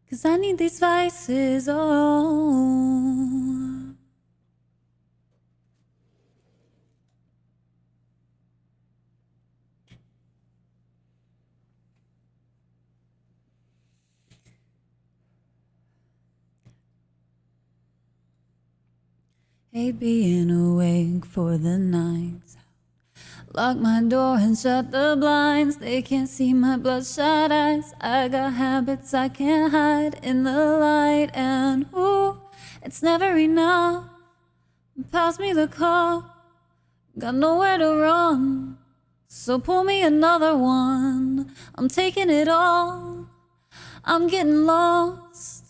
'Cause I need these vices, oh. Hate being awake for the nights. Lock my door and shut the blinds. They can't see my bloodshot eyes. I got habits I can't hide in the light. And ooh, it's never enough. Pass me the cup. Got nowhere to run. So pull me another one. I'm taking it all. I'm getting lost.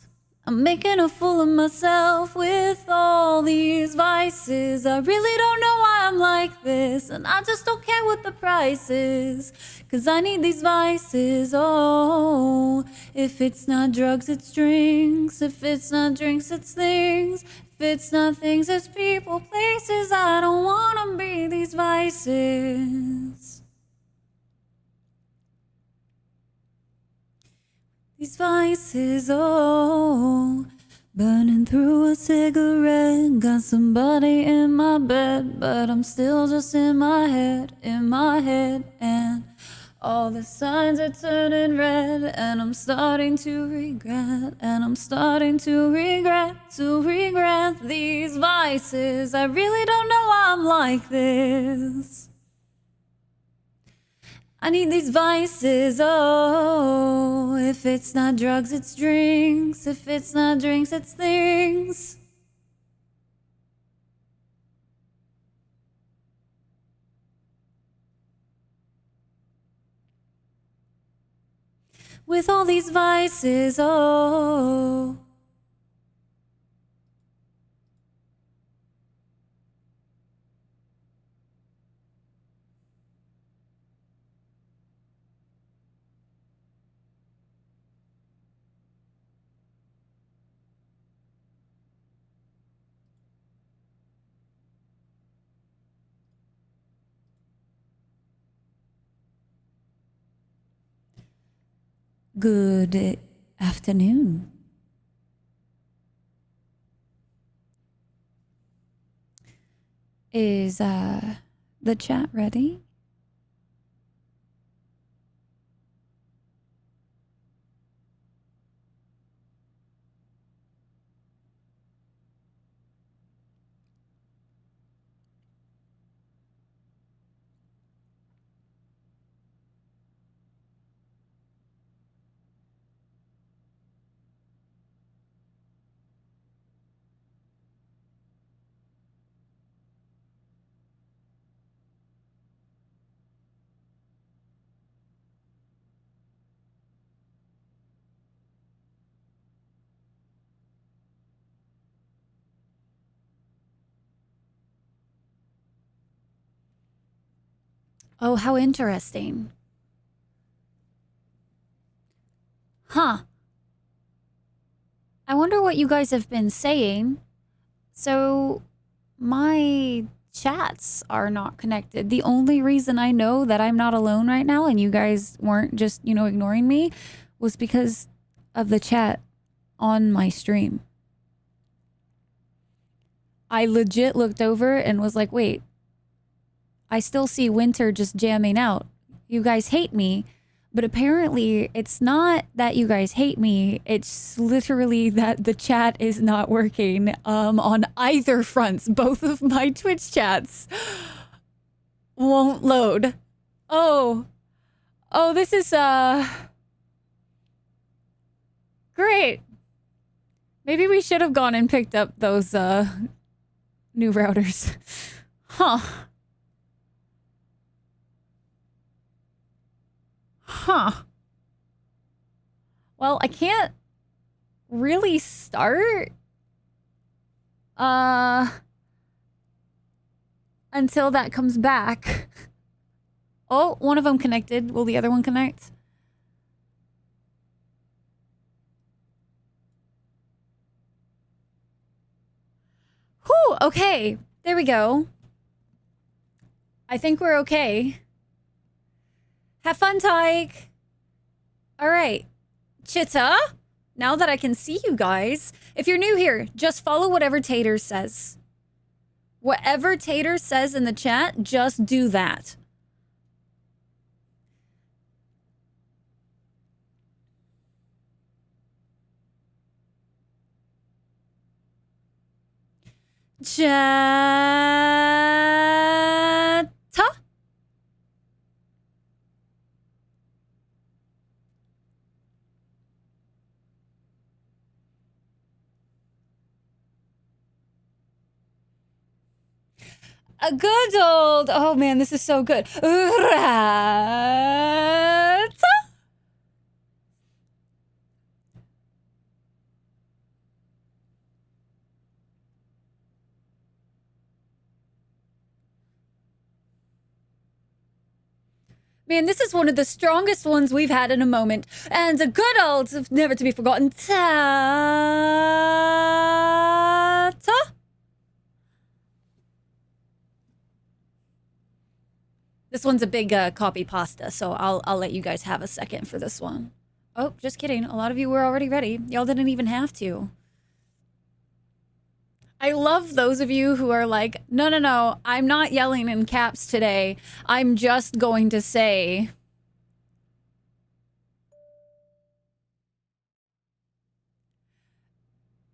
I'm making a fool of myself with all these vices. I really don't know why I'm like this, and I just don't care what the price is. 'Cause I need these vices, oh. If it's not drugs, it's drinks. If it's not drinks, it's things. If it's not things, it's people, places. I don't wanna be these vices. These vices, oh. Burning through a cigarette. Got somebody in my bed, but I'm still just in my head. And all the signs are turning red, and I'm starting to regret. And I'm starting to regret these vices. I really don't know why I'm like this. I need these vices, oh. If it's not drugs, it's drinks. If it's not drinks, it's things. With all these vices, oh. Good afternoon. Is the chat ready? Oh, how interesting. Huh. I wonder what you guys have been saying. So, my chats are not connected. The only reason I know that I'm not alone right now and you guys weren't just, ignoring me was because of the chat on my stream. I legit looked over and was like, wait, I still see Winter just jamming out. You guys hate me. But apparently it's not that you guys hate me. It's literally that the chat is not working on either fronts. Both of my Twitch chats won't load. Oh, this is great. Maybe we should have gone and picked up those new routers. Huh. Well, I can't really start until that comes back. Oh, one of them connected. Will the other one connect? Whew, okay. There we go. I think we're okay. Have fun, Tyke. All right. Chitta? now that I can see you guys, if you're new here, just follow whatever Tater says. Whatever Tater says in the chat, just do that. Chat. A good old, oh man, this is so good. Rat. Man, this is one of the strongest ones we've had in a moment. And a good old, never to be forgotten, ta. This one's a big copy pasta, so I'll let you guys have a second for this one. Oh, just kidding. A lot of you were already ready. Y'all didn't even have to. I love those of you who are like, no, I'm not yelling in caps today. I'm just going to say...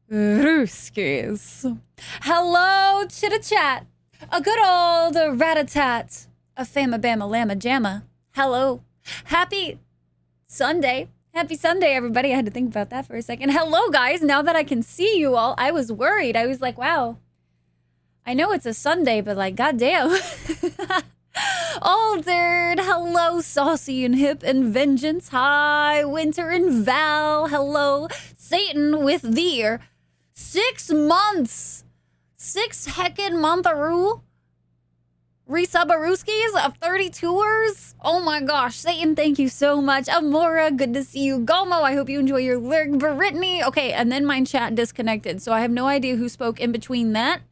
Rooskies. Hello, chitta-chat. A good old rat-a-tat. A fama-bama llama-jamma. Hello. Happy Sunday. Happy Sunday, everybody. I had to think about that for a second. Hello, guys. Now that I can see you all, I was worried. I was like, wow. I know it's a Sunday, but like, goddamn. Altered. Hello, Saucy and Hip and Vengeance. Hi, Winter and Val. Hello, Satan with the 6 months. 6 heckin' month-a-roo. Resubarooskies of 32ers. Oh my gosh, Satan, thank you so much. Amora, good to see you. Gomo, I hope you enjoy your lyric. Brittany, okay, and then my chat disconnected, so I have no idea who spoke in between that.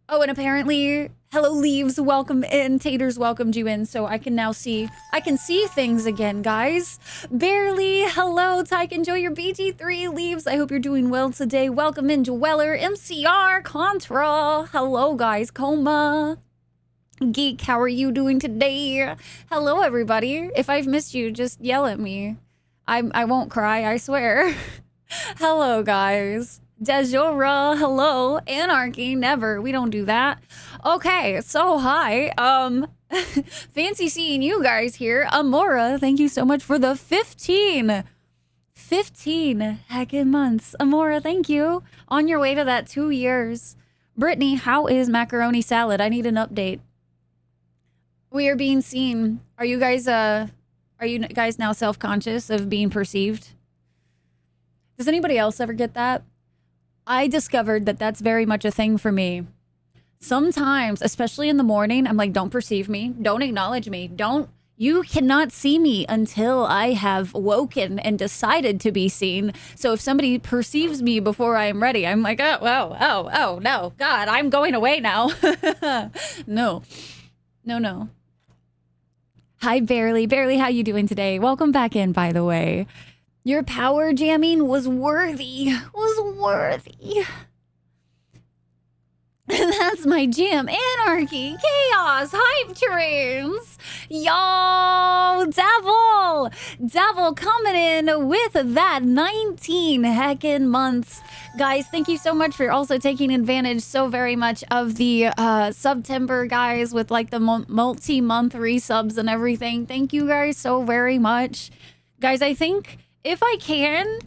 Oh, and apparently, hello Leaves, welcome in. Taters welcomed you in, so I can now see, I can see things again, guys. Barely, hello, Tyke, enjoy your BG3. Leaves, I hope you're doing well today. Welcome in, Dweller, MCR, Contra. Hello, guys, Coma. Geek, how are you doing today? Hello, everybody. If I've missed you, just yell at me. I won't cry, I swear. Hello, guys. Dejora, hello. Anarchy, never. We don't do that. Okay, so hi. Fancy seeing you guys here. Amora, thank you so much for the 15 heckin' months. Amora, thank you. On your way to that 2 years. Brittany, how is macaroni salad? I need an update. We are being seen. Are you guys now self-conscious of being perceived? Does anybody else ever get that? I discovered that that's very much a thing for me. Sometimes, especially in the morning, I'm like, don't perceive me. Don't acknowledge me. You cannot see me until I have woken and decided to be seen. So if somebody perceives me before I am ready, I'm like, oh, no, God, I'm going away now. No. Hi, Barely. Barely, how you doing today? Welcome back in, by the way. Your power jamming was worthy. That's my jam. Anarchy, chaos, hype trains. Yo, Devil coming in with that 19 heckin' months. Guys, thank you so much for also taking advantage so very much of the September, guys, with like the multi-month resubs and everything. Thank you guys so very much. Guys, I think if I can,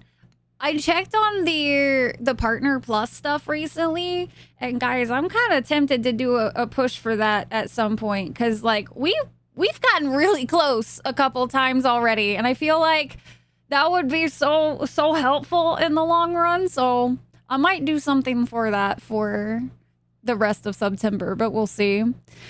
I checked on the Partner Plus stuff recently, and guys, I'm kind of tempted to do a push for that at some point, because like we've gotten really close a couple times already, and I feel like that would be so helpful in the long run. So I might do something for that for the rest of September, but we'll see.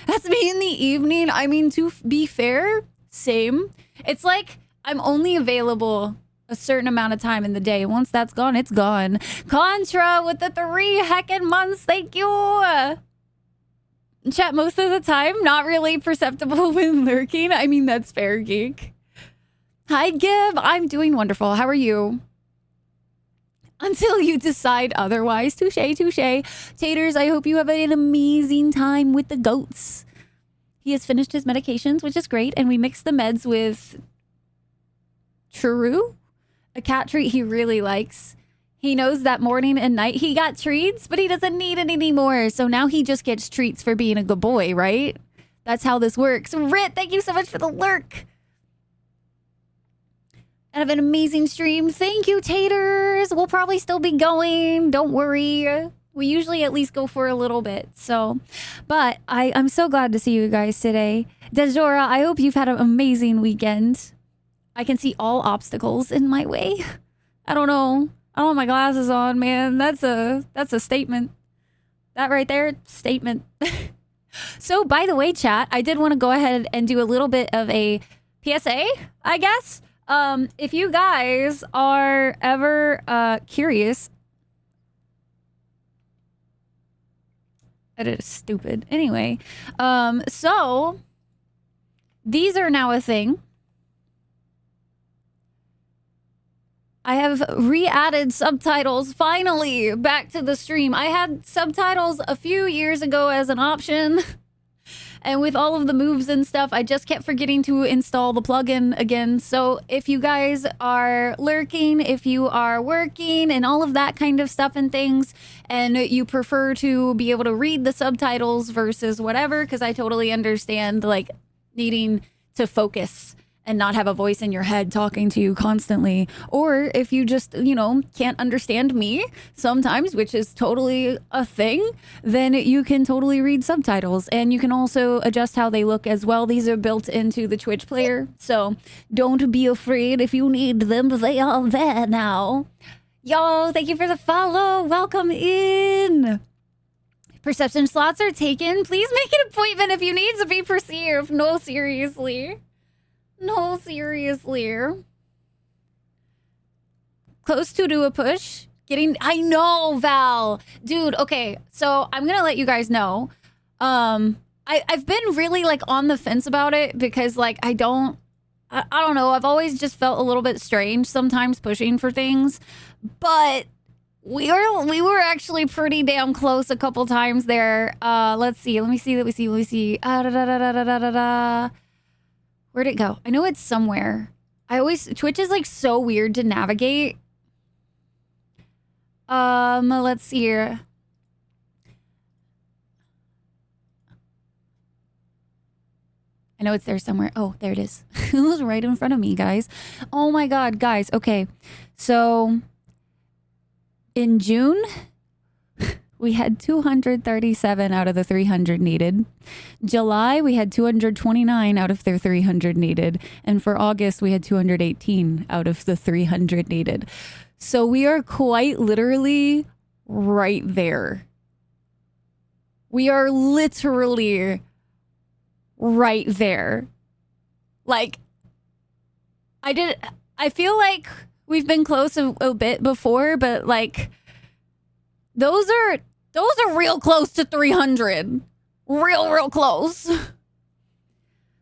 That's me in the evening. I mean, to be fair, same. It's like I'm only available a certain amount of time in the day. Once that's gone, it's gone. Contra with the 3 heckin' months. Thank you. Chat most of the time. Not really perceptible when lurking. I mean, that's fair, Geek. Hi, Gib. I'm doing wonderful. How are you? until you decide otherwise. Touche, touche. Taters, I hope you have an amazing time with the goats. He has finished his medications, which is great. And we mixed the meds with Churu, a cat treat he really likes. He knows that morning and night he got treats, but he doesn't need it anymore. So now he just gets treats for being a good boy, right? That's how this works. Rit, thank you so much for the lurk. And have an amazing stream. Thank you, Taters. We'll probably still be going. Don't worry. We usually at least go for a little bit. So, but I'm so glad to see you guys today. Dejora, I hope you've had an amazing weekend. I can see all obstacles in my way. I don't know. I don't have my glasses on, man. That's a statement. That right there, statement. So, by the way, chat, I did want to go ahead and do a little bit of a PSA, I guess. If you guys are ever curious, that is stupid. Anyway, so these are now a thing. I have re-added subtitles finally back to the stream. I had subtitles a few years ago as an option. And with all of the moves and stuff, I just kept forgetting to install the plugin again. So if you guys are lurking, if you are working and all of that kind of stuff and things, and you prefer to be able to read the subtitles versus whatever, because I totally understand like needing to focus and not have a voice in your head talking to you constantly. Or if you just, you know, can't understand me sometimes, which is totally a thing, then you can totally read subtitles. And you can also adjust how they look as well. These are built into the Twitch player. So don't be afraid if you need them. They are there now. Yo, thank you for the follow. Welcome in. Perception slots are taken. Please make an appointment if you need to be perceived. No, seriously. No, seriously. Close to do a push. I know, Val. Dude, okay. So I'm going to let you guys know. I've been really like on the fence about it because like I don't know. I've always just felt a little bit strange sometimes pushing for things. But we were actually pretty damn close a couple times there. Let's see. Let me see. Where'd it go? I know it's somewhere. Twitch is like so weird to navigate. Let's see here. I know it's there somewhere. Oh, there it is. It was right in front of me, guys. Oh my God, guys. Okay. So in June, we had 237 out of the 300 needed. July, we had 229 out of the 300 needed. And for August, we had 218 out of the 300 needed. So we are quite literally right there. We are literally right there. Like, I feel like we've been close a bit before, but like, those are real close to 300. Real close.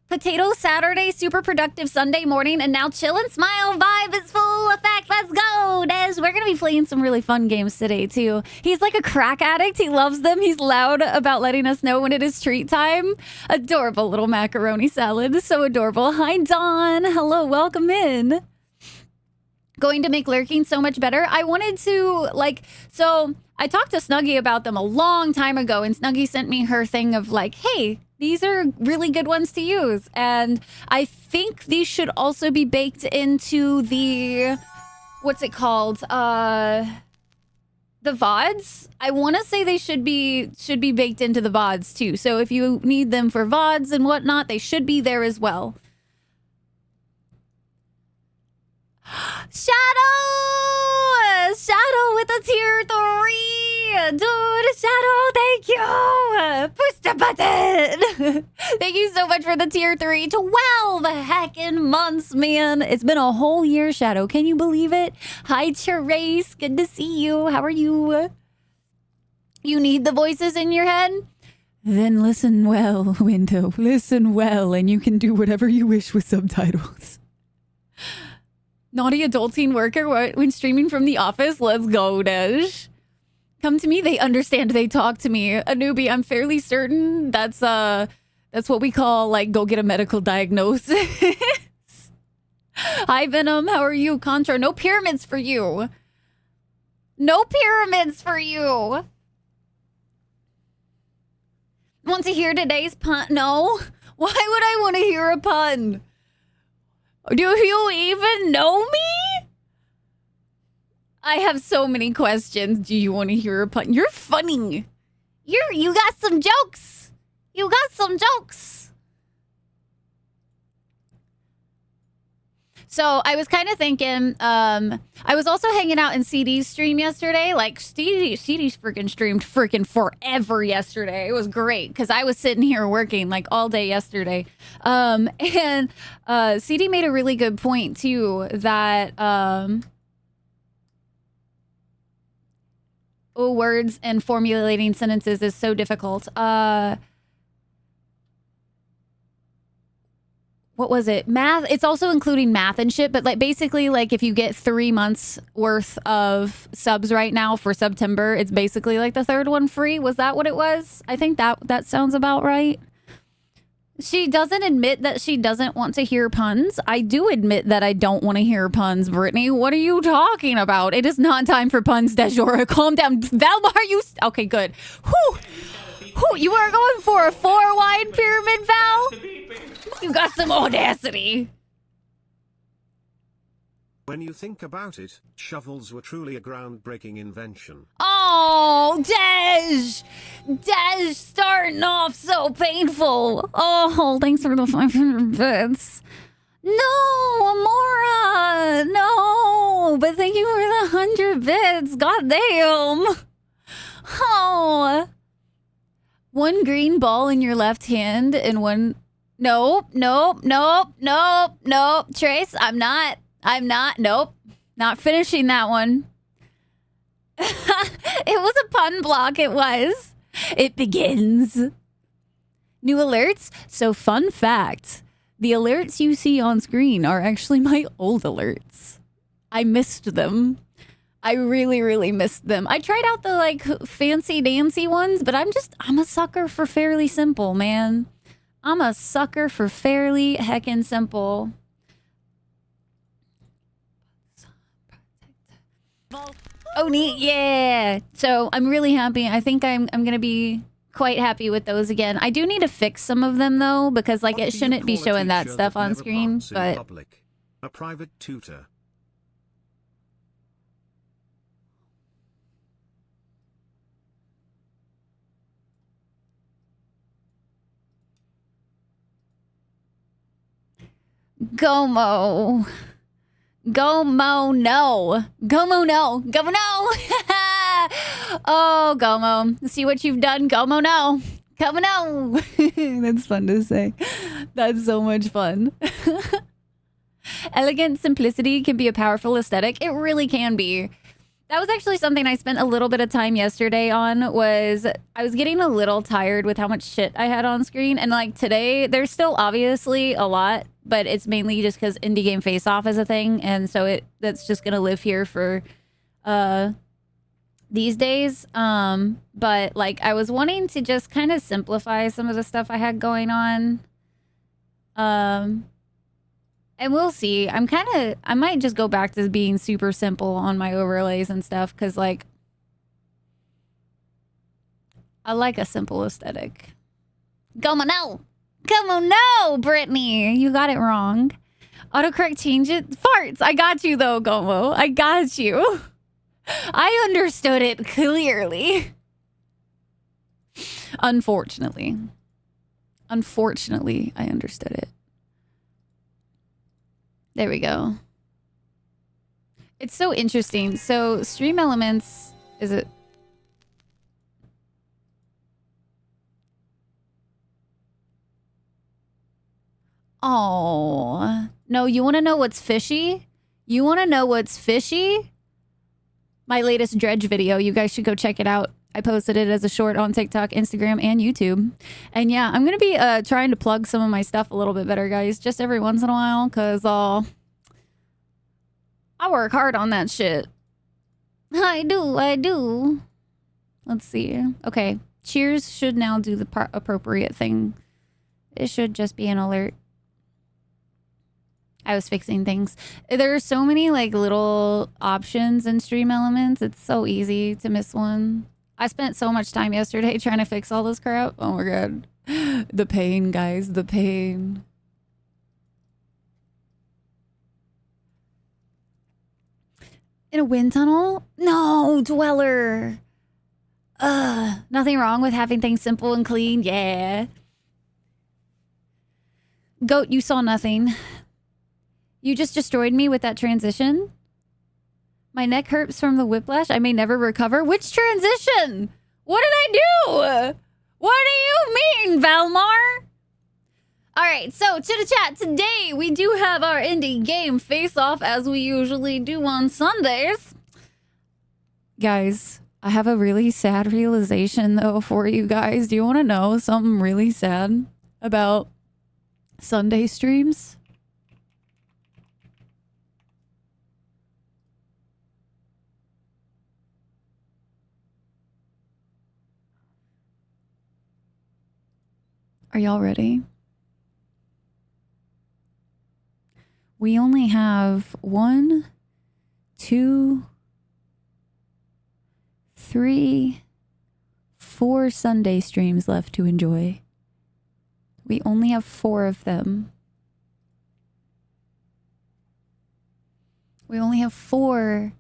Potato Saturday, super productive Sunday morning, and now chill and smile vibe is full effect. Let's go, Des. We're going to be playing some really fun games today, too. He's like a crack addict. He loves them. He's loud about letting us know when it is treat time. Adorable little macaroni salad. So adorable. Hi, Dawn. Hello, welcome in. Going to make lurking so much better. I wanted to, so I talked to Snuggie about them a long time ago, and Snuggie sent me her thing of like, hey, these are really good ones to use. And I think these should also be baked into the, what's it called? The VODs. I want to say they should be baked into the VODs too. So if you need them for VODs and whatnot, they should be there as well. Shadow with a tier 3. Dude, Shadow, thank you. Push the button. Thank you so much for the tier 3. 12 heckin' months, man. It's been a whole year, Shadow. Can you believe it? Hi, Therese. Good to see you. How are you? You need the voices in your head? Then listen well, Window. Listen well, and you can do whatever you wish with subtitles. Naughty adult teen worker when streaming from the office. Let's go, Dej. Come to me. They understand. They talk to me. A newbie. I'm fairly certain that's what we call like go get a medical diagnosis. Hi Venom. How are you? Contra. No pyramids for you. No pyramids for you. Want to hear today's pun? No. Why would I want to hear a pun? Do you even know me? I have so many questions. Do you want to hear a pun? You're funny. You got some jokes. You got some jokes. So I was kind of thinking, I was also hanging out in CD's stream yesterday. Like CD's freaking streamed freaking forever yesterday. It was great because I was sitting here working like all day yesterday. And CD made a really good point too that words and formulating sentences is so difficult. What was it? Math. It's also including math and shit. But like basically, like if you get 3 months worth of subs right now for September, it's basically like the third one free. Was that what it was? I think that sounds about right. She doesn't admit that she doesn't want to hear puns. I do admit that I don't want to hear puns, Brittany. What are you talking about? It is not time for puns, Dejora. Calm down. Valmar, you... Okay, good. Whew. Whew. You are going for a 4-wide pyramid, Val? You got some audacity. When you think about it, shovels were truly a groundbreaking invention. Oh, Dej! Dej starting off so painful. Oh, thanks for the 500 bits. No, Amora! No! But thank you for the 100 bits. Goddamn! Oh. One green ball in your left hand and one... Nope. Trace, I'm not. Nope. Not finishing that one. It was a pun block, it was. It begins. New alerts. So fun fact, the alerts you see on screen are actually my old alerts. I missed them. I really, really missed them. I tried out the like fancy dancy ones, but I'm a sucker for fairly simple, man. I'm a sucker for fairly heckin' simple. Oh, neat. Yeah. So I'm really happy. I think I'm going to be quite happy with those again. I do need to fix some of them, though, because like it shouldn't be showing that stuff on screen. But a private tutor. Gomo. Gomo, no. Gomo, no. Gomo, no. Oh, Gomo. See what you've done? Gomo, no. Gomo, no. That's fun to say. That's so much fun. Elegant simplicity can be a powerful aesthetic. It really can be. That was actually something I spent a little bit of time yesterday on. Was I was getting a little tired with how much shit I had on screen. And like today, there's still obviously a lot, but it's mainly just because indie game face off is a thing. And so that's just going to live here for these days. But like I was wanting to just kind of simplify some of the stuff I had going on. And we'll see. I might just go back to being super simple on my overlays and stuff. Cause like, I like a simple aesthetic. Gomo, no. Gomo, no, Brittany. You got it wrong. Autocorrect change it. Farts. I got you though, Gomo. I got you. I understood it clearly. Unfortunately. Unfortunately, I understood it. There we go. It's so interesting. So stream elements, is it? Oh, no, you want to know what's fishy? You want to know what's fishy? My latest dredge video. You guys should go check it out. I posted it as a short on TikTok, Instagram, and YouTube. And yeah, I'm going to be trying to plug some of my stuff a little bit better, guys. Just every once in a while, because I work hard on that shit. I do. Let's see. Okay. Cheers should now do the appropriate thing. It should just be an alert. I was fixing things. There are so many like little options in Stream Elements. It's so easy to miss one. I spent so much time yesterday trying to fix all this crap. Oh my god. The pain, guys. The pain. In a wind tunnel? No, Dweller. Nothing wrong with having things simple and clean. Yeah. Goat, you saw nothing. You just destroyed me with that transition. My neck hurts from the whiplash. I may never recover. Which transition? What did I do? What do you mean, Valmar? All right, so Chitta Chat, today we do have our indie game face-off as we usually do on Sundays. Guys, I have a really sad realization though for you guys. Do you want to know something really sad about Sunday streams? Are y'all ready? We only have 1, 2, 3, 4 Sunday streams left to enjoy. We only have 4 of them. We only have 4.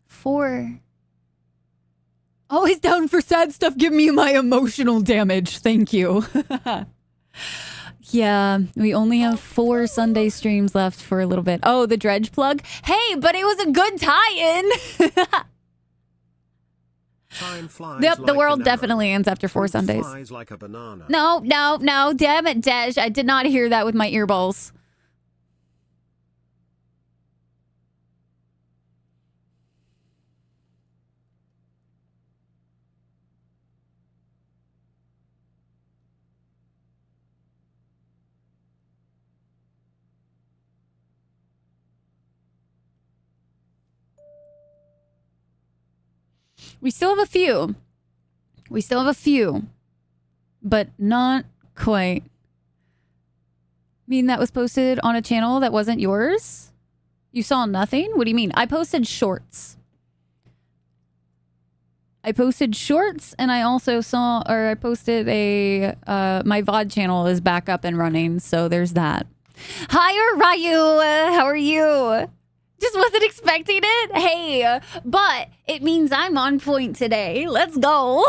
4. Always down for sad stuff. Give me my emotional damage. Thank you. Yeah, we only have 4 Sunday streams left for a little bit. Oh, the dredge plug? Hey, but it was a good tie-in. Time flies Yep, like the world an arrow. definitely ends after 4 Fruit Sundays. flies like a banana. No. Damn it, Dej. I did not hear that with my earballs. We still have a few. But not quite. Mean that was posted on a channel that wasn't yours? You saw nothing? What do you mean? I posted shorts. And I also I posted my VOD channel is back up and running, so there's that. Hi, Ryu! How are you? Just wasn't expecting it. Hey, but it means I'm on point today. Let's go.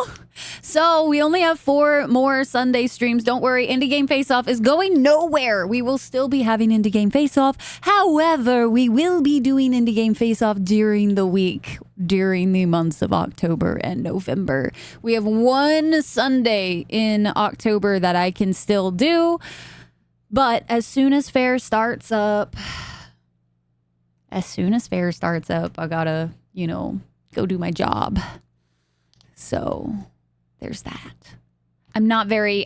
So we only have 4 more Sunday streams. Don't worry, Indie Game Face-Off is going nowhere. We will still be having Indie Game Face-Off. However, we will be doing Indie Game Face-Off during the week, during the months of October and November. We have 1 Sunday in October that I can still do. But as soon as fair starts up... I gotta, go do my job. So there's that. I'm not very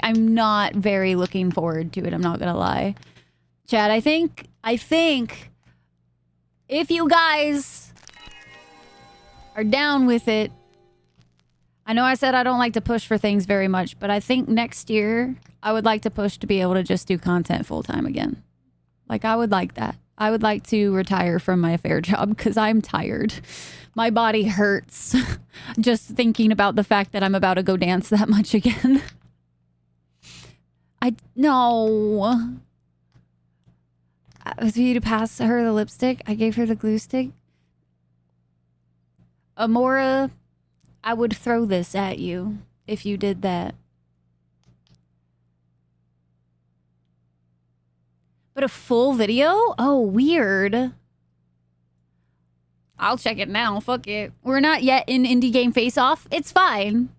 looking forward to it. I'm not gonna lie. Chad, I think if you guys are down with it, I know I said I don't like to push for things very much, but I think next year I would like to push to be able to just do content full time again. Like, I would like that. I would like to retire from my fair job because I'm tired. My body hurts just thinking about the fact that I'm about to go dance that much again. No. I was for you to pass her the lipstick. I gave her the glue stick. Amora, I would throw this at you if you did that. But a full video? Oh, weird. I'll check it now. Fuck it. We're not yet in Indie Game Face-Off. It's fine.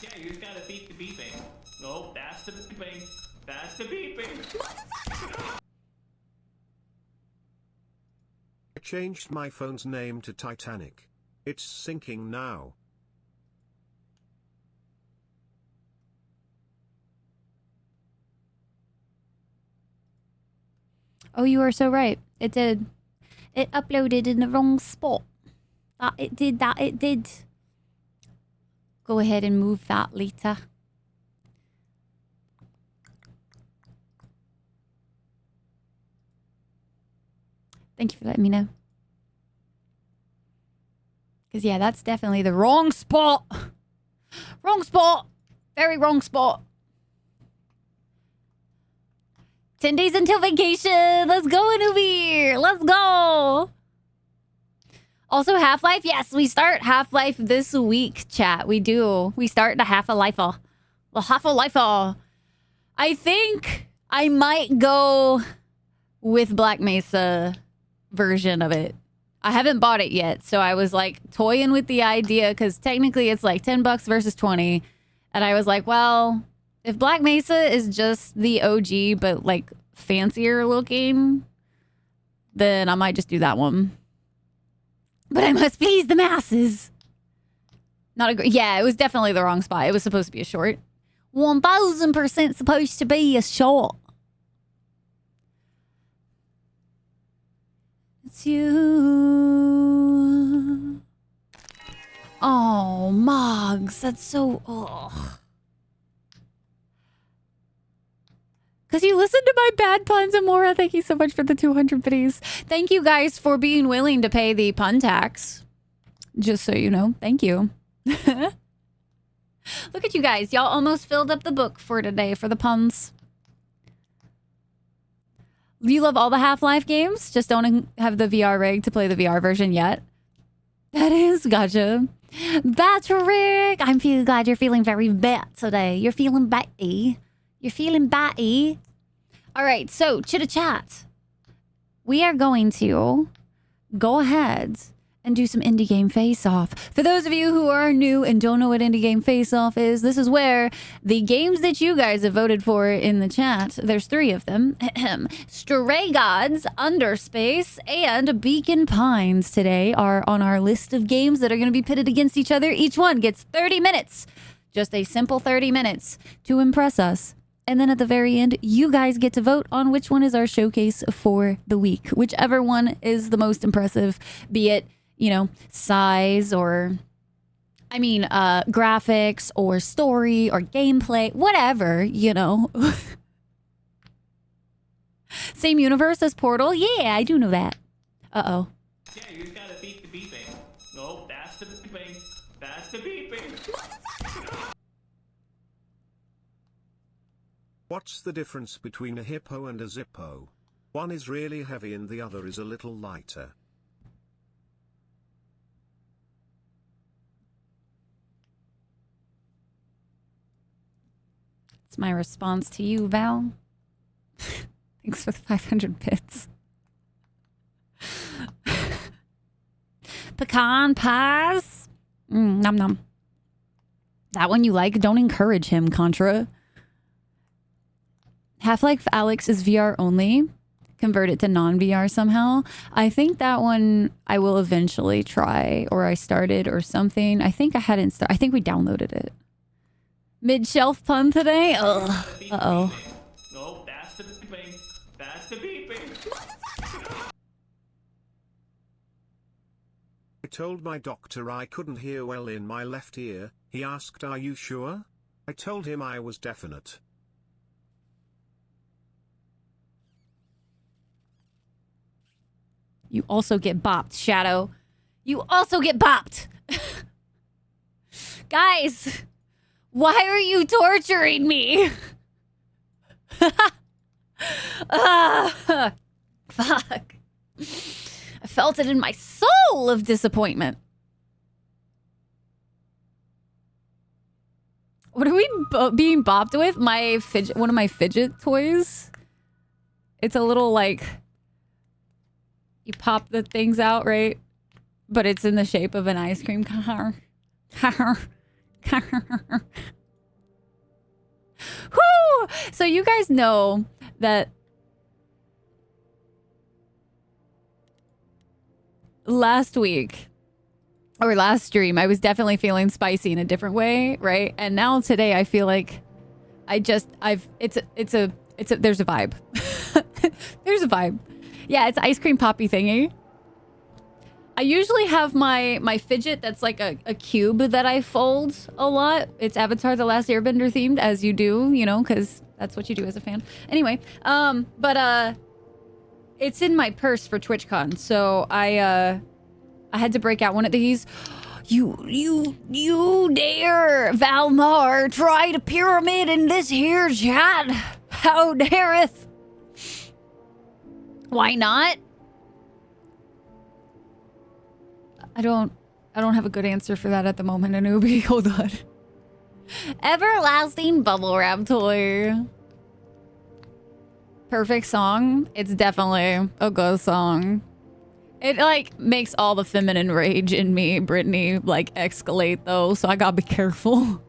Yeah, you just gotta beat the beeping. No, that's the beeping. That's the beeping. I changed my phone's name to Titanic. It's sinking now. Oh, you are so right. It did. It uploaded in the wrong spot. That it did. Go ahead and move that later. Thank you for letting me know. Because, yeah, that's definitely the wrong spot. Wrong spot. Very wrong spot. 10 days until vacation. Let's go, Anubir. Let's go. Also, Half-Life. Yes, we start Half-Life this week, chat. We do. We start the Half-Life. The Half-Life. I think I might go with Black Mesa version of it. I haven't bought it yet, so I was like toying with the idea because technically it's like $10 versus 20. And I was like, well, if Black Mesa is just the OG but like fancier looking, then I might just do that one. But I must please the masses. Not a yeah, it was definitely the wrong spot. It was supposed to be a short. 1000% supposed to be a short. It's you. Oh, Moggs, that's so... Ugh. Because you listened to my bad puns, Amora. Thank you so much for the 200 biddies. Thank you guys for being willing to pay the pun tax. Just so you know. Thank you. Look at you guys. Y'all almost filled up the book for today for the puns. You love all the Half-Life games? Just don't have the VR rig to play the VR version yet? That is, gotcha. Patrick! I'm glad you're feeling very bad today. You're feeling batty. You're feeling batty. All right, so chitta-chat. We are going to go ahead and do some indie game face-off. For those of you who are new and don't know what indie game face-off is, this is where the games that you guys have voted for in the chat, there's 3 of them, Stray Gods, Underspace, and Beacon Pines today are on our list of games that are going to be pitted against each other. Each one gets 30 minutes, just a simple 30 minutes to impress us. And then at the very end, you guys get to vote on which one is our showcase for the week. Whichever one is the most impressive, be it, you know, size or, I mean, graphics or story or gameplay, whatever, you know. Same universe as Portal? Yeah, I do know that. Uh-oh. Yeah, you just gotta beat the beeping. No, that's the beeping. That's the beeping. What's the difference between a hippo and a zippo? One is really heavy and the other is a little lighter. It's my response to you, Val. Thanks for the 500 bits. Pecan pies? Nom nom. That one you like? Don't encourage him, Contra. Half-Life Alyx is VR only. Convert it to non-VR somehow. I think that one I will eventually try, or I started or something. I think I hadn't started. I think we downloaded it. Mid-shelf pun today? Ugh. Uh-oh. No, that's the beeping. That's the beeping. I told my doctor I couldn't hear well in my left ear. He asked, "Are you sure?" I told him I was definite. You also get bopped, Shadow. You also get bopped. Guys, why are you torturing me? Fuck. I felt it in my soul of disappointment. What are we being bopped with? One of my fidget toys. It's a little like... You pop the things out, right? But it's in the shape of an ice cream car. Whoo! So you guys know that last week or last stream, I was definitely feeling spicy in a different way, right? And now today I feel like there's a vibe. There's a vibe. Yeah, it's ice cream poppy thingy. I usually have my fidget that's like a cube that I fold a lot. It's Avatar The Last Airbender themed, as you do, you know, because that's what you do as a fan. Anyway, but it's in my purse for TwitchCon, so I had to break out one of these. You dare, Valmar, try to pyramid in this here chat? How dareth? Why not? I don't have a good answer for that at the moment, Anubi. Hold on. Everlasting bubble wrap toy. Perfect song. It's definitely a good song. It, like, makes all the feminine rage in me, Brittany, like, escalate, though, so I gotta be careful.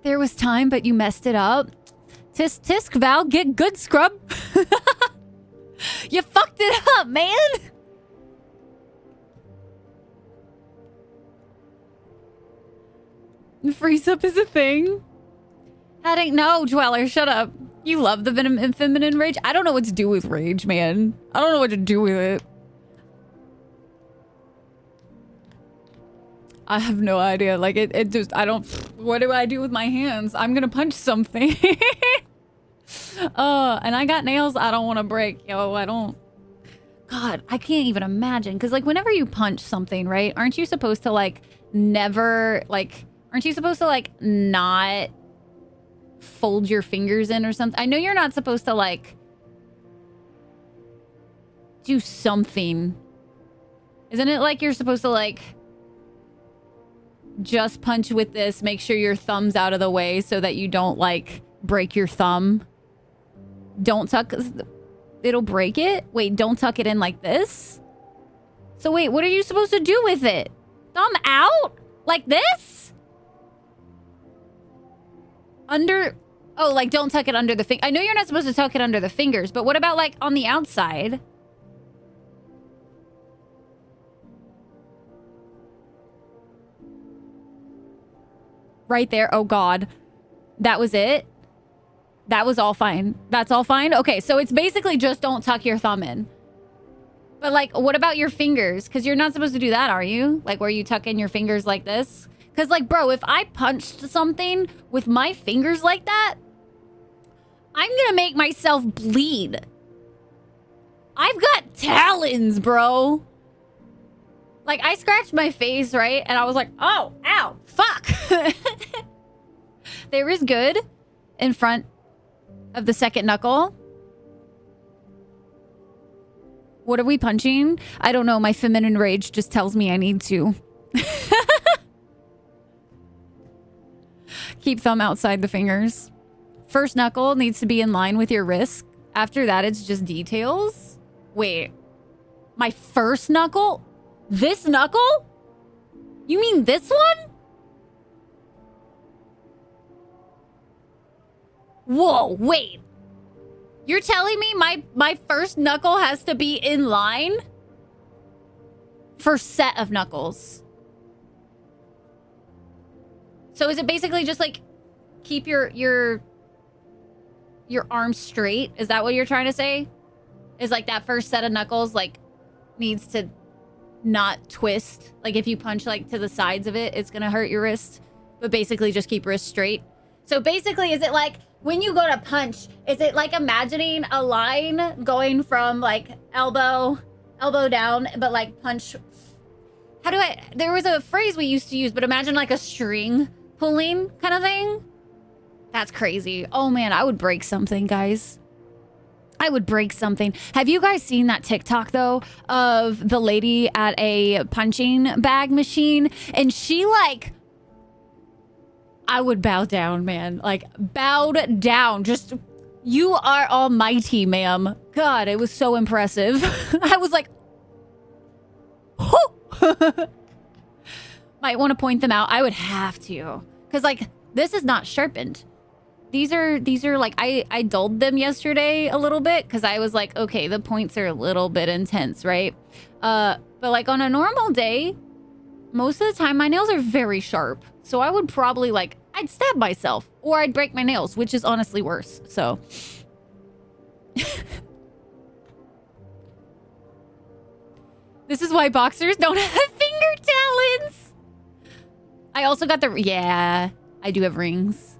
There was time, but you messed it up. Tisk, tisk, Val, get good, scrub. You fucked it up, man. Freeze up is a thing. No, Dweller, shut up. You love the feminine rage? I don't know what to do with rage, man. I don't know what to do with it. I have no idea. Like, it just, I don't, what do I do with my hands? I'm gonna punch something. And I got nails I don't want to break. Yo, I don't. God, I can't even imagine. Because, like, whenever you punch something, right? Aren't you supposed to, like, never, like, aren't you supposed to, like, not fold your fingers in or something? I know you're not supposed to, like, do something. Isn't it like you're supposed to, like, just punch with this, make sure your thumb's out of the way so that you don't, like, break your thumb? Don't tuck, it'll break it? Wait, don't tuck it in like this? So wait, what are you supposed to do with it? Thumb out? Like this? Under, oh, like don't tuck it under the finger. I know you're not supposed to tuck it under the fingers, but what about like on the outside? Right there, oh God. That was it? That was all fine. That's all fine? Okay, so it's basically just don't tuck your thumb in. But, like, what about your fingers? Because you're not supposed to do that, are you? Like, where you tuck in your fingers like this? Because, like, bro, if I punched something with my fingers like that, I'm gonna make myself bleed. I've got talons, bro. Like, I scratched my face, right? And I was like, oh, ow, fuck. There is good in front of the second knuckle. What are we punching? I don't know. My feminine rage just tells me I need to. Keep thumb outside the fingers. First knuckle needs to be in line with your wrist. After that, it's just details. Wait. My first knuckle? This knuckle? You mean this one? Whoa, wait. You're telling me my first knuckle has to be in line? For set of knuckles. So is it basically just like keep your arms straight? Is that what you're trying to say? Is like that first set of knuckles like needs to not twist? Like if you punch like to the sides of it, it's gonna hurt your wrist. But basically just keep wrist straight. So basically, is it like when you go to punch, is it like imagining a line going from like elbow down, but like punch? How do I, there was a phrase we used to use, but imagine like a string pulling kind of thing. That's crazy. Oh man, I would break something, guys. I would break something. Have you guys seen that TikTok though of the lady at a punching bag machine? And she like, I would bow down, man. Like, bowed down. Just, you are almighty, ma'am. God, it was so impressive. I was like, might want to point them out. I would have to. Because, like, this is not sharpened. these are like, I dulled them yesterday a little bit because I was like, okay, the points are a little bit intense, right? But like on a normal day, most of the time my nails are very sharp. So I would probably like, I'd stab myself or I'd break my nails, which is honestly worse. So this is why boxers don't have finger talons. I also got the, yeah, I do have rings.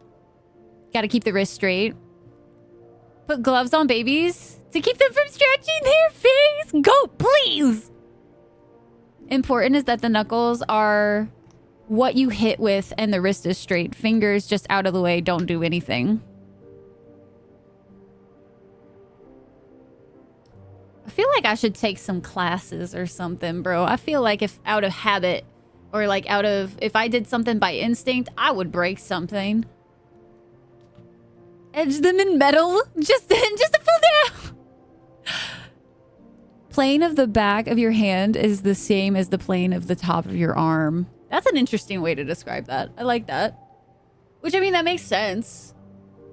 Got to keep the wrist straight. Put gloves on babies to keep them from stretching their face. Go, please. Important is that the knuckles are what you hit with and the wrist is straight. Fingers just out of the way. Don't do anything. I feel like I should take some classes or something, bro. I feel like if out of habit or like out of, if I did something by instinct, I would break something. Edge them in metal just to pull down. Plane of the back of your hand is the same as the plane of the top of your arm. That's an interesting way to describe that. I like that. Which, I mean, that makes sense.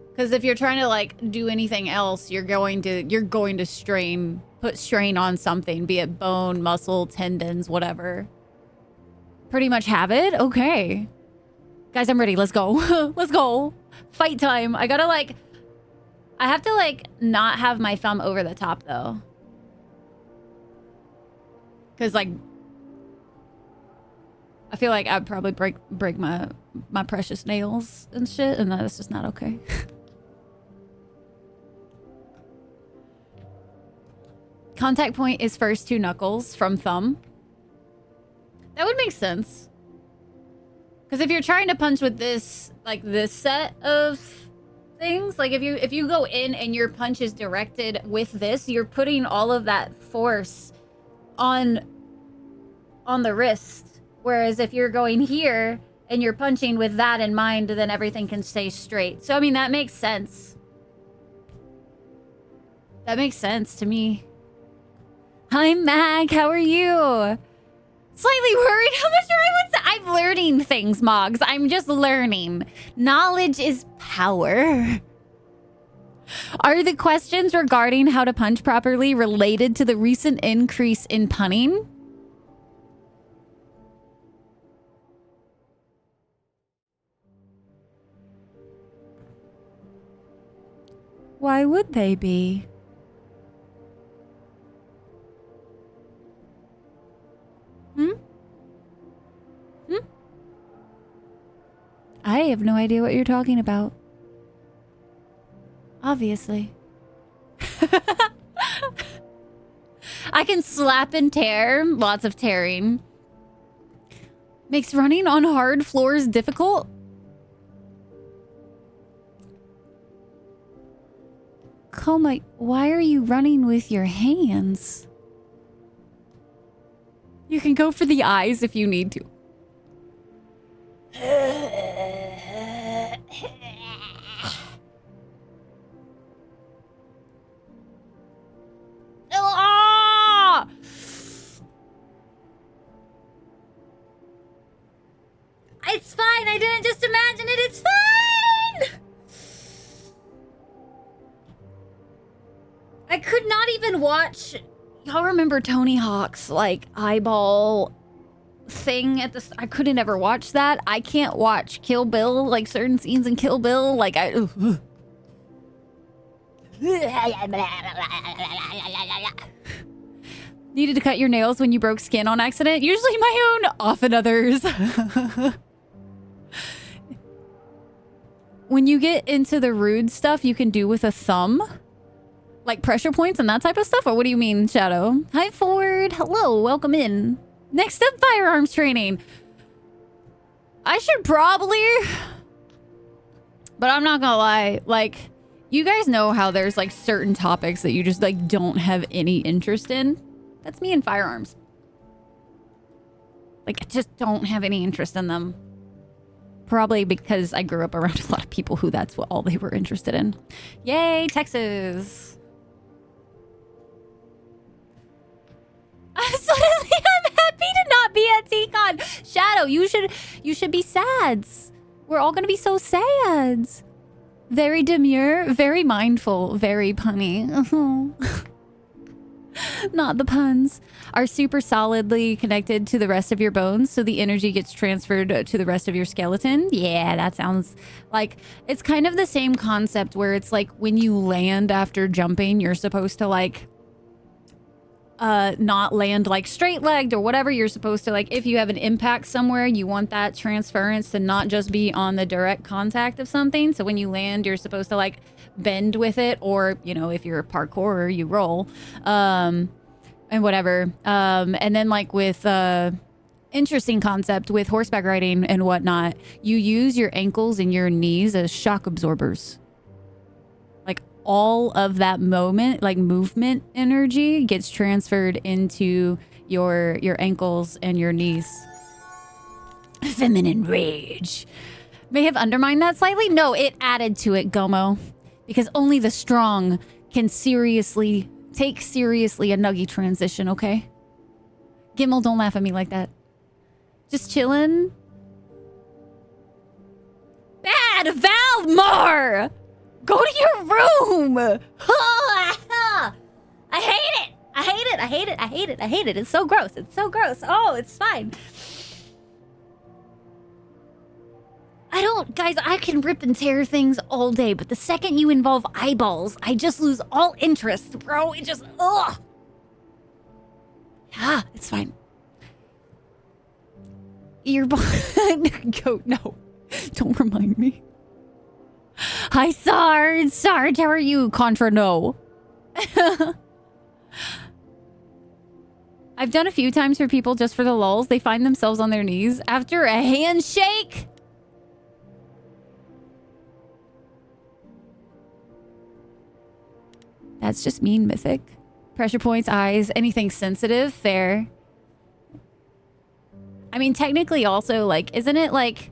Because if you're trying to like do anything else, you're going to strain, put strain on something, be it bone, muscle, tendons, whatever. Pretty much have it? Okay. Guys, I'm ready. Let's go. Let's go. Fight time. I gotta like, I have to like not have my thumb over the top though. Cause like, I feel like I'd probably break my precious nails and shit, and that's just not okay. Contact point is first two knuckles from thumb. That would make sense. Because if you're trying to punch with this, like this set of things, like if you go in and your punch is directed with this, you're putting all of that force on the wrist. Whereas if you're going here and you're punching with that in mind, then everything can stay straight. So, I mean, that makes sense. That makes sense to me. Hi, Mag. How are you? Slightly worried how much I would say. I'm learning things, Mogs. I'm just learning. Knowledge is power. Are the questions regarding how to punch properly related to the recent increase in punning? Why would they be? I have no idea what you're talking about. Obviously. I can slap and tear. Lots of tearing. Makes running on hard floors difficult. Coma, why are you running with your hands? You can go for the eyes if you need to. Ah! It's fine. I didn't just imagine it. It's fine. I could not even watch. Y'all remember Tony Hawk's like eyeball thing at the? I couldn't ever watch that. I can't watch Kill Bill, like certain scenes in Kill Bill. Like I. Needed to cut your nails when you broke skin on accident? Usually my own, often others. When you get into the rude stuff you can do with a thumb, like pressure points and that type of stuff? Or what do you mean, Shadow? Hi, Ford. Hello, welcome in. Next up, firearms training. I should probably... But I'm not gonna lie, like, you guys know how there's like certain topics that you just like don't have any interest in? That's me in firearms. Like, I just don't have any interest in them. Probably because I grew up around a lot of people who that's what all they were interested in. Yay, Texas. Suddenly I'm happy to not be at TCon. Shadow, you should be sads. We're all gonna be so sads. Very demure, very mindful, very punny. Not the puns. Are super solidly connected to the rest of your bones, so the energy gets transferred to the rest of your skeleton. Yeah, that sounds like it's kind of the same concept where it's like when you land after jumping, you're supposed to like not land like straight legged or whatever. You're supposed to like, if you have an impact somewhere, you want that transference to not just be on the direct contact of something. So when you land, you're supposed to like bend with it, or you know, if you're a parkourer, you roll and whatever. And then like with interesting concept with horseback riding and whatnot, you use your ankles and your knees as shock absorbers. Like all of that movement energy gets transferred into your ankles and your knees. Feminine rage may have undermined that slightly. No, it added to it, Gomo, because only the strong can take seriously a nuggy transition, okay? Gimel, don't laugh at me like that. Just chillin'. Bad Valmar! Go to your room! I hate it! I hate it! I hate it! I hate it! I hate it! It's so gross! It's so gross! Oh, it's fine. Guys, I can rip and tear things all day, but the second you involve eyeballs, I just lose all interest, bro. It just, ugh. Yeah, it's fine. Go, no. Don't remind me. Hi, Sarge. Sarge, how are you? Contra, no. I've done a few times for people just for the lulz. They find themselves on their knees after a handshake. That's just mean, Mythic. Pressure points, eyes, anything sensitive, fair. I mean, technically also, like, isn't it like...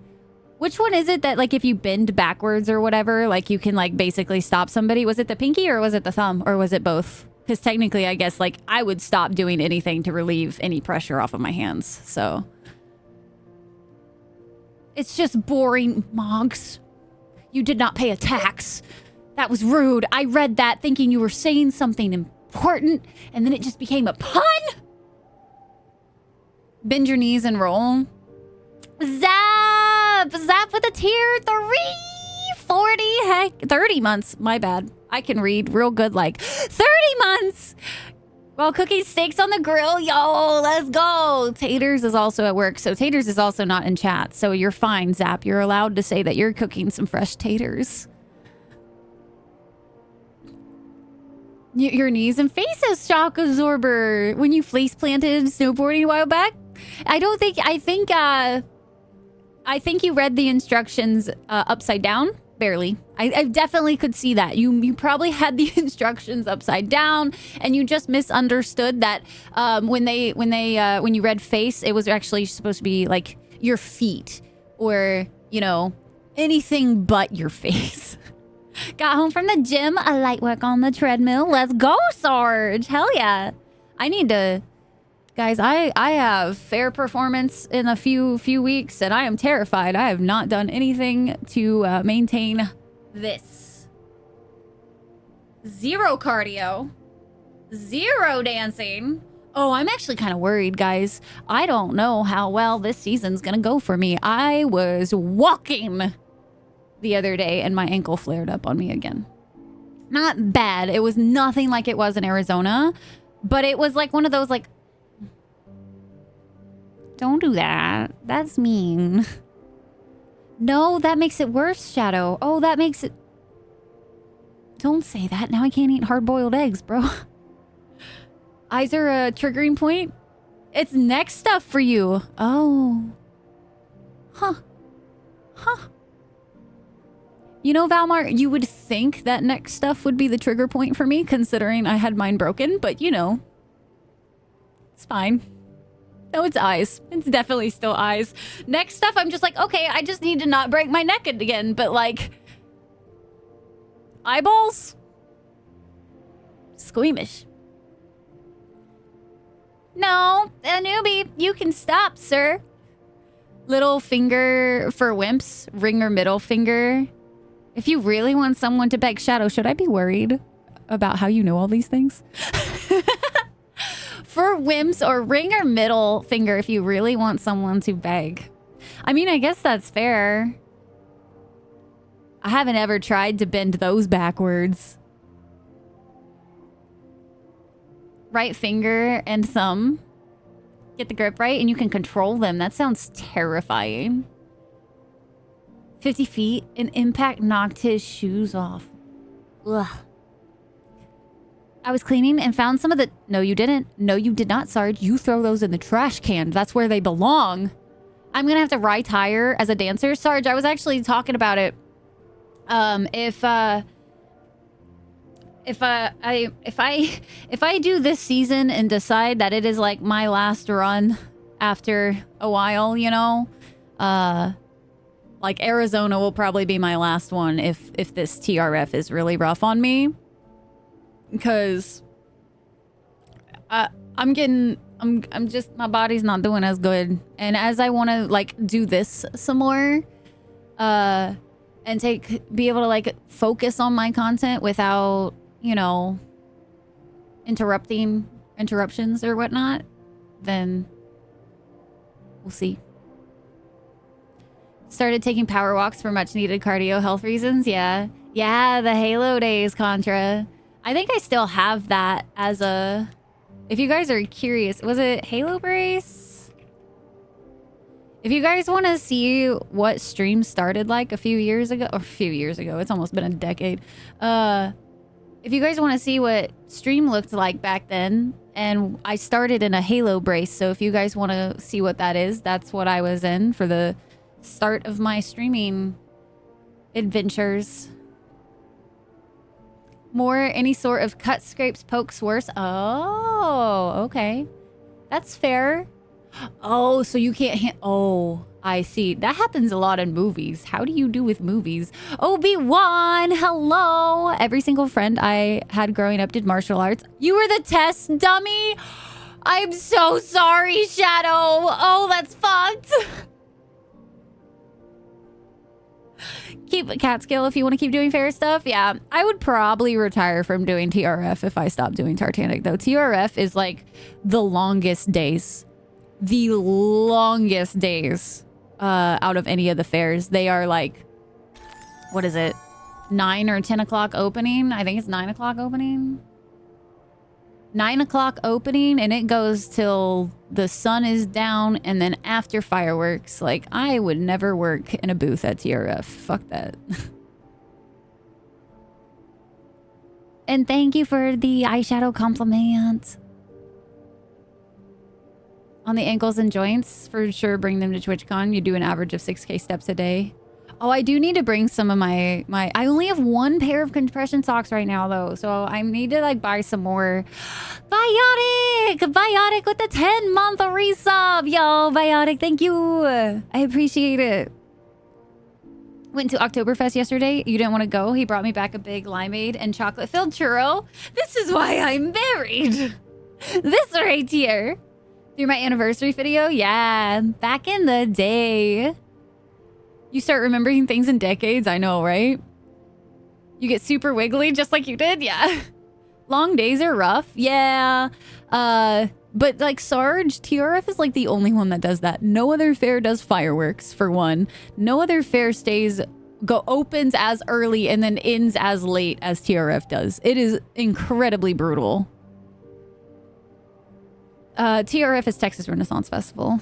Which one is it that, like, if you bend backwards or whatever, like, you can, like, basically stop somebody? Was it the pinky or was it the thumb? Or was it both? Because technically, I guess, like, I would stop doing anything to relieve any pressure off of my hands, so... It's just boring, Monks. You did not pay a tax. That was rude. I read that thinking you were saying something important, and then it just became a pun? Bend your knees and roll. Zap! Zap with a tier 340. Heck, 30 months. My bad. I can read real good, like 30 months while cooking steaks on the grill. Yo, let's go. Taters is also at work, so Taters is also not in chat. So you're fine, Zap. You're allowed to say that you're cooking some fresh taters. Your knees and faces shock absorber when you face planted snowboarding a while back. I think you read the instructions upside down. Barely. I definitely could see that. You probably had the instructions upside down, and you just misunderstood that when you read face, it was actually supposed to be like your feet, or you know, anything but your face. Got home from the gym, a light work on the treadmill. Let's go, Sarge. Hell yeah. I need to... Guys, I have fair performance in a few weeks, and I am terrified. I have not done anything to maintain this. 0 cardio. 0 dancing. Oh, I'm actually kind of worried, guys. I don't know how well this season's gonna go for me. I was walking the other day, and my ankle flared up on me again. Not bad. It was nothing like it was in Arizona, but it was like one of those, like, don't do that. That's mean. No, that makes it worse, Shadow. Oh, that makes it... Don't say that. Now I can't eat hard-boiled eggs, bro. Eyes are a triggering point? It's neck stuff for you. Oh. Huh. Huh. You know, Valmar, you would think that neck stuff would be the trigger point for me, considering I had mine broken, but you know. It's fine. No, it's eyes. It's definitely still eyes. Neck stuff, I'm just like, okay, I just need to not break my neck again, but like... Eyeballs? Squeamish. No, a newbie, you can stop, sir. Little finger for wimps, ring or middle finger. If you really want someone to beg, Shadow, should I be worried about how you know all these things? For wimps, or ring or middle finger if you really want someone to beg. I mean, I guess that's fair. I haven't ever tried to bend those backwards. Right finger and thumb. Get the grip right and you can control them. That sounds terrifying. 50 feet, an impact knocked his shoes off. Ugh. I was cleaning and found some of the... No, you didn't. No, you did not, Sarge. You throw those in the trash can. That's where they belong. I'm gonna have to retire as a dancer. Sarge, I was actually talking about it. If I do this season and decide that it is like my last run after a while, you know, like Arizona will probably be my last one if this TRF is really rough on me. Because I'm just, my body's not doing as good. And as I want to like do this some more, and be able to like focus on my content without, you know, interruptions or whatnot, then we'll see. Started taking power walks for much needed cardio health reasons. Yeah, the Halo days, Contra. I think I still have that as a... If you guys are curious, was it Halo Brace? If you guys want to see what stream started like a few years ago, it's almost been a decade. If you guys want to see what stream looked like back then, and I started in a Halo Brace, so if you guys want to see what that is, that's what I was in for the start of my streaming adventures. More any sort of cut, scrapes, pokes, worse. Oh, okay. That's fair. Oh, so you can't oh, I see. That happens a lot in movies. How do you do with movies? Obi-Wan, hello. Every single friend I had growing up did martial arts. You were the test dummy? I'm so sorry, Shadow. Oh, that's fucked. Keep Catskill if you want to keep doing fair stuff. Yeah, I would probably retire from doing TRF if I stopped doing Tartanic, though. TRF is like the longest days. The longest days out of any of the fairs. They are like, what is it? 9 or 10 o'clock opening? I think it's 9 o'clock opening. 9 o'clock opening, and it goes till the sun is down, and then after fireworks. Like, I would never work in a booth at TRF. Fuck that. And thank you for the eyeshadow compliment. On the ankles and joints, for sure bring them to TwitchCon. You do an average of 6K steps a day. Oh, I do need to bring some of my... I only have one pair of compression socks right now, though. So I need to, like, buy some more. Biotic with the 10-month resub. Yo, Biotic, thank you. I appreciate it. Went to Oktoberfest yesterday. You didn't want to go. He brought me back a big limeade and chocolate-filled churro. This is why I'm married. This right here. Through my anniversary video? Yeah, back in the day. You start remembering things in decades, I know, right? You get super wiggly just like you did, yeah. Long days are rough, yeah. But like Sarge, TRF is like the only one that does that. No other fair does fireworks, for one. No other fair opens as early and then ends as late as TRF does. It is incredibly brutal. TRF is Texas Renaissance Festival.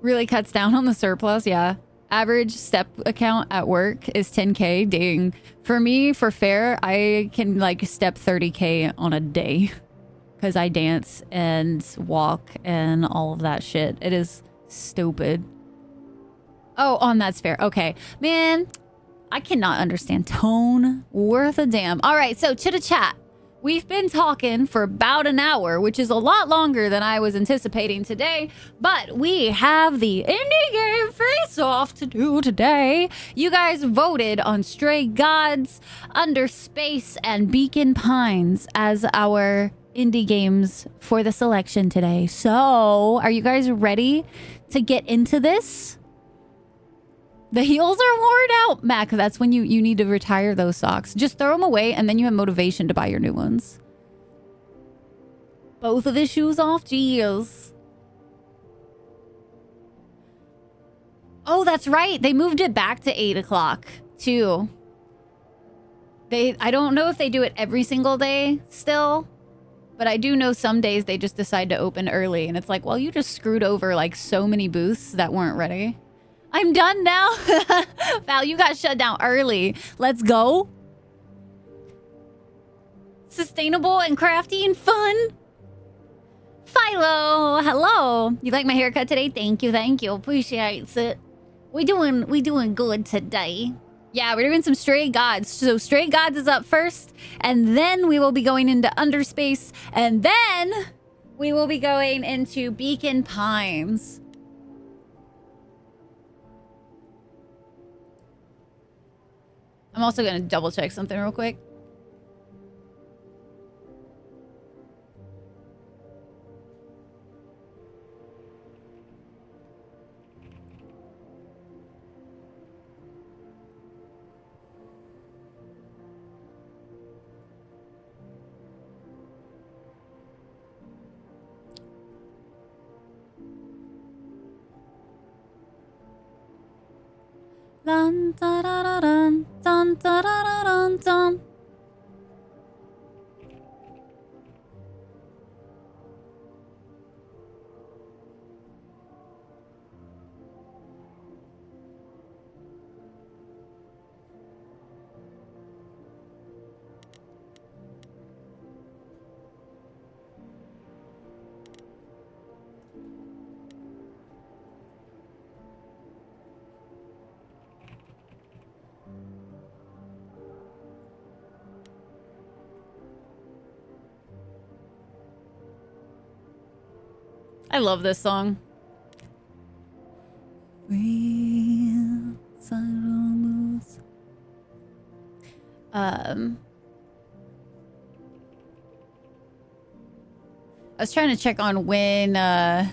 Really cuts down on the surplus, yeah. Average step account at work is 10K. Dang. For me, for fair, I can like step 30K on a day. Because I dance and walk and all of that shit. It is stupid. Oh, that's fair. Okay. Man, I cannot understand tone worth a damn. All right, so chitta chat. We've been talking for about an hour, which is a lot longer than I was anticipating today, but we have the indie game face-off to do today. You guys voted on Stray Gods, Underspace, and Beacon Pines as our indie games for the selection today. So, are you guys ready to get into this? The heels are worn out. Mac, that's when you need to retire those socks. Just throw them away and then you have motivation to buy your new ones. Both of the shoes off? Jeez. Oh, that's right. They moved it back to 8 o'clock too. I don't know if they do it every single day still, but I do know some days they just decide to open early and it's like, well, you just screwed over like so many booths that weren't ready. I'm done now. Val, you got shut down early. Let's go. Sustainable and crafty and fun. Philo, hello. You like my haircut today? Thank you, thank you. Appreciate it. We doing good today. Yeah, we're doing some Stray Gods. So Stray Gods is up first, and then we will be going into Underspace, and then we will be going into Beacon Pines. I'm also gonna double check something real quick. Dun, da, da, da, dun, dun, da, da, da, dun, dun. I love this song. Real subtle moves. I was trying to check on when I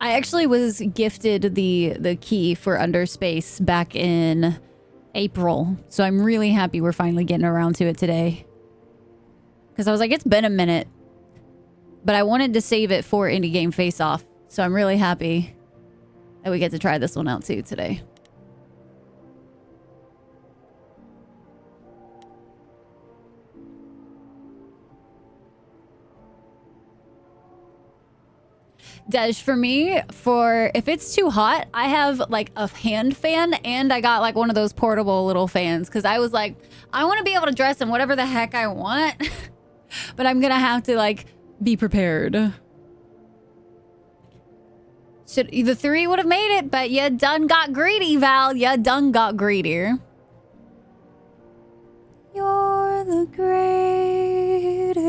actually was gifted the key for Underspace back in April. So I'm really happy we're finally getting around to it today. Because I was like, it's been a minute. But I wanted to save it for Indie Game Face Off. So I'm really happy that we get to try this one out too today. Dej, for me, if it's too hot, I have like a hand fan and I got like one of those portable little fans. Because I was like, I want to be able to dress in whatever the heck I want. But I'm gonna have to like be prepared. The 3 would have made it, but you done got greedy, Val. You done got greedy. You're the greatest.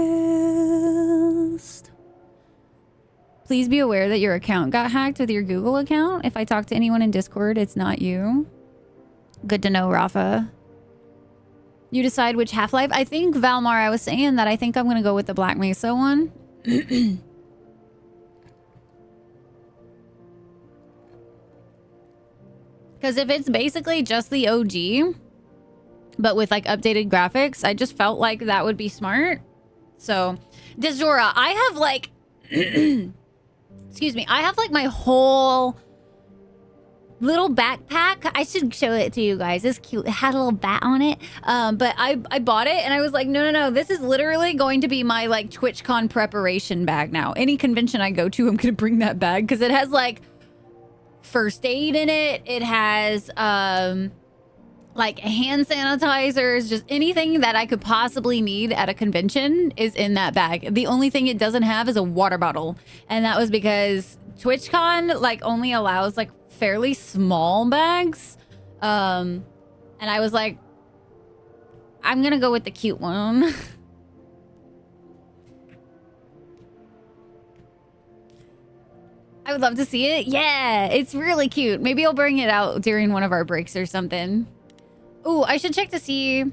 Please be aware that your account got hacked with your Google account. If I talk to anyone in Discord, it's not you. Good to know, Rafa. You decide which Half-Life. I think, Valmar, I was saying that I think I'm going to go with the Black Mesa one. Because if it's basically just the OG, but with like updated graphics, I just felt like that would be smart. So, Dizora, I have like... excuse me. I have like my whole... little backpack. I should show it to you guys. It's cute. It had a little bat on it. But I bought it and I was like, no. This is literally going to be my like TwitchCon preparation bag now. Any convention I go to, I'm going to bring that bag because it has like first aid in it. It has like hand sanitizers, just anything that I could possibly need at a convention is in that bag. The only thing it doesn't have is a water bottle. And that was because TwitchCon like only allows like fairly small bags. And I was like, I'm gonna go with the cute one. I would love to see it. Yeah, it's really cute. Maybe I'll bring it out during one of our breaks or something. Ooh, I should check to see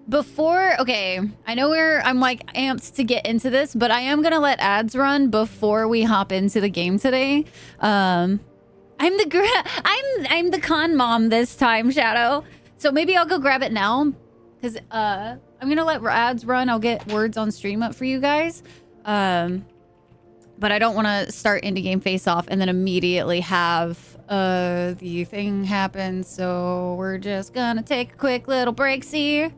Okay, I know I'm like amped to get into this, but I am gonna let ads run before we hop into the game today. I'm the con mom this time, Shadow. So maybe I'll go grab it now, because I'm gonna let ads run. I'll get words on stream up for you guys. But I don't want to start indie game face off and then immediately have the thing happen. So we're just gonna take a quick little break here.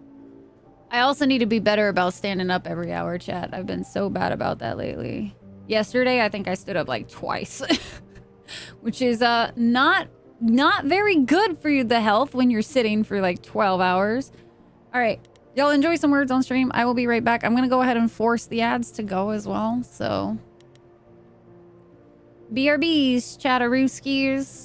I also need to be better about standing up every hour, chat. I've been so bad about that lately. Yesterday, I think I stood up like twice, which is not very good for the health when you're sitting for like 12 hours. All right, y'all enjoy some words on stream. I will be right back. I'm gonna go ahead and force the ads to go as well. So, BRBs, chatterooskies.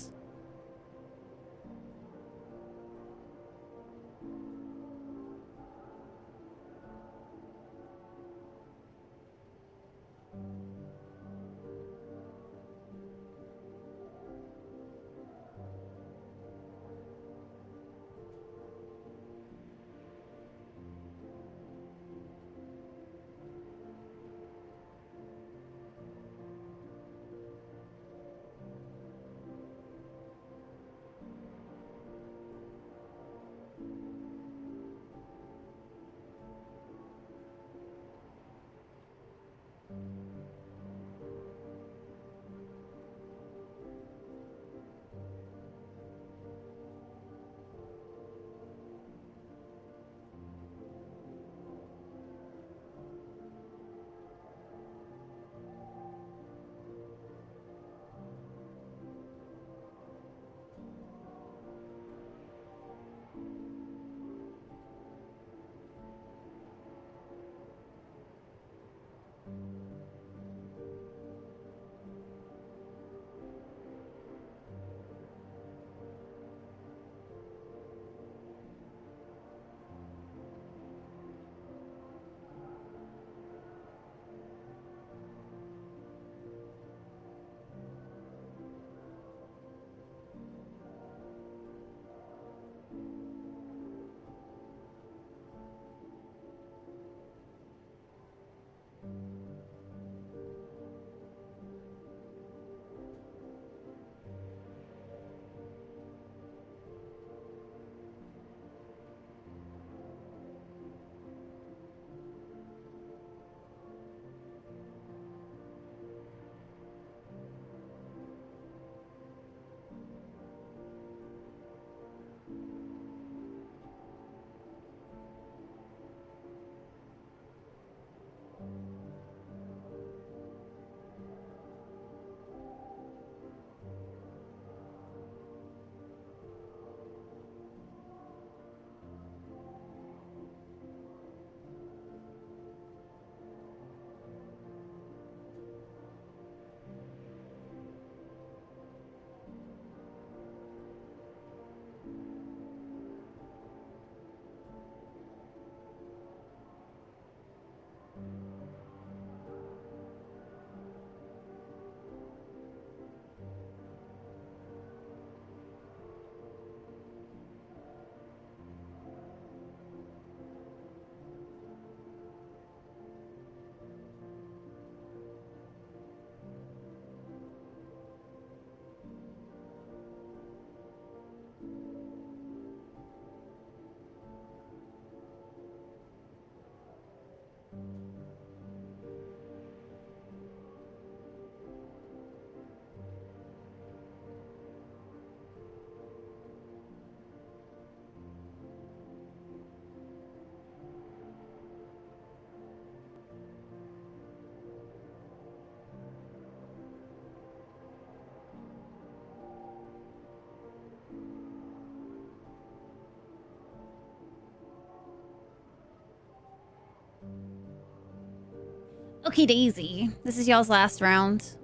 Okay, Daisy. This is y'all's last round.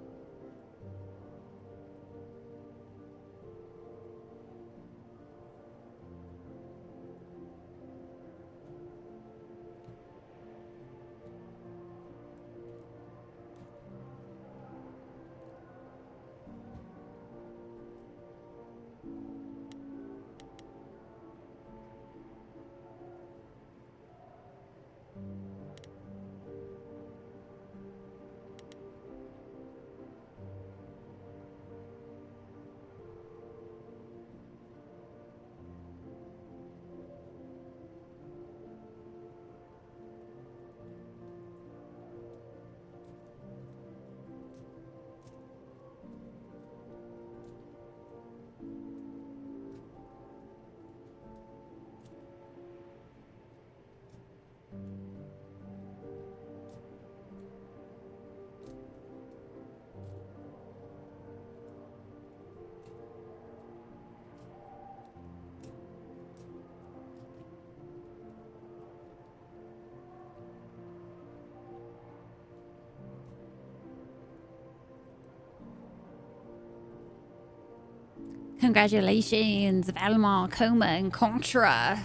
Congratulations, Valmont, Coma, and Contra.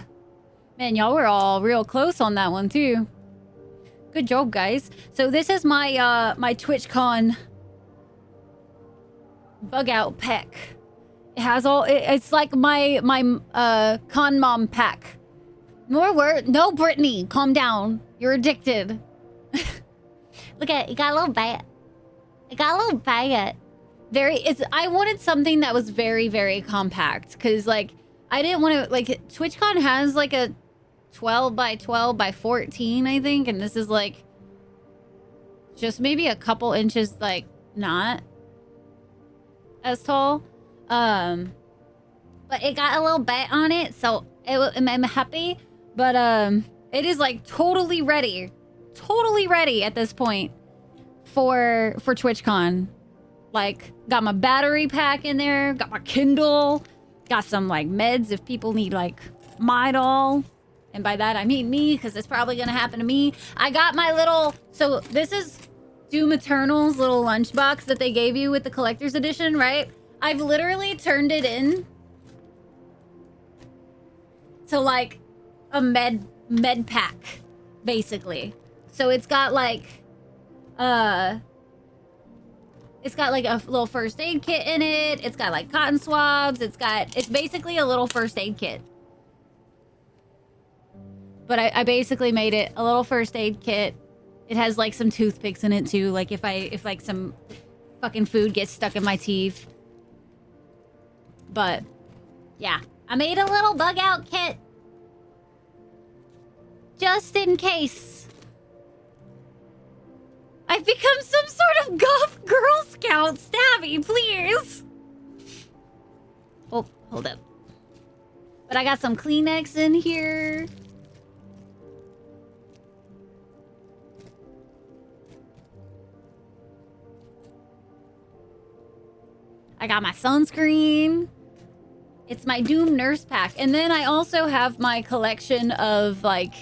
Man, y'all were all real close on that one, too. Good job, guys. So this is my my TwitchCon bug out pack. It has all... It's like my con mom pack. More word... No, Brittany, calm down. You're addicted. Look at it. It got a little bite. It got a little bite. I wanted something that was very, very compact. Because, like, I didn't want to... Like, TwitchCon has, like, a 12 by 12 by 14, I think. And this is, like, just maybe a couple inches, like, not as tall. But it got a little bite on it. So, I'm happy. But, it is, like, totally ready. Totally ready at this point for TwitchCon. Like, got my battery pack in there, got my Kindle, got some like meds if people need like Midol, and by that I mean me, because it's probably gonna happen to me. I got my little... So this is Doom Eternal's little lunchbox that they gave you with the collector's edition, right? I've literally turned it in to like a med pack, basically. So it's got like a little first aid kit in it. It's got like cotton swabs. It's basically a little first aid kit. But I basically made it a little first aid kit. It has like some toothpicks in it too. Like if like some fucking food gets stuck in my teeth. But yeah, I made a little bug out kit. Just in case. I've become some sort of goth Girl Scout. Stabby, please. Oh, hold up. But I got some Kleenex in here. I got my sunscreen. It's my Doom Nurse Pack. And then I also have my collection of, like...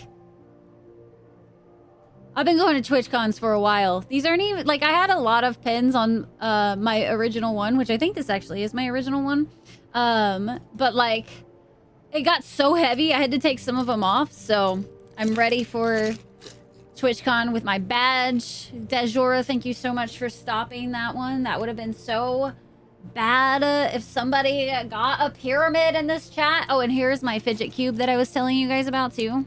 I've been going to TwitchCons for a while. These aren't even... Like, I had a lot of pins on my original one, which I think this actually is my original one. But, like, it got so heavy, I had to take some of them off. So, I'm ready for TwitchCon with my badge. Dejora, thank you so much for stopping that one. That would have been so bad if somebody got a pyramid in this chat. Oh, and here's my fidget cube that I was telling you guys about, too.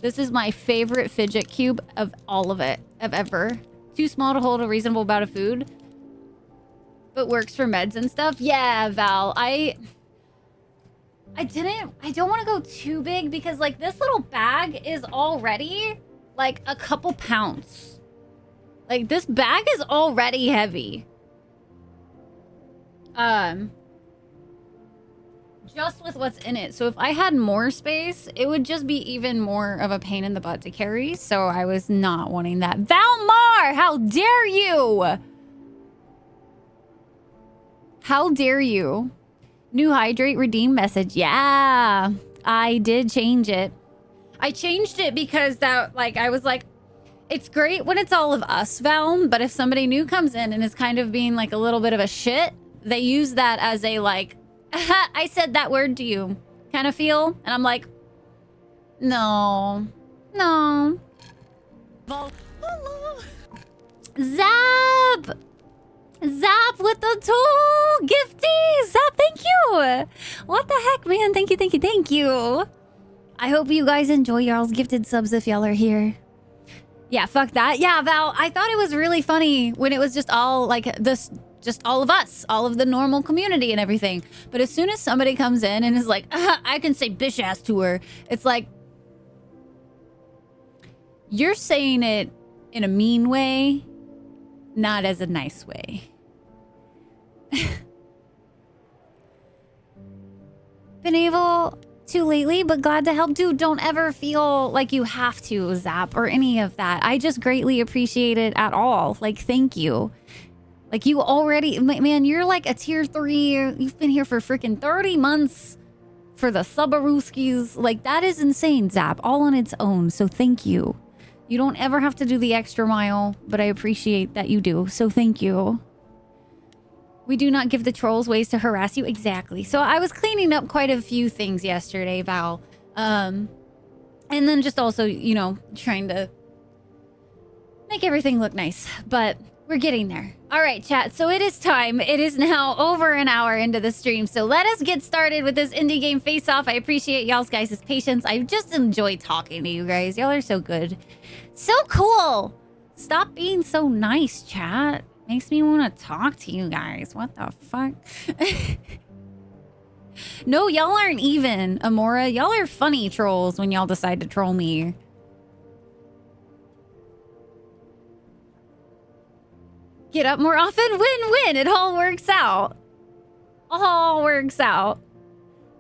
This is my favorite fidget cube of all of it, of ever. Too small to hold a reasonable amount of food, but works for meds and stuff. Yeah, Val, I don't want to go too big because like this little bag is already like a couple pounds. Like this bag is already heavy. Just with what's in it. So if I had more space, it would just be even more of a pain in the butt to carry. So I was not wanting that. Valmar, how dare you? How dare you? New hydrate redeem message. Yeah, I did change it. I changed it because that, like, I was like, it's great when it's all of us, Val, but if somebody new comes in and is kind of being like a little bit of a shit, they use that as a like, I said that word to you kind of feel. And I'm like, no. Zap with the 2 gifties. Zap, thank you. What the heck, man? Thank you. I hope you guys enjoy y'all's gifted subs if y'all are here. Yeah, fuck that. Yeah, Val, I thought it was really funny when it was just all like this, just all of us, all of the normal community and everything. But as soon as somebody comes in and is like, I can say bitch ass to her, it's like, you're saying it in a mean way, not as a nice way. Been able to lately, but glad to help. Dude, don't ever feel like you have to, Zap, or any of that. I just greatly appreciate it at all. Like, thank you. Like, you already... Man, you're like a tier 3. You've been here for freaking 30 months for the Subaruskis. Like, that is insane, Zap. All on its own. So, thank you. You don't ever have to do the extra mile, but I appreciate that you do. So, thank you. We do not give the trolls ways to harass you. Exactly. So I was cleaning up quite a few things yesterday, Val. And then just also, you know, trying to make everything look nice. But we're getting there. All right, chat. So it is time. It is now over an hour into the stream. So let us get started with this indie game face-off. I appreciate y'all's guys' patience. I just enjoy talking to you guys. Y'all are so good. So cool. Stop being so nice, chat. Makes me want to talk to you guys. What the fuck? No, y'all aren't even, Amora. Y'all are funny trolls when y'all decide to troll me. Get up more often. Win-win. It all works out. All works out.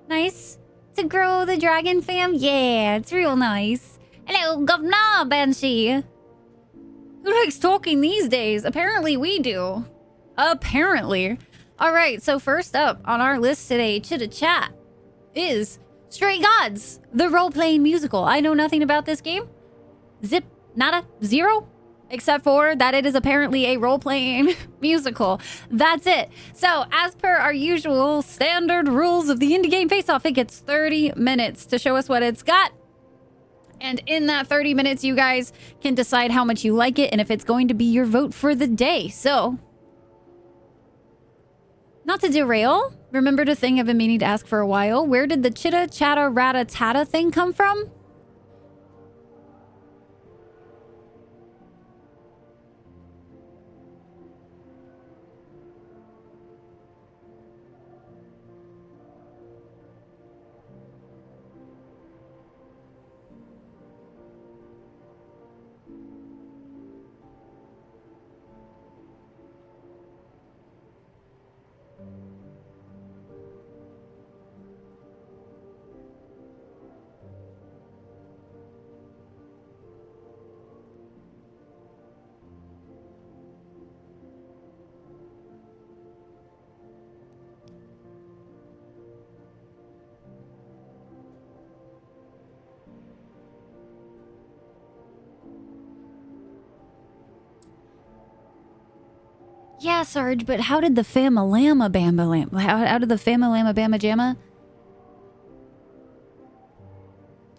Nice to grow the dragon fam. Yeah, it's real nice. Hello, Governor Banshee. Who likes talking these days? Apparently we do. Apparently. All right, so first up on our list today, Chitta Chat, is Stray Gods, the role-playing musical. I know nothing about this game. Zip, nada, zero. Except for that it is apparently a role-playing musical. That's it. So, as per our usual standard rules of the indie game face-off, it gets 30 minutes to show us what it's got. And in that 30 minutes, you guys can decide how much you like it and if it's going to be your vote for the day. So, not to derail, remembered a thing I've been meaning to ask for a while. Where did the chitta chatta rata tata thing come from? Yeah, Sarge, but how did the Famalama Bamba Lam... How did the Famalama Bamba Jamma?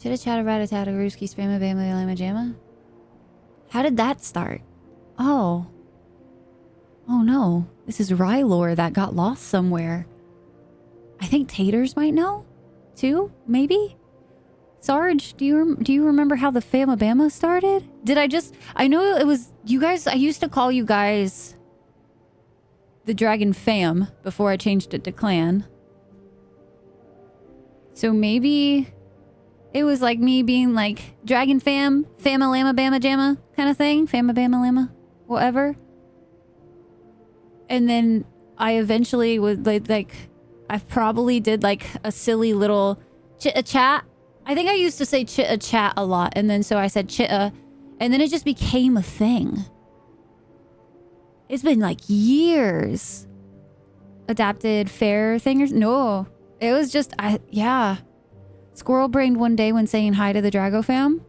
Chitta Chatta Ratatata Rooskies Fama Bamba Lama Jamma? How did that start? Oh. Oh no. This is Rye lore that got lost somewhere. I think Taters might know? Too? Maybe? Sarge, do you remember how the Fama Bamba started? I know it was... You guys... I used to call you guys... the Dragon Fam before I changed it to Clan. So maybe it was like me being like Dragon Fam, Fama Lama Bama Jamma kind of thing. Fama Bama Lama, whatever. And then I eventually would like I probably did like a silly little chitta chat. I think I used to say chitta chat a lot. And then so I said chitta. And then it just became a thing. It's been like years. Adapted fair thingers? No. It was just, yeah. Squirrel brained one day when saying hi to the Drago fam.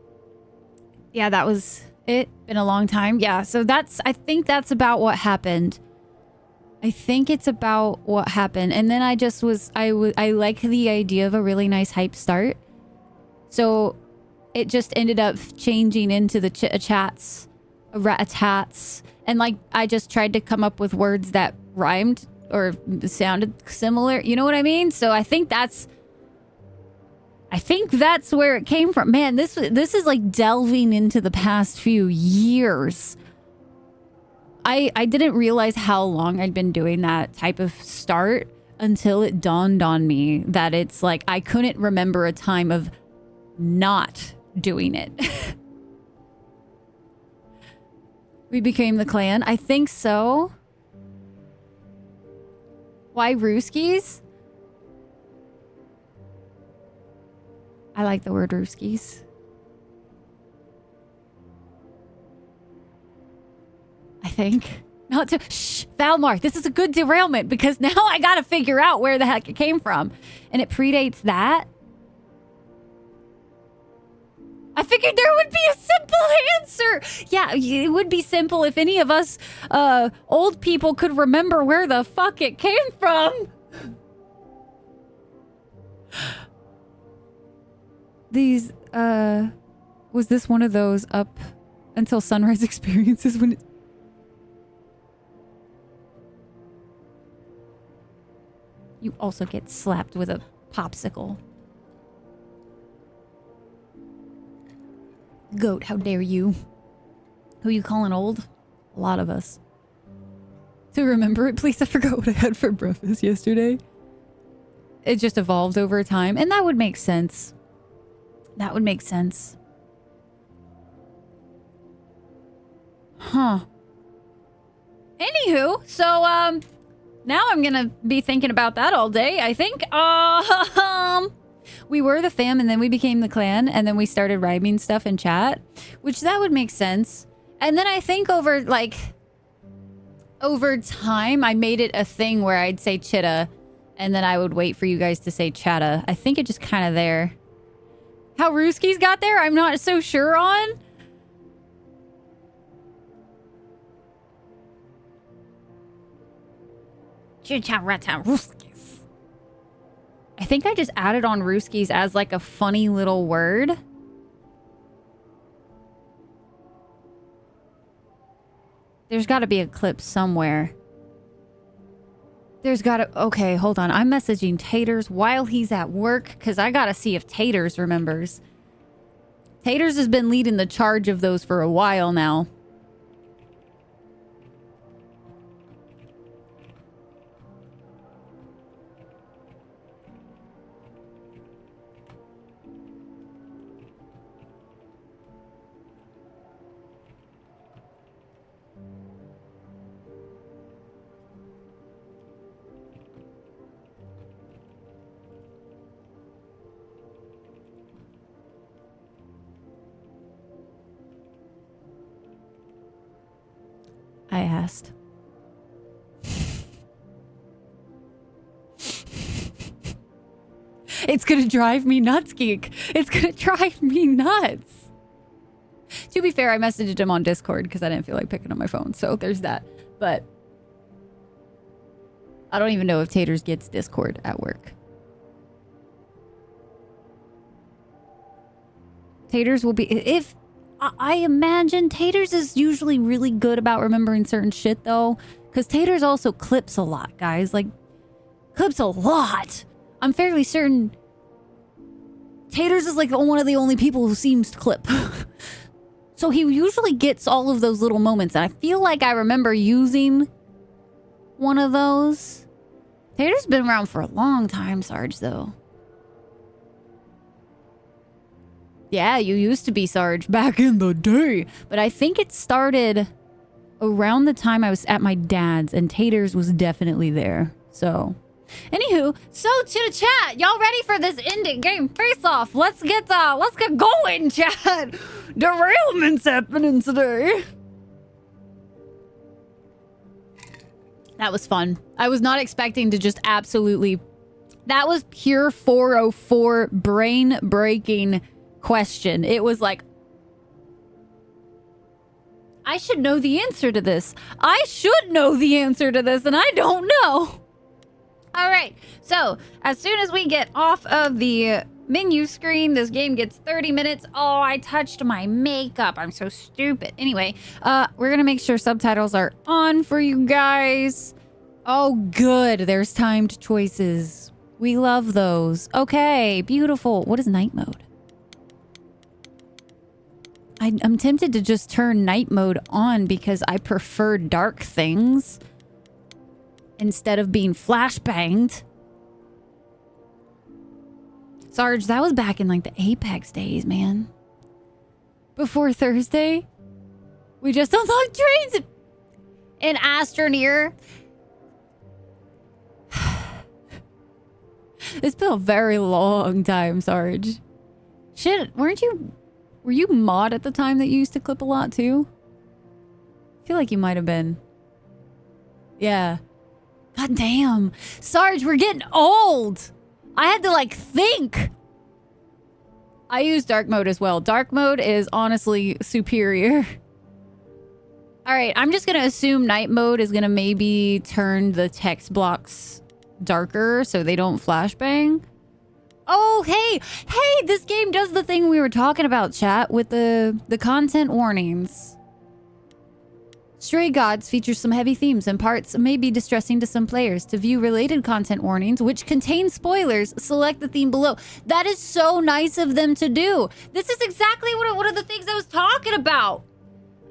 Yeah, that was it. Been a long time. Yeah, so I think that's about what happened. I think it's about what happened. And then I just was, I like the idea of a really nice hype start. So it just ended up changing into the chats, rat-a-tats. And like, I just tried to come up with words that rhymed or sounded similar. You know what I mean? So I think that's where it came from. Man, this is like delving into the past few years. I didn't realize how long I'd been doing that type of start until it dawned on me that it's like, I couldn't remember a time of not doing it. We became the clan. I think so. Why Rooskies? I like the word Rooskies. I think. Not to... Shh! Valmar, this is a good derailment because now I gotta figure out where the heck it came from. And it predates that. I figured there would be a simple answer. Yeah, it would be simple if any of us old people could remember where the fuck it came from. These, was this one of those up until sunrise experiences when it... You also get slapped with a popsicle. Goat, how dare you? Who you calling old? A lot of us. To remember it, please, I forgot what I had for breakfast yesterday. It just evolved over time, and that would make sense. That would make sense. Huh. Anywho, so, now I'm gonna be thinking about that all day, I think. We were the fam, and then we became the clan, and then we started rhyming stuff in chat, which that would make sense. And then I think over time, I made it a thing where I'd say chitta, and then I would wait for you guys to say chatta. I think it just kind of there. How Rooskies got there, I'm not so sure on. Chicha-rata Rooskies. I think I just added on Rooskies as like a funny little word. There's got to be a clip somewhere. There's got to... Okay, hold on. I'm messaging Taters while he's at work because I got to see if Taters remembers. Taters has been leading the charge of those for a while now. I asked. It's gonna drive me nuts, Geek. It's gonna drive me nuts. To be fair, I messaged him on Discord because I didn't feel like picking up my phone. So there's that. But I don't even know if Taters gets Discord at work. Taters will be... If... I imagine Taters is usually really good about remembering certain shit, though. Because Taters also clips a lot, guys. Like, clips a lot. I'm fairly certain Taters is like one of the only people who seems to clip. So he usually gets all of those little moments. And I feel like I remember using one of those. Taters been around for a long time, Sarge, though. Yeah, you used to be Sarge back in the day. But I think it started around the time I was at my dad's, and Taters was definitely there. So, anywho, so to the chat, y'all ready for this ending game face-off? Let's get going, chat. Derailment's happening today. That was fun. I was not expecting to just absolutely... That was pure 404 brain-breaking question. It was like, I should know the answer to this. I should know the answer to this, and I don't know. All right, so as soon as we get off of the menu screen, this game gets 30 minutes. Oh, I touched my makeup. I'm so stupid. Anyway, we're gonna make sure subtitles are on for you guys. Oh, good. There's timed choices. We love those. Okay, beautiful. What is night mode? I'm tempted to just turn night mode on because I prefer dark things instead of being flashbanged. Sarge, that was back in like the Apex days, man. Before Thursday, we just unlocked trains in Astroneer. It's been a very long time, Sarge. Shit, were you mod at the time that you used to clip a lot too? I feel like you might have been. Yeah. God damn. Sarge, we're getting old. I had to like think. I use dark mode as well. Dark mode is honestly superior. All right, I'm just going to assume night mode is going to maybe turn the text blocks darker so they don't flashbang. Oh, hey, this game does the thing we were talking about, chat, with the content warnings. Stray Gods features some heavy themes and parts may be distressing to some players. To view related content warnings, which contain spoilers, select the theme below. That is so nice of them to do. This is exactly one of the things I was talking about.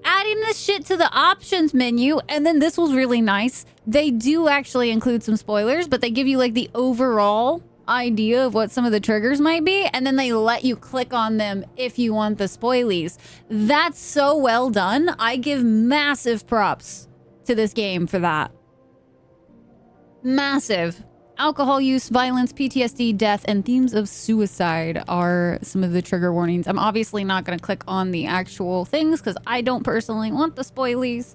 Adding this shit to the options menu, and then this was really nice. They do actually include some spoilers, but they give you like the overall idea of what some of the triggers might be, and then they let you click on them if you want the spoilies. That's so well done. I give massive props to this game for that. Massive. Alcohol use, violence, PTSD, death, and themes of suicide are some of the trigger warnings. I'm obviously not going to click on the actual things because I don't personally want the spoilies.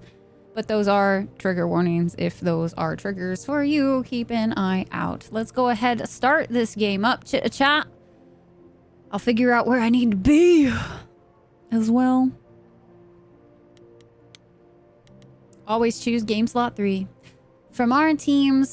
But those are trigger warnings. If those are triggers for you, keep an eye out. Let's go ahead and start this game up. Chat. I'll figure out where I need to be as well. Always choose game slot 3. From our team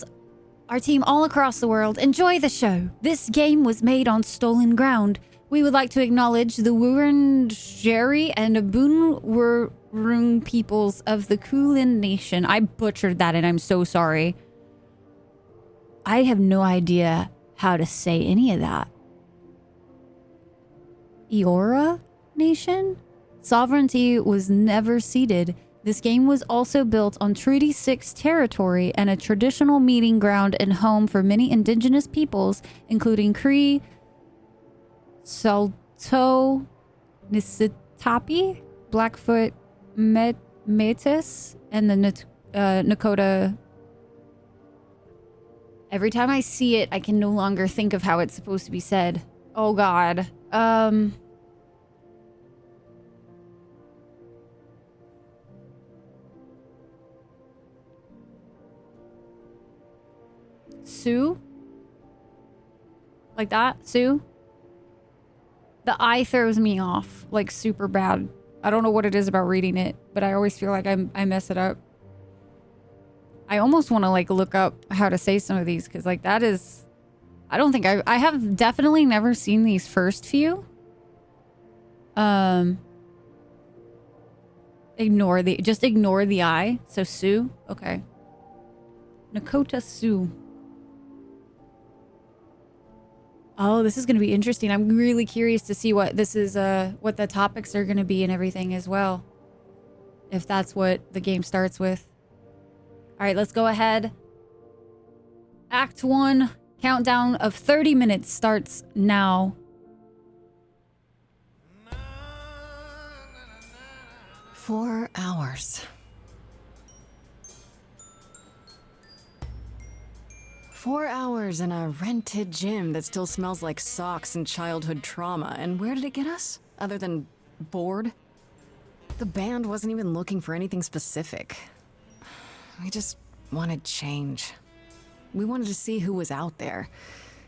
all across the world, enjoy the show. This game was made on stolen ground. We would like to acknowledge the Wurundjeri and Boonwurrung peoples of the Kulin Nation. I butchered that and I'm so sorry. I have no idea how to say any of that. Eora Nation? Sovereignty was never ceded. This game was also built on Treaty 6 territory and a traditional meeting ground and home for many indigenous peoples, including Cree, Salto, Nisitapi, Blackfoot, Métis, and the Nakota. Every time I see it, I can no longer think of how it's supposed to be said. Oh God. Sue? Like that? Sue? The I throws me off, like, super bad. I don't know what it is about reading it, but I always feel like I mess it up. I almost want to, like, look up how to say some of these, because, like, that is... I don't think I have definitely never seen these first few. Just ignore the I. So, Sue? Okay. Nakota Sue. Oh, this is going to be interesting. I'm really curious to see what this is, what the topics are going to be and everything as well. If that's what the game starts with. All right, let's go ahead. Act 1, countdown of 30 minutes starts now. "4 hours. 4 hours in a rented gym that still smells like socks and childhood trauma. And where did it get us? Other than bored? The band wasn't even looking for anything specific. We just wanted change. We wanted to see who was out there,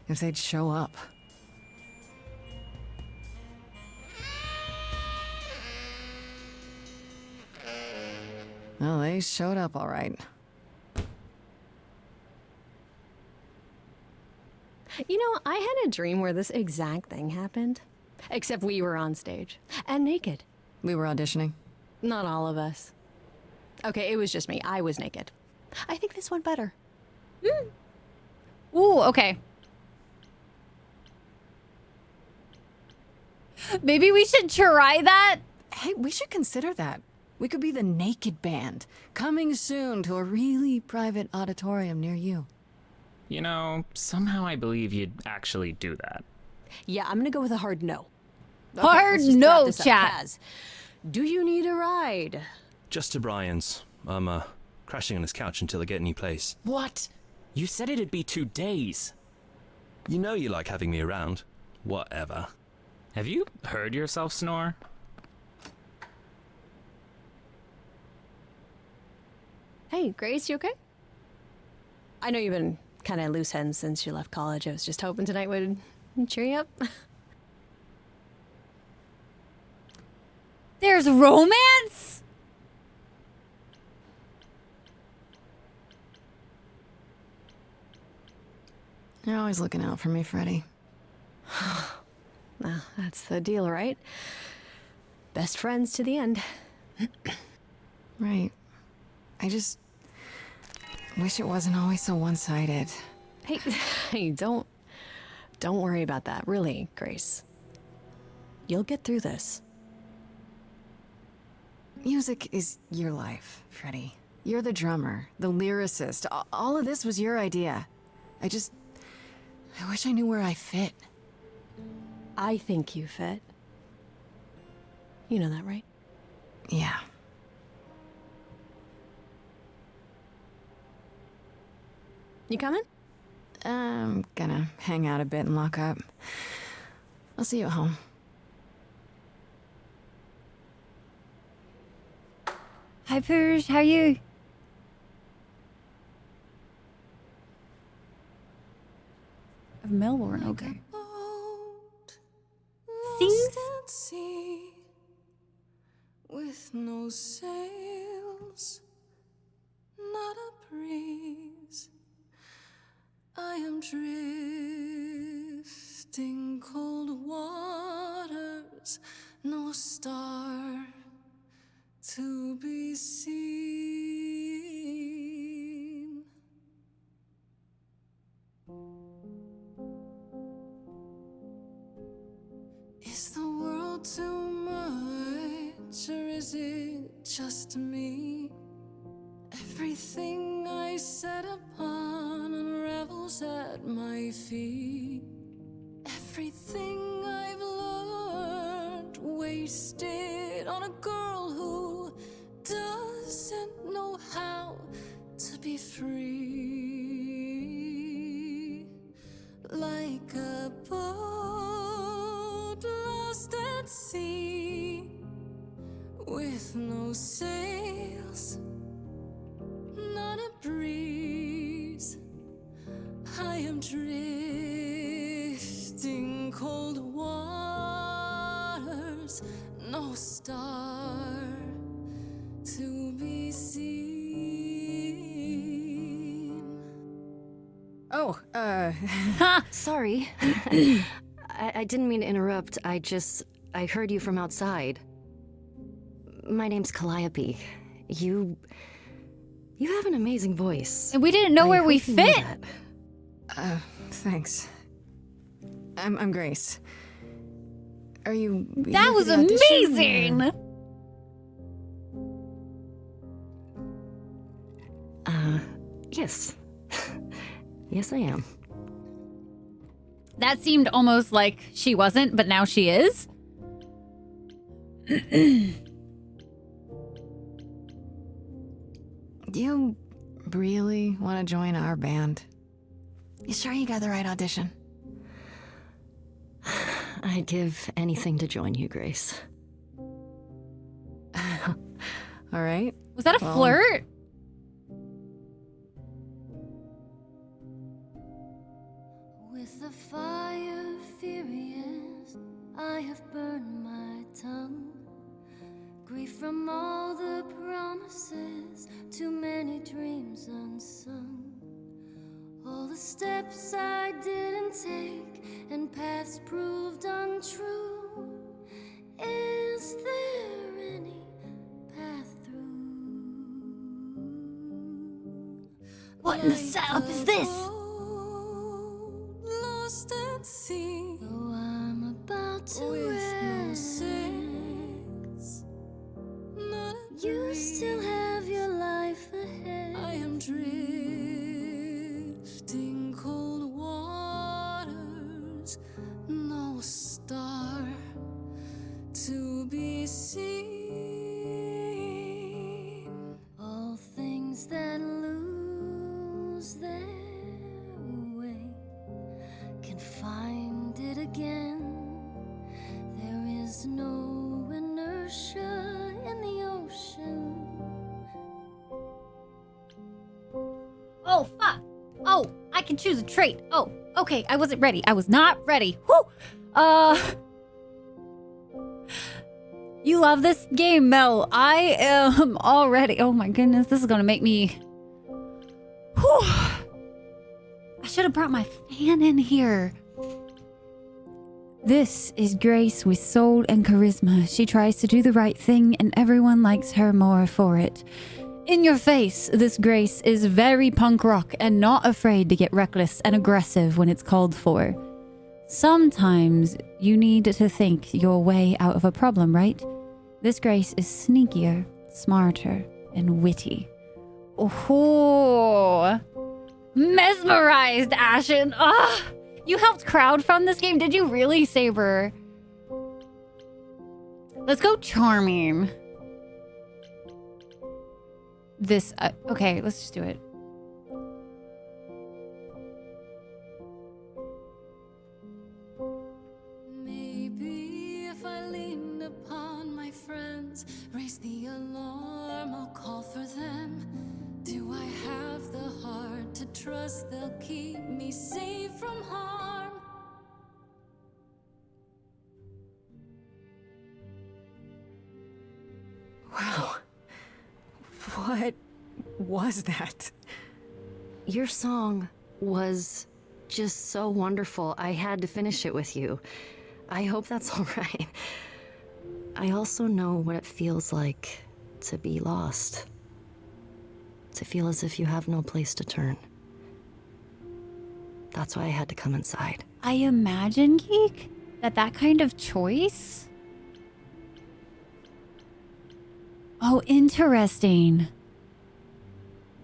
if they'd show up. Well, they showed up all right. You know, I had a dream where this exact thing happened. Except we were on stage. And naked. We were auditioning. Not all of us. Okay, it was just me. I was naked. I think this went better. Ooh, okay. Maybe we should try that. Hey, we should consider that. We could be the naked band. Coming soon to a really private auditorium near you. You know, somehow I believe you'd actually do that. Yeah, I'm gonna go with a hard no. Hard let's just no, wrap this up. chat. Kaz, do you need a ride? Just to Brian's. I'm, crashing on his couch until I get a new place. What? You said it'd be 2 days. You know you like having me around. Whatever. Have you heard yourself snore? Hey, Grace, you okay? I know you've been kind of loose ends since you left college. I was just hoping tonight would cheer you up. There's romance? You're always looking out for me, Freddy. Well, that's the deal, right? Best friends to the end. Right. I just wish it wasn't always so one-sided. Hey, hey, don't worry about that. Really, Grace. You'll get through this. Music is your life, Freddy. You're the drummer, the lyricist. All of this was your idea. I wish I knew where I fit. I think you fit. You know that, right? Yeah. You coming? I'm gonna hang out a bit and lock up. I'll see you at home. Hi, Poosh. How are you? Of Melbourne, okay. Sings? At sea, with no sails, not a breeze. I am drifting cold waters, no star to be seen. Is the world too much, or is it just me? Everything I set upon unravels at my feet. Everything I've learned wasted on a girl who doesn't know how to be free. Like a boat lost at sea, with no sails, not a breeze. I am drifting cold waters, no star to be seen. Oh, Sorry. I didn't mean to interrupt. I heard you from outside. My name's Calliope. You have an amazing voice. And we didn't know I where we hope you knew fit. that. thanks. I'm Grace. Are you That here for was the audition, amazing. or- Yes. Yes, I am. That seemed almost like she wasn't, but now she is. Do you really want to join our band? You sure you got the right audition? I'd give anything to join you, Grace. All right. Was that a Well, flirt? With the fire furious, I have burned my tongue. Grief from all the promises, too many dreams unsung. All the steps I didn't take and paths proved untrue. Is there any path through? What in the setup is this? Lost at sea, though I'm about to with no sails, not a you breeze. Still have your life ahead. I am drifting cold waters, no star to be seen. All things that lose their way can find it again. There is no inertia in the ocean. Oh, fuck. Oh, I can choose a trait. Oh, okay. I wasn't ready. I was not ready. Whew. You love this game, Mel. I am already... Oh my goodness, this is gonna make me... Whew. I should have brought my fan in here. This is Grace with soul and charisma. She tries to do the right thing and everyone likes her more for it. In your face, this Grace is very punk rock and not afraid to get reckless and aggressive when it's called for. Sometimes you need to think your way out of a problem, right? This Grace is sneakier, smarter, and witty. Oh, mesmerized, Ashen. Ah, you helped crowdfund this game. Did you really, Saber? Let's go charming. This, okay, let's just do it. Maybe if I leaned upon my friends, raise the alarm, I'll call for them. Do I have the heart to trust they'll keep me safe from harm? Wow. What was that? Your song was just so wonderful. I had to finish it with you. I hope that's all right. I also know what it feels like to be lost. To feel as if you have no place to turn. That's why I had to come inside. I imagine, Geek, that kind of choice... Oh, interesting.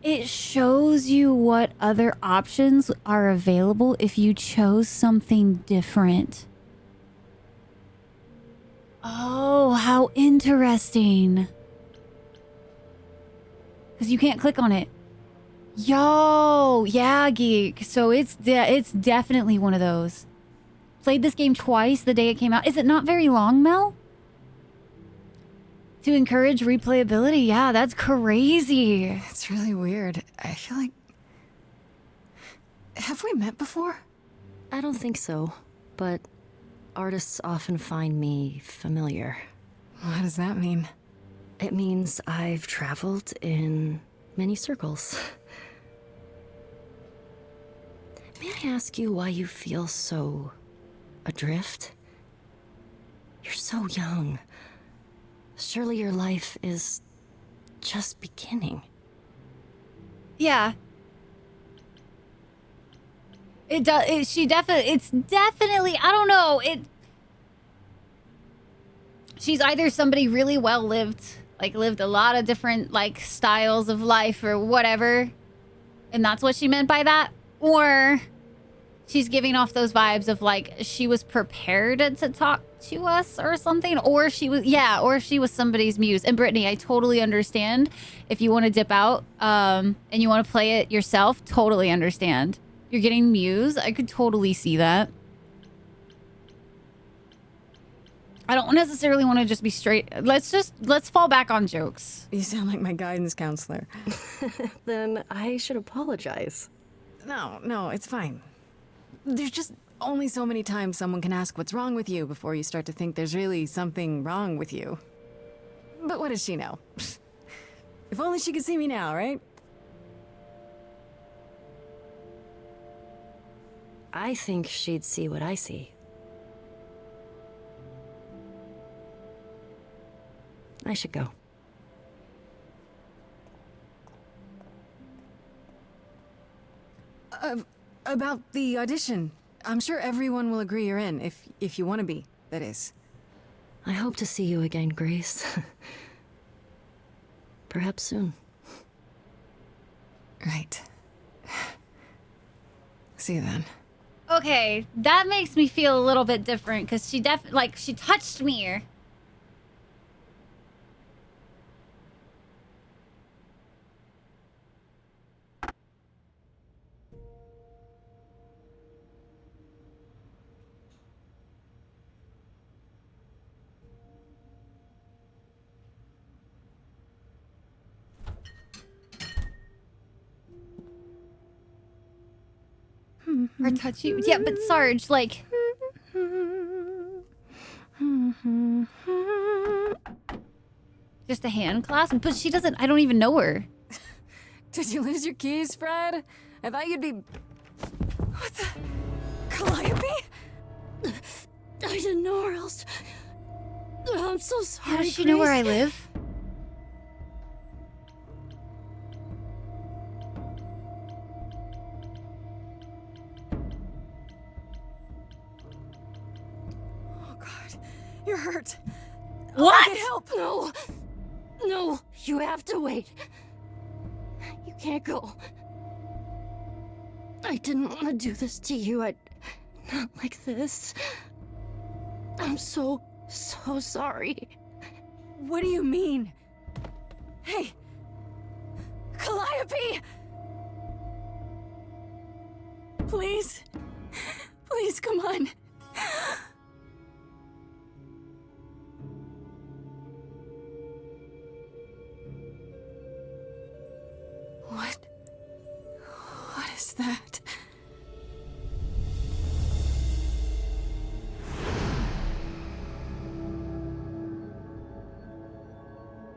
It shows you what other options are available if you chose something different. Oh, how interesting. Because you can't click on it. Yo, yeah, Geek. So it's definitely one of those. Played this game twice the day it came out. Is it not very long, Mel? To encourage replayability, yeah, that's crazy. It's really weird. I feel like... Have we met before? I don't think so, but artists often find me familiar. What does that mean? It means I've traveled in many circles. May I ask you why you feel so adrift? You're so young. Surely your life is just beginning. Yeah. It does. It's definitely, I don't know. She's either somebody really well lived, like lived a lot of different like styles of life or whatever. And that's what she meant by that. Or she's giving off those vibes of like she was prepared to talk to us or something, or she was somebody's muse. And Brittany, I totally understand if you want to dip out and you want to play it yourself. Totally understand. You're getting muse. I could totally see that. I don't necessarily want to just be straight. Let's fall back on jokes. You sound like my guidance counselor. Then I should apologize. No, it's fine. There's just only so many times someone can ask what's wrong with you before you start to think there's really something wrong with you. But what does she know? If only she could see me now, right? I think she'd see what I see. I should go. About the audition. I'm sure everyone will agree you're in, if you want to be, that is. I hope to see you again, Grace. Perhaps soon. Right. See you then. Okay, that makes me feel a little bit different because she she touched me. Or touch you. Yeah, but Sarge, like... Just a hand clasp? But she doesn't, I don't even know her. Did you lose your keys, Fred? I thought you'd be... What the... Calliope? I didn't know where else. I'm so sorry. How does she know where I live? Oh, God. You're hurt. What? Get help. No. No, you have to wait. You can't go. I didn't want to do this to you. Not like this. I'm so sorry. What do you mean? Hey! Calliope! Please. Please, come on. What is that?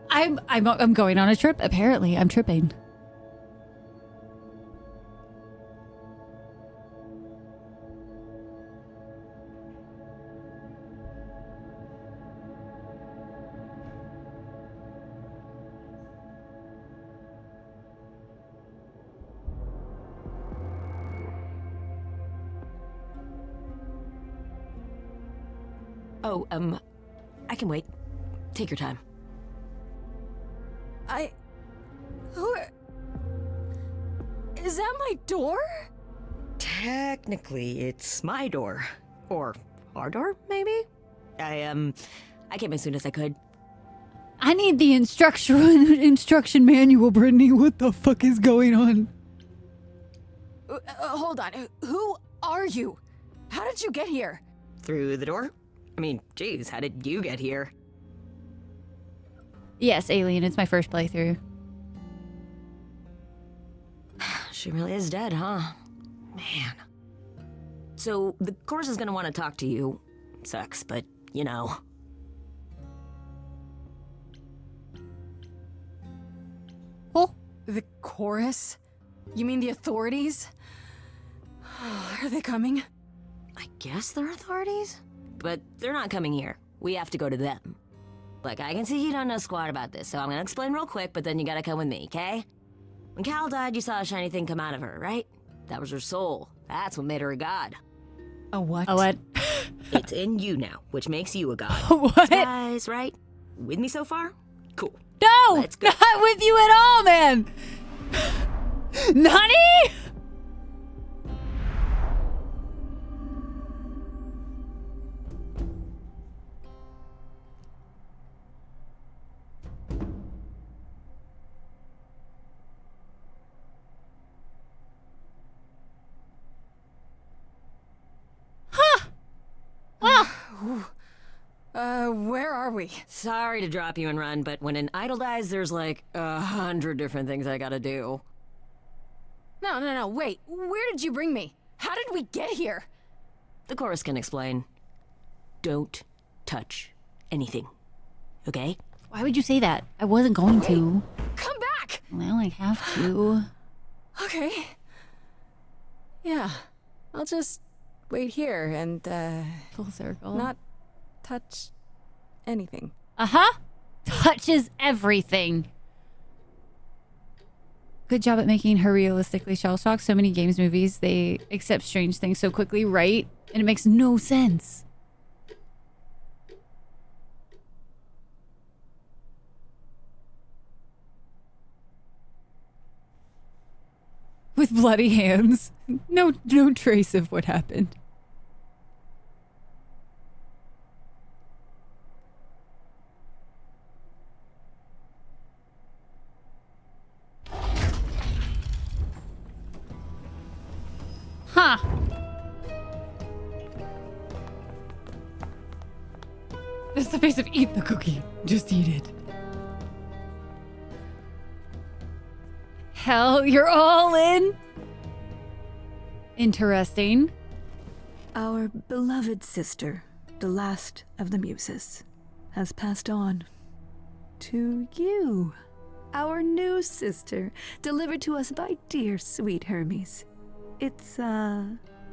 I'm going on a trip. Apparently, I'm tripping. Oh, I can wait. Take your time. Who... Is that my door? Technically, it's my door. Or our door, maybe? I came as soon as I could. I need the instruction manual, Brittany. What the fuck is going on? Hold on. Who are you? How did you get here? Through the door? I mean, geez, how did you get here? Yes, Alien. It's my first playthrough. She really is dead, huh? Man. So, the chorus is gonna want to talk to you. Sucks, but, you know. Oh. The chorus? You mean the authorities? Are they coming? I guess they're authorities? But they're not coming here. We have to go to them. Look, I can see you don't know squat about this, so I'm gonna explain real quick, but then you gotta come with me, okay? When Cal died, you saw a shiny thing come out of her, right? That was her soul. That's what made her a god. A what? A what? It's in you now, which makes you a god. What? Guys, right? With me so far? Cool. No! Let's go. Not with you at all, man! Nani? Where are we? Sorry to drop you and run, but when an idol dies, there's like 100 different things I gotta do. No, wait. Where did you bring me? How did we get here? The chorus can explain. Don't touch anything. Okay? Why would you say that? I wasn't going to. Come back! Well, I have to. Okay. Yeah. I'll just wait here and, Full circle. not touch anything. Uh-huh. Touches everything. Good job at making her realistically shell-shocked. So many games, movies, they accept strange things so quickly, right? And it makes no sense. With bloody hands. No trace of what happened. Huh. That's the face of eat the cookie. Just eat it. Hell, you're all in? Interesting. Our beloved sister, the last of the Muses, has passed on to you, our new sister, delivered to us by dear sweet Hermes. It's,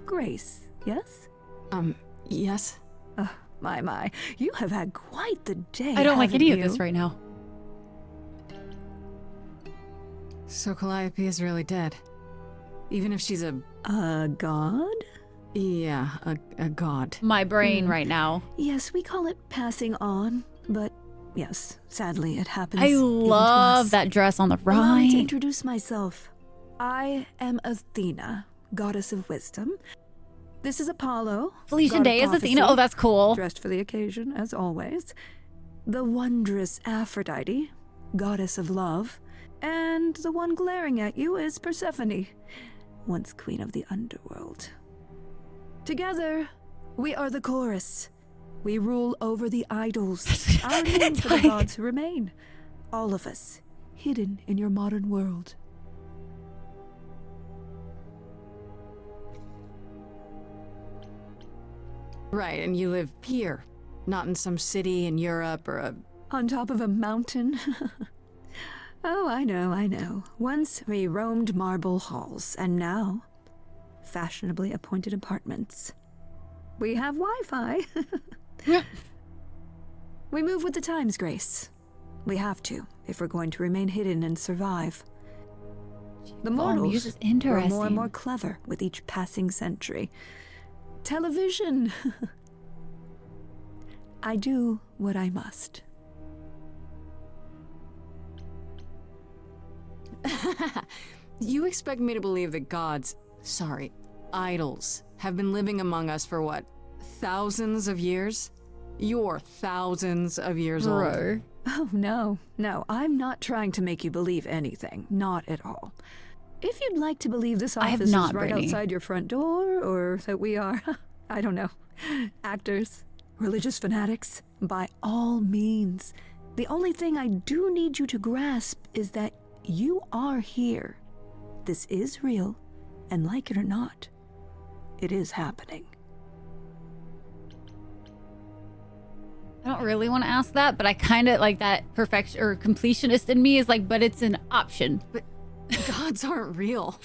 Grace, yes? Yes? My, you have had quite the day, I don't like haven't any of you? this right now. So Calliope is really dead. Even if she's a god? Yeah, a god. My brain right now. Yes, we call it passing on, but yes, sadly it happens. I even to love us. that dress on the Allow me to right. introduce myself. I am Athena, goddess of wisdom. This is Apollo. Felician god of Day is Athena. prophecy, Oh, that's cool. dressed for the occasion, as always. The wondrous Aphrodite, goddess of love. And the one glaring at you is Persephone, once queen of the underworld. Together, we are the chorus. We rule over the idols. Our names for the gods who remain. All of us, hidden in your modern world. Right, and you live here, not in some city in Europe or a... On top of a mountain? Oh, I know. Once we roamed marble halls, and now, fashionably appointed apartments. We have Wi-Fi. We move with the times, Grace. We have to, if we're going to remain hidden and survive. The mortals is grow interesting. more and more clever with each passing century. Television. I do what I must. You expect me to believe that gods, sorry, idols, have been living among us for what, thousands of years? You're thousands of years old. Bro. Oh, no, I'm not trying to make you believe anything. Not at all. If you'd like to believe this I have office not, is right Brittany. outside your front door, or that we are, I don't know, actors, religious fanatics, by all means. The only thing I do need you to grasp is that you are here. This is real, and like it or not, it is happening. I don't really want to ask that, but I kind of like that perfection or completionist in me is like, but it's an option. But gods aren't real.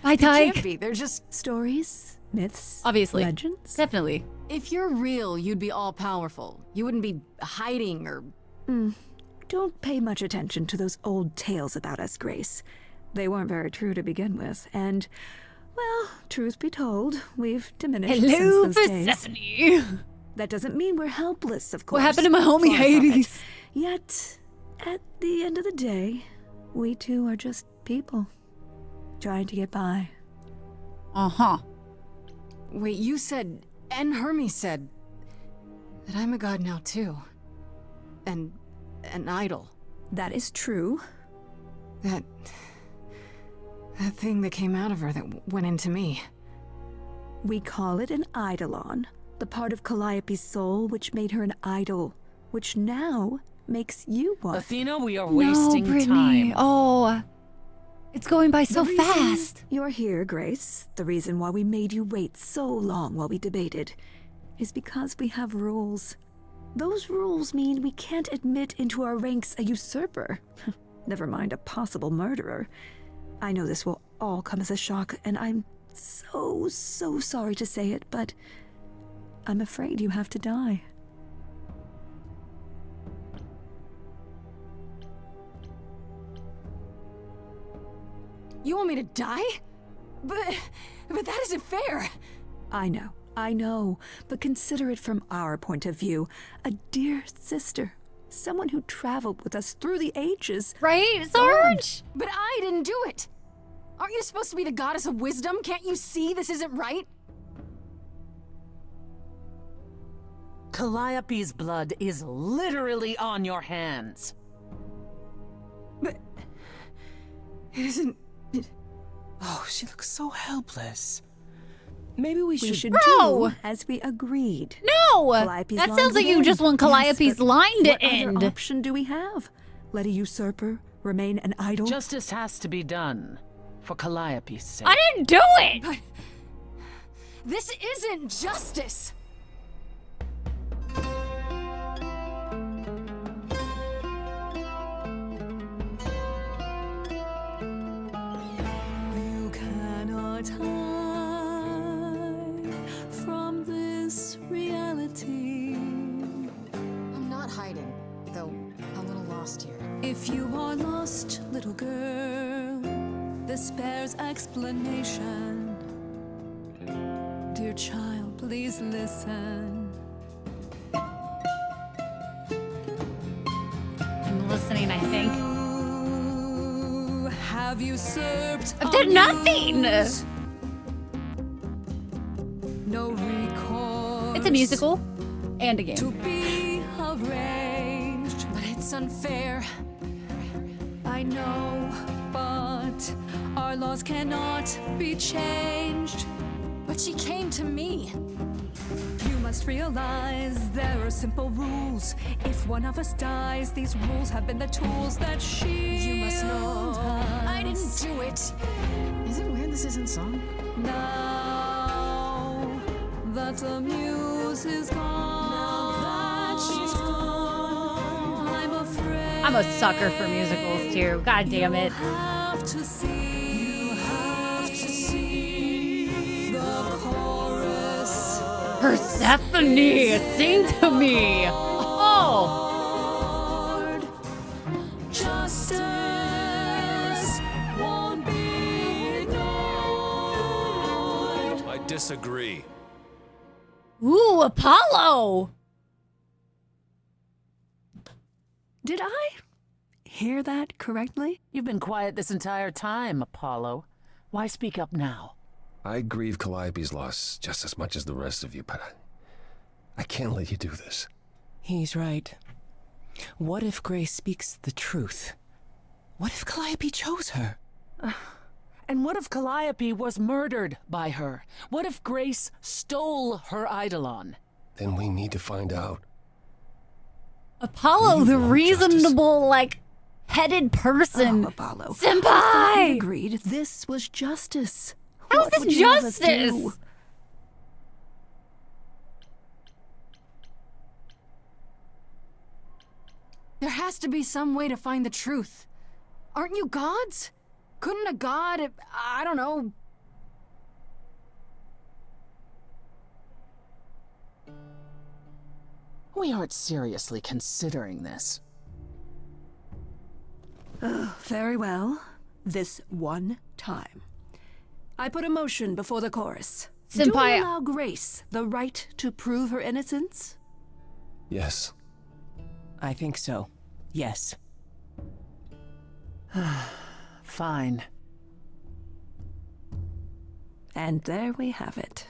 Bye, They Tyke. can't be, they're just... Stories, myths, Obviously. legends. Definitely. If you're real, you'd be all-powerful. You wouldn't be hiding or... Don't pay much attention to those old tales about us, Grace. They weren't very true to begin with, and, well, truth be told, we've diminished Hello, since those days. Persephone. That doesn't mean we're helpless, of course. What happened to my homie Far from it. Hades? Yet, at the end of the day, we too are just people, trying to get by. Uh-huh. Wait, you said, and Hermes said, that I'm a god now too. And an idol. That is true. That thing that came out of her that went into me. We call it an eidolon, the part of Calliope's soul which made her an idol, which now makes you one. Athena, we are No, wasting Brittany. time. Oh. It's going by so The reason fast. You're here, Grace. The reason why we made you wait so long while we debated is because we have rules. Those rules mean we can't admit into our ranks a usurper. Never mind a possible murderer. I know this will all come as a shock, and I'm so sorry to say it, but I'm afraid you have to die. You want me to die? But that isn't fair. I know, but consider it from our point of view. A dear sister, someone who traveled with us through the ages. Right, Sarge? But I didn't do it. Aren't you supposed to be the goddess of wisdom? Can't you see this isn't right? Calliope's blood is literally on your hands. But it isn't... Oh, she looks so helpless. Maybe we We should... should Bro! do as we agreed. No! Calliope's That line sounds like would you end. just want Calliope's Yes, but line to what end. other option do we have? Let a usurper remain an idol? Justice has to be done. For Calliope's sake. I didn't do it! But this isn't justice. If you are lost, little girl, this bears explanation. Dear child, please listen. I'm listening, I think. Ooh, have usurped I've done nothing! No recourse. It's a musical and a game. To be arranged, but it's unfair. I know, but our laws cannot be changed. But she came to me. You must realize there are simple rules. If one of us dies, these rules have been the tools that she. You must know I didn't do it. Is it weird this isn't song? Now that the muse is gone, now that she's gone, I'm afraid. I'm a sucker for musicals too. God damn it. You have to see the chorus. Persephone, sing to me. Oh. Lord, justice won't be ignored. I disagree. Ooh, Apollo. Did I hear that correctly? You've been quiet this entire time, Apollo. Why speak up now? I grieve Calliope's loss just as much as the rest of you, but I can't let you do this. He's right. What if Grace speaks the truth? What if Calliope chose her? And what if Calliope was murdered by her? What if Grace stole her Eidolon? Then we need to find out. Apollo, the reasonable, like, headed person. Oh, Apollo. Senpai! We agreed this was justice. How What is would this you have us justice? do? There has to be some way to find the truth. Aren't you gods? Couldn't a god, I don't know... We aren't seriously considering this. Very well. This one time. I put a motion before the chorus. Do we Senpai. allow Grace the right to prove her innocence? Yes. I think so. Yes. Fine. And there we have it.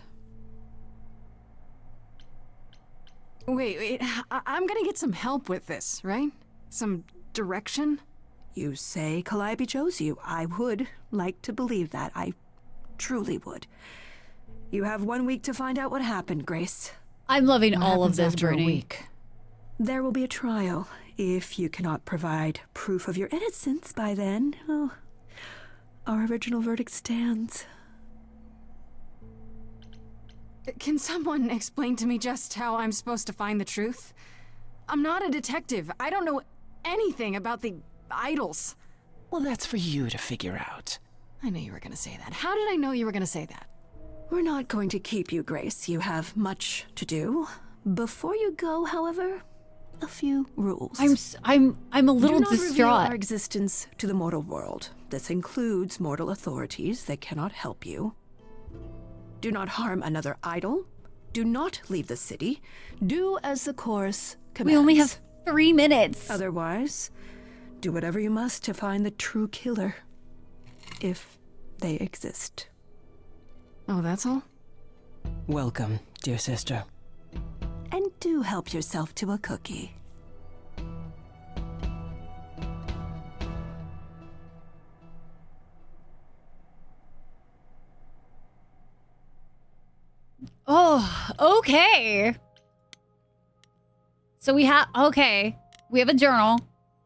Wait, I'm gonna get some help with this, right? Some direction? You say Calliope chose you. I would like to believe that. I truly would. You have 1 week to find out what happened, Grace. I'm loving What all of happens this, after a Brittany. week? There will be a trial. If you cannot provide proof of your innocence by then, oh, our original verdict stands. Can someone explain to me just how I'm supposed to find the truth? I'm not a detective. I don't know anything about the idols. Well, that's for you to figure out. I knew you were gonna say that. How did I know you were gonna say that? We're not going to keep you, Grace. You have much to do. Before you go, however, a few rules. I'm a little Do not reveal distraught. our existence to the mortal world. This includes mortal authorities. They cannot help you. Do not harm another idol. Do not leave the city. Do as the chorus commands. We only have 3 minutes. Otherwise, do whatever you must to find the true killer. If they exist. Oh, that's all? Welcome, dear sister. And do help yourself to a cookie. Oh, okay. So we have a journal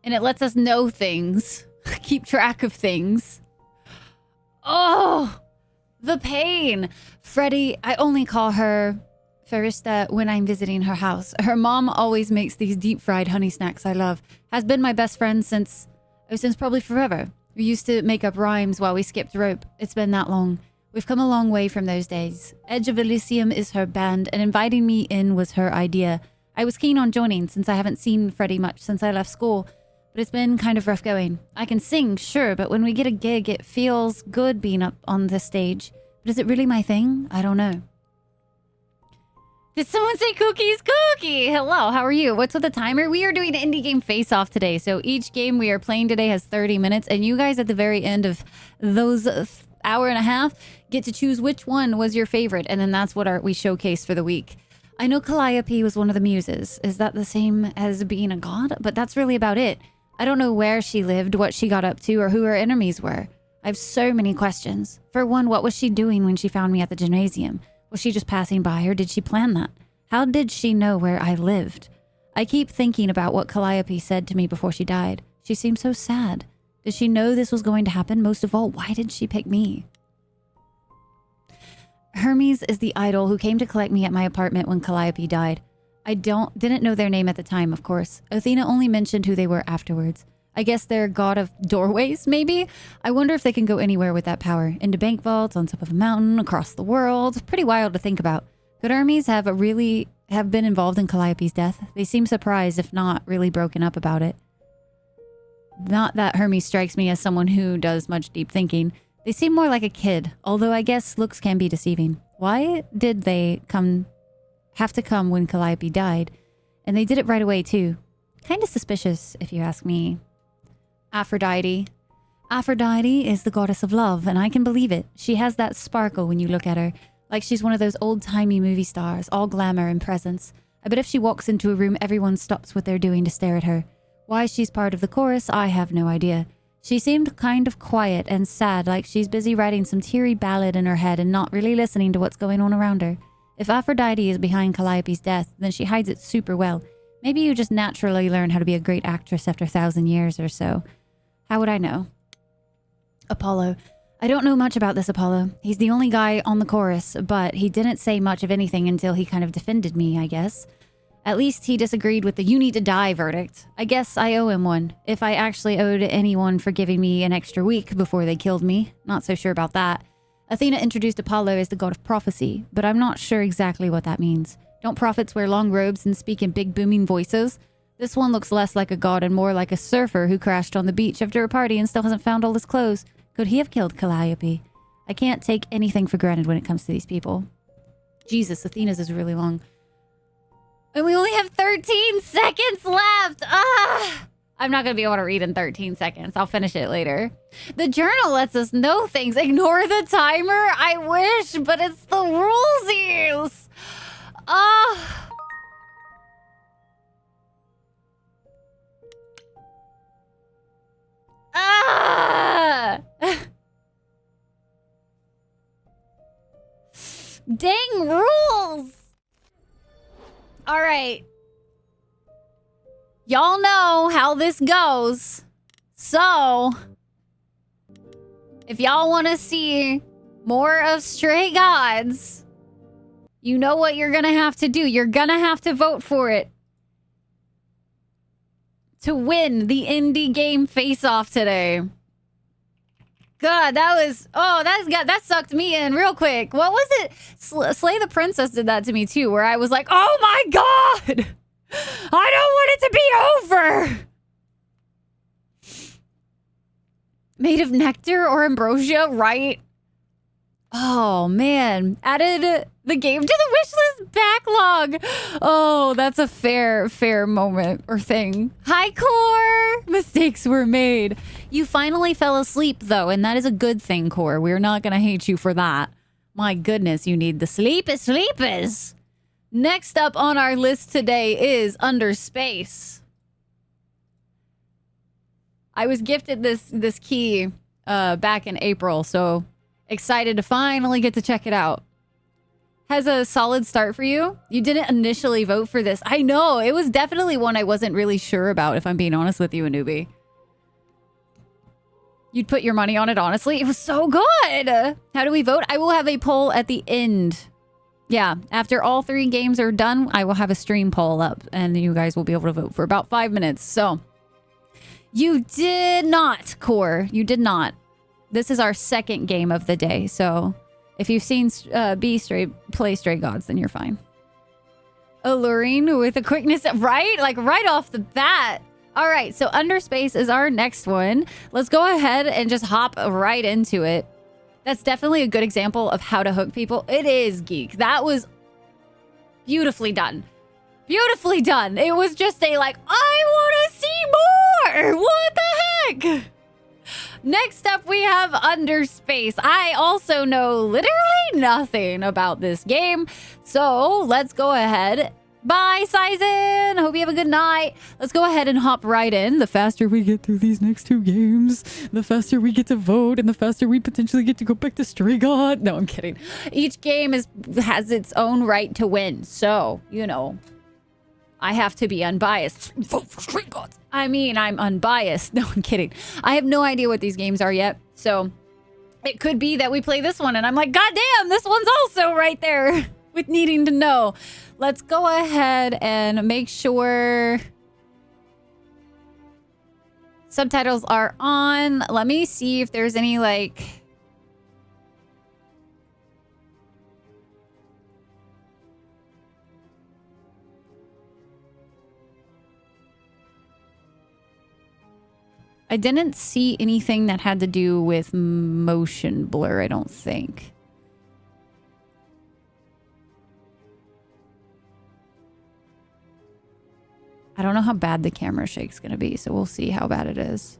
and it lets us know things, keep track of things. Oh, the pain. Freddie, I only call her Farista when I'm visiting her house. Her mom always makes these deep fried honey snacks I love. Has been my best friend since probably forever. We used to make up rhymes while we skipped rope. It's been that long. We've come a long way from those days. Edge of Elysium is her band, and inviting me in was her idea. I was keen on joining since I haven't seen Freddie much since I left school, but it's been kind of rough going. I can sing, sure, but when we get a gig, it feels good being up on the stage. But is it really my thing? I don't know. Did someone say cookies? Cookie! Hello, how are you? What's with the timer? We are doing an indie game face-off today. So each game we are playing today has 30 minutes. And you guys at the very end of those hour and a half get to choose which one was your favorite. And then that's what we showcase for the week. I know Calliope was one of the muses. Is that the same as being a god? But that's really about it. I don't know where she lived, what she got up to, or who her enemies were. I have so many questions. For one, what was she doing when she found me at the gymnasium? Was she just passing by, or did she plan that? How did she know where I lived? I keep thinking about what Calliope said to me before she died. She seemed so sad. Did she know this was going to happen? Most of all, why did she pick me? Hermes is the idol who came to collect me at my apartment when Calliope died. I didn't know their name at the time, of course. Athena only mentioned who they were afterwards. I guess they're god of doorways, maybe? I wonder if they can go anywhere with that power. Into bank vaults, on top of a mountain, across the world. Pretty wild to think about. Could Hermes have been involved in Calliope's death? They seem surprised, if not really broken up about it. Not that Hermes strikes me as someone who does much deep thinking. They seem more like a kid, although I guess looks can be deceiving. Why did they have to come when Calliope died? And they did it right away, too. Kind of suspicious, if you ask me. Aphrodite. Aphrodite is the goddess of love, and I can believe it. She has that sparkle when you look at her, like she's one of those old-timey movie stars, all glamour and presence. I bet if she walks into a room, everyone stops what they're doing to stare at her. Why she's part of the chorus, I have no idea. She seemed kind of quiet and sad, like she's busy writing some teary ballad in her head and not really listening to what's going on around her. If Aphrodite is behind Calliope's death, then she hides it super well. Maybe you just naturally learn how to be a great actress after 1,000 years or so. How would I know? Apollo. I don't know much about this Apollo. He's the only guy on the chorus, but he didn't say much of anything until he kind of defended me, I guess. At least he disagreed with the "you need to die" verdict. I guess I owe him one. If I actually owed anyone for giving me an extra week before they killed me. Not so sure about that. Athena introduced Apollo as the god of prophecy, but I'm not sure exactly what that means. Don't prophets wear long robes and speak in big booming voices? This one looks less like a god and more like a surfer who crashed on the beach after a party and still hasn't found all his clothes. Could he have killed Calliope? I can't take anything for granted when it comes to these people. Jesus, Athena's is really long. And we only have 13 seconds left! Ah! I'm not going to be able to read in 13 seconds. I'll finish it later. The journal lets us know things. Ignore the timer? I wish, but it's the rulesies! Ah! Ah! Dang rules! All right. Y'all know how this goes. So, if y'all want to see more of Stray Gods, you know what you're going to have to do. You're going to have to vote for it to win the indie game face-off today. God, that was... Oh, that sucked me in real quick. What was it? Slay the Princess did that to me, too, where I was like, oh my God! I don't want it to be over! Made of nectar or ambrosia, right? Oh, man. Added the game to the wishlist backlog. Oh, that's a fair moment or thing. Hi, Core! Mistakes were made. You finally fell asleep, though, and that is a good thing, Core. We're not going to hate you for that. My goodness, you need the sleepers. Next up on our list today is Underspace. I was gifted this key back in April, so excited to finally get to check it out. Has a solid start for you? You didn't initially vote for this. I know, it was definitely one I wasn't really sure about, if I'm being honest with you, Anubi. You'd put your money on it, honestly? It was so good! How do we vote? I will have a poll at the end. Yeah, after all 3 games are done, I will have a stream poll up, and you guys will be able to vote for about 5 minutes. So, you did not, Core. You did not. This is our second game of the day, so if you've seen play Stray Gods, then you're fine. Alluring with a quickness, right? Like right off the bat. All right, so Underspace is our next one. Let's go ahead and just hop right into it. That's definitely a good example of how to hook people. It is, Geek. That was beautifully done. Beautifully done. It was just a like, I want to see more. What the heck? Next up, we have Underspace. I also know literally nothing about this game. So let's go ahead. Bye, Sizen. Hope you have a good night. Let's go ahead and hop right in. The faster we get through these next two games, the faster we get to vote, and the faster we potentially get to go back to Stray God. No, I'm kidding. Each game has its own right to win. So, you know, I have to be unbiased. Vote for Stray Gods. I mean, I'm unbiased. No, I'm kidding. I have no idea what these games are yet. So it could be that we play this one and I'm like, God damn, this one's also right there with needing to know. Let's go ahead and make sure subtitles are on. Let me see if there's any like... I didn't see anything that had to do with motion blur, I don't think. I don't know how bad the camera shake's gonna be, so we'll see how bad it is.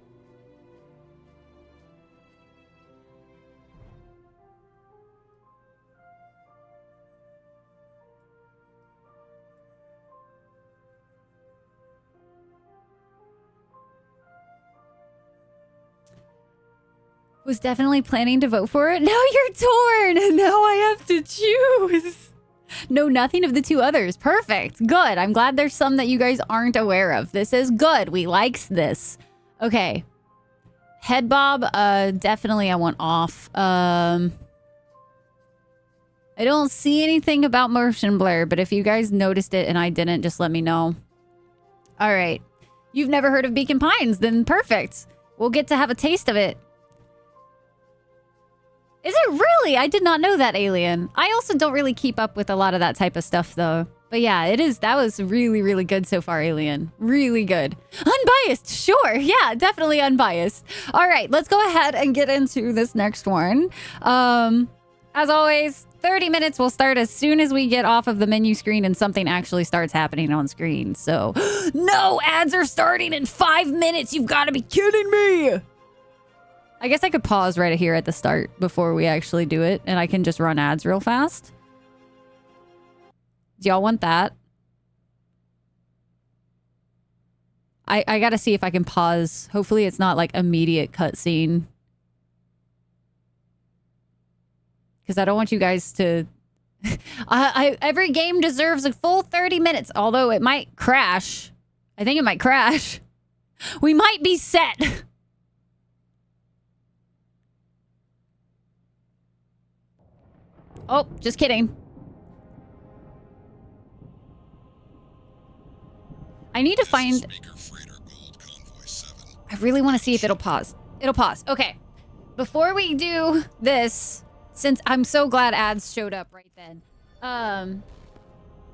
Was definitely planning to vote for it. Now you're torn. Now I have to choose. No, nothing of the two others. Perfect. Good. I'm glad there's some that you guys aren't aware of. This is good. We likes this. Okay. Head bob, definitely I want off. I don't see anything about motion blur, but if you guys noticed it and I didn't, just let me know. All right. You've never heard of Beacon Pines? Then perfect. We'll get to have a taste of it. Is it really? I did not know that, Alien. I also don't really keep up with a lot of that type of stuff, though. But yeah, it is. That was really, really good so far, Alien. Really good. Unbiased, sure. Yeah, definitely unbiased. All right, let's go ahead and get into this next one. As always, 30 minutes will start as soon as we get off of the menu screen and something actually starts happening on screen. So, no, ads are starting in 5 minutes. You've got to be kidding me. I guess I could pause right here at the start before we actually do it, and I can just run ads real fast. Do y'all want that? I gotta see if I can pause. Hopefully it's not like immediate cutscene. Because I don't want you guys to... every game deserves a full 30 minutes, although it might crash. I think it might crash. We might be set. Oh, just kidding. I need to find... I really want to see if it'll pause. It'll pause. Okay. Before we do this, since I'm so glad ads showed up right then, I'm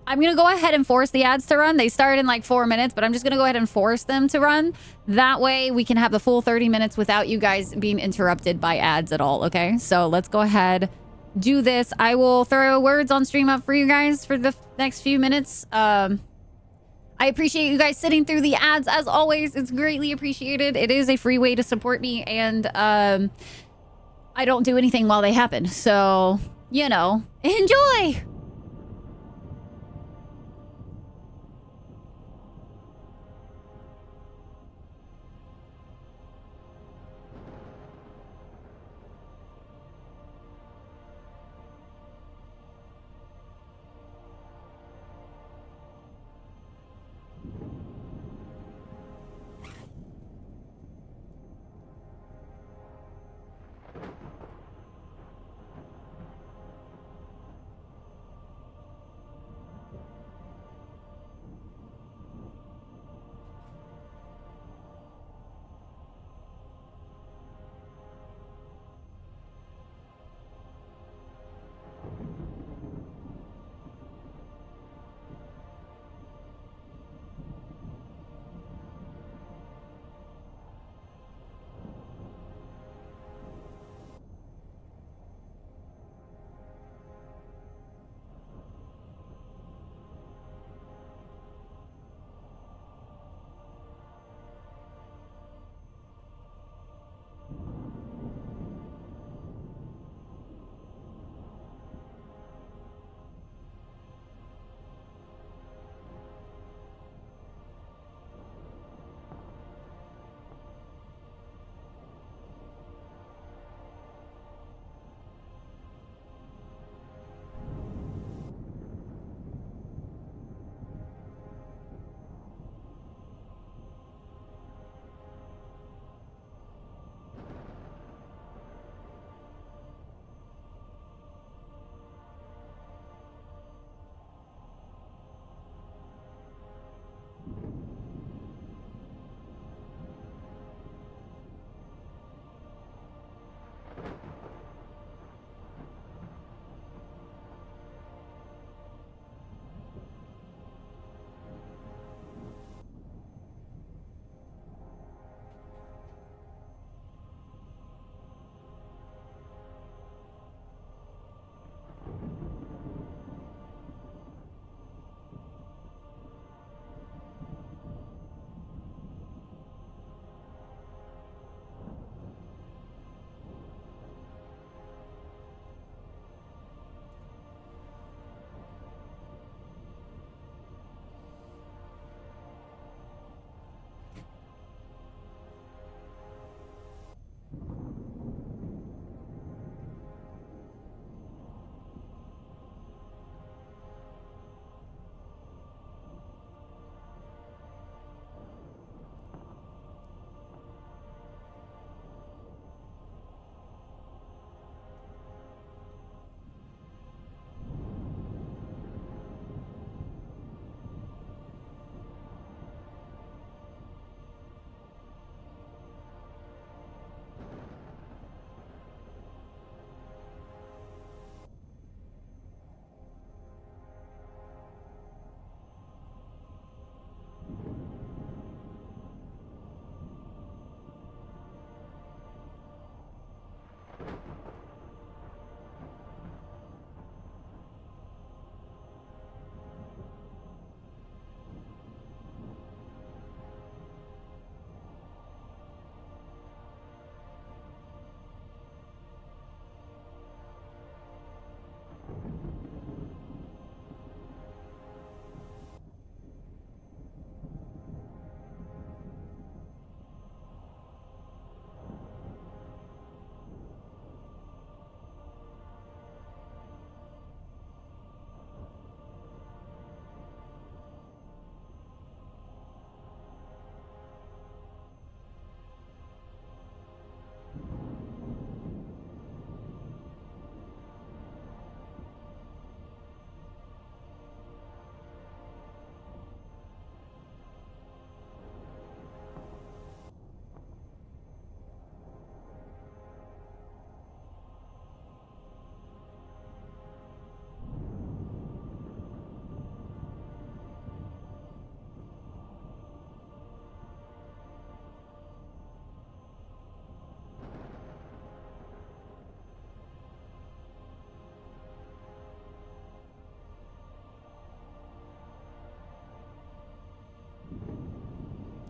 going to go ahead and force the ads to run. They start in like 4 minutes, but I'm just going to go ahead and force them to run. That way we can have the full 30 minutes without you guys being interrupted by ads at all, okay? So let's go ahead... do this. I will throw words on stream up for you guys for the next few minutes. I appreciate you guys sitting through the ads as always. It's greatly appreciated. It is a free way to support me, and I don't do anything while they happen. So, you know, enjoy!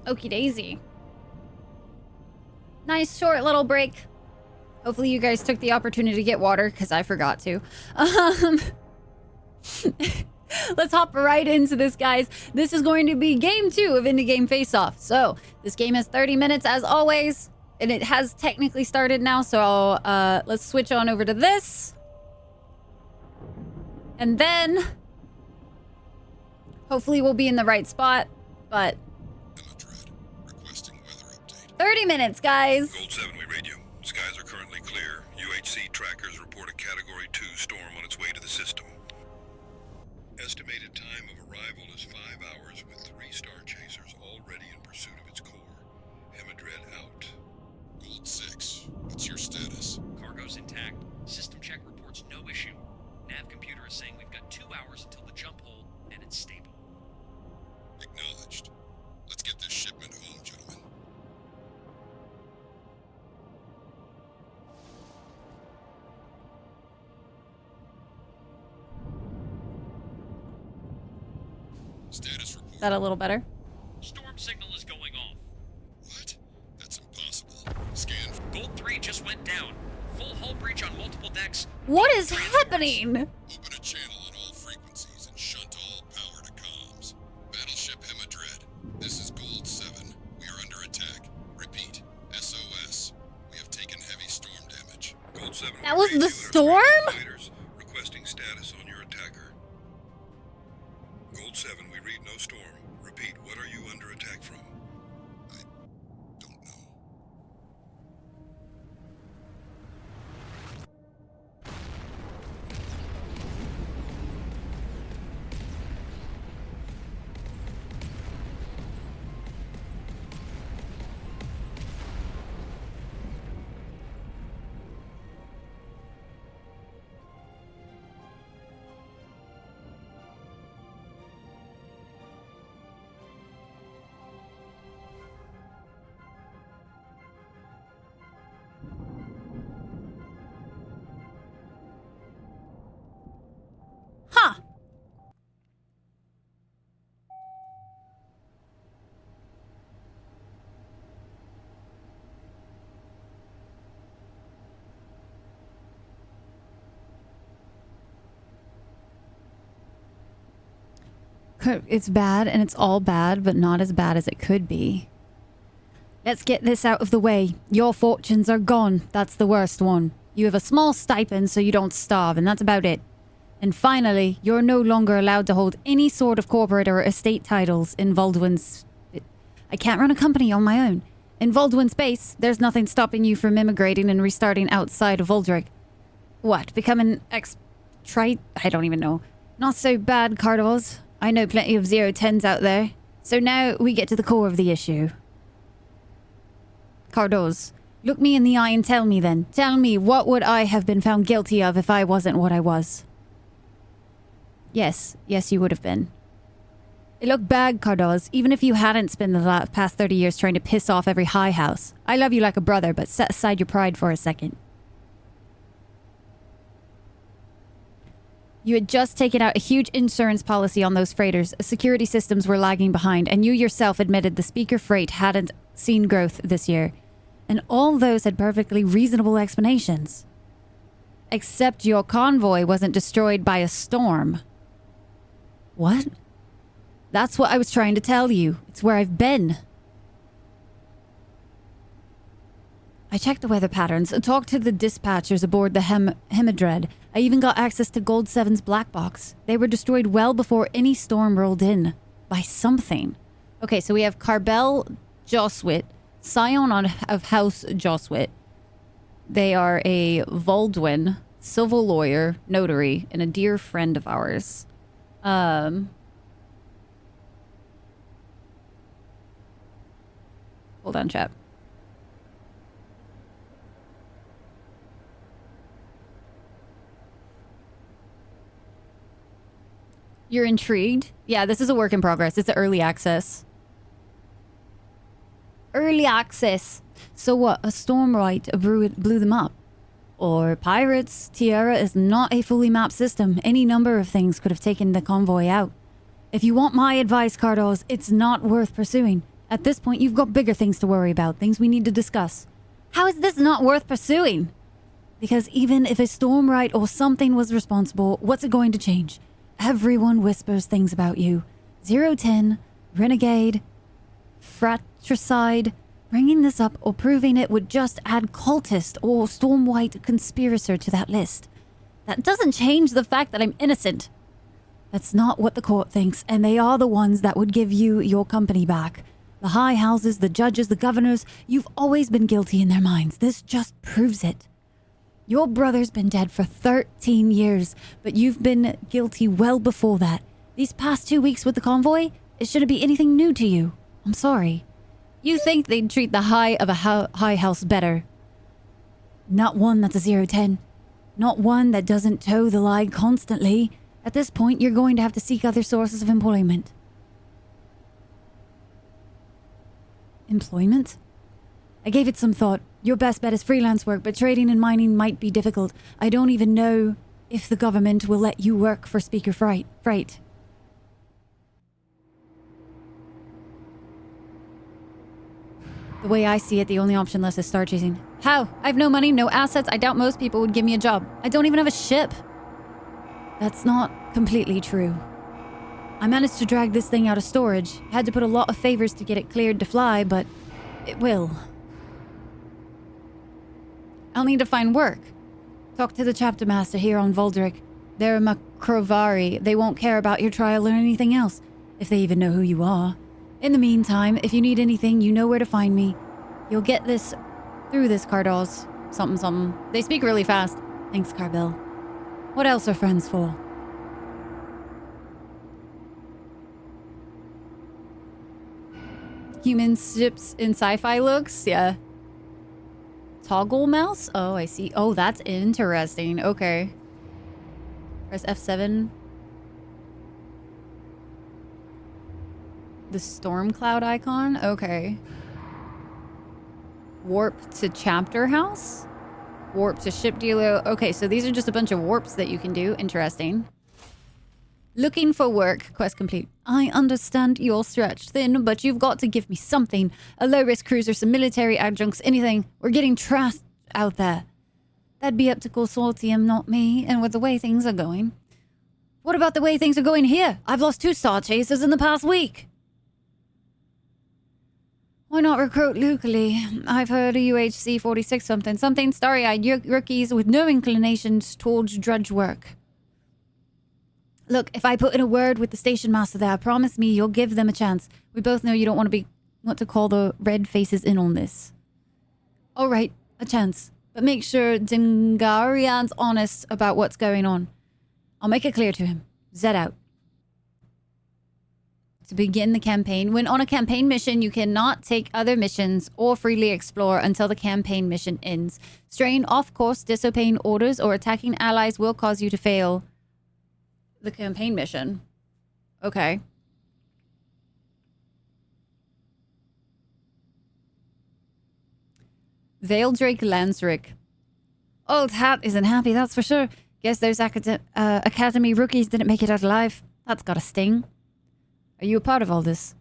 Okie daisy. Nice short little break. Hopefully you guys took the opportunity to get water, because I forgot to. Let's hop right into this, guys. This is going to be game 2 of Indie Game Face Off. So, this game has 30 minutes as always, and it has technically started now, so let's switch on over to this. And then, hopefully we'll be in the right spot, but 30 minutes, guys. Gold 7, we read you. Skies are currently clear. UHC trackers report a Category 2 storm on its way to the system. Estimated time of arrival is 5 hours with 3 star chasers already in pursuit of its core. Hemidred out. Gold 6, what's your status? Cargo's intact. System check reports no issue. Nav computer is saying we've got 2 hours until the jump hole, and it's stable. Acknowledged. Let's get this shipment home, gentlemen. Status report. Is that a little better? Storm signal is going off. What? That's impossible. Scan. Gold 3 just went down. Full hull breach on multiple decks. What is happening? Open a channel on all frequencies and shunt all power to comms. Battleship Hemidred. This is Gold 7. We are under attack. Repeat. SOS. We have taken heavy storm damage. Gold 7. That was the storm? Requesting status on your attacker. Gold 7, we read no storm. Repeat, what are you under attack from? I don't know. Huh. It's bad, and it's all bad, but not as bad as it could be. Let's get this out of the way. Your fortunes are gone. That's the worst one. You have a small stipend so you don't starve, and that's about it. And finally, you're no longer allowed to hold any sort of corporate or estate titles in Voldwin's... I can't run a company on my own. In Voldwin space, there's nothing stopping you from immigrating and restarting outside of Voldric. What, become an I don't even know. Not so bad, Cardos. I know plenty of 010s out there. So now we get to the core of the issue. Cardos, look me in the eye and tell me then. Tell me, what would I have been found guilty of if I wasn't what I was? Yes, you would have been. It looked bad, Cardos, even if you hadn't spent the past 30 years trying to piss off every high house. I love you like a brother, but set aside your pride for a second. You had just taken out a huge insurance policy on those freighters. Security systems were lagging behind, and you yourself admitted the Speaker freight hadn't seen growth this year. And all those had perfectly reasonable explanations. Except your convoy wasn't destroyed by a storm. What? That's what I was trying to tell you. It's where I've been. I checked the weather patterns, talked to the dispatchers aboard the Hemidred. I even got access to Gold 7's black box. They were destroyed well before any storm rolled in. By something. Okay, so we have Carbel Joswit, scion of House Joswit. They are a Voldwin, civil lawyer, notary, and a dear friend of ours. Hold on, chap. You're intrigued? Yeah, this is a work in progress. It's early access. Early access. So what? A storm right blew them up? Or pirates? Tierra is not a fully mapped system. Any number of things could have taken the convoy out. If you want my advice, Cardos, it's not worth pursuing. At this point, you've got bigger things to worry about, things we need to discuss. How is this not worth pursuing? Because even if a Stormright or something was responsible, what's it going to change? Everyone whispers things about you. 010, renegade, fratricide. Bringing this up or proving it would just add cultist or Stormwight conspirator to that list. That doesn't change the fact that I'm innocent. That's not what the court thinks, and they are the ones that would give you your company back. The high houses, the judges, the governors, you've always been guilty in their minds. This just proves it. Your brother's been dead for 13 years, but you've been guilty well before that. These past 2 weeks with the convoy, it shouldn't be anything new to you. I'm sorry. You think they'd treat the high of a high house better. Not one that's a 010. Not one that doesn't toe the line constantly. At this point, you're going to have to seek other sources of employment. Employment? I gave it some thought. Your best bet is freelance work, but trading and mining might be difficult. I don't even know if the government will let you work for Speaker Freight. The way I see it, the only option left is star chasing. How? I have no money, no assets. I doubt most people would give me a job. I don't even have a ship. That's not completely true. I managed to drag this thing out of storage. Had to put a lot of favors to get it cleared to fly, but it will. I'll need to find work. Talk to the chapter master here on Voldrick. They're Makrovari. They won't care about your trial or anything else, if they even know who you are. In the meantime, if you need anything, you know where to find me. You'll get this through this, Cardos. Something, something. They speak really fast. Thanks, Carbell. What else are friends for? Human ships in sci-fi looks? Yeah. Toggle mouse? Oh, I see. Oh, that's interesting. Okay. Press F7. The storm cloud icon? Okay. Warp to chapter house? Warp to ship dealer. Okay, so these are just a bunch of warps that you can do. Interesting. Looking for work. Quest complete. I understand you're stretched thin, but you've got to give me something. A low-risk cruiser, some military adjuncts, anything. We're getting trashed out there. That'd be up to Consortium, not me, and with the way things are going. What about the way things are going here? I've lost 2 star chasers in the past week. Why not recruit locally? I've heard a UHC 46 something starry-eyed rookies with no inclinations towards drudge work. Look, if I put in a word with the station master there, promise me you'll give them a chance. We both know you don't want to call the red faces in on this. All right, a chance. But make sure Dingarian's honest about what's going on. I'll make it clear to him. Zed out. To begin the campaign. When on a campaign mission, you cannot take other missions or freely explore until the campaign mission ends. Straying off course, disobeying orders, or attacking allies will cause you to fail the campaign mission. Okay. Vaildrake Lansrick. Old hat isn't happy, that's for sure. Guess those academy rookies didn't make it out alive. That's gotta sting. Are you a part of all this?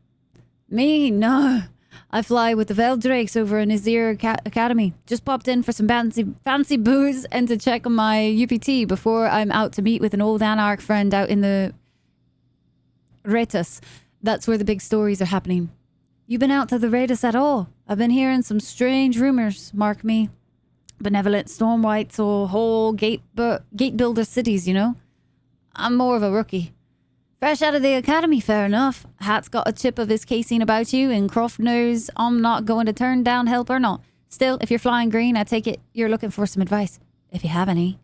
Me? No. I fly with the Veldrakes over in Azir Academy. Just popped in for some fancy booze and to check on my UPT before I'm out to meet with an old Anarch friend out in the Retus. That's where the big stories are happening. You been out to the Retus at all? I've been hearing some strange rumors, mark me. Benevolent Stormwights or whole gate builder cities, you know? I'm more of a rookie. Fresh out of the academy, fair enough. Hat's got a chip of his casing about you, and Croft knows I'm not going to turn down help or not. Still, if you're flying green, I take it you're looking for some advice, if you have any.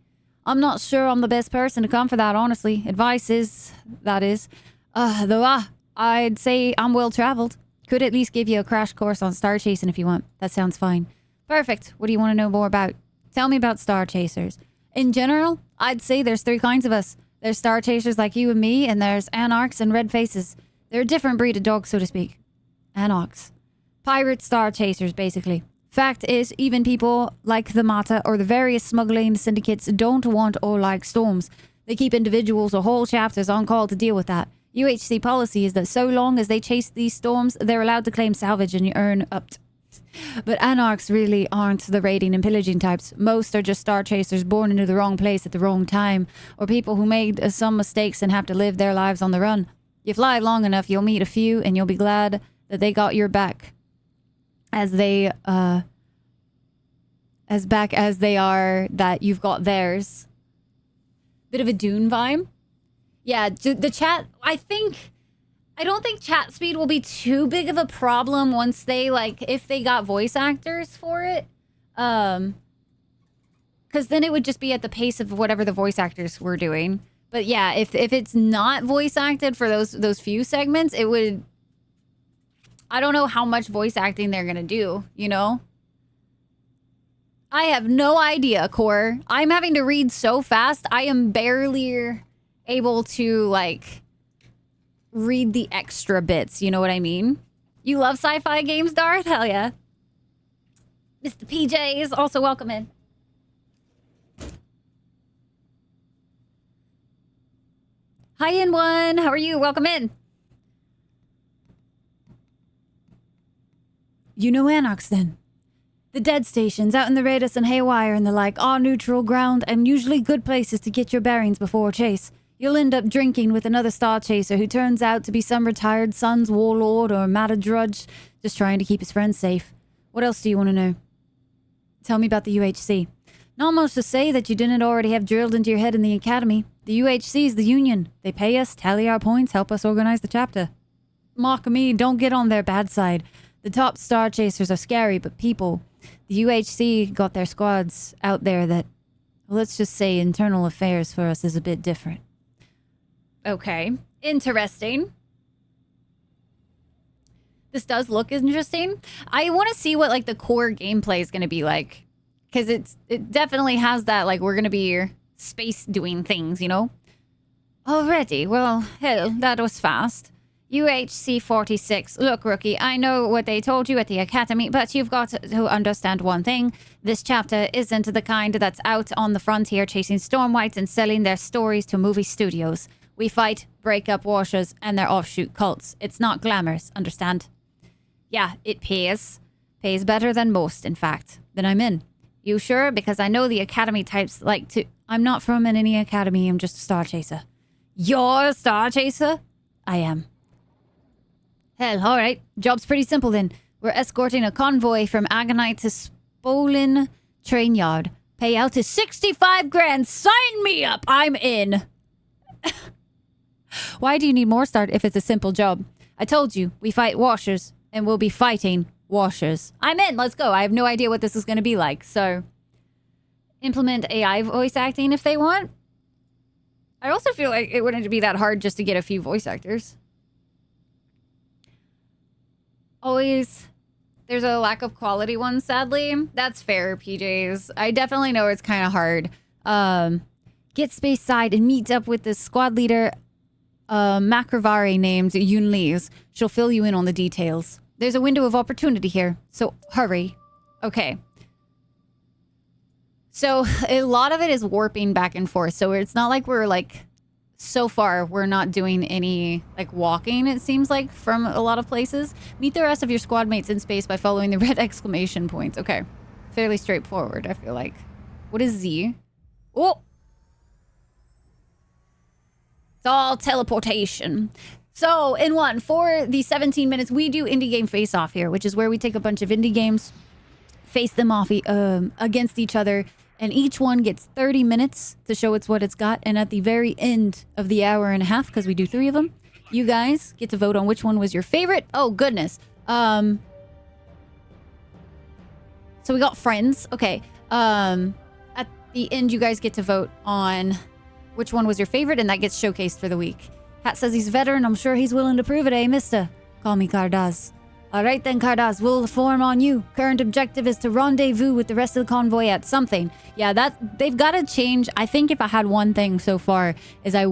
I'm not sure I'm the best person to come for that, honestly. Advice is, that is. Though I'd say I'm well-traveled. Could at least give you a crash course on star chasing if you want. That sounds fine. Perfect. What do you want to know more about? Tell me about star chasers. In general, I'd say there's 3 kinds of us. There's star chasers like you and me, and there's anarchs and red faces. They're a different breed of dog, so to speak. Anarchs. Pirate star chasers, basically. Fact is, even people like the Mata or the various smuggling syndicates don't want or like storms. They keep individuals or whole chapters on call to deal with that. UHC policy is that so long as they chase these storms, they're allowed to claim salvage and you earn up. But anarchs really aren't the raiding and pillaging types. Most are just star chasers born into the wrong place at the wrong time, or people who made some mistakes and have to live their lives on the run. You fly long enough, you'll meet a few, and you'll be glad that they got your back. As they, as back as they are that you've got theirs. Bit of a Dune vibe. Yeah, the chat, I don't think chat speed will be too big of a problem once they, like, if they got voice actors for it. Because then it would just be at the pace of whatever the voice actors were doing. But yeah, if it's not voice acted for those few segments, it would... I don't know how much voice acting they're gonna do, you know? I have no idea, Core. I'm having to read so fast, I am barely able to, like, read the extra bits, you know what I mean? You love sci-fi games, Darth? Hell yeah. Mr. PJ is also welcome in. Hi, N1. How are you? Welcome in. You know Anarchs, then? The dead stations out in the radius and haywire and the like are neutral ground and usually good places to get your bearings before a chase. You'll end up drinking with another star chaser who turns out to be some retired son's warlord or matter drudge just trying to keep his friends safe. What else do you want to know? Tell me about the UHC. Not much to say that you didn't already have drilled into your head in the academy. The UHC is the union. They pay us, tally our points, help us organize the chapter. Mock me, don't get on their bad side. The top star chasers are scary, but people. The UHC got their squads out there that, well, let's just say internal affairs for us is a bit different. Okay. Interesting. This does look interesting. I want to see what, like, the core gameplay is going to be like. Because it definitely has that, like, we're going to be space doing things, you know? Already? Well, hell, that was fast. UHC 46. Look, rookie, I know what they told you at the academy, but you've got to understand one thing. This chapter isn't the kind that's out on the frontier chasing stormwights and selling their stories to movie studios. We fight, break up washers, and their offshoot cults. It's not glamorous, understand? Yeah, it pays. Pays better than most, in fact. Then I'm in. You sure? Because I know the academy types like to... I'm not from any academy, I'm just a star chaser. You're a star chaser? I am. Hell, alright. Job's pretty simple then. We're escorting a convoy from Agonite to Spolin train yard. Payout is 65 grand. Sign me up! I'm in. Why do you need more start if it's a simple job? I told you, we fight washers, and we'll be fighting washers. I'm in, let's go. I have no idea what this is going to be like, so... Implement AI voice acting if they want. I also feel like it wouldn't be that hard just to get a few voice actors. Always... There's a lack of quality ones, sadly. That's fair, PJs. I definitely know it's kind of hard. Get space side and meet up with the squad leader, Macravari named Yunli's. She'll fill you in on the details. There's a window of opportunity here, so hurry. Okay. So a lot of it is warping back and forth, so it's not like we're like... So far, we're not doing any, like, walking, it seems like, from a lot of places. Meet the rest of your squad mates in space by following the red exclamation points. Okay. Fairly straightforward, I feel like. What is Z? Oh! It's all teleportation. So, in one, for the 17 minutes, we do indie game face-off here, which is where we take a bunch of indie games, face them off against each other, and each one gets 30 minutes to show it's what it's got. And at the very end of the hour and a half, because we do 3 of them, you guys get to vote on which one was your favorite. Oh, goodness. So we got friends. Okay. At the end, you guys get to vote on which one was your favorite, and that gets showcased for the week. Hat says he's veteran. I'm sure he's willing to prove it, eh, mister? Call me Cardaz. All right then, Cardaz, we'll form on you. Current objective is to rendezvous with the rest of the convoy at something. Yeah, they've got to change. I think if I had one thing so far is I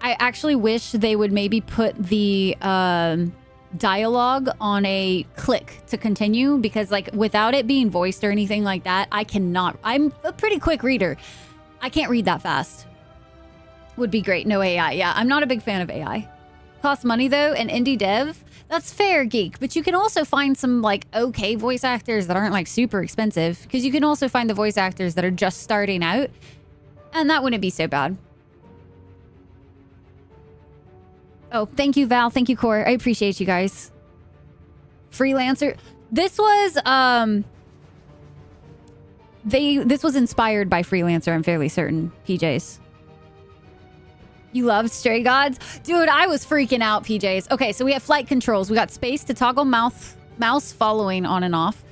actually wish they would maybe put the dialogue on a click to continue, because like without it being voiced or anything like that, I cannot. I'm a pretty quick reader. I can't read that fast. would be great. No AI. Yeah, I'm not a big fan of AI. Costs money though, and indie dev. That's fair, Geek. But you can also find some like okay voice actors that aren't like super expensive, because you can also find the voice actors that are just starting out, and that wouldn't be so bad. Oh, thank you, Val. Thank you, Core. I appreciate you guys. Freelancer. This was this was inspired by Freelancer, I'm fairly certain, PJs. You loved Stray Gods? Dude, I was freaking out, PJs. Okay, so we have flight controls. We got space to toggle mouse following on and off.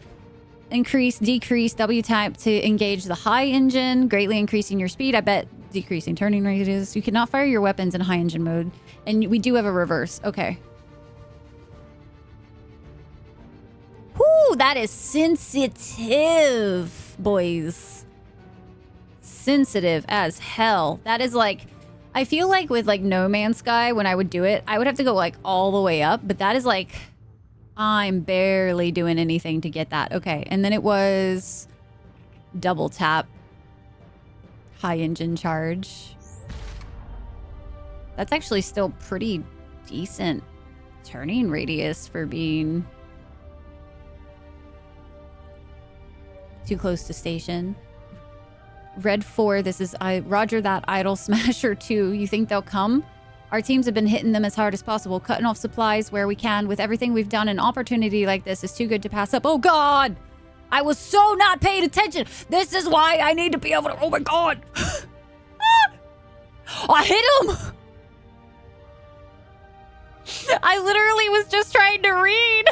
Increase, decrease, W tap to engage the high engine, greatly increasing your speed. I bet decreasing turning radius. You cannot fire your weapons in high engine mode. And we do have a reverse. Okay. Whoo, that is sensitive, boys. Sensitive as hell. That is like, I feel like with like No Man's Sky, when I would do it, I would have to go like all the way up, but that is like, I'm barely doing anything to get that. Okay, and then it was double tap, high engine charge. That's actually still pretty decent turning radius for being too close to station. Red 4, this is Roger that Idol Smasher 2. You think they'll come? Our teams have been hitting them as hard as possible, cutting off supplies where we can. With everything we've done, an opportunity like this is too good to pass up. Oh God! I was so not paying attention. This is why I need to be able to, oh my God! I hit him! I literally was just trying to read.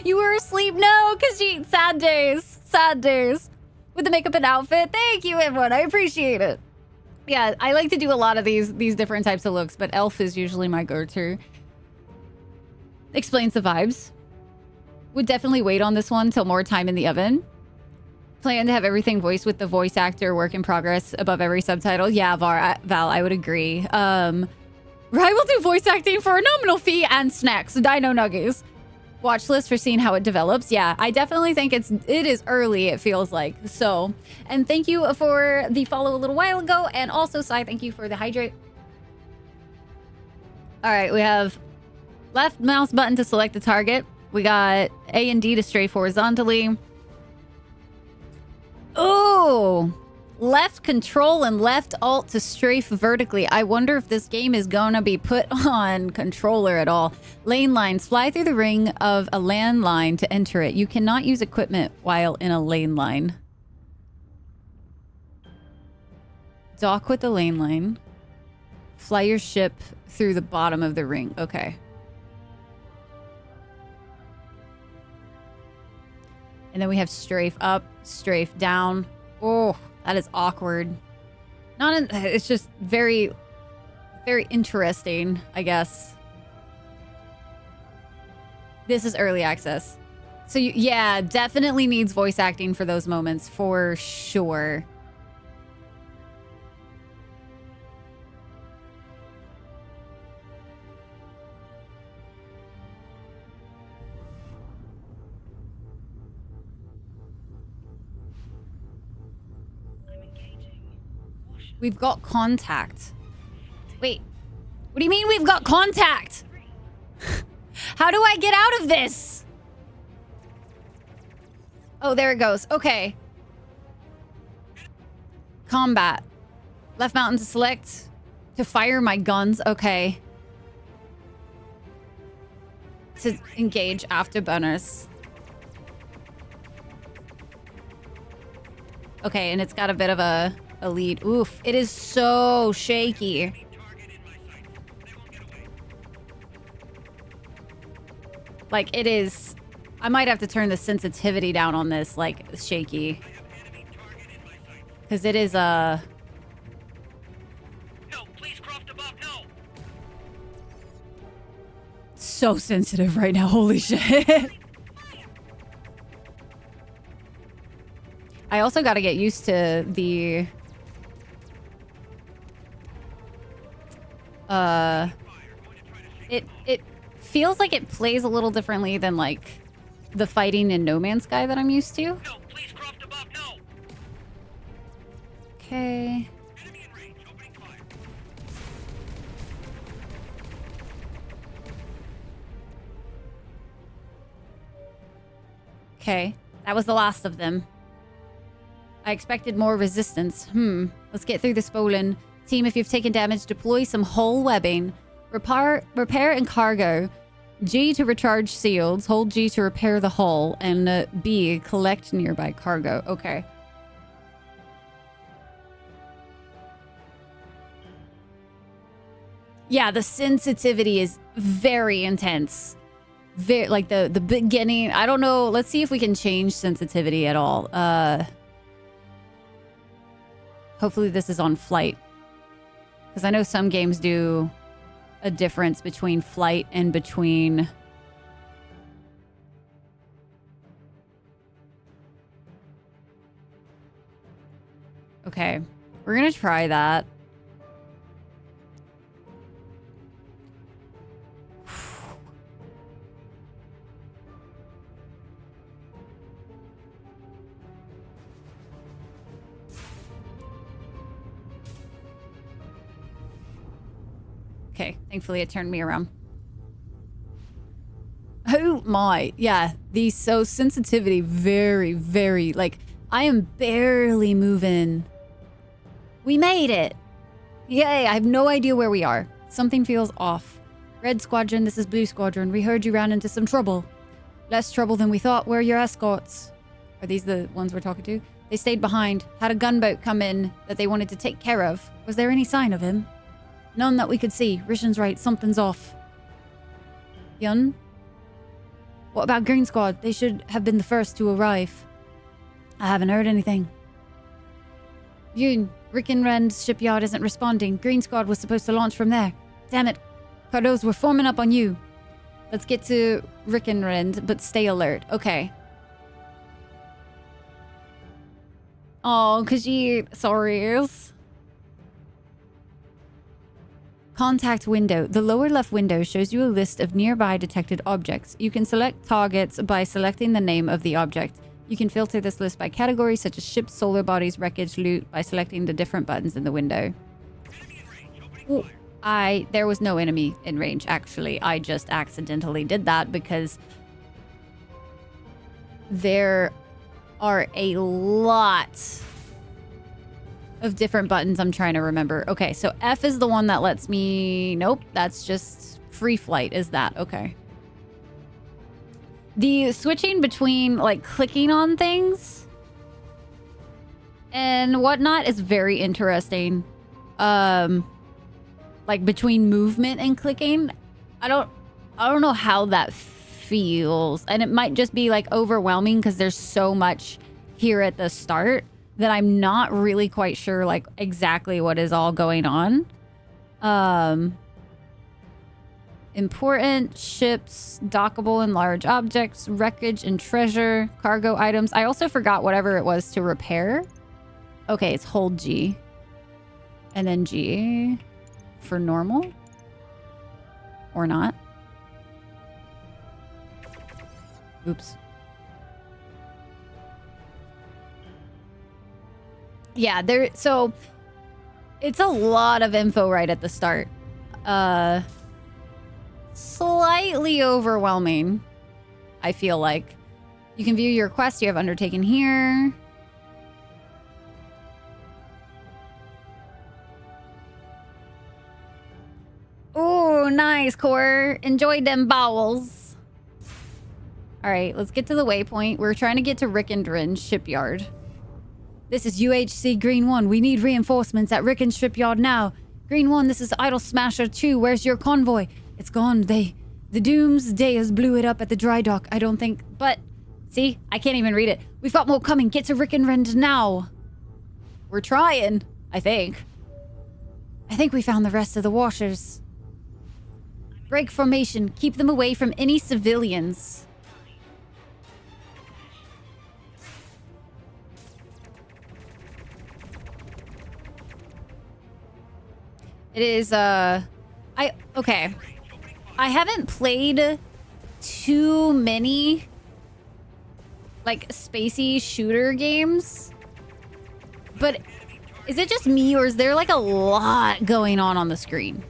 You were asleep? No, because you... Sad days. Sad days. With the makeup and outfit. Thank you, everyone. I appreciate it. Yeah, I like to do a lot of these different types of looks, but elf is usually my go-to. Explains the vibes. Would definitely wait on this one till more time in the oven. Plan to have everything voiced with the voice actor work in progress above every subtitle. Yeah, Val, I would agree. I will do voice acting for a nominal fee and snacks. Dino Nuggies. Watch list for seeing how it develops. Yeah, I definitely think it is early, it feels like. So, and thank you for the follow a little while ago. And also, Sai, thank you for the hydrate. All right, we have left mouse button to select the target. We got A and D to strafe horizontally. Oh, left control and left alt to strafe vertically. I wonder if this game is gonna be put on controller at all. Lane lines. Fly through the ring of a land line to enter it. You cannot use equipment while in a lane line. Dock with the lane line. Fly your ship through the bottom of the ring. Okay. And then we have strafe up, strafe down. Oh, that is awkward. It's just very, very interesting, I guess. This is early access. So yeah, definitely needs voice acting for those moments, for sure. We've got contact. Wait, what do you mean we've got contact? How do I get out of this? Oh, there it goes. Okay. Combat. Left mountain to select. To fire my guns. Okay. To engage afterburners. Okay, and it's got a bit of a lead. Oof, it is so shaky. Like, it is... I might have to turn the sensitivity down on this, like, shaky. Because it is, No, please cross above, no! So sensitive right now, holy shit. I also got to get used to the... It feels like it plays a little differently than, like, the fighting in No Man's Sky that I'm used to. No, please cross above, no. Okay. Okay, that was the last of them. I expected more resistance. Let's get through this, Bolin. Team, if you've taken damage, deploy some hull webbing. Repair and cargo. G to recharge shields. Hold G to repair the hull. And B, collect nearby cargo. Okay. Yeah, the sensitivity is very intense. Very, like the beginning. I don't know. Let's see if we can change sensitivity at all. Hopefully this is on flight. Because I know some games do a difference between flight and between... Okay, we're gonna try that. Okay, thankfully it turned me around. Oh my, yeah, these so sensitivity very, very, like, I am barely moving. We made it! Yay, I have no idea where we are. Something feels off. Red Squadron, this is Blue Squadron. We heard you ran into some trouble. Less trouble than we thought. Where are your escorts? Are these the ones we're talking to? They stayed behind. Had a gunboat come in that they wanted to take care of. Was there any sign of him? None that we could see. Rishan's right. Something's off. Yun? What about Green Squad? They should have been the first to arrive. I haven't heard anything. Yun, Rickenrand's shipyard isn't responding. Green Squad was supposed to launch from there. Damn it. Cardos, we're forming up on you. Let's get to Rickenrand, but stay alert. Okay. Oh, Khajiit. Sorry. Contact window. The lower left window shows you a list of nearby detected objects. You can select targets by selecting the name of the object. You can filter this list by category, such as ships, solar bodies, wreckage, loot, by selecting the different buttons in the window. Ooh, there was no enemy in range, actually. I just accidentally did that because there are a lot of different buttons I'm trying to remember. Okay, so F is the one that lets me... Nope, that's just free flight, is that? Okay. The switching between, like, clicking on things and whatnot is very interesting. Like, between movement and clicking. I don't know how that feels. And it might just be, like, overwhelming because there's so much here at the start that I'm not really quite sure, like, exactly what is all going on. Important ships, dockable and large objects, wreckage and treasure, cargo items. I also forgot whatever it was to repair. Okay, it's hold G. And then G for normal. Or not. Oops. Yeah, so it's a lot of info right at the start. Slightly overwhelming, I feel like. You can view your quest you have undertaken here. Oh, nice, Core. Enjoyed them bowels. All right, let's get to the waypoint. We're trying to get to Rickenrand's shipyard. This is UHC Green 1. We need reinforcements at Ricken's shipyard now. Green 1, this is Idol Smasher 2. Where's your convoy? It's gone. The Doomsdayers blew it up at the dry dock. I don't think... But, see? I can't even read it. We've got more coming. Get to Rickenrand now. We're trying, I think. I think we found the rest of the washers. Break formation. Keep them away from any civilians. It is, okay. I haven't played too many, like, spacey shooter games. But is it just me, or is there, like, a lot going on the screen?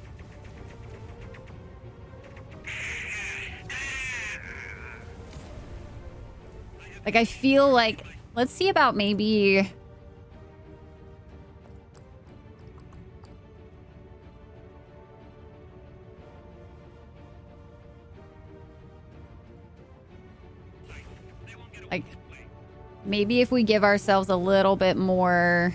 Like, I feel like... Let's see about maybe... Like, maybe if we give ourselves a little bit more...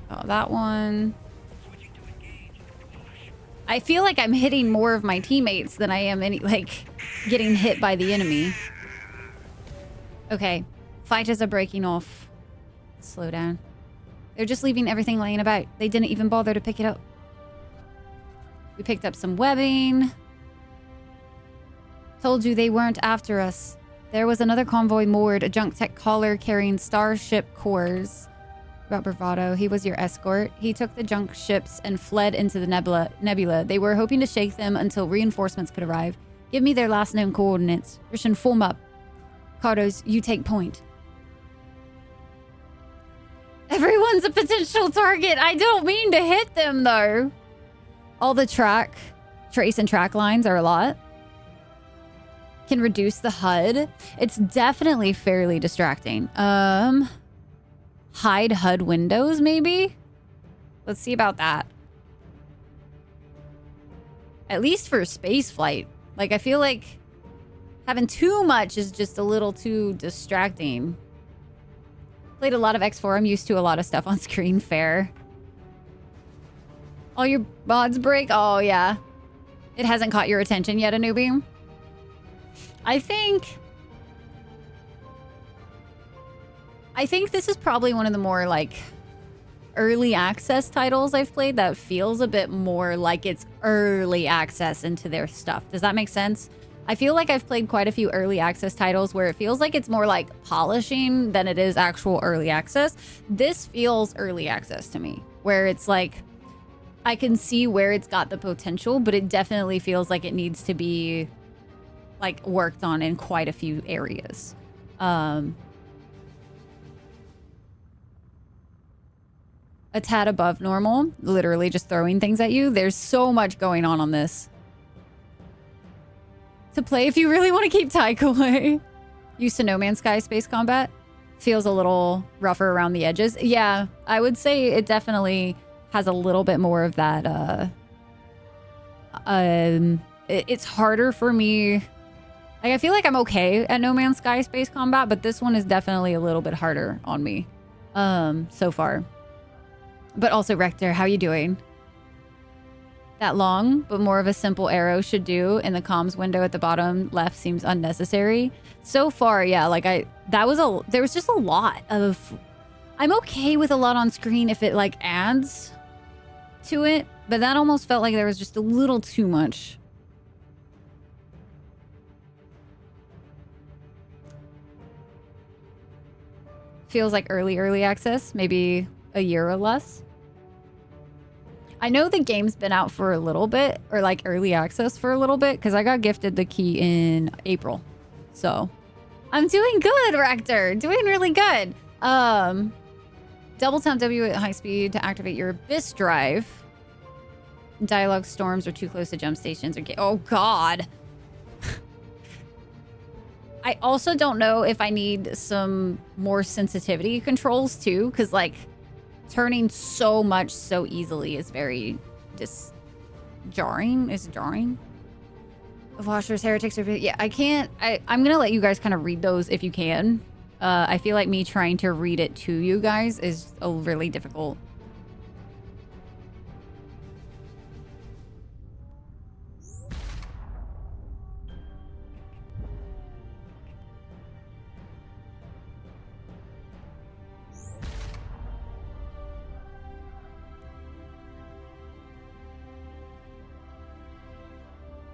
Oh, that one. I feel like I'm hitting more of my teammates than I am getting hit by the enemy. Okay. Fighters are breaking off. Slow down. They're just leaving everything laying about. They didn't even bother to pick it up. We picked up some webbing. Told you they weren't after us. There was another convoy moored, a junk tech collar carrying starship cores. About bravado, he was your escort. He took the junk ships and fled into the nebula. They were hoping to shake them until reinforcements could arrive. Give me their last known coordinates. Rishon, form up. Cardos, you take point. Everyone's a potential target. I don't mean to hit them, though. All the trace and track lines are a lot. Can reduce the HUD. It's definitely fairly distracting. Hide HUD windows, maybe? Let's see about that. At least for space flight. Like, I feel like having too much is just a little too distracting. Played a lot of X4. I'm used to a lot of stuff on screen. Fair. All your mods break? Oh, yeah. It hasn't caught your attention yet, Anubi? I think this is probably one of the more, like, early access titles I've played that feels a bit more like it's early access into their stuff. Does that make sense? I feel like I've played quite a few early access titles where it feels like it's more like polishing than it is actual early access. This feels early access to me, where it's like, I can see where it's got the potential, but it definitely feels like it needs to be, like, worked on in quite a few areas. A tad above normal, literally just throwing things at you. There's so much going on this. To play if you really want to keep Tycho away. Used to No Man's Sky space combat. Feels a little rougher around the edges. Yeah, I would say it definitely has a little bit more of that. It's harder for me. Like, I feel like I'm okay at No Man's Sky space combat, but this one is definitely a little bit harder on me so far. But also, Rector, how you doing? That long, but more of a simple arrow should do in the comms window at the bottom left seems unnecessary. So far, yeah, like there was just a lot of, I'm okay with a lot on screen if it like adds to it, but that almost felt like there was just a little too much. Feels like early access, maybe a year or less. I know the game's been out for a little bit, or like early access for a little bit, because I got gifted the key in April. So I'm doing good, Rector. Doing really good. Double tap W at high speed to activate your Abyss drive. Dialogue storms are too close to jump stations. Oh, God. I also don't know if I need some more sensitivity controls, too, because, like, turning so much so easily is very jarring. Is jarring. Washers, heretics, yeah, I can't. I'm gonna let you guys kind of read those if you can. I feel like me trying to read it to you guys is really difficult.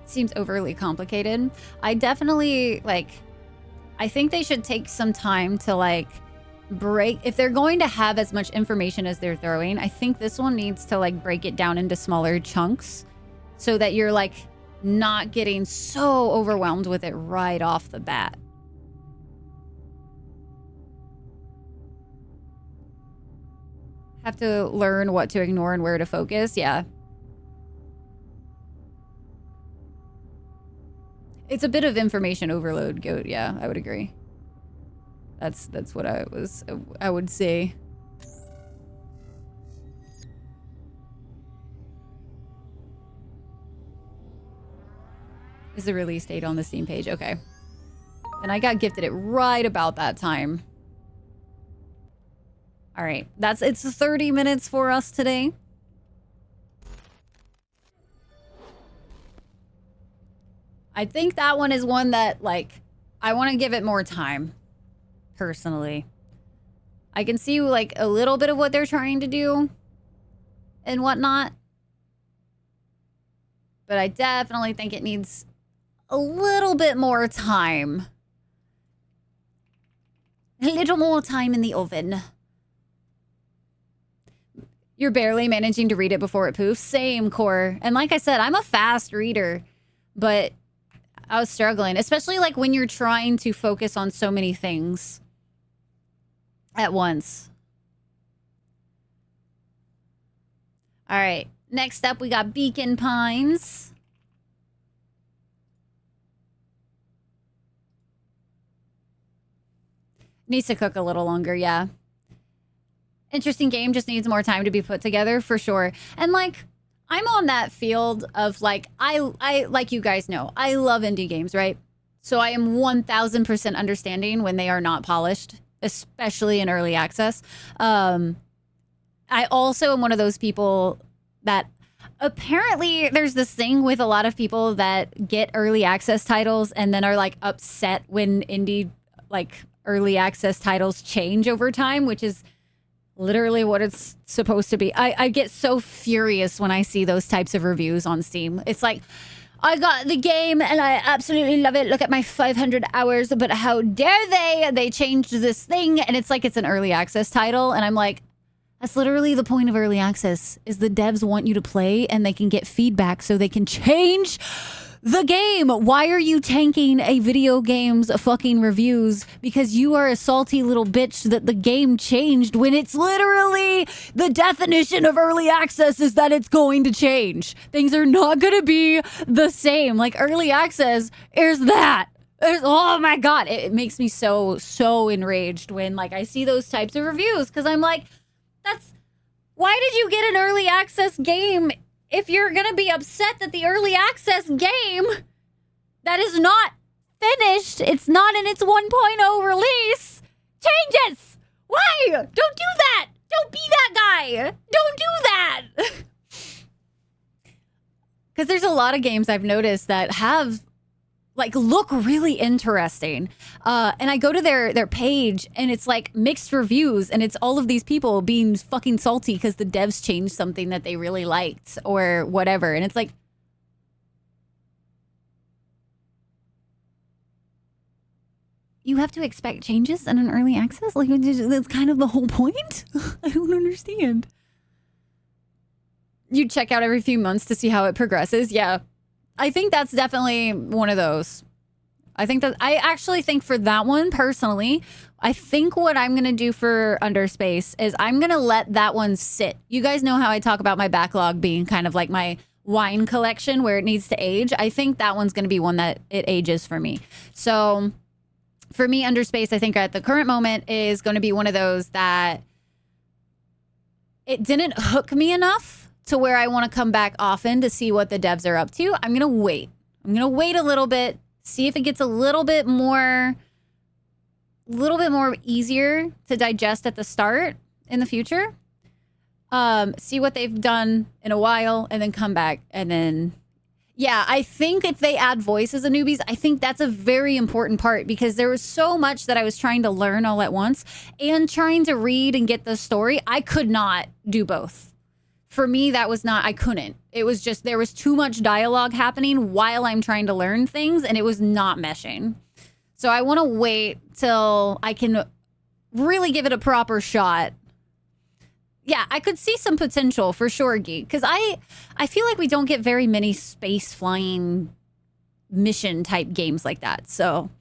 Seems overly complicated. I definitely, like, I think they should take some time to, like, break, if they're going to have as much information as they're throwing, I think this one needs to, like, break it down into smaller chunks so that you're, like, not getting so overwhelmed with it right off the bat. Have to learn what to ignore and where to focus. Yeah. It's a bit of information overload, Goat. Yeah, I would agree. That's what I would say. Is the release date on the Steam page? Okay. And I got gifted it right about that time. All right. It's 30 minutes for us today. I think that one is one that, like, I want to give it more time, personally. I can see, like, a little bit of what they're trying to do and whatnot. But I definitely think it needs a little bit more time. A little more time in the oven. You're barely managing to read it before it poofs. Same, Core. And like I said, I'm a fast reader, but I was struggling, especially like when you're trying to focus on so many things at once. All right. Next up, we got Beacon Pines. Needs to cook a little longer, yeah. Interesting game, just needs more time to be put together, for sure. And, like, I'm on that field of, like, I like you guys know, I love indie games, right? So I am 1000% understanding when they are not polished, especially in early access. I also am one of those people that apparently there's this thing with a lot of people that get early access titles and then are, like, upset when indie, like, early access titles change over time, which is literally what it's supposed to be. I get so furious when I see those types of reviews on Steam. It's like, I got the game and I absolutely love it. Look at my 500 hours, but how dare they? They changed this thing. And it's like it's an early access title. And I'm like, that's literally the point of early access, is the devs want you to play and they can get feedback so they can change the game. Why are you tanking a video game's fucking reviews because you are a salty little bitch that the game changed, when it's literally the definition of early access is that it's going to change. Things are not going to be the same. Like, early access is that. Oh my God. It makes me so enraged when, like, I see those types of reviews, because I'm like, why did you get an early access game if you're going to be upset that the early access game that is not finished, it's not in its 1.0 release, changes? Why? Don't do that. Don't be that guy. Don't do that. Because there's a lot of games I've noticed that have, like, look really interesting. And I go to their page and it's like mixed reviews, and it's all of these people being fucking salty because the devs changed something that they really liked or whatever. And it's like, you have to expect changes in an early access? Like, that's kind of the whole point? I don't understand. You check out every few months to see how it progresses. Yeah. I think that's definitely one of those. I actually think for that one, personally, I think what I'm going to do for Underspace is I'm going to let that one sit. You guys know how I talk about my backlog being kind of like my wine collection where it needs to age. I think that one's going to be one that it ages for me. So for me, Underspace, I think at the current moment is going to be one of those that it didn't hook me enough to where I want to come back often to see what the devs are up to. I'm going to wait. I'm going to wait a little bit, see if it gets a little bit more easier to digest at the start in the future. See what they've done in a while and then come back. And then, yeah, I think if they add voice as a newbies, I think that's a very important part, because there was so much that I was trying to learn all at once and trying to read and get the story. I could not do both. For me, that was not, I couldn't. It was just, there was too much dialogue happening while I'm trying to learn things, and it was not meshing. So I want to wait till I can really give it a proper shot. Yeah, I could see some potential for sure, Geek, because I feel like we don't get very many space flying mission type games like that. So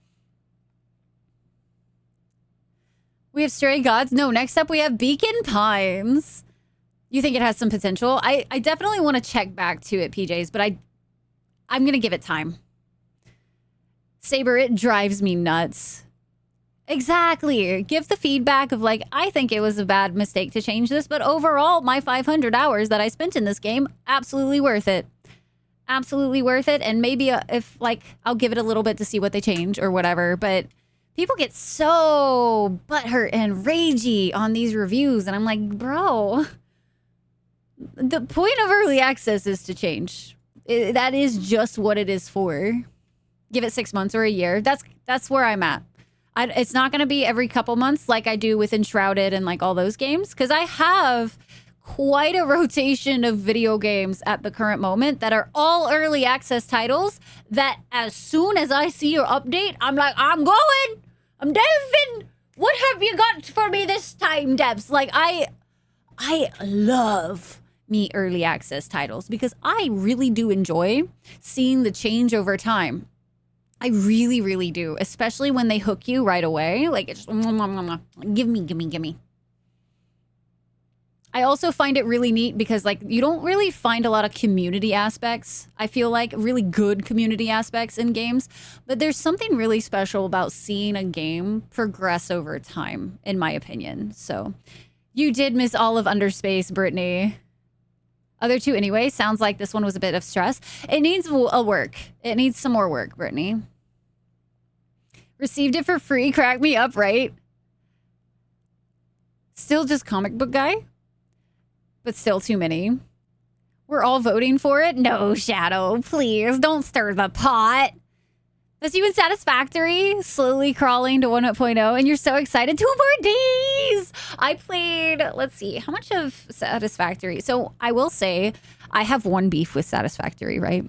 we have Stray Gods. No, next up we have Beacon Pines. You think it has some potential? I definitely want to check back to it, PJs, but I'm going to give it time. Saber, it drives me nuts. Exactly. Give the feedback of like, I think it was a bad mistake to change this, but overall, my 500 hours that I spent in this game, absolutely worth it. Absolutely worth it. And maybe if like, I'll give it a little bit to see what they change or whatever, but people get so butthurt and ragey on these reviews. And I'm like, bro, the point of early access is to change. That is just what it is for. Give it 6 months or a year. That's where I'm at. It's not going to be every couple months like I do with Enshrouded and like all those games, because I have quite a rotation of video games at the current moment that are all early access titles that as soon as I see your update, I'm like, I'm going. I'm deving. What have you got for me this time, devs? Like, I love me early access titles because I really do enjoy seeing the change over time. I really, really do, especially when they hook you right away. Like, it's give me. I also find it really neat because, like, you don't really find a lot of community aspects. I feel like really good community aspects in games, but there's something really special about seeing a game progress over time, in my opinion. So, you did miss all of Underspace, Brittany. Other two anyway. Sounds like this one was a bit of stress. It needs a work. It needs some more work, Brittany. Received it for free. Crack me up, right? Still just comic book guy? But still too many. We're all voting for it? No, Shadow. Please, don't stir the pot. That's even Satisfactory. Slowly crawling to 1.0. And you're so excited. 2 more days! I played, let's see, how much of Satisfactory? So I will say, I have one beef with Satisfactory, right?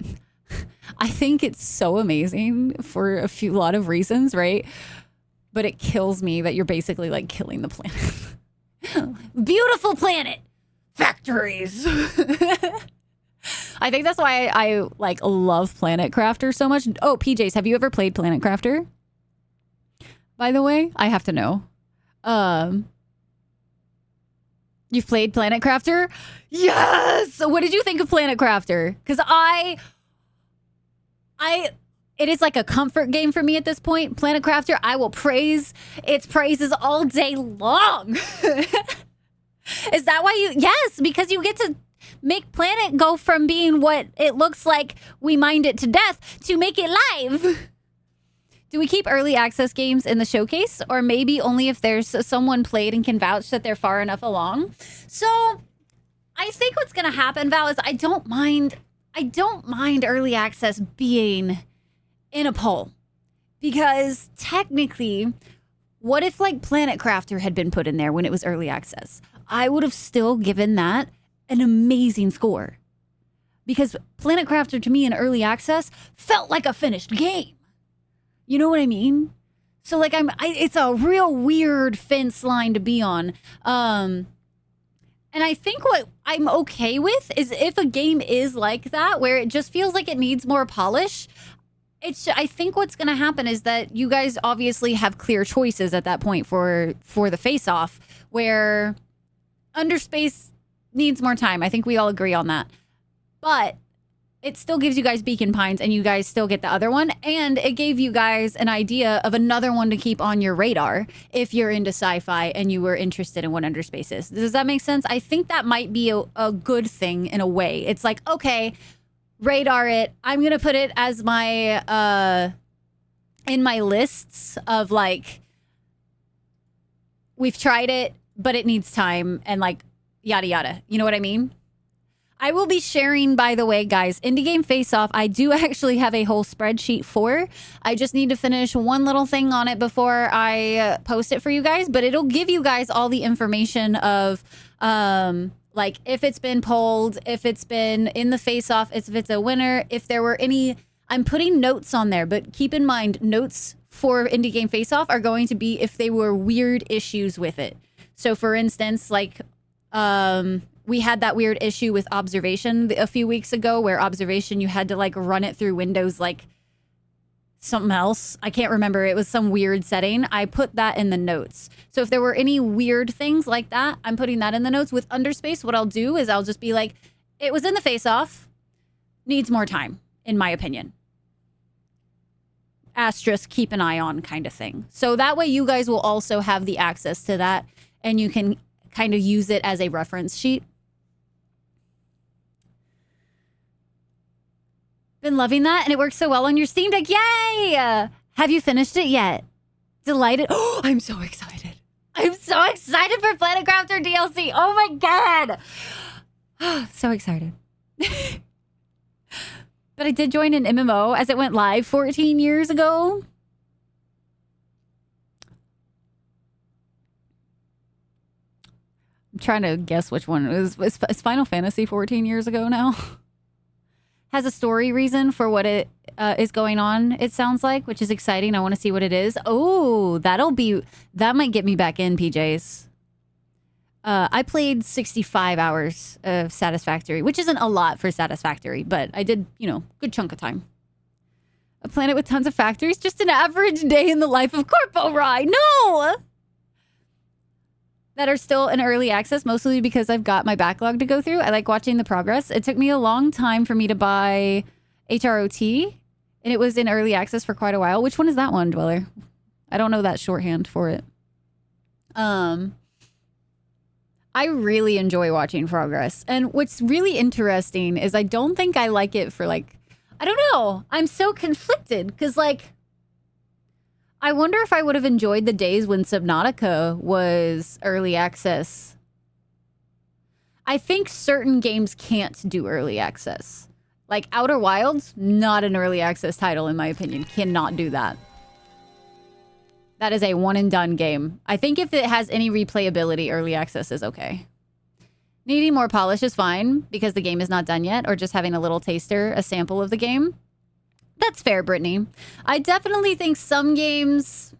I think it's so amazing for a lot of reasons, right? But it kills me that you're basically like killing the planet. Beautiful planet! Factories! I think that's why I like love Planet Crafter so much. Oh, PJs, have you ever played Planet Crafter? By the way, I have to know. You've played Planet Crafter? Yes! What did you think of Planet Crafter? Because it is like a comfort game for me at this point. Planet Crafter, I will praise its praises all day long. Is that why you... Yes, because you get to make Planet go from being what it looks like we mined it to death to make it live. Do we keep early access games in the showcase? Or maybe only if there's someone played and can vouch that they're far enough along? So, I think what's going to happen, Val, is I don't mind early access being in a poll. Because technically, what if like Planet Crafter had been put in there when it was early access? I would have still given that an amazing score. Because Planet Crafter to me in early access felt like a finished game. You know what I mean? So like it's a real weird fence line to be on. And I think what I'm okay with is if a game is like that, where it just feels like it needs more polish, I think what's going to happen is that you guys obviously have clear choices at that point for the face-off, where Underspace needs more time. I think we all agree on that. But it still gives you guys Beacon Pines, and you guys still get the other one. And it gave you guys an idea of another one to keep on your radar if you're into sci-fi and you were interested in what Underspace is. Does that make sense? I think that might be a good thing in a way. It's like, okay, radar it. I'm going to put it as my, in my lists of like, we've tried it, but it needs time and like yada yada. You know what I mean? I will be sharing, by the way, guys, Indie Game Face Off. I do actually have a whole spreadsheet for. I just need to finish one little thing on it before I post it for you guys. But it'll give you guys all the information of like if it's been polled, if it's been in the Face Off, if it's a winner, if there were any. I'm putting notes on there, but keep in mind, notes for Indie Game Face Off are going to be if they were weird issues with it. So, for instance, like we had that weird issue with Observation a few weeks ago where Observation, you had to like run it through Windows like something else. I can't remember. It was some weird setting. I put that in the notes. So if there were any weird things like that, I'm putting that in the notes. With Underspace, what I'll do is I'll just be like, it was in the face-off. Needs more time, in my opinion. Asterisk, keep an eye on kind of thing. So that way you guys will also have the access to that and you can kind of use it as a reference sheet. Been loving that, and it works so well on your Steam Deck. Yay! Have you finished it yet? Delighted. Oh, I'm so excited. I'm so excited for Planet Crafter DLC. Oh my god. So excited. But I did join an MMO as it went live 14 years ago. I'm trying to guess which one it was. Is Final Fantasy 14 years ago now? Has a story reason for what it is going on, it sounds like, which is exciting. I want to see what it is. Oh, that might get me back in, PJs. I played 65 hours of Satisfactory, which isn't a lot for Satisfactory, but I did, good chunk of time. A planet with tons of factories, just an average day in the life of Corpo Rye. No! That are still in early access, mostly because I've got my backlog to go through. I like watching the progress. It took me a long time for me to buy HROT, and it was in early access for quite a while. Which one is that one, Dweller? I don't know that shorthand for it. I really enjoy watching progress. And what's really interesting is I don't think I like it for I don't know. I'm so conflicted because I wonder if I would have enjoyed the days when Subnautica was early access. I think certain games can't do early access. Like Outer Wilds, not an early access title in my opinion. Cannot do that. That is a one and done game. I think if it has any replayability, early access is okay. Needing more polish is fine because the game is not done yet, or just having a little taster, a sample of the game. That's fair, Brittany. I definitely think some games...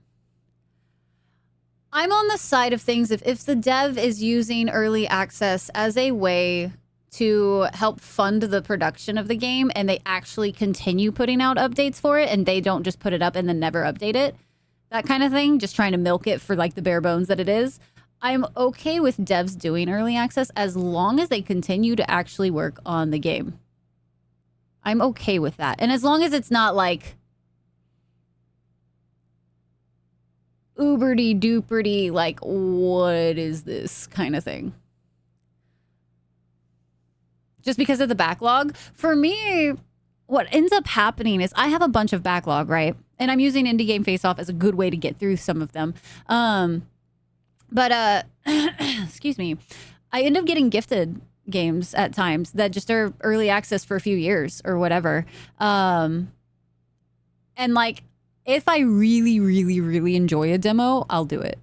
I'm on the side of things if the dev is using early access as a way to help fund the production of the game and they actually continue putting out updates for it and they don't just put it up and then never update it, that kind of thing, just trying to milk it for the bare bones that it is, I'm okay with devs doing early access as long as they continue to actually work on the game. I'm okay with that. And as long as it's not uberty duperty, what is this kind of thing? Just because of the backlog. For me, what ends up happening is I have a bunch of backlog, right? And I'm using Indie Game Face Off as a good way to get through some of them. Excuse me. I end up getting gifted games at times that just are early access for a few years or whatever. And if I really, really, really enjoy a demo, I'll do it.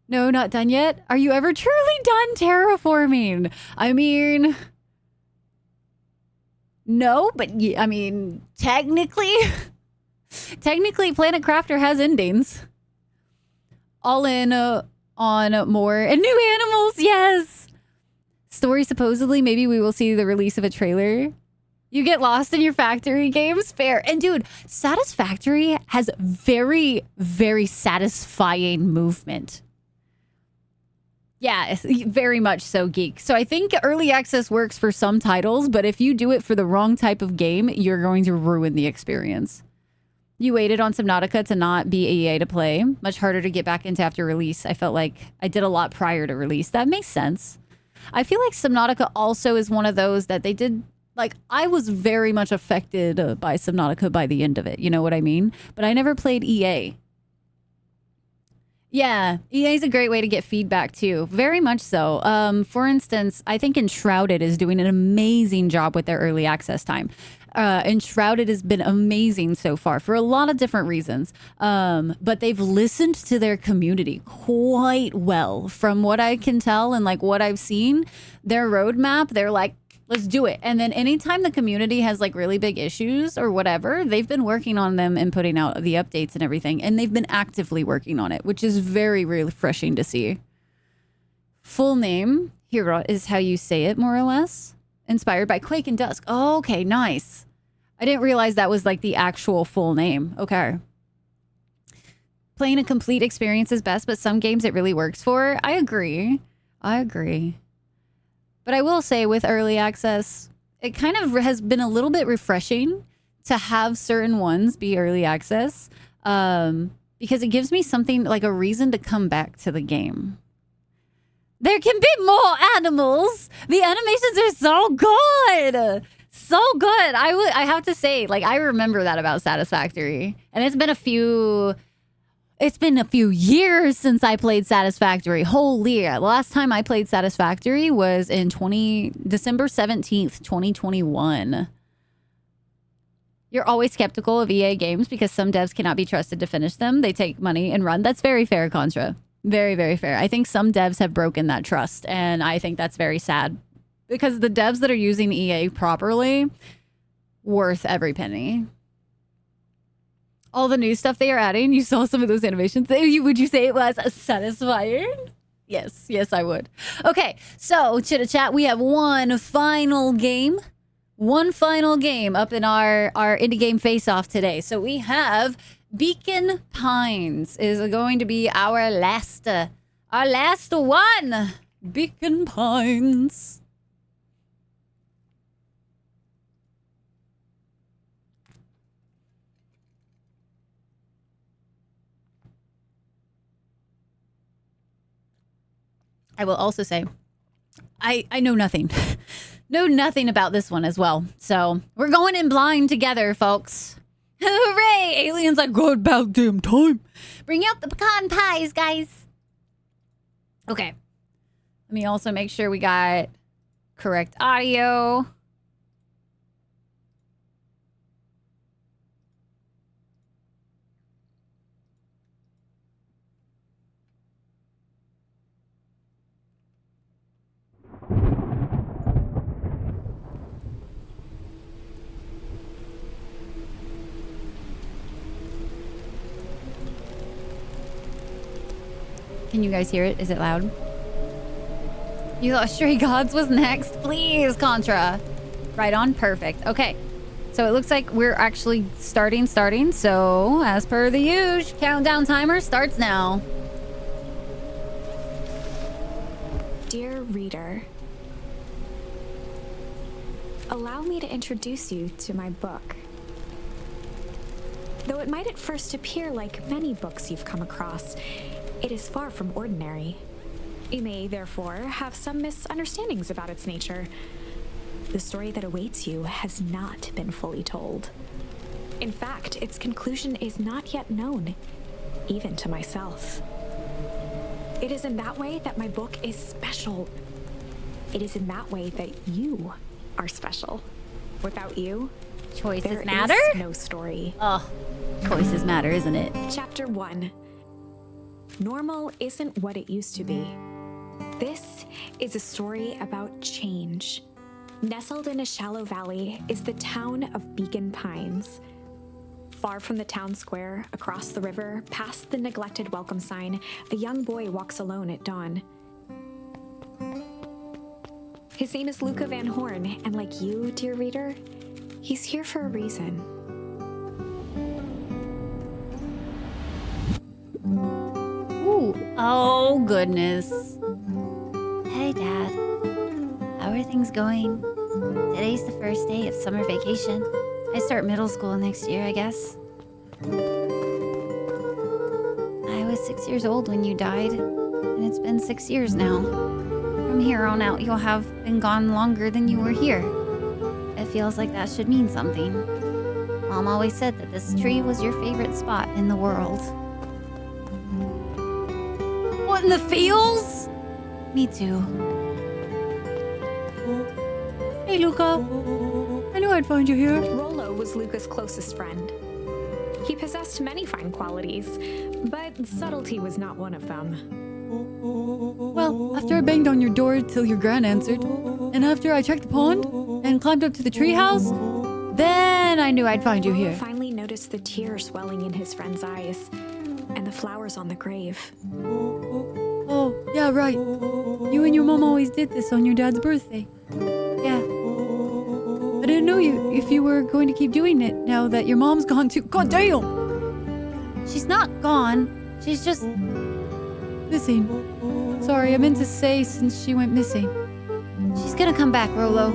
No, not done yet? Are you ever truly done terraforming? I mean, no, but I mean, technically Planet Crafter has endings. All in on more and new animals, yes. Story supposedly, maybe we will see the release of a trailer. You get lost in your factory games, fair. And dude, Satisfactory has very, very satisfying movement. Yeah, very much so, geek. So I think early access works for some titles, but if you do it for the wrong type of game, you're going to ruin the experience. You waited on Subnautica to not be EA to play. Much harder to get back into after release. I felt like I did a lot prior to release. That makes sense. I feel like Subnautica also is one of those that they did... I was very much affected by Subnautica by the end of it. You know what I mean? But I never played EA. Yeah, EA is a great way to get feedback too. Very much so. For instance, I think Enshrouded is doing an amazing job with their early access time. Enshrouded has been amazing so far for a lot of different reasons. But they've listened to their community quite well from what I can tell and what I've seen. Their roadmap, they're like, let's do it. And then anytime the community has really big issues or whatever, they've been working on them and putting out the updates and everything. And they've been actively working on it, which is very, very refreshing to see. Full name, Hero is how you say it, more or less. Inspired by Quake and Dusk. Oh, okay, nice. I didn't realize that was like the actual full name. Okay. Playing a complete experience is best, but some games it really works for. I agree. But I will say with early access, it kind of has been a little bit refreshing to have certain ones be early access because it gives me something like a reason to come back to the game. There can be more animals. The animations are so good. So good. I have to say, like, I remember that about Satisfactory. And it's been a few years since I played Satisfactory. Holy, the last time I played Satisfactory was in December 17th, 2021. You're always skeptical of EA games because some devs cannot be trusted to finish them. They take money and run. That's very fair, Contra. Very, very fair. I think some devs have broken that trust, and I think that's very sad because the devs that are using EA properly, worth every penny. All the new stuff they are adding, you saw some of those animations. Would you say it was satisfying? Yes, I would. Okay, so Chitta Chat, we have one final game up in our indie game face-off today. So we have Beacon Pines is going to be our last one. Beacon Pines. I will also say, I know nothing. Know nothing about this one as well. So we're going in blind together, folks. Hooray! Aliens like, God about damn time. Bring out the pecan pies, guys. Okay. Let me also make sure we got correct audio. Can you guys hear it? Is it loud? You thought Stray Gods was next? Please, Contra. Right on. Perfect. Okay. So it looks like we're actually starting. So as per the usual, countdown timer starts now. Dear reader, allow me to introduce you to my book. Though it might at first appear like many books you've come across, it is far from ordinary. You may, therefore, have some misunderstandings about its nature. The story that awaits you has not been fully told. In fact, its conclusion is not yet known, even to myself. It is in that way that my book is special. It is in that way that you are special. Without you, choices matter? Is no story. Oh, choices matter, isn't it? Chapter 1. Normal isn't what it used to be. This is a story about change. Nestled in a shallow valley is the town of Beacon Pines. Far from the town square, across the river, past the neglected welcome sign, a young boy walks alone at dawn. His name is Luca Van Horn, and like you, dear reader, he's here for a reason. Ooh. Oh, goodness. Hey, Dad. How are things going? Today's the first day of summer vacation. I start middle school next year, I guess. I was 6 years old when you died, and it's been 6 years now. From here on out, you'll have been gone longer than you were here. It feels like that should mean something. Mom always said that this tree was your favorite spot in the world. What in the feels? Me too. Hey, Luca. I knew I'd find you here. Rollo was Luca's closest friend. He possessed many fine qualities, but subtlety was not one of them. Well, after I banged on your door till your gran answered, and after I checked the pond and climbed up to the treehouse, then I knew I'd find you here. Rollo finally noticed the tears swelling in his friend's eyes, and the flowers on the grave. Oh, yeah, right. You and your mom always did this on your dad's birthday. Yeah. I didn't know if you were going to keep doing it now that your mom's gone too. God damn! She's not gone. She's just missing. Sorry, I meant to say since she went missing. She's gonna come back, Rolo.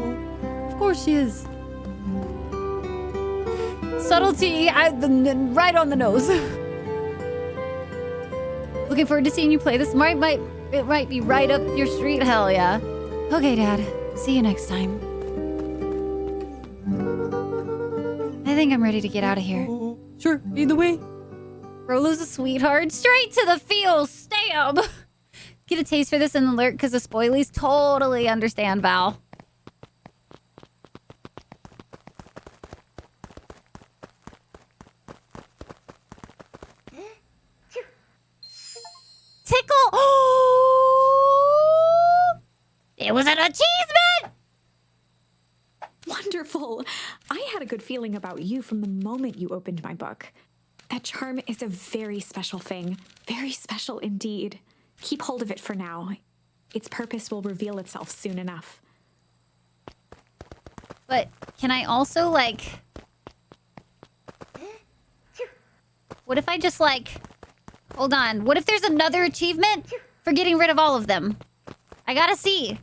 Of course she is. Subtlety, right on the nose. Looking forward to seeing you play. This might be right up your street. Hell yeah. Okay, Dad. See you next time. I think I'm ready to get out of here. Sure, lead the way. Rolo's a sweetheart. Straight to the feels. Stab. Get a taste for this in the lurk because the spoilies totally understand, Val. Tickle. Oh! It was an achievement! Wonderful. I had a good feeling about you from the moment you opened my book. That charm is a very special thing. Very special indeed. Keep hold of it for now. Its purpose will reveal itself soon enough. But can I also, like... What if I just, like... Hold on. What if there's another achievement for getting rid of all of them? I gotta see.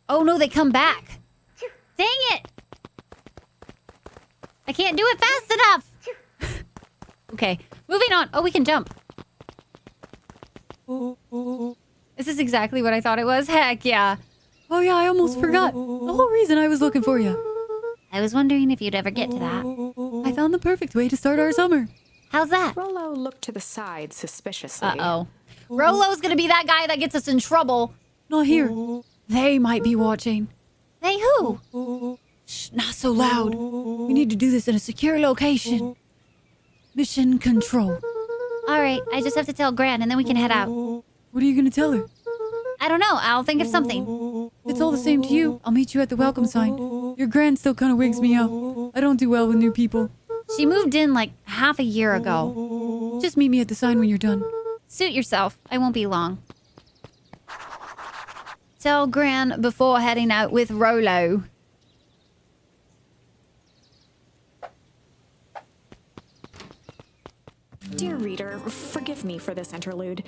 Oh, no, they come back. Dang it! I can't do it fast enough! Okay, moving on. Oh, we can jump. This is exactly what I thought it was. Heck yeah. Oh yeah, I almost forgot. The whole reason I was looking for you. I was wondering if you'd ever get to that. I found the perfect way to start our summer. How's that? Rolo looked to the side suspiciously. Uh-oh. Rolo's gonna be that guy that gets us in trouble. Not here. They might be watching. They who? Shh, not so loud. We need to do this in a secure location. Mission control. Alright, I just have to tell Gran and then we can head out. What are you gonna tell her? I don't know. I'll think of something. If it's all the same to you, I'll meet you at the welcome sign. Your Gran still kind of wigs me out. I don't do well with new people. She moved in like half a year ago. Just meet me at the sign when you're done. Suit yourself. I won't be long. Tell Gran before heading out with Rolo. Dear reader, forgive me for this interlude.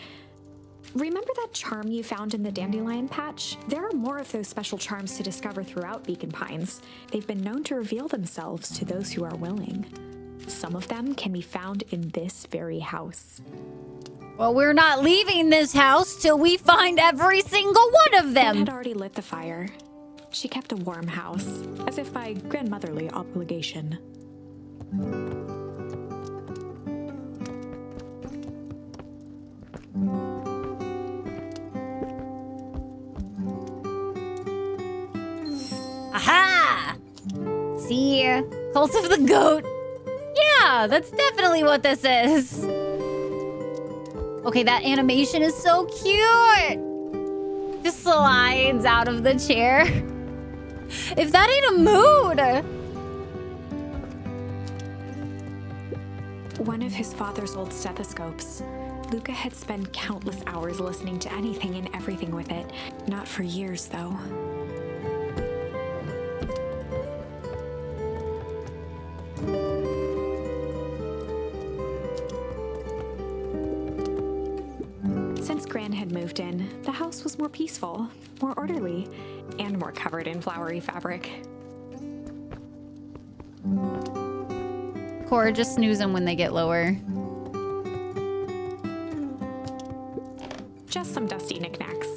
Remember that charm you found in the dandelion patch? There are more of those special charms to discover throughout Beacon Pines. They've been known to reveal themselves to those who are willing. Some of them can be found in this very house. Well, we're not leaving this house till we find every single one of them. Anne had already lit the fire. She kept a warm house, as if by grandmotherly obligation. Aha! See? Cult of the Goat. Yeah, that's definitely what this is. Okay, that animation is so cute. Just slides out of the chair. If that ain't a mood. One of his father's old stethoscopes. Luca had spent countless hours listening to anything and everything with it. Not for years, though. Since Gran had moved in, the house was more peaceful, more orderly, and more covered in flowery fabric. Cora, just snooze them when they get lower. Just some dusty knickknacks.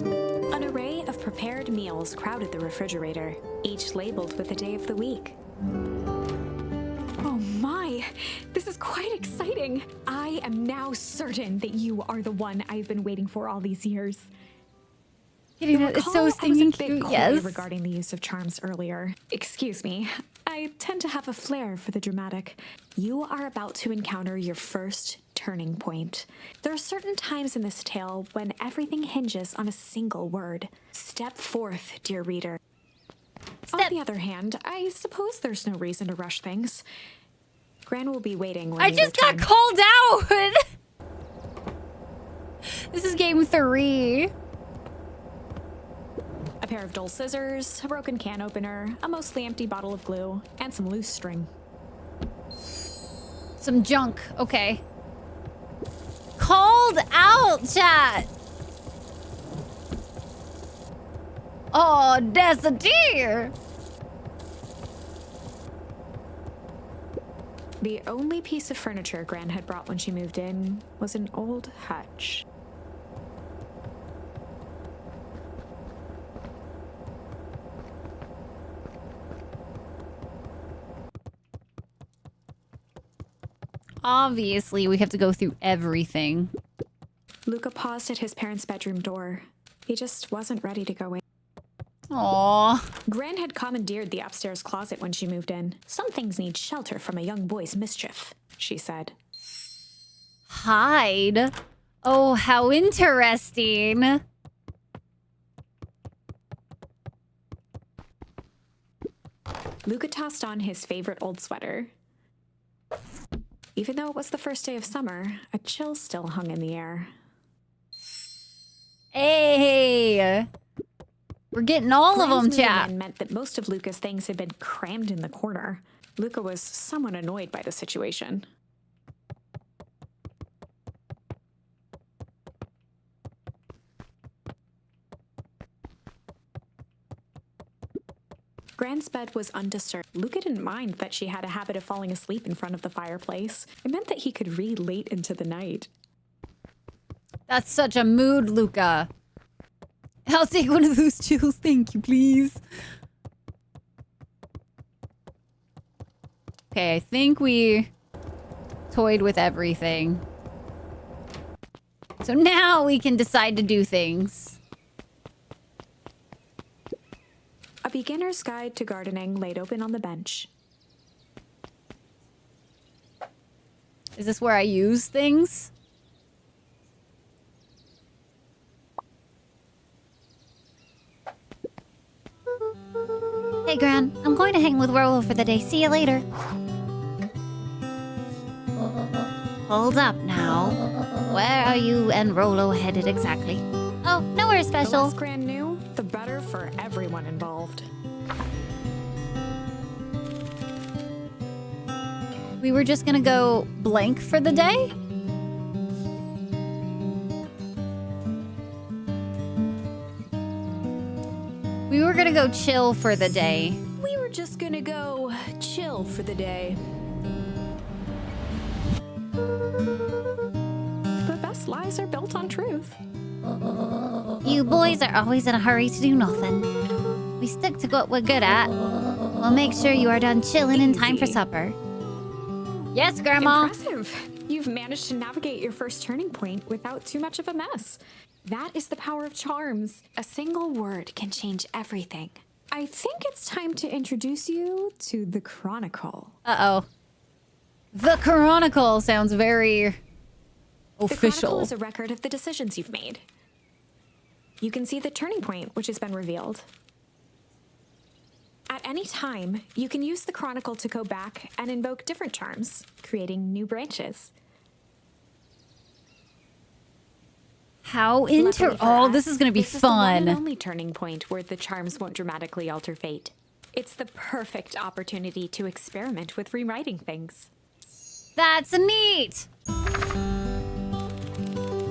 An array of prepared meals crowded the refrigerator, each labeled with the day of the week. Oh my, this is quite exciting. I am now certain that you are the one I've been waiting for all these years. It's so stinking cute, yes. Regarding the use of charms earlier. Excuse me, I tend to have a flair for the dramatic. You are about to encounter your first turning point. There are certain times in this tale when everything hinges on a single word. Step forth, dear reader. On the other hand, I suppose there's no reason to rush things. Gran will be waiting when I just got called out! This is game 3. pair of dull scissors, a broken can opener, a mostly empty bottle of glue, and some loose string. Some junk. Okay. Called out, chat. Oh, that's a deer. The only piece of furniture Gran had brought when she moved in was an old hutch. Obviously, we have to go through everything. Luca paused at his parents' bedroom door. He just wasn't ready to go in. Aww. Gran had commandeered the upstairs closet when she moved in. Some things need shelter from a young boy's mischief, she said. Hide? Oh, how interesting. Luca tossed on his favorite old sweater. Even though it was the first day of summer, a chill still hung in the air. Hey! We're getting all of them, chat. Meant that most of Luca's things had been crammed in the corner. Luca was somewhat annoyed by the situation. Gran's bed was undisturbed. Luca didn't mind that she had a habit of falling asleep in front of the fireplace. It meant that he could read late into the night. That's such a mood, Luca. I'll take one of those chills, thank you, please. Okay, I think we toyed with everything. So now we can decide to do things. A beginner's guide to gardening laid open on the bench. Is this where I use things? Hey, Gran, I'm going to hang with Rolo for the day. See you later. Hold up now. Where are you and Rolo headed exactly? Oh, nowhere The special. less Gran knew, the better for everyone involved. We were just gonna go blank for the day? We were gonna go chill for the day. We were just gonna go chill for the day. The best lies are built on truth. You boys are always in a hurry to do nothing. We stick to what we're good at. We'll make sure you are done chilling in time for supper. Yes, Grandma. Impressive. You've managed to navigate your first turning point without too much of a mess. That is the power of charms. A single word can change everything. I think it's time to introduce you to the Chronicle. Uh-oh. The Chronicle sounds very The Chronicle official. is a record of the decisions you've made. You can see the turning point, which has been revealed. At any time, you can use the Chronicle to go back and invoke different charms, creating new branches. How Luckily for Oh, us, this is gonna be this is the one fun. and only turning point where the charms won't dramatically alter fate. It's the perfect opportunity to experiment with rewriting things. That's neat.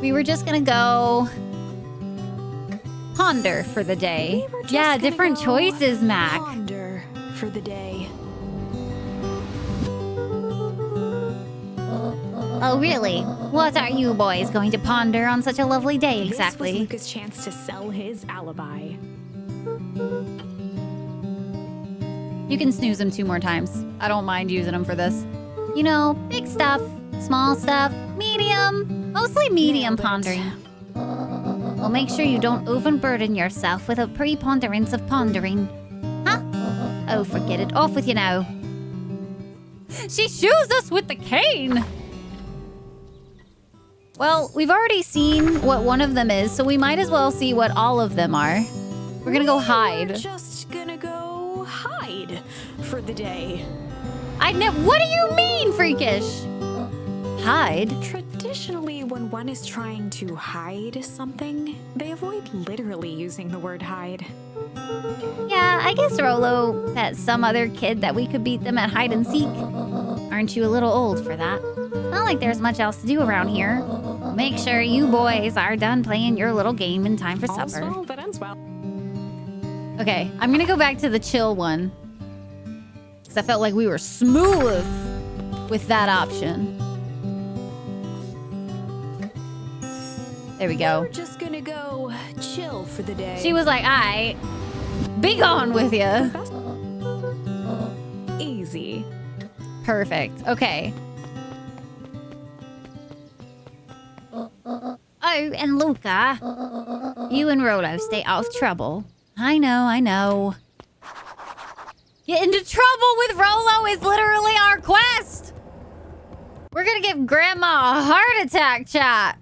We were just gonna go ponder for the day. Yeah, different choices, Mac. Ponder for the day. Oh, really? What are you boys going to ponder on such a lovely day This exactly? was Luca's chance to sell his alibi. You can snooze them 2 more times. I don't mind using them for this. You know, big stuff, small stuff, medium, mostly medium pondering. Well, make sure you don't overburden yourself with a preponderance of pondering. Huh? Oh, forget it. Off with you now. She shoos us with the cane! Well, we've already seen what one of them is, so we might as well see what all of them are. We're gonna go We're hide. just gonna go hide for the day. What do you mean, freakish? Hide? Tradition Additionally, when one is trying to hide something, they avoid literally using the word hide. Yeah, I guess Rolo bet some other kid that we could beat them at hide and seek. Aren't you a little old for that? It's not like there's much else to do around here. Make sure you boys are done playing your little game in time for All's supper. well that ends well. Okay, I'm gonna go back to the chill one. Because I felt like we were smooth with that option. There we go. We're just gonna go chill for the day. She was like, "Aight, be gone with you." Easy. Perfect. Okay. Oh, and Luca, you and Rolo stay out of trouble. I know. Get into trouble with Rolo is literally our quest. We're gonna give Grandma a heart attack, chat.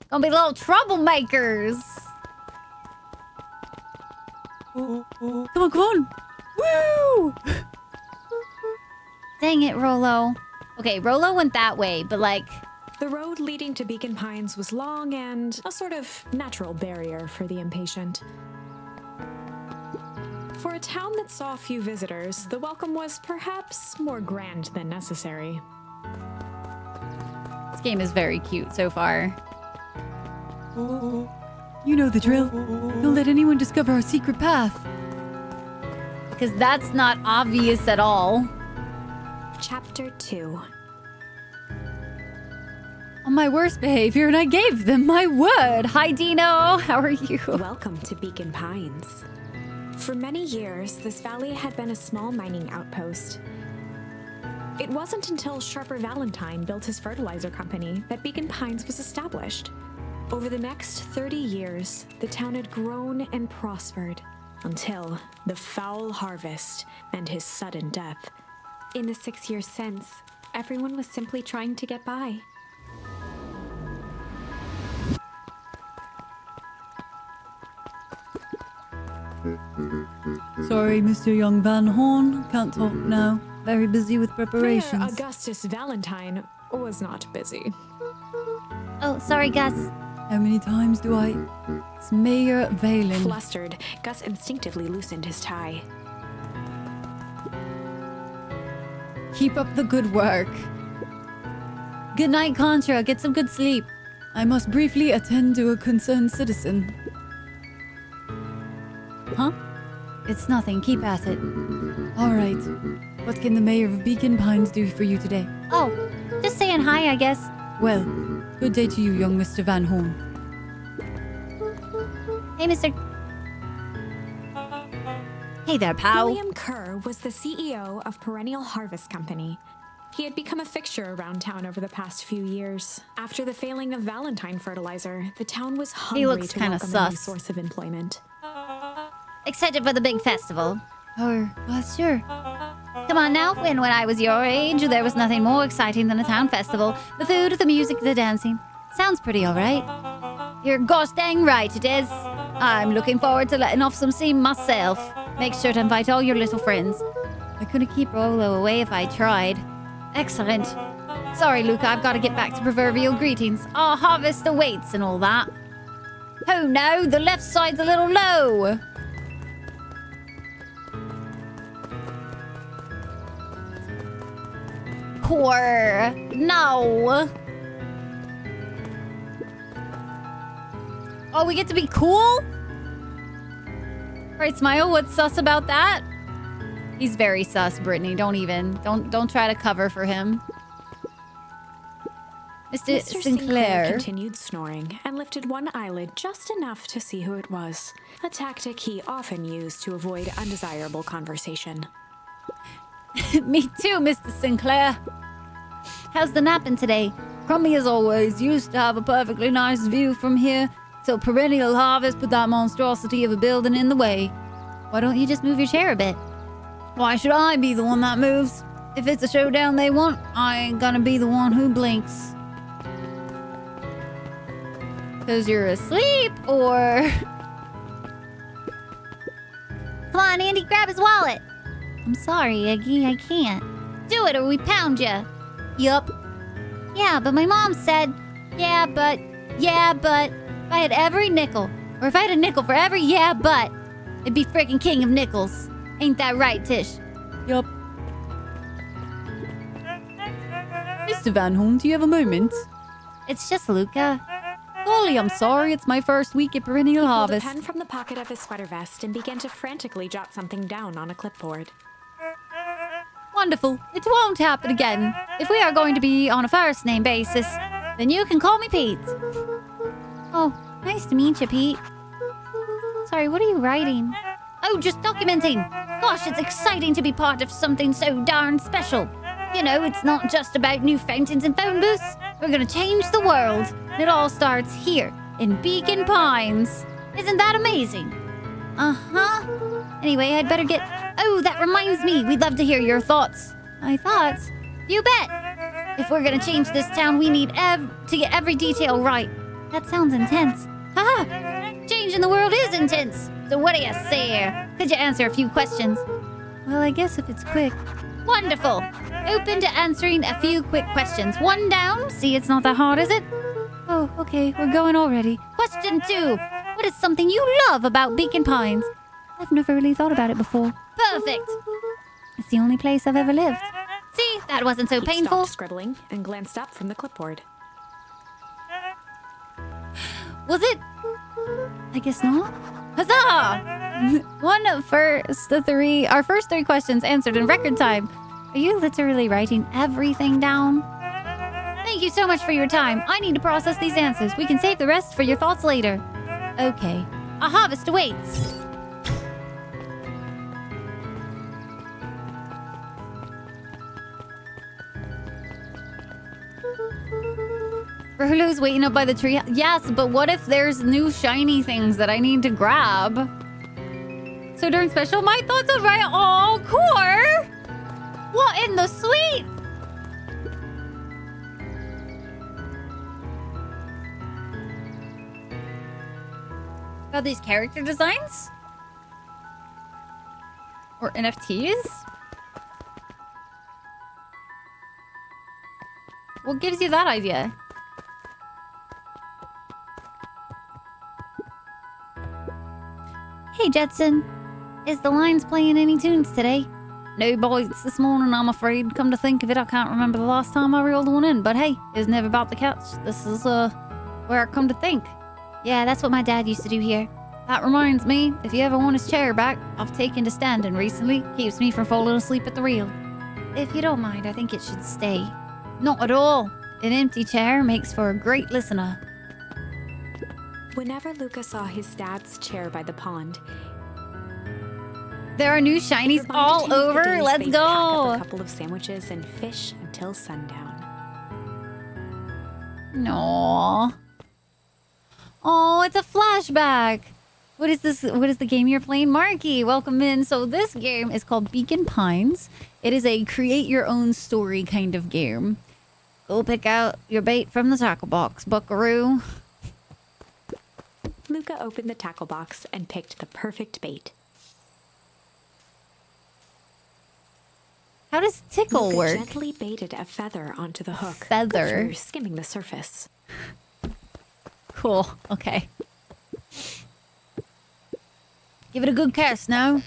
Gonna be little troublemakers. Come on. Woo! Dang it, Rolo. Okay, Rolo went that way, but like... The road leading to Beacon Pines was long and a sort of natural barrier for the impatient. For a town that saw few visitors, the welcome was perhaps more grand than necessary. This game is very cute so far. You know the drill. Don't let anyone discover our secret path. Because that's not obvious at all. Chapter 2. On my worst behavior, and I gave them my word. Hi, Dino. How are you? Welcome to Beacon Pines. For many years, this valley had been a small mining outpost. It wasn't until Sharper Valentine built his fertilizer company that Beacon Pines was established. Over the next 30 years, the town had grown and prospered until the foul harvest and his sudden death. In the 6 years since, everyone was simply trying to get by. Sorry, Mr. Young Van Horn. Can't talk now. Very busy with preparations. Mayor Augustus Valentine was not busy. Oh, sorry, Gus. How many times do I... It's Mayor Valen. Flustered, Gus instinctively loosened his tie. Keep up the good work. Good night, Contra. Get some good sleep. I must briefly attend to a concerned citizen. Huh? It's nothing. Keep at it. All right. What can the mayor of Beacon Pines do for you today? Oh, just saying hi, I guess. Well, good day to you, young Mr. Van Horn. Hey, Mr. Hey there, pal. William Kerr was the CEO of Perennial Harvest Company. He had become a fixture around town over the past few years. After the failing of Valentine fertilizer, the town was hungry to welcome a new source of employment. Excited for the big festival. Oh, sure. Come on now, when I was your age, there was nothing more exciting than a town festival. The food, the music, the dancing. Sounds pretty alright. You're gosh dang right it is. I'm looking forward to letting off some steam myself. Make sure to invite all your little friends. I couldn't keep Rolo away if I tried. Excellent. Sorry, Luca, I've got to get back to proverbial greetings. Our harvest awaits and all that. Oh no, the left side's a little low. Poor. No. Oh, we get to be cool? Right, Smile, what's sus about that? He's very sus, Brittany. Don't try to cover for him. Mr. Sinclair continued snoring and lifted one eyelid just enough to see who it was. A tactic he often used to avoid undesirable conversation. Me too, Mr. Sinclair. How's the napping today? Crummy as always. Used to have a perfectly nice view from here till Perennial Harvest put that monstrosity of a building in the way. Why don't you just move your chair a bit? Why should I be the one that moves? If it's a showdown they want, I ain't gonna be the one who blinks. 'Cause you're asleep, or... Come on, Andy, grab his wallet. I'm sorry, Iggy, I can't. Do it or we pound ya. Yup. Yeah, but my mom said, yeah, but, if I had every nickel, or if I had a nickel for every yeah, but, it'd be freaking king of nickels. Ain't that right, Tish? Yup. Mr. Van Horn, do you have a moment? It's just Luca. Golly, I'm sorry. It's my first week at Perennial He pulled a Harvest. pen from the pocket of his sweater vest and began to frantically jot something down on a clipboard. Wonderful. It won't happen again. If we are going to be on a first name basis, then you can call me Pete. Oh, nice to meet you, Pete. Sorry, what are you writing? Oh, just documenting. Gosh, it's exciting to be part of something so darn special. You know, it's not just about new fountains and phone booths. We're gonna change the world. And it all starts here, in Beacon Pines. Isn't that amazing? Uh-huh. Anyway, I'd better get... Oh, that reminds me. We'd love to hear your thoughts. My thoughts? You bet. If we're gonna change this town, we need to get every detail right. That sounds intense. Haha! Changing the world is intense. So what do you say? Could you answer a few questions? Well, I guess if it's quick. Wonderful. Open to answering a few quick questions. One down. See, it's not that hard, is it? Oh, okay. We're going already. Question 2. What is something you love about Beacon Pines? I've never really thought about it before. Perfect. It's the only place I've ever lived. See, that wasn't so He painful. stopped scribbling and glanced up from the clipboard. Was it? I guess not. Huzzah! Our first three questions answered in record time. Are you literally writing everything down? Thank you so much for your time. I need to process these answers. We can save the rest for your thoughts later. Okay. A harvest awaits. Rulu's waiting up by the tree. Yes, but what if there's new shiny things that I need to grab? So during special, my thoughts are right. Oh, core! What in the sweet? Got these character designs? Or NFTs? What gives you that idea? Hey, Jetson. Is the Lines playing any tunes today? No bites this morning, I'm afraid. Come to think of it, I can't remember the last time I reeled one in. But hey, it was never about the catch. This is, where I come to think. Yeah, that's what my dad used to do here. That reminds me, if you ever want his chair back, I've taken to standing recently. Keeps me from falling asleep at the wheel. If you don't mind, I think it should stay. Not at all. An empty chair makes for a great listener. Whenever Luca saw his dad's chair by the pond, there are new shinies all over. Let's go. Pack up a couple of sandwiches and fish until sundown. No. Oh, it's a flashback. What is this? What is the game you're playing? Marky, welcome in. So this game is called Beacon Pines. It is a create your own story kind of game. Go pick out your bait from the tackle box, buckaroo. Luca opened the tackle box and picked the perfect bait. How does tickle Luca work? Gently baited a feather onto the hook. Feather? Good for skimming the surface. Cool. Okay. Give it a good cast now.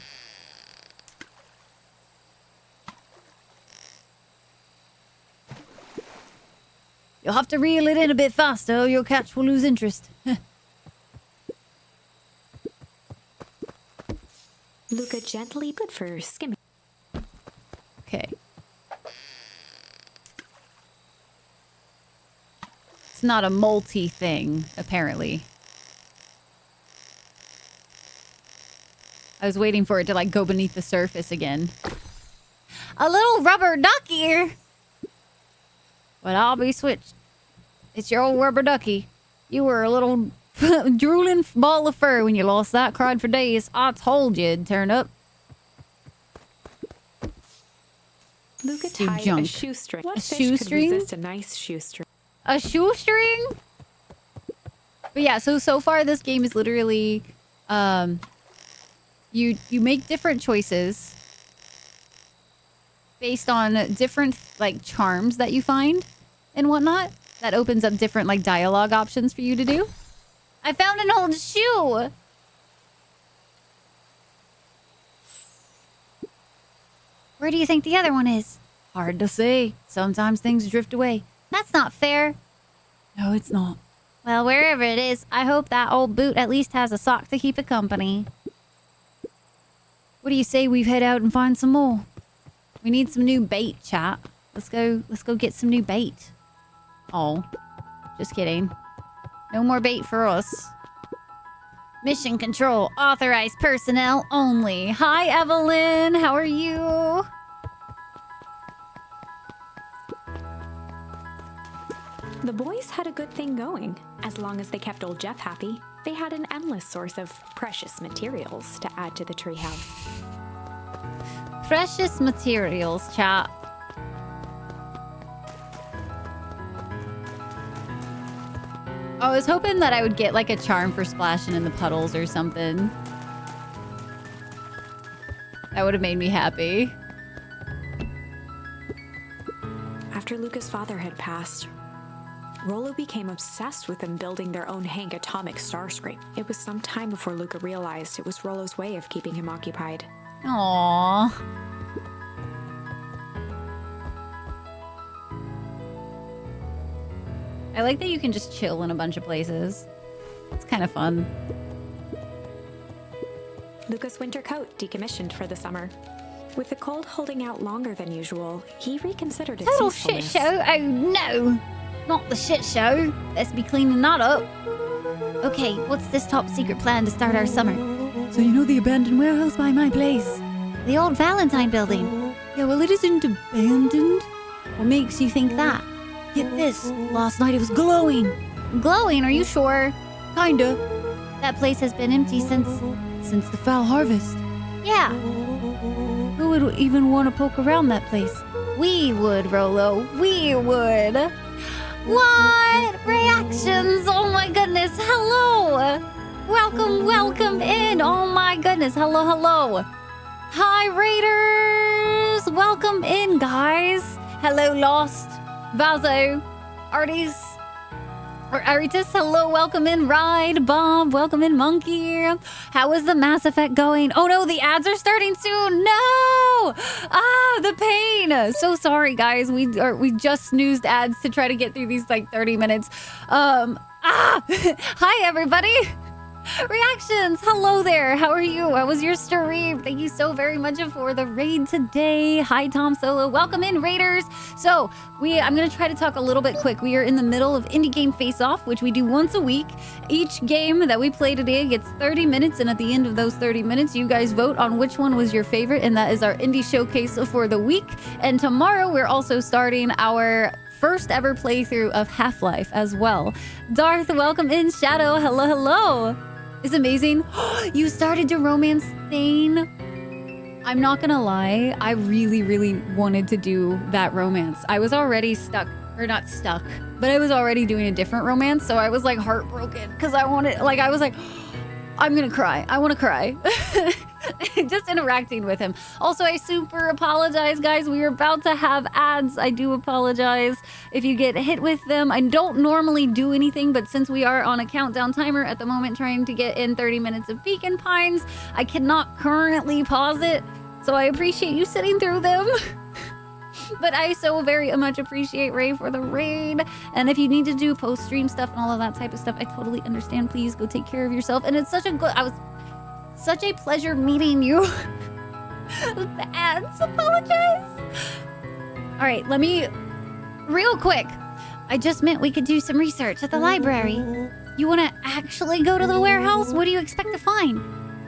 You'll have to reel it in a bit faster or your catch will lose interest. Luca gently good for skimming. Okay. It's not a multi thing, apparently. I was waiting for it to like go beneath the surface again. A little rubber duck here. But I'll be switched. It's your old rubber ducky. You were a little drooling ball of fur when you lost that. Cried for days. I told you it'd turn up. Luca You tied junk. a shoestring. What A fish shoestring? could resist a nice shoestring? A shoestring? But yeah, so far this game is literally you make different choices based on different like charms that you find. and whatnot. That opens up different like dialogue options for you to do. I found an old shoe. Where do you think the other one is? Hard to say. Sometimes things drift away. That's not fair. No, it's not. Well, wherever it is, I hope that old boot at least has a sock to keep it company. What do you say we head out and find some more? We need some new bait, chat. Let's go get some new bait. Oh, just kidding. No more bait for us. Mission control, authorized personnel only. Hi, Evelyn. How are you? The boys had a good thing going. As long as they kept old Jeff happy, they had an endless source of precious materials to add to the treehouse. Precious materials, chat. I was hoping that I would get like a charm for splashing in the puddles or something. That would have made me happy. After Luca's father had passed, Rollo became obsessed with them building their own Hank atomic starscrape. It was some time before Luca realized it was Rollo's way of keeping him occupied. Aww. I like that you can just chill in a bunch of places. It's kind of fun. Luca's winter coat decommissioned for the summer. With the cold holding out longer than usual, he reconsidered its Total shit usefulness. show? Oh no! Not the shit show. Let's be cleaning that up. Okay, what's this top secret plan to start our summer? So you know the abandoned warehouse by my place? The old Valentine building. Yeah, well it isn't abandoned. What makes you think that? Get this, last night it was glowing. Glowing, are you sure? Kinda. That place has been empty since the fall harvest. Yeah. Who would even want to poke around that place? We would, Rollo. We would. What? Reactions? Oh my goodness. Hello. Welcome in. Oh my goodness. Hello. Hi, Raiders. Welcome in, guys. Hello, Lost. Vazo. Artis. Or Aritis, hello, welcome in, Ride, Bob, welcome in, Monkey. How is the Mass Effect going? Oh no, the ads are starting soon. No! Ah, the pain. So sorry, guys. We just snoozed ads to try to get through these like 30 minutes. Hi everybody. Reactions, hello there. How are you? How was your stream? Thank you so very much for the raid today. Hi, Tom Solo. Welcome in, Raiders. So I'm gonna try to talk a little bit quick. We are in the middle of Indie Game Face Off, which we do once a week. Each game that we play today gets 30 minutes, and at the end of those 30 minutes, you guys vote on which one was your favorite, and that is our Indie Showcase for the week. And tomorrow, we're also starting our first ever playthrough of Half-Life as well. Darth, welcome in. Shadow, hello. It's amazing. You started to romance Thane. I'm not gonna lie, I really wanted to do that romance. I was already stuck, or not stuck, but I was already doing a different romance, so I was like heartbroken because I was like, I'm gonna cry. I want to cry. Just interacting with him. Also, I super apologize, guys. We are about to have ads. I do apologize if you get hit with them. I don't normally do anything, but since we are on a countdown timer at the moment trying to get in 30 minutes of Beacon Pines, I cannot currently pause it. So I appreciate you sitting through them. But I so very much appreciate Ray for the raid. And if you need to do post-stream stuff and all of that type of stuff, I totally understand. Please go take care of yourself. And it's such a pleasure meeting you. The ads, apologize. All right, real quick. I just meant we could do some research at the library. You want to actually go to the warehouse? What do you expect to find?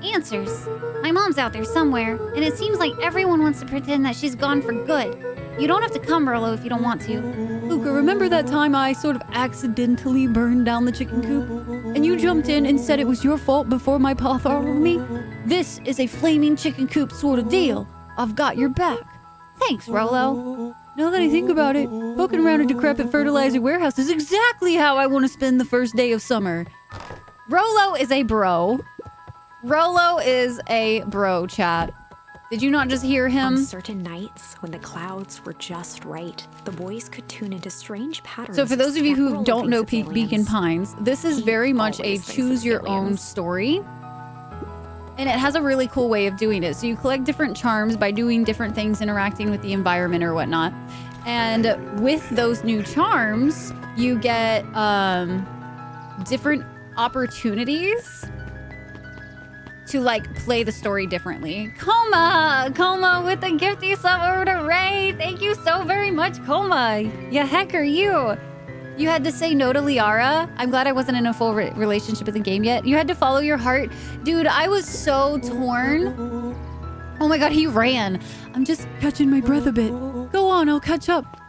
Answers. My mom's out there somewhere, and it seems like everyone wants to pretend that she's gone for good. You don't have to come, Rollo, if you don't want to. Luca, remember that time I sort of accidentally burned down the chicken coop? And you jumped in and said it was your fault before my pa throttled me? This is a flaming chicken coop sort of deal. I've got your back. Thanks, Rollo. Now that I think about it, poking around a decrepit fertilizer warehouse is exactly how I want to spend the first day of summer. Rollo is a bro. Rollo is a bro, chat. Did you not just hear On him? certain nights, when the clouds were just right, the boys could tune into strange patterns. So for those of you who spectral don't know against Beacon aliens. Pines, this is He very much a always thinks choose it's your own aliens. story. And it has a really cool way of doing it. So you collect different charms by doing different things, interacting with the environment or whatnot. And with those new charms, you get different opportunities to like play the story differently. Coma with the gifty sub over to Ray. Thank you so very much, Coma. Yeah, heck are you? You had to say no to Liara. I'm glad I wasn't in a full relationship in the game yet. You had to follow your heart. Dude, I was so torn. Oh my god, he ran. I'm just catching my breath a bit. Go on, I'll catch up.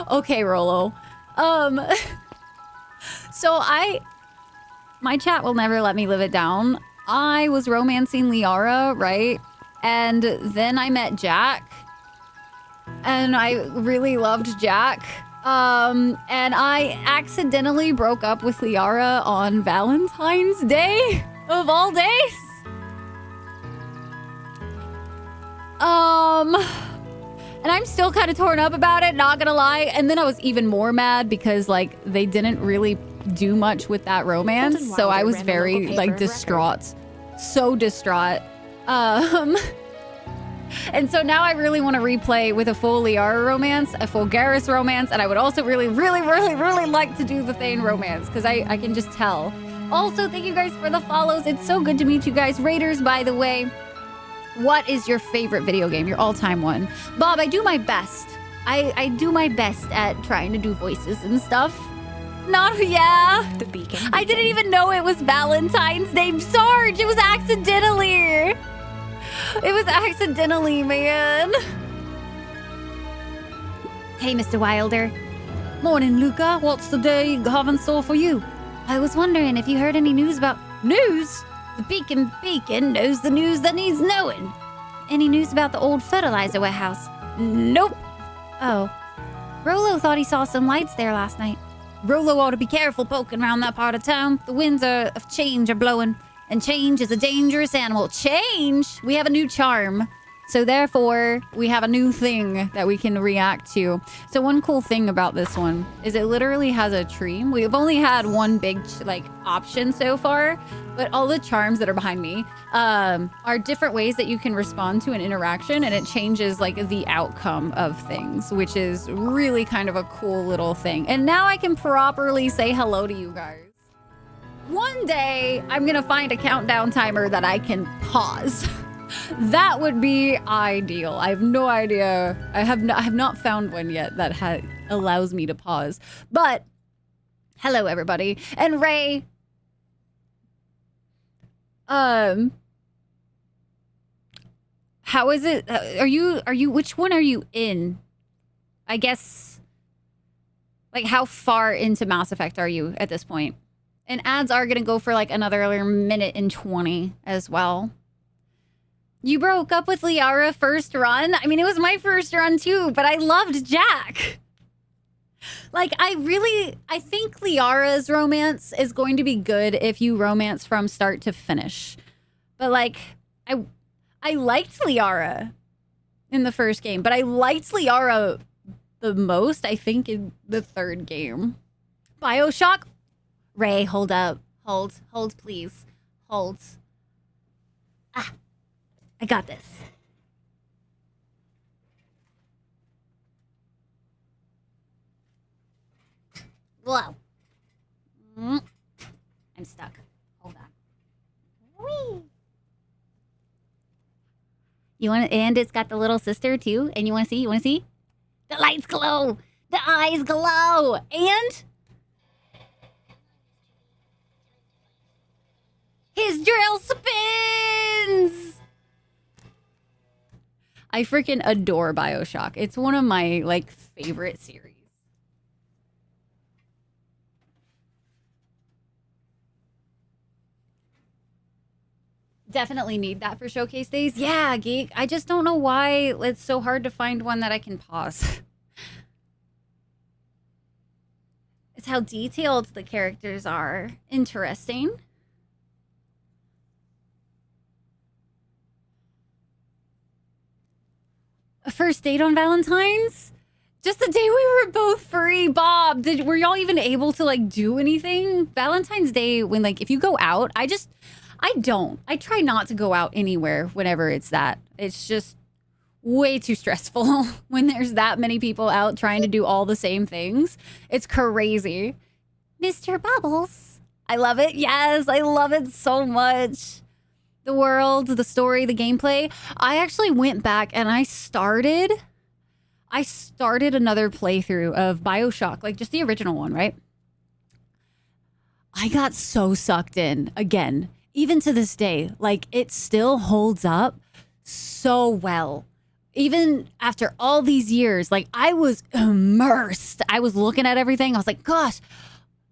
Okay, Rolo. So my chat will never let me live it down. I was romancing Liara, right? And then I met Jack. And I really loved Jack. And I accidentally broke up with Liara on Valentine's Day, of all days. And I'm still kind of torn up about it, not gonna lie. And then I was even more mad because, like, they didn't really do much with that romance. So I was very, like, distraught. So distraught. And so now I really want to replay with a full Liara romance, a full Garrus romance, and I would also really like to do the Thane romance, because I can just tell. Also, thank you guys for the follows. It's so good to meet you guys. Raiders, by the way, what is your favorite video game, your all-time one? Bob, I do my best. I do my best at trying to do voices and stuff. Yeah. The Beacon. I didn't even know it was Valentine's Day. Sarge, it was accidentally. It was accidentally, man. Hey, Mr. Wilder. Morning, Luca. What's the day have in store for you? I was wondering if you heard any news about... News? The Beacon knows the news that needs knowing. Any news about the old fertilizer warehouse? Nope. Oh. Rolo thought he saw some lights there last night. Rolo ought to be careful poking around that part of town. The winds of change are blowing. And change is a dangerous animal. Change? We have a new charm. So therefore, we have a new thing that we can react to. So one cool thing about this one is it literally has a tree. We've only had one big option so far, but all the charms that are behind me are different ways that you can respond to an interaction, and it changes like the outcome of things, which is really kind of a cool little thing. And now I can properly say hello to you guys. One day, I'm gonna find a countdown timer that I can pause. That would be ideal. I have no idea. I have not found one yet that allows me to pause. But hello, everybody, and Ray. How is it? Are you? Which one are you in? I guess. Like, how far into Mass Effect are you at this point? And ads are gonna go for like another minute and 20 as well. You broke up with Liara first run? I mean, it was my first run too, but I loved Jack. Like, I think Liara's romance is going to be good if you romance from start to finish. But like, I liked Liara in the first game, but I liked Liara the most, I think, in the third game. BioShock? Ray, hold up. Hold, please. Hold. Ah. I got this. Whoa. I'm stuck. Hold on. Whee! You want to, and it's got the little sister too. And you want to see? You want to see? The lights glow. The eyes glow. And his drill spins. I freaking adore BioShock. It's one of my, like, favorite series. Definitely need that for showcase days. Yeah, Geek. I just don't know why it's so hard to find one that I can pause. It's how detailed the characters are. Interesting. First date on Valentine's? Just the day we were both free, Bob. Were y'all even able to like do anything? Valentine's Day, when like if you go out, I try not to go out anywhere whenever it's that. It's just way too stressful when there's that many people out trying to do all the same things. It's crazy. Mr. Bubbles. I love it. Yes, I love it so much. The world, the story, the gameplay. I actually went back and I started another playthrough of BioShock, like just the original one, right? I got so sucked in again, even to this day. Like it still holds up so well. Even after all these years, like I was immersed. I was looking at everything. I was like, gosh,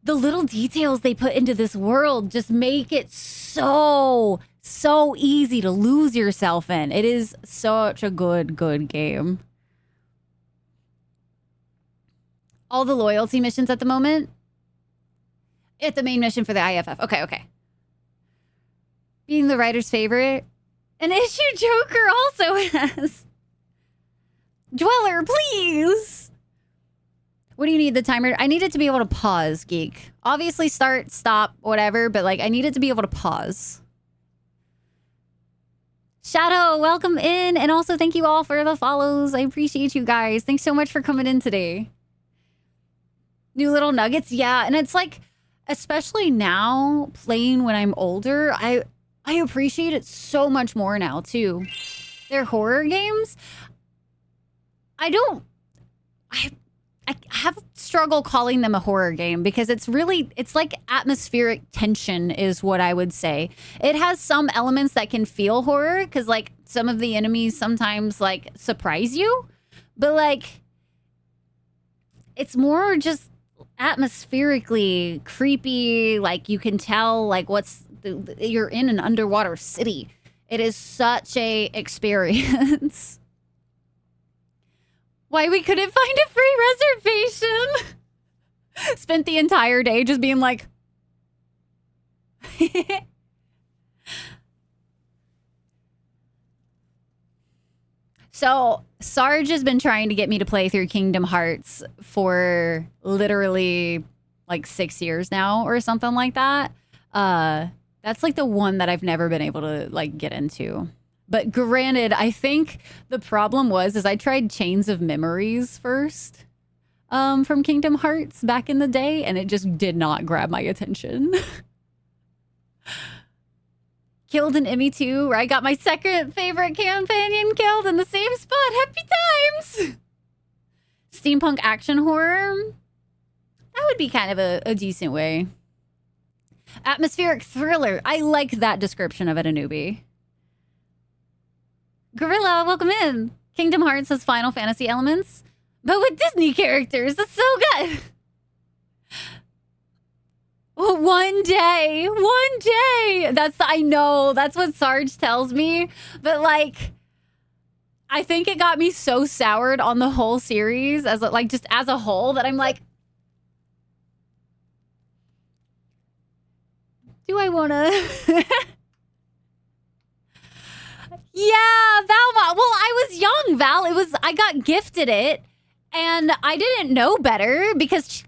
the little details they put into this world just make it so easy to lose yourself in. It is such a good game. All the loyalty missions at the moment. At the main mission for the IFF. Okay. Being the writer's favorite. An issue Joker also has. Dweller, please. What do you need the timer? I need it to be able to pause, Geek. Obviously start, stop, whatever, but like I need it to be able to pause. Shadow, welcome in. And also thank you all for the follows. I appreciate you guys. Thanks so much for coming in today. New little nuggets. Yeah. And it's like, especially now playing when I'm older, I appreciate it so much more now too. They're horror games. I have struggle calling them a horror game because it's like atmospheric tension is what I would say. It has some elements that can feel horror because like some of the enemies sometimes like surprise you, but like it's more just atmospherically creepy. Like you can tell like you're in an underwater city. It is such a experience. Why we couldn't find a free reservation. Spent the entire day just being like. So Sarge has been trying to get me to play through Kingdom Hearts for literally like 6 years now or something like that. That's like the one that I've never been able to like get into. But granted, I think the problem is I tried Chains of Memories first from Kingdom Hearts back in the day, and it just did not grab my attention. Killed an Emmy too, where I got my second favorite companion killed in the same spot. Happy times! Steampunk action horror. That would be kind of a decent way. Atmospheric thriller. I like that description of it, a newbie. Gorilla, welcome in. Kingdom Hearts has Final Fantasy elements, but with Disney characters. That's so good. Well, one day. I know, that's what Sarge tells me. But like, I think it got me so soured on the whole series as a whole that I'm like, do I want to? Yeah, Valma. Well, I was young, Val. I got gifted it, and I didn't know better because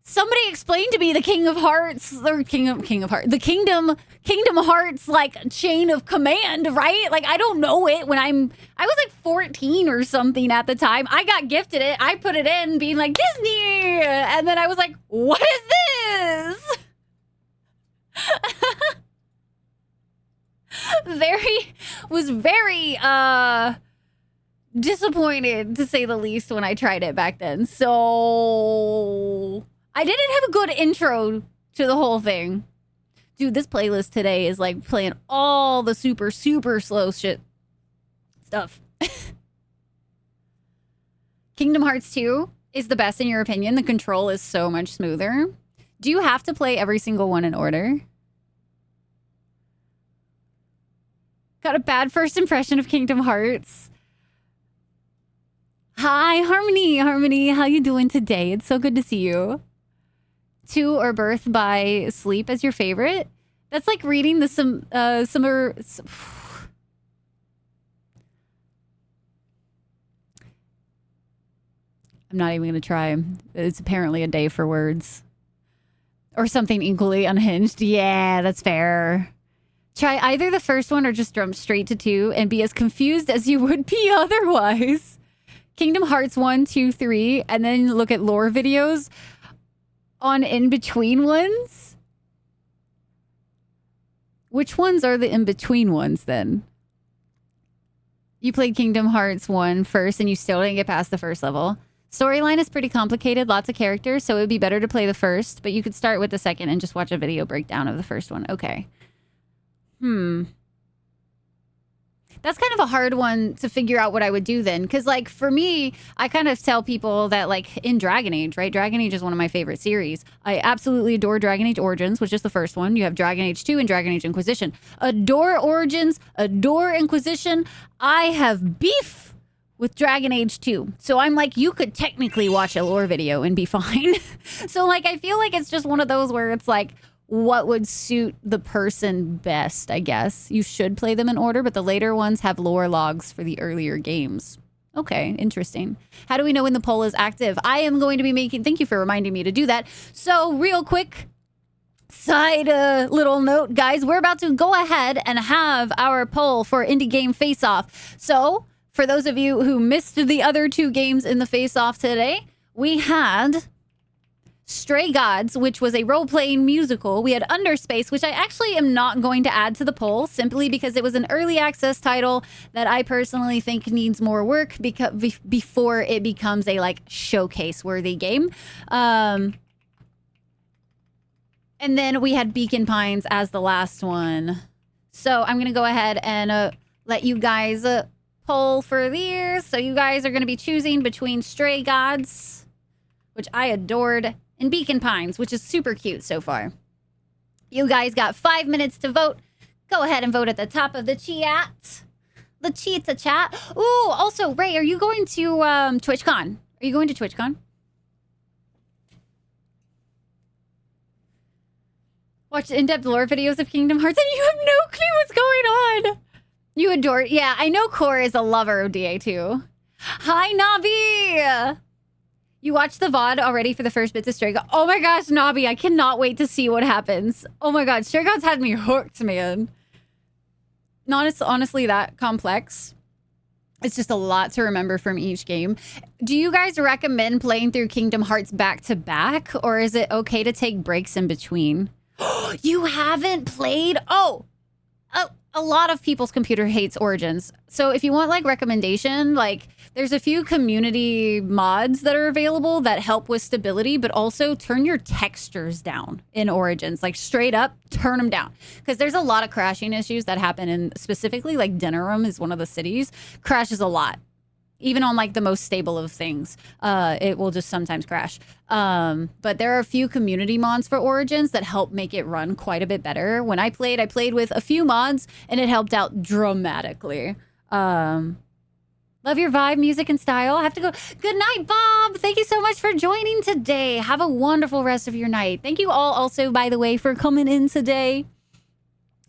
somebody explained to me the Kingdom Hearts, like chain of command, right? Like I don't know it I was like 14 or something at the time. I got gifted it. I put it in being like Disney, and then I was like, what is this? was very disappointed to say the least when I tried it back then. So I didn't have a good intro to the whole thing. Dude, this playlist today is like playing all the super slow stuff. Kingdom Hearts 2 is the best in your opinion. The control is so much smoother. Do you have to play every single one in order? Got a bad first impression of Kingdom Hearts. Hi, Harmony. Harmony, how you doing today? It's so good to see you. 2 or Birth by Sleep as your favorite? That's like reading the summer... I'm not even going to try. It's apparently a day for words. Or something equally unhinged. Yeah, that's fair. Try either the first one or just jump straight to 2 and be as confused as you would be otherwise. Kingdom Hearts 1, 2, 3, and then look at lore videos on in-between ones. Which ones are the in-between ones then? You played Kingdom Hearts 1 first and you still didn't get past the first level. Storyline is pretty complicated, lots of characters, so it would be better to play the first, but you could start with the second and just watch a video breakdown of the first one. Okay. That's kind of a hard one to figure out what I would do then. Because, like, for me, I kind of tell people that, like, in Dragon Age, right? Dragon Age is one of my favorite series. I absolutely adore Dragon Age Origins, which is the first one. You have Dragon Age 2 and Dragon Age Inquisition. Adore Origins, adore Inquisition. I have beef with Dragon Age 2. So I'm like, you could technically watch a lore video and be fine. So, like, I feel like it's just one of those where it's like, what would suit the person best, I guess. You should play them in order, but the later ones have lore logs for the earlier games. Okay, interesting. How do we know when the poll is active? I am going to be making... Thank you for reminding me to do that. So, real quick, side little note, guys. We're about to go ahead and have our poll for Indie Game Face-Off. So, for those of you who missed the other 2 games in the Face-Off today, we had Stray Gods, which was a role-playing musical. We had Underspace, which I actually am not going to add to the poll simply because it was an early access title that I personally think needs more work before it becomes a like showcase-worthy game. And then we had Beacon Pines as the last one. So I'm going to go ahead and let you guys poll for these. So you guys are going to be choosing between Stray Gods, which I adored, and Beacon Pines, which is super cute so far. You guys got 5 minutes to vote. Go ahead and vote at the top of the chat. The cheetah chat. Ooh, also, Ray, are you going to TwitchCon? Are you going to TwitchCon? Watch in-depth lore videos of Kingdom Hearts and you have no clue what's going on. You adore it. Yeah, I know Core is a lover of DA2. Hi, Nabi! You watched the VOD already for the first bits of Stray Gods. Oh my gosh, Nabi, I cannot wait to see what happens. Oh my god, Stray Gods had me hooked, man. Not honestly that complex. It's just a lot to remember from each game. Do you guys recommend playing through Kingdom Hearts back to back? Or is it okay to take breaks in between? You haven't played? Oh, a lot of people's computer hates Origins. So if you want like recommendation, like there's a few community mods that are available that help with stability, but also turn your textures down in Origins. Like straight up, turn them down. Because there's a lot of crashing issues that happen in specifically like Denerim is one of the cities. Crashes a lot. Even on like the most stable of things, it will just sometimes crash. But there are a few community mods for Origins that help make it run quite a bit better. When I played with a few mods and it helped out dramatically. Love your vibe, music, and style. I have to go. Good night, Bob. Thank you so much for joining today. Have a wonderful rest of your night. Thank you all also, by the way, for coming in today.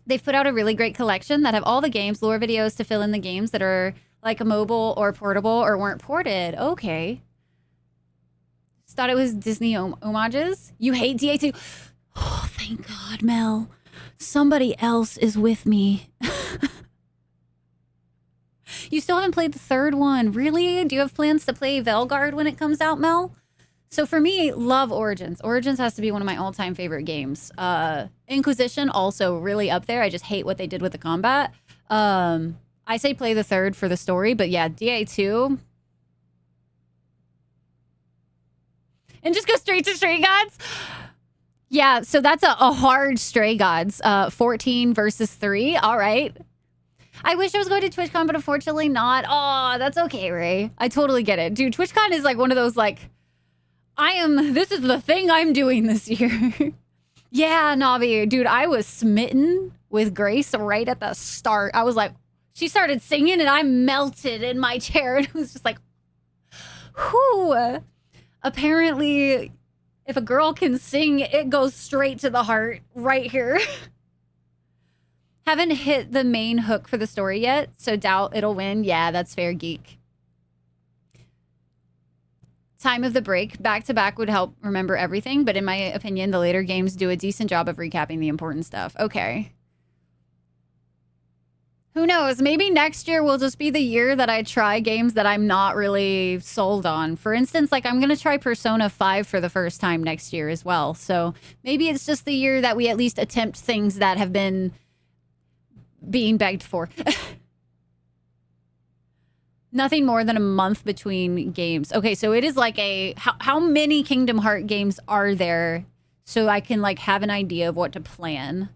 They've put out a really great collection that have all the games, lore videos to fill in the games that are like a mobile or portable or weren't ported. Okay. Just thought it was Disney homages. You hate DA2. Oh, thank God, Mel. Somebody else is with me. You still haven't played the third one. Really? Do you have plans to play Velguard when it comes out, Mel? So for me, love Origins. Origins has to be one of my all-time favorite games. Inquisition, also really up there. I just hate what they did with the combat. I say play the third for the story, but yeah, DA2. And just go straight to Stray Gods? Yeah, so that's a hard Stray Gods. 14 versus 3. All right. I wish I was going to TwitchCon, but unfortunately not. Oh, that's okay, Ray. I totally get it. Dude, TwitchCon is like one of those like, this is the thing I'm doing this year. Yeah, Navi. Dude, I was smitten with Grace right at the start. I was like, she started singing and I melted in my chair. And it was just like, whew. Apparently, if a girl can sing, it goes straight to the heart right here. Haven't hit the main hook for the story yet, so doubt it'll win. Yeah, that's fair, geek. time of the break. Back to back would help remember everything, but in my opinion, the later games do a decent job of recapping the important stuff. Okay. Who knows? Maybe next year will just be the year that I try games that I'm not really sold on. For instance, like I'm going to try Persona 5 for the first time next year as well. So maybe it's just the year that we at least attempt things that have been being begged for. Nothing more than a month between games. Okay, so it is like a... How many Kingdom Heart games are there so I can like have an idea of what to plan?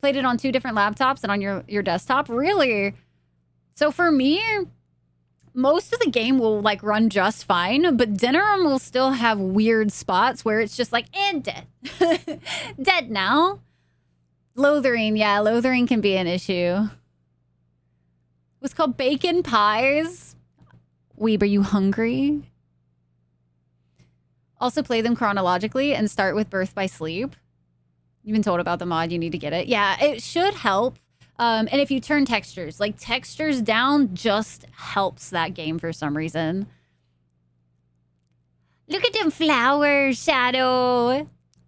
Played it on 2 different laptops and on your desktop? Really? So for me, most of the game will like run just fine, but Dinnerum will still have weird spots where it's just like, and dead. Dead now. Lothering, yeah, lothering can be an issue. It was called Bacon Pies. Weeb, are you hungry? Also play them chronologically and start with Birth by Sleep. You've been told about the mod, you need to get it. Yeah, it should help. And if you turn textures, like textures down just helps that game for some reason. Look at them flowers, Shadow.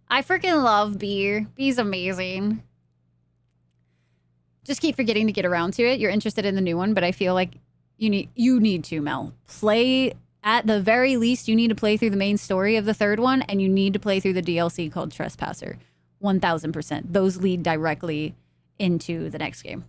I freaking love Bee. Bee's amazing. Just keep forgetting to get around to it. You're interested in the new one, but I feel like you need to, Mel. Play, at the very least, you need to play through the main story of the third one, and you need to play through the DLC called Trespasser. 1000%. Those lead directly into the next game.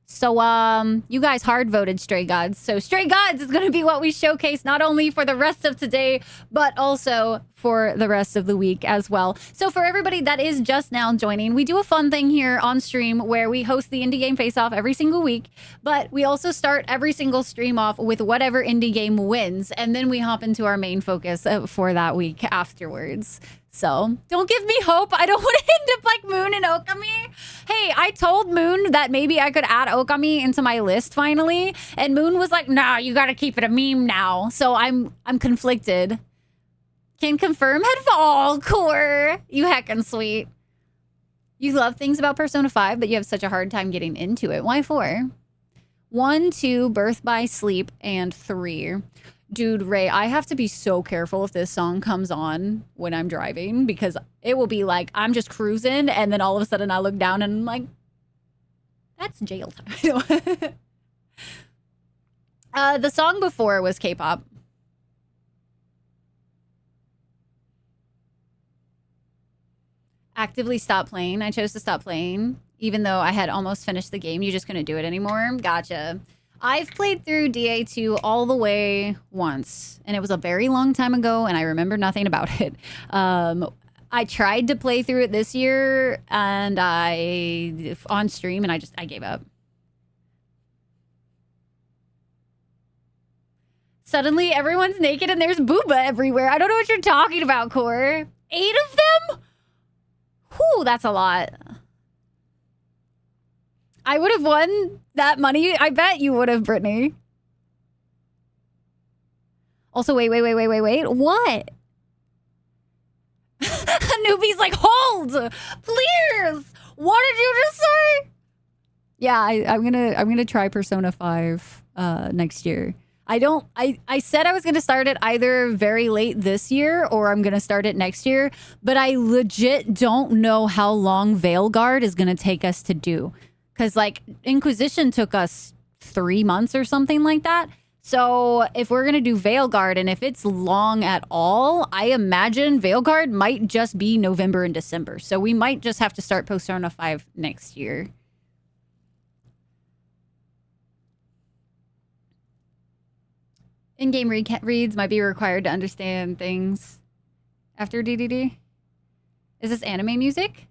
So, you guys hard voted Stray Gods. So Stray Gods is going to be what we showcase not only for the rest of today, but also for the rest of the week as well. So for everybody that is just now joining, we do a fun thing here on stream where we host the Indie Game Face-Off every single week, but we also start every single stream off with whatever indie game wins, and then we hop into our main focus for that week afterwards. So don't give me hope. I don't want to end up like Moon and Okami. Hey, I told Moon that maybe I could add Okami into my list finally, and Moon was like, "Nah, you got to keep it a meme now." So I'm conflicted. Can confirm headfall, Core. You heckin' sweet. You love things about Persona 5, but you have such a hard time getting into it. Why 4? 1, 2, Birth by Sleep, and 3. Dude, Ray, I have to be so careful if this song comes on when I'm driving, because it will be like, I'm just cruising, and then all of a sudden I look down and I'm like, that's jail time. The song before was K-pop. Actively stop playing. I chose to stop playing, even though I had almost finished the game. You just couldn't do it anymore. Gotcha. I've played through DA2 all the way once, and it was a very long time ago, and I remember nothing about it. I tried to play through it this year, and on stream, and I gave up. Suddenly, everyone's naked, and there's booba everywhere. I don't know what you're talking about, Core. 8 of them? Whew, that's a lot. I would have won that money. I bet you would have, Brittany. Also, wait. What? Newbie's like, hold! Please! What did you just say? Yeah, I'm gonna try Persona 5 next year. I said I was gonna start it either very late this year or I'm gonna start it next year, but I legit don't know how long Veilguard is gonna take us to do. Because, like, Inquisition took us 3 months or something like that. So, if we're going to do Veilguard, and if it's long at all, I imagine Veilguard might just be November and December. So, we might just have to start Persona 5 next year. In-game reads might be required to understand things after DDD. Is this anime music?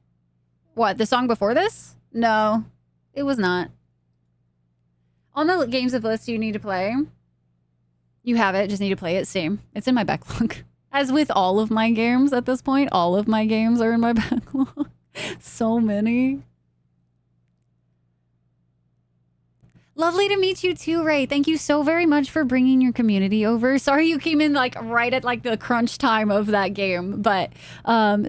What, the song before this? No. It was not. On the games of list you need to play, you have it, just need to play it. Same. It's in my backlog. As with all of my games at this point, all of my games are in my backlog. So many. Lovely to meet you too, Ray. Thank you so very much for bringing your community over. Sorry you came in like right at like the crunch time of that game, but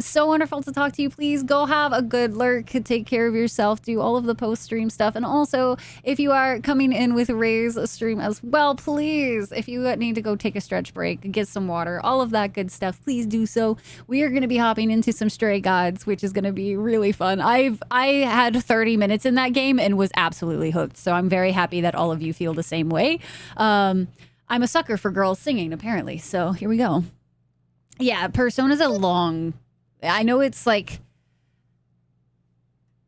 so wonderful to talk to you. Please go have a good lurk, take care of yourself, do all of the post-stream stuff. And also, if you are coming in with Ray's stream as well, please, if you need to go take a stretch break, get some water, all of that good stuff, please do so. We are going to be hopping into some Stray Gods, which is going to be really fun. I had 30 minutes in that game and was absolutely hooked, so I'm very happy that all of you feel the same way. I'm a sucker for girls singing, apparently, so here we go. Yeah, Persona's a long... I know it's like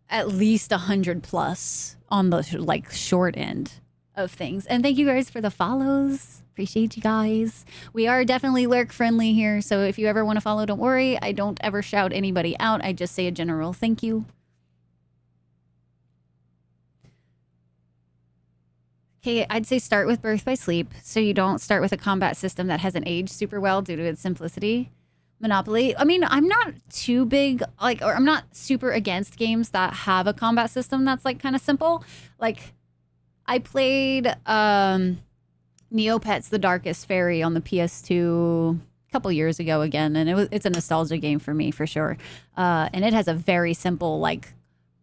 at least 100 plus on the like short end of things. And thank you guys for the follows. Appreciate you guys. We are definitely lurk friendly here, so if you ever want to follow, don't worry. I don't ever shout anybody out. I just say a general thank you. Okay, I'd say start with Birth by Sleep, so you don't start with a combat system that hasn't aged super well due to its simplicity. Monopoly. I mean, I'm not too big, like, or I'm not super against games that have a combat system that's like kind of simple. Like, I played Neopets: The Darkest Fairy on the PS2 a couple years ago again, and it's a nostalgia game for me for sure. And it has a very simple like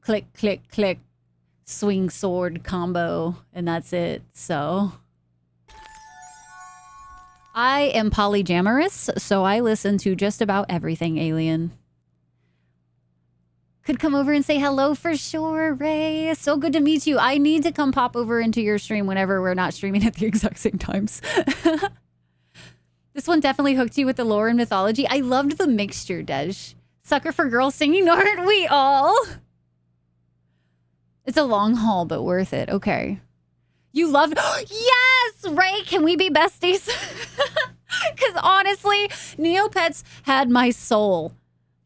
click, click, click, swing sword combo, and that's it. So I am polyamorous, so I listen to just about everything alien. Could come over and say hello for sure, Ray. So good to meet you. I need to come pop over into your stream whenever we're not streaming at the exact same times. This one definitely hooked you with the lore and mythology. I loved the mixture, Dej. Sucker for girls singing, aren't we all? It's a long haul, but worth it. Okay. You love... Yes! Ray, can we be besties? Because honestly, Neopets had my soul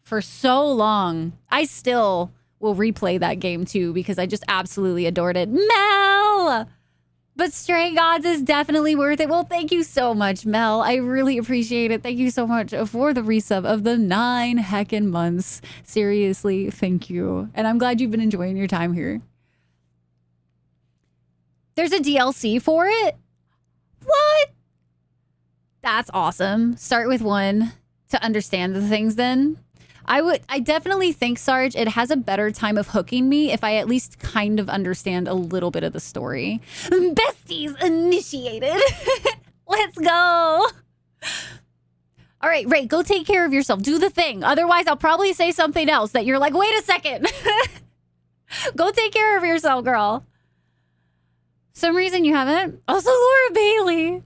for so long. I still will replay that game too because I just absolutely adored it. Mel! But Stray Gods is definitely worth it. Well, thank you so much, Mel. I really appreciate it. Thank you so much for the resub of the 9 heckin' months. Seriously, thank you. And I'm glad you've been enjoying your time here. There's a DLC for it? What? That's awesome. Start with 1 to understand the things then. I definitely think, Sarge, it has a better time of hooking me if I at least kind of understand a little bit of the story. Besties initiated. Let's go. All right, Ray, go take care of yourself. Do the thing. Otherwise, I'll probably say something else that you're like, wait a second. Go take care of yourself, girl. Some reason you haven't. Also, Laura Bailey.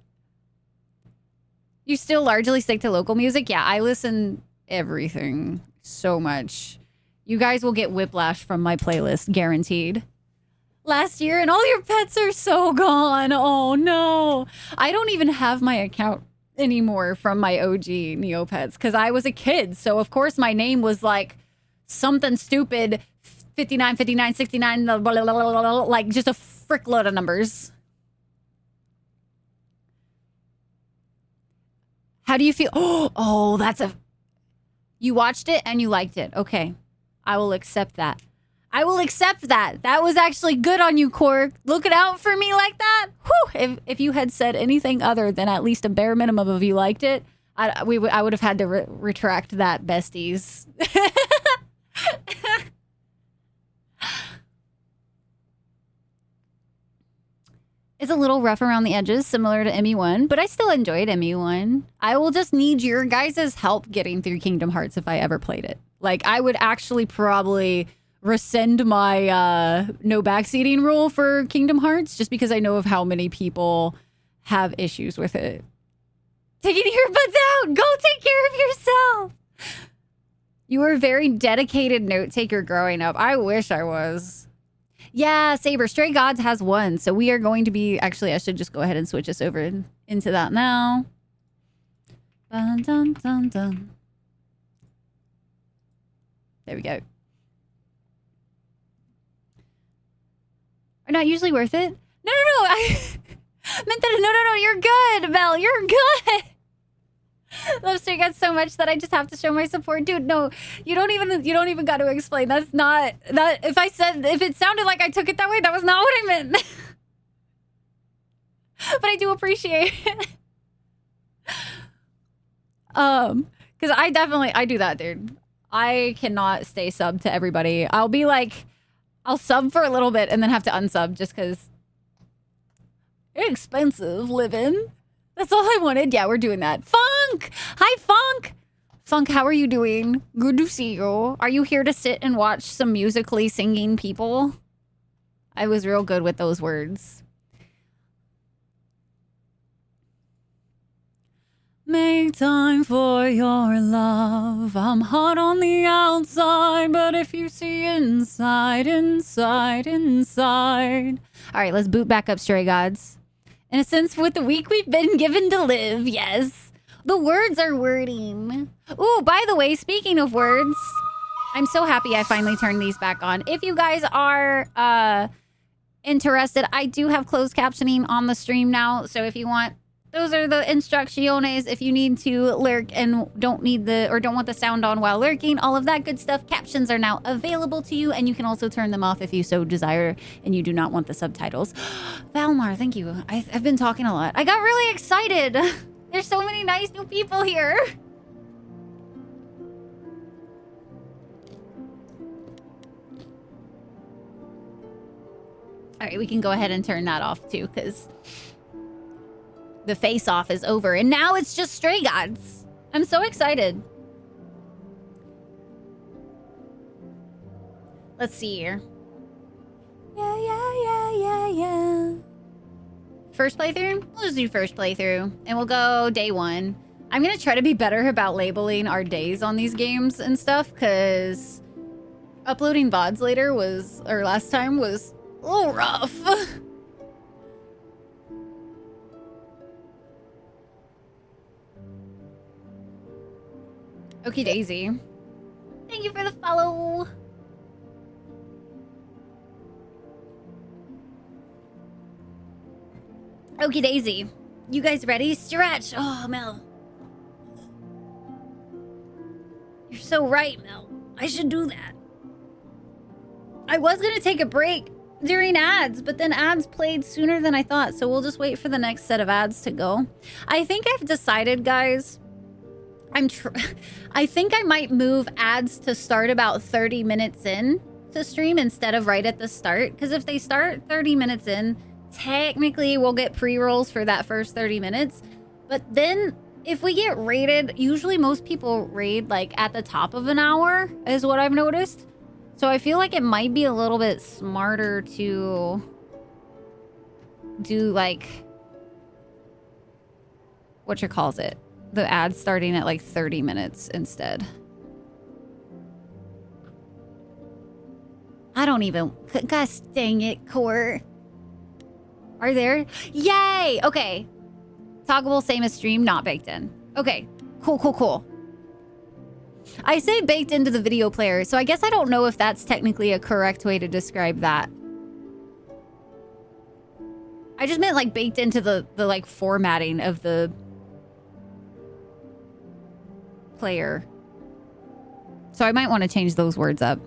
You still largely stick to local music? Yeah, I listen everything so much. You guys will get whiplash from my playlist, guaranteed. Last year, and all your pets are so gone. Oh no. I don't even have my account anymore from my OG Neopets because I was a kid. So of course my name was like something stupid, 59, 59, 69, blah, blah, blah, blah, blah, like just a frick load of numbers. How do you feel? Oh, that's a... You watched it and you liked it. Okay. I will accept that. I will accept that. That was actually good on you, Cork. Looking out for me like that. Whew. If you had said anything other than at least a bare minimum of you liked it, I would have had to retract that, besties. It's a little rough around the edges, similar to ME1, but I still enjoyed ME1. I will just need your guys' help getting through Kingdom Hearts if I ever played it. Like, I would actually probably rescind my no backseating rule for Kingdom Hearts just because I know of how many people have issues with it. Taking earbuds out! Go take care of yourself! You were a very dedicated note taker growing up. I wish I was. Yeah, Saber, Stray Gods has 1, so we are going to be... Actually, I should just go ahead and switch us over into that now. Dun, dun, dun, dun. There we go. Are not usually worth it? No, I meant that... No, you're good, Mel. You're good. Love Stray Gods so much that I just have to show my support. Dude, no, you don't even got to explain. That's not that. If it sounded like I took it that way, that was not what I meant. but I do appreciate it. Because I do that, dude. I cannot stay sub to everybody. I'll be like, I'll sub for a little bit and then have to unsub just because expensive living. That's all I wanted. Yeah, we're doing that. Funk! Hi, Funk! Funk, how are you doing? Good to see you. Are you here to sit and watch some musically singing people? I was real good with those words. Make time for your love. I'm hot on the outside, but if you see inside, inside, inside. All right, let's boot back up, Stray Gods. Innocence with the week we've been given to live. Yes. The words are wording. Ooh, by the way, speaking of words, I'm so happy I finally turned these back on. If you guys are interested, I do have closed captioning on the stream now. So if you want, those are the instrucciones. If you need to lurk and don't want the sound on while lurking, all of that good stuff, captions are now available to you, and you can also turn them off if you so desire and you do not want the subtitles. Valmar, thank you. I've been talking a lot. I got really excited. There's so many nice new people here. All right, we can go ahead and turn that off too, because the face-off is over, and now it's just Stray Gods. I'm so excited. Let's see here. Yeah. First playthrough? We'll just do first playthrough, and we'll go day one. I'm gonna try to be better about labeling our days on these games and stuff, because uploading VODs last time was a little rough. Okie daisy. Thank you for the follow. Okie daisy. You guys ready? Stretch. Oh, Mel. You're so right, Mel. I should do that. I was gonna take a break during ads, but then ads played sooner than I thought, so we'll just wait for the next set of ads to go. I think I've decided, guys, I think I might move ads to start about 30 minutes in to stream instead of right at the start, because if they start 30 minutes in, technically we'll get pre-rolls for that first 30 minutes, but then if we get raided, usually most people raid like at the top of an hour is what I've noticed. So I feel like it might be a little bit smarter to do like the ad starting at like 30 minutes instead. I don't even, gosh dang it, Core. Are there? Yay! Okay. Toggable, same as stream, not baked in. Okay, cool. I say baked into the video player, so I guess I don't know if that's technically a correct way to describe that. I just meant like baked into the like formatting of the player. So I might want to change those words up.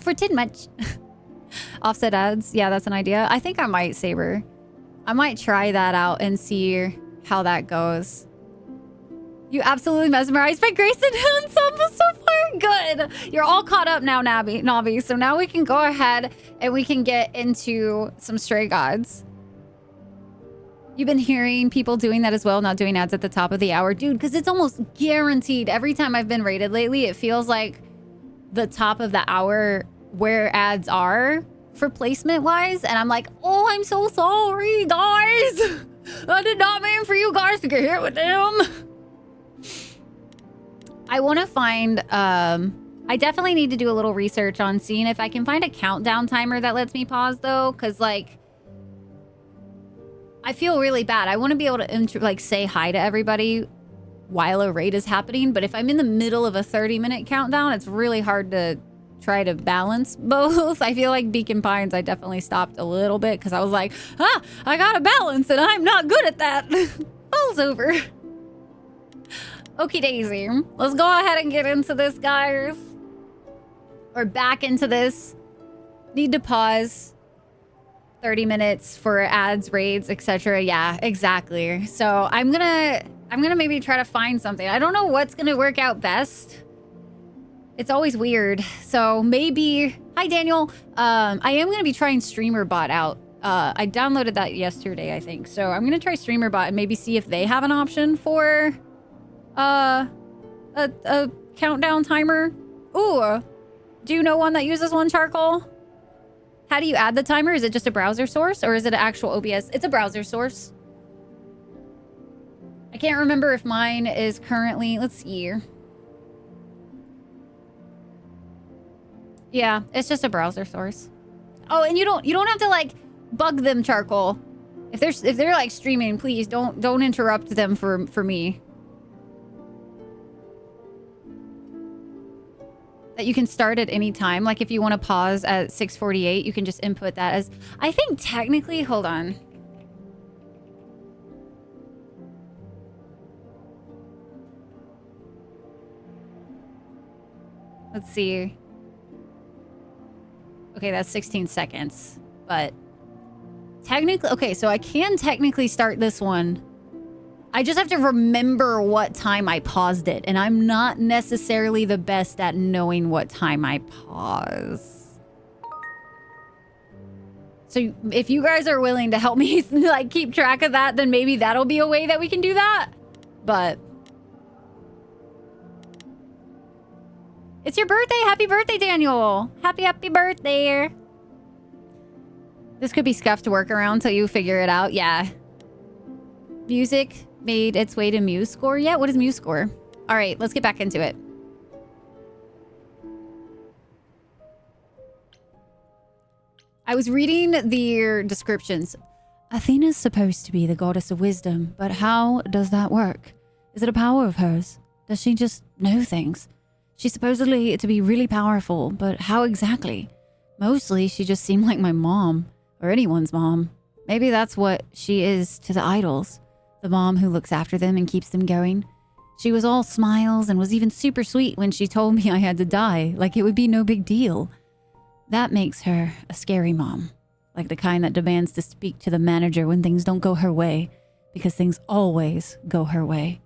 For tin much. Offset ads. Yeah, that's an idea. I think I might, Saber. I might try that out and see how that goes. You absolutely mesmerized by Grace and Ensemble so far. Good. You're all caught up now, Navi. So now we can go ahead and we can get into some Stray Gods. You've been hearing people doing that as well, not doing ads at the top of the hour. Dude, because it's almost guaranteed. Every time I've been rated lately, it feels like the top of the hour where ads are for placement wise. And I'm like, oh, I'm so sorry, guys. I did not mean for you guys to get hit with them. I want to find, I definitely need to do a little research on seeing if I can find a countdown timer that lets me pause though. Cause like, I feel really bad. I want to be able to like say hi to everybody while a raid is happening. But if I'm in the middle of a 30-minute countdown, it's really hard to try to balance both. I feel like Beacon Pines, I definitely stopped a little bit because I was like, I gotta balance and I'm not good at that. Falls over. Okie daisy. Let's go ahead and get into this, guys. Or back into this. Need to pause. 30 minutes for ads, raids, etc. Yeah, exactly. So I'm gonna maybe try to find something. I don't know what's gonna work out best. It's always weird. So maybe, hi Daniel. I am gonna be trying StreamerBot out. I downloaded that yesterday, I think. So I'm gonna try StreamerBot and maybe see if they have an option for a countdown timer. Ooh, do you know one that uses one, Charcoal? How do you add the timer? Is it just a browser source or is it an actual OBS? It's a browser source. I can't remember if mine is currently, let's see here. Yeah, it's just a browser source. Oh, and you don't have to like bug them, Charcoal. If they're like streaming, please don't interrupt them for me. That you can start at any time. Like if you want to pause at 6:48, you can just input that as, I think technically, hold on. Let's see. Okay, that's 16 seconds, but technically, okay, so I can technically start this one. I just have to remember what time I paused it, and I'm not necessarily the best at knowing what time I pause. So if you guys are willing to help me like keep track of that, then maybe that'll be a way that we can do that. But it's your birthday. Happy birthday, Daniel. Happy birthday. This could be scuffed to work around till you figure it out. Yeah. Music made its way to MuseScore yet? What is MuseScore? All right, let's get back into it. I was reading the descriptions. Athena's supposed to be the goddess of wisdom, but how does that work? Is it a power of hers? Does she just know things? She's supposedly to be really powerful, but how exactly? Mostly, she just seemed like my mom, or anyone's mom. Maybe that's what she is to the idols. The mom who looks after them and keeps them going. She was all smiles and was even super sweet when she told me I had to die, like it would be no big deal. That makes her a scary mom, like the kind that demands to speak to the manager when things don't go her way, because things always go her way.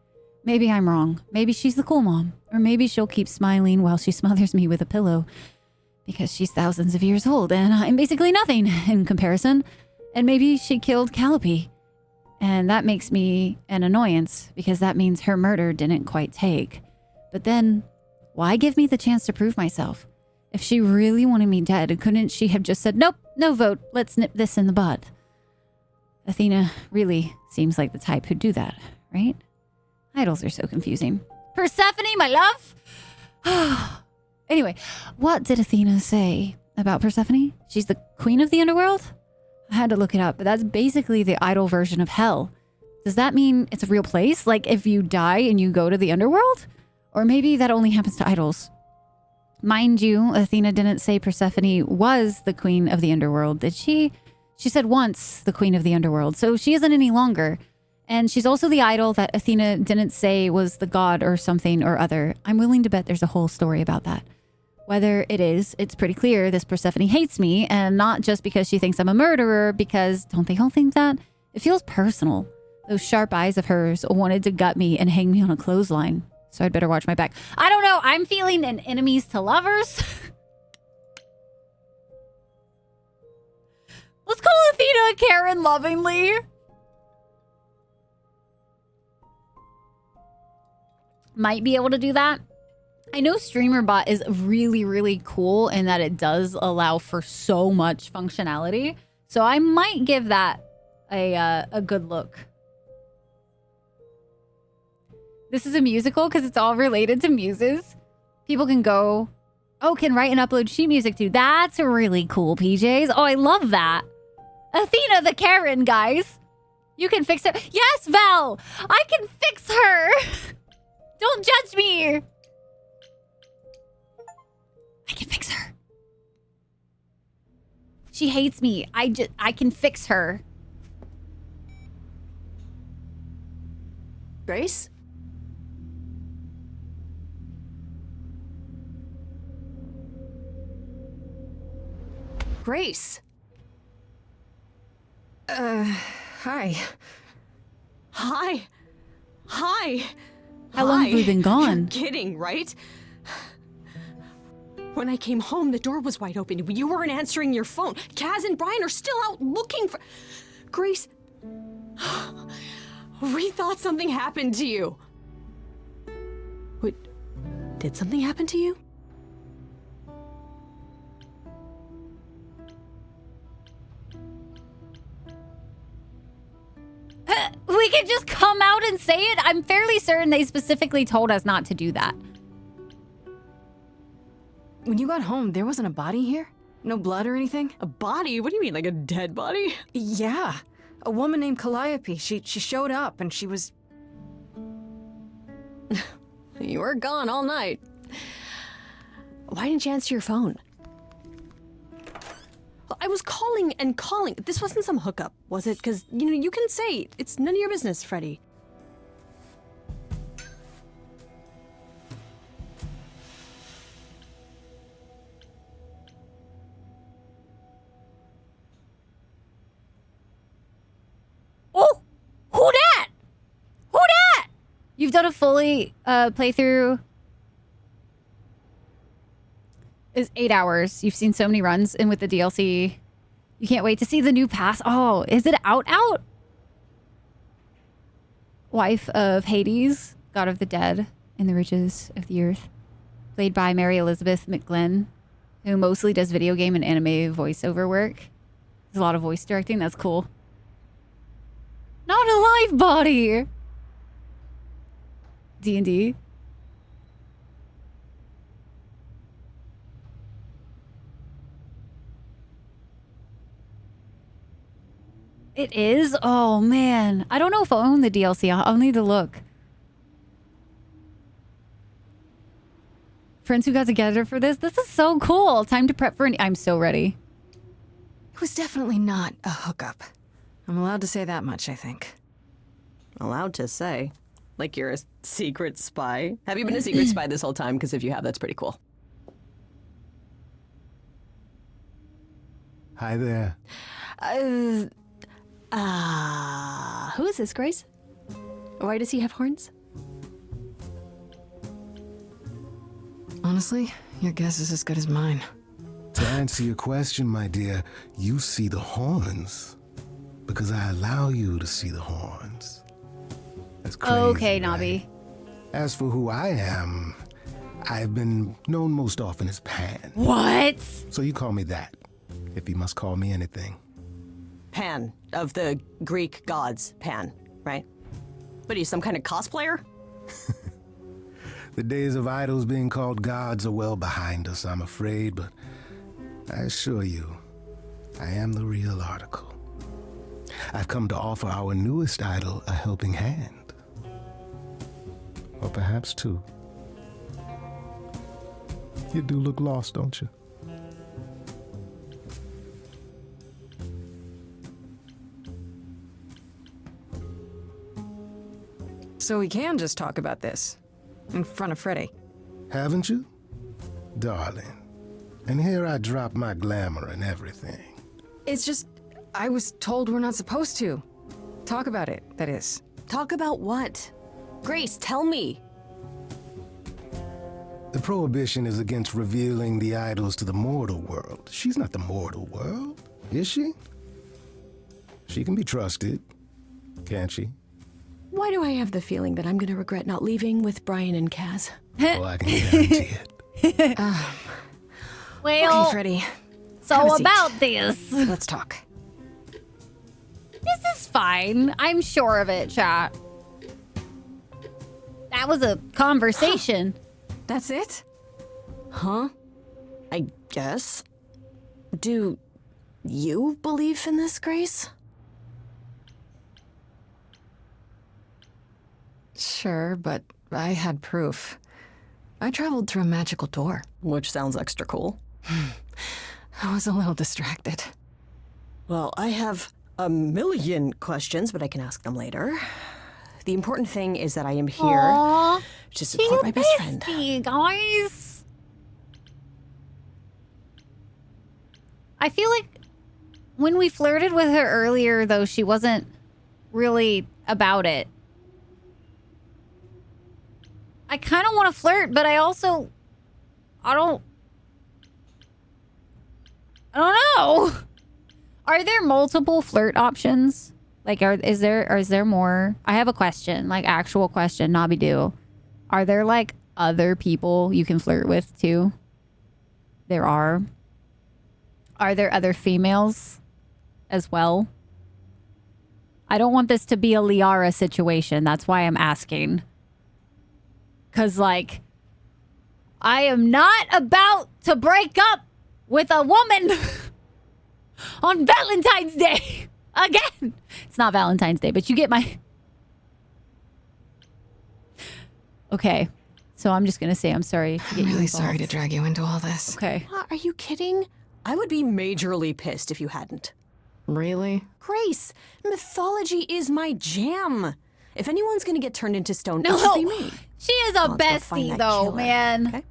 Maybe I'm wrong. Maybe she's the cool mom, or maybe she'll keep smiling while she smothers me with a pillow, because she's thousands of years old and I'm basically nothing in comparison. And maybe she killed Calliope. And that makes me an annoyance, because that means her murder didn't quite take. But then, why give me the chance to prove myself? If she really wanted me dead, couldn't she have just said, nope, no vote, let's nip this in the bud? Athena really seems like the type who'd do that, right? Idols are so confusing. Persephone, my love! Anyway, what did Athena say about Persephone? She's the queen of the underworld? I had to look it up, but that's basically the idol version of hell. Does that mean it's a real place? Like if you die and you go to the underworld? Or maybe that only happens to idols. Mind you, Athena didn't say Persephone was the queen of the underworld, did she? She said once the queen of the underworld, so she isn't any longer. And she's also the idol that Athena didn't say was the god or something or other. I'm willing to bet there's a whole story about that. Whether it is, it's pretty clear this Persephone hates me, and not just because she thinks I'm a murderer, because don't they all think that? It feels personal. Those sharp eyes of hers wanted to gut me and hang me on a clothesline, so I'd better watch my back. I don't know, I'm feeling an enemies to lovers. Let's call Athena Karen lovingly. Might be able to do that. I know StreamerBot is really, really cool in that it does allow for so much functionality. So I might give that a good look. This is a musical because it's all related to muses. People can go, oh, can write and upload sheet music too. That's really cool, PJs. Oh, I love that. Athena the Karen, guys. You can fix her. Yes, Val, I can fix her. Don't judge me. I can fix her. She hates me. I can fix her. Grace? Grace? Hi. Hi. Hi. How long have we been gone? You're kidding, right? When I came home, the door was wide open. You weren't answering your phone. Kaz and Brian are still out looking for... Grace... We thought something happened to you. Wait, did something happen to you? We could just come out and say it. I'm fairly certain they specifically told us not to do that. When you got home, there wasn't a body here? No blood or anything? A body? What do you mean, like a dead body? Yeah. A woman named Calliope. She showed up and she was... You were gone all night. Why didn't you answer your phone? I was calling and calling. This wasn't some hookup, was it? Because, you can say it's none of your business, Freddy. Oh! Who dat? Who dat? You've done a fully playthrough. Is 8 hours. You've seen so many runs, and with the DLC, you can't wait to see the new pass. Oh, is it out? Wife of Hades, god of the dead and the riches of the earth. Played by Mary Elizabeth McGlynn, who mostly does video game and anime voiceover work. There's a lot of voice directing. That's cool. Not a live body. D&D. It is? Oh, man. I don't know if I own the DLC. I'll need to look. Friends who got together for this? This is so cool. Time to prep for I'm so ready. It was definitely not a hookup. I'm allowed to say that much, I think. Allowed to say? Like you're a secret spy? Have you been a secret spy this whole time? Because if you have, that's pretty cool. Hi there. Who is this, Grace? Why does he have horns? Honestly, your guess is as good as mine. To answer your question, my dear, you see the horns because I allow you to see the horns. That's crazy. Okay, right? Nobby. As for who I am, I've been known most often as Pan. What? So you call me that, if you must call me anything. Pan, of the Greek gods, Pan, right? What are you, some kind of cosplayer? The days of idols being called gods are well behind us, I'm afraid, but I assure you, I am the real article. I've come to offer our newest idol a helping hand. Or perhaps two. You do look lost, don't you? So we can just talk about this in front of Freddy. Haven't you? Darling. And here I drop my glamour and everything. It's just, I was told we're not supposed to. Talk about it, that is. Talk about what? Grace, tell me. The prohibition is against revealing the idols to the mortal world. She's not the mortal world, is she? She can be trusted, can't she? Why do I have the feeling that I'm gonna regret not leaving with Brian and Kaz? Oh, I can guarantee it. Well, okay, Freddy. So about this. Let's talk. This is fine. I'm sure of it, chat. That was a conversation. That's it? Huh? I guess. Do you believe in this, Grace? Sure, but I had proof. I traveled through a magical door. Which sounds extra cool. I was a little distracted. Well, I have a million questions, but I can ask them later. The important thing is that I am here to support my best friend. Guys. I feel like... when we flirted with her earlier, though, she wasn't really about it. I kind of want to flirt, but I don't know. Are there multiple flirt options? Like, is there more? I have a question, like actual question, Nobby do. Are there like other people you can flirt with too? There are. Are there other females as well? I don't want this to be a Liara situation. That's why I'm asking. Cause like, I am not about to break up with a woman on Valentine's Day again. It's not Valentine's Day, but you get my... Okay, so I'm just gonna say I'm sorry to get I'm you really involved. sorry to drag you into all this. Okay. Are you kidding? I would be majorly pissed if you hadn't. Really? Grace, mythology is my jam. If anyone's gonna get turned into stone, No, it should be me. She is a Let's go find bestie that though, killer. man. Okay.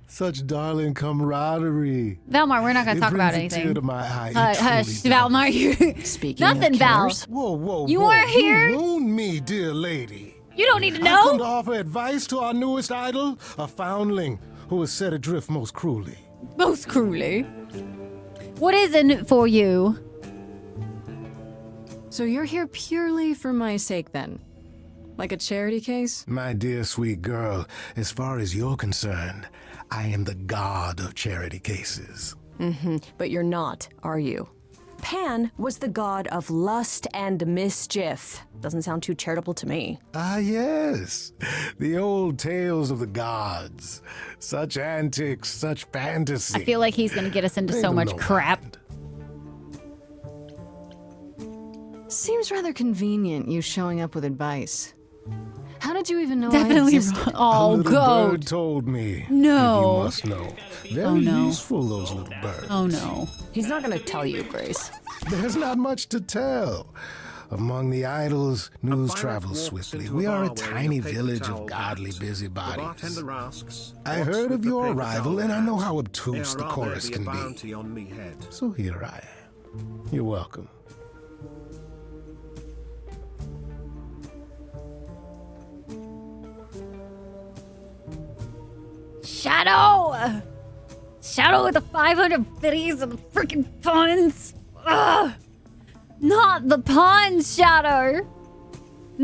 Such darling camaraderie. Valmar, we're not gonna It talk about brings a tear anything. to my eye. It Hush, truly Valmar. You Speaking nothing, of Val. killers. Whoa, You weren't here? You wound me, dear lady. You don't need to I come to know. offer advice to our newest idol, a foundling who was set adrift most cruelly. Most cruelly. What is in it for you? So you're here purely for my sake then? Like a charity case? My dear sweet girl, as far as you're concerned, I am the god of charity cases. Mm-hmm. But you're not, are you? Pan was the god of lust and mischief. Doesn't sound too charitable to me. Ah, yes. The old tales of the gods. Such antics, such fantasy. I feel like he's gonna get us into Pay so them much no crap. mind. Seems rather convenient, you showing up with advice. How did you even know I Definitely existed? wrong. Oh, a little goat. bird told me. No. You must know. Very Oh, no. useful, those little birds. Oh no. He's not gonna tell you, Grace. There's not much to tell. Among the idols, news pirate travels walks swiftly. into We a are a bar wearing tiny a paper village towel of godly hat. busybodies. The bartender asks, I "What's heard with of the your paper arrival, towel and I know hat? how obtuse May the I rather chorus be can a be. bounty on me head. So here I am. You're welcome. Shadow! Shadow with the 500 biddies and the freaking puns! Ugh! Not the puns, Shadow!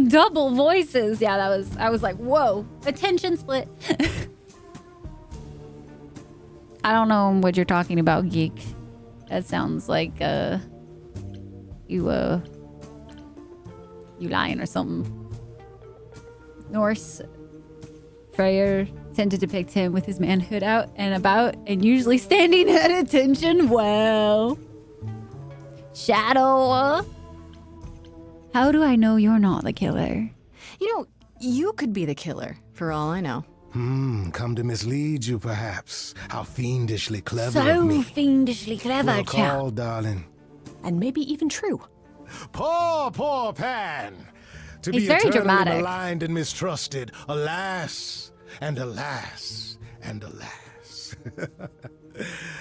Double voices. Yeah, I was like, whoa. Attention split. I don't know what you're talking about, geek. That sounds like, you lying or something. Norse Freyr tend to depict him with his manhood out and about and usually standing at attention. Well, Shadow, how do I know you're not the killer? You know, you could be the killer, for all I know. Come to mislead you, perhaps. How fiendishly clever So of me. fiendishly clever, Well chap. called, darling. And maybe even true. Poor Pan! To He's be very eternally dramatic. maligned and mistrusted. Alas, and alas, and alas.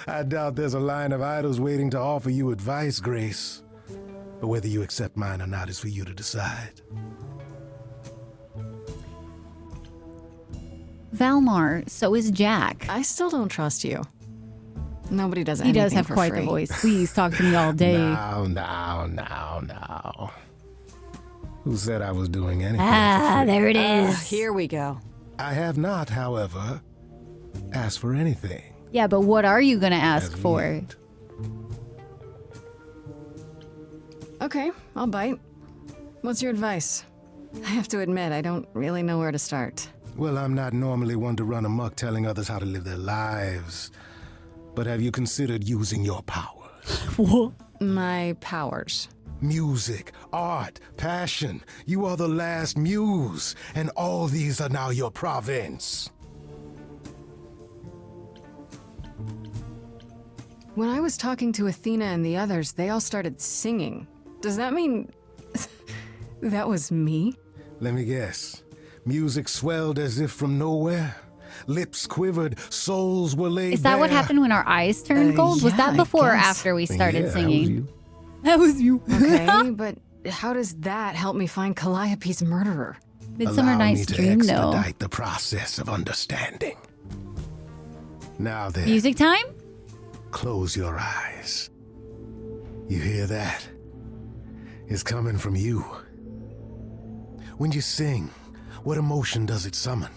I doubt there's a line of idols waiting to offer you advice, Grace. But whether you accept mine or not is for you to decide. Valmar, so is Jack. I still don't trust you. Nobody does He anything does have for quite free. the voice. Please talk to me all day. Now. Who said I was doing anything? Ah, for free? there it is. Here we go. I have not, however, asked for anything. Yeah, but what are you gonna ask for? Okay, I'll bite. What's your advice? I have to admit, I don't really know where to start. Well, I'm not normally one to run amok telling others how to live their lives. But have you considered using your powers? What? My powers. Music, art, passion. You are the last muse, and all these are now your province. When I was talking to Athena and the others, they all started singing. Does that mean that was me? Let me guess. Music swelled as if from nowhere. Lips quivered, souls were laid Is that what bare. happened when our eyes turned gold? Was that I before or guess. after we started Yeah, that was singing? you. That was you. Okay, but how does that help me find Calliope's murderer? Midsummer Allow me Night's to Dream, though. expedite the process of understanding. Now then, Music time? close your eyes. You hear that? It's coming from you. When you sing, what emotion does it summon?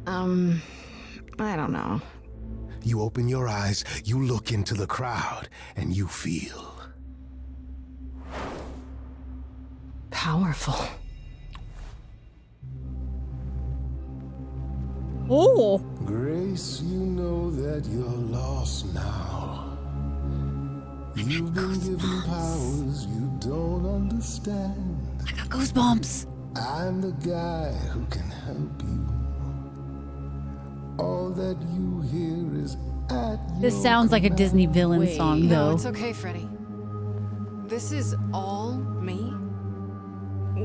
I don't know. You open your eyes, you look into the crowd, and you feel. Powerful. Oh. Grace, you know that you're lost now. You've been given powers you don't understand. I got goosebumps. I'm the guy who can help you. All that you hear is at This your sounds like a Disney villain Wait, song, no, though. it's okay, Freddy. This is all me?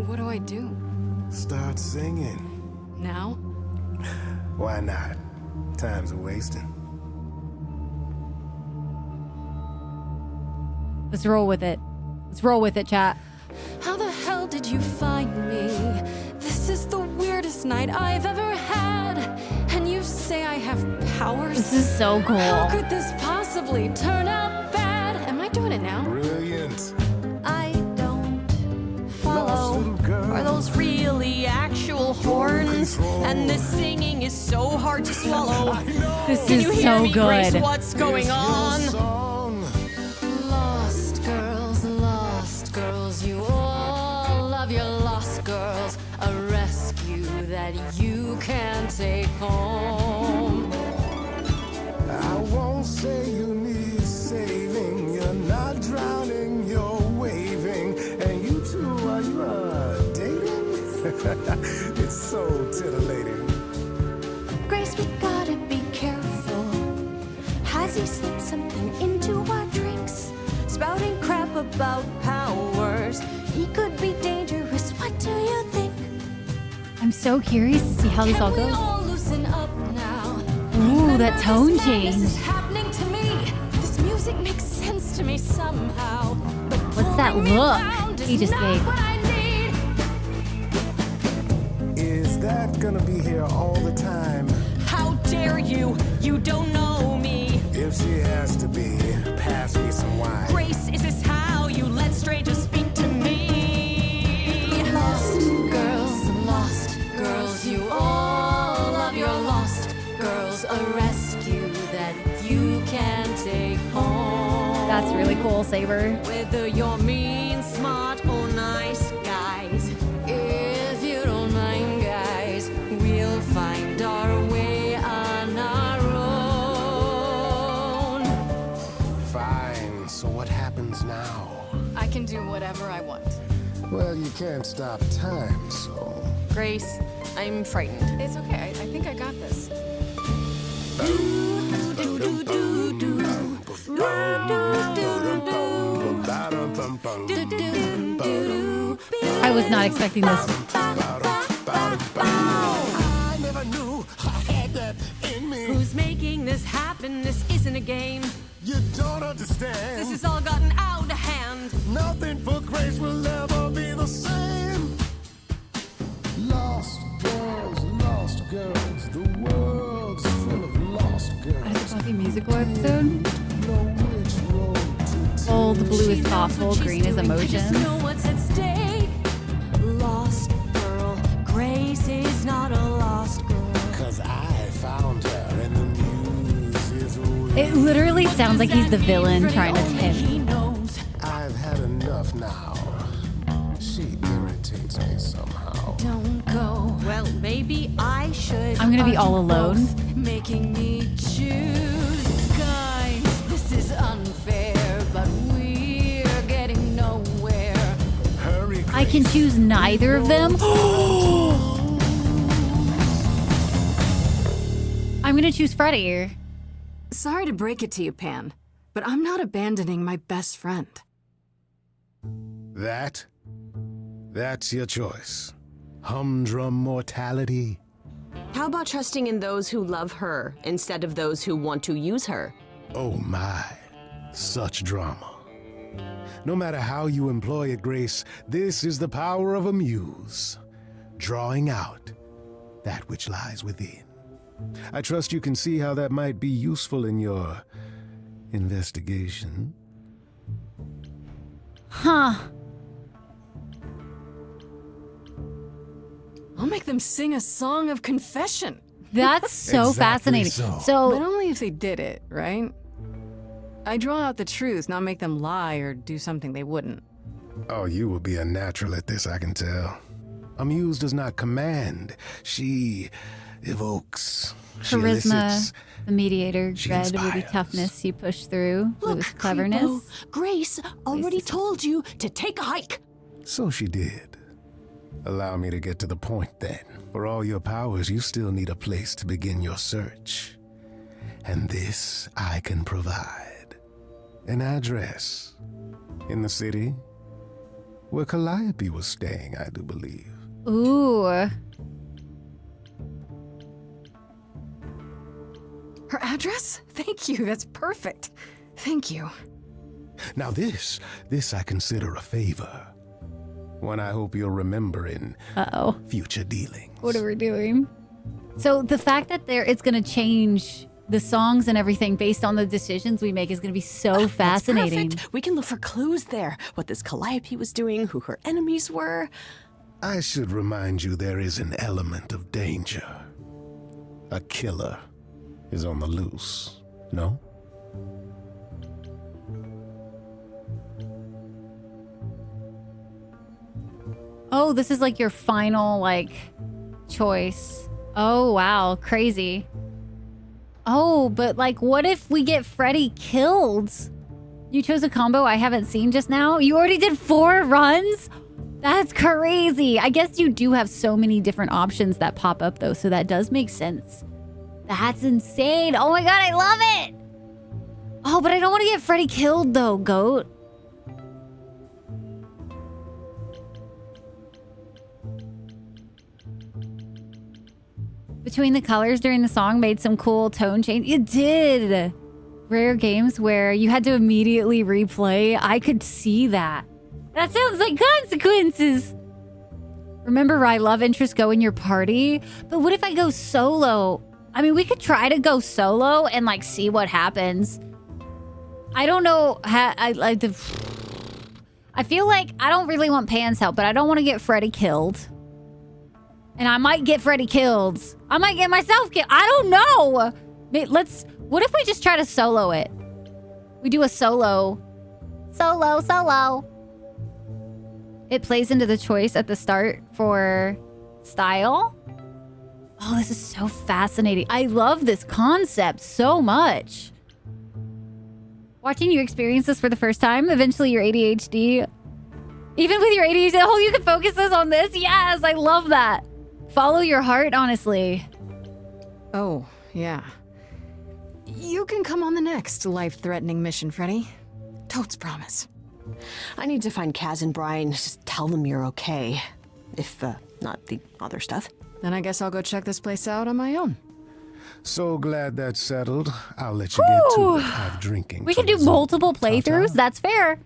What do I do? Start singing. Now? Why not? Time's a wasting. Let's roll with it. Let's roll with it, chat. How the hell did you find me? This is the weirdest night I've ever had. And you say I have powers? This is so cool. How could this possibly turn out bad? Am I doing it now? Brilliant. I don't follow. Are those really actual horns? And this singing is so hard to swallow. This Can is you hear so me, Grace? good. What's going on? Lost girls, you all love your lost girls. A rescue that you can take home. I won't say you need saving. You're not drowning, you're waving. And you two, are you dating? It's so titillating. Grace, we gotta be careful. Has he slipped something into our drinks? Spouting crap about powers. He could be dangerous. What do you think? I'm so curious to see how this all Can we goes. all loosen up now? Ooh, that tone This change. is happening to me. This music makes sense to me somehow. But What's that pulling me look round is he just not gave? what I need. Is that gonna be here all the time? How dare you? You don't know me. If she has to be, pass me some wine. Grace, is this how you let strangers speak to me? Lost girls, you all love your lost girls. A rescue that you can take home. That's really cool, Saber. Whether you're mean, smart, or nice, guys. If you don't mind, guys, we'll find our way on our own. Fine, so what happens now? I can do whatever I want. Well, you can't stop time, so... Grace, I'm frightened. It's okay. I think I got this. I was not expecting this. I never knew I had that in me. Who's making this happen? This isn't a game. You don't understand. This has all gotten out of hand. Nothing for Grace will ever be the same. Lost girls, the world's full of lost girls. What is a fucking musical episode? Know which road to take. Oh, the blue is thoughtful, green is I just emotion. know what's at stake. Lost girl. Grace is not a lost girl. 'Cause I found her and the news is real. It literally sounds like he's the villain trying to He tempt. knows. I've had enough now. She irritates me somehow. Don't go. Well, maybe I should. I'm gonna be Are all you alone. both making me choose? Guys, this is unfair, but we're getting nowhere. Hurry, I can choose neither of them. I'm gonna choose Freddy. Sorry to break it to you, Pan, but I'm not abandoning my best friend. That's your choice. Humdrum mortality How about trusting in those who love her instead of those who want to use her? Oh my, such drama. No matter how you employ it, Grace, this is the power of a muse, drawing out that which lies within. I trust you can see how that might be useful in your investigation. Huh. I'll make them sing a song of confession. That's so fascinating. So, but only if they did it, right? I draw out the truth, not make them lie or do something they wouldn't. Oh, you will be a natural at this, I can tell. A muse does not command. She evokes. She charisma, elicits. the mediator, She dread, witty inspires. toughness you push through, Look, with cleverness. Creepo, Grace already told you to take a hike. So she did. Allow me to get to the point then. For all your powers, you still need a place to begin your search. And this I can provide. An address. In the city. Where Calliope was staying, I do believe. Ooh. Her address? Thank you, that's perfect. Thank you. Now this I consider a favor. One I hope you'll remember in future dealings. What are we doing? So the fact that it's going to change the songs and everything based on the decisions we make is going to be so fascinating. Perfect. We can look for clues there. What this Calliope was doing, who her enemies were. I should remind you there is an element of danger. A killer is on the loose, no? Oh, this is like your final, choice. Oh, wow. Crazy. Oh, but, what if we get Freddy killed? You chose a combo I haven't seen just now? You already did 4 runs? That's crazy. I guess you do have so many different options that pop up, though, so that does make sense. That's insane. Oh, my God. I love it. Oh, but I don't want to get Freddy killed, though, Goat. Between the colors during the song made some cool tone change. It did. Rare games where you had to immediately replay. I could see that. That sounds like consequences. Remember, Rye, love interests go in your party. But what if I go solo? I mean, we could try to go solo and see what happens. I don't know. I feel like I don't really want Pan's help, but I don't want to get Freddy killed. And I might get Freddy killed. I might get myself killed. I don't know. What if we just try to solo it? We do a solo. Solo. It plays into the choice at the start for style. Oh, this is so fascinating. I love this concept so much. Watching you experience this for the first time, eventually your ADHD. Even with your ADHD, oh, you can focus this on this? Yes, I love that. Follow your heart, honestly. Oh, yeah. You can come on the next life-threatening mission, Freddy. Totes promise. I need to find Kaz and Brian. Just tell them you're okay. If, not the other stuff. Then I guess I'll go check this place out on my own. So glad that's settled. I'll let you get to it. Have drinking. We can do multiple playthroughs. That's fair.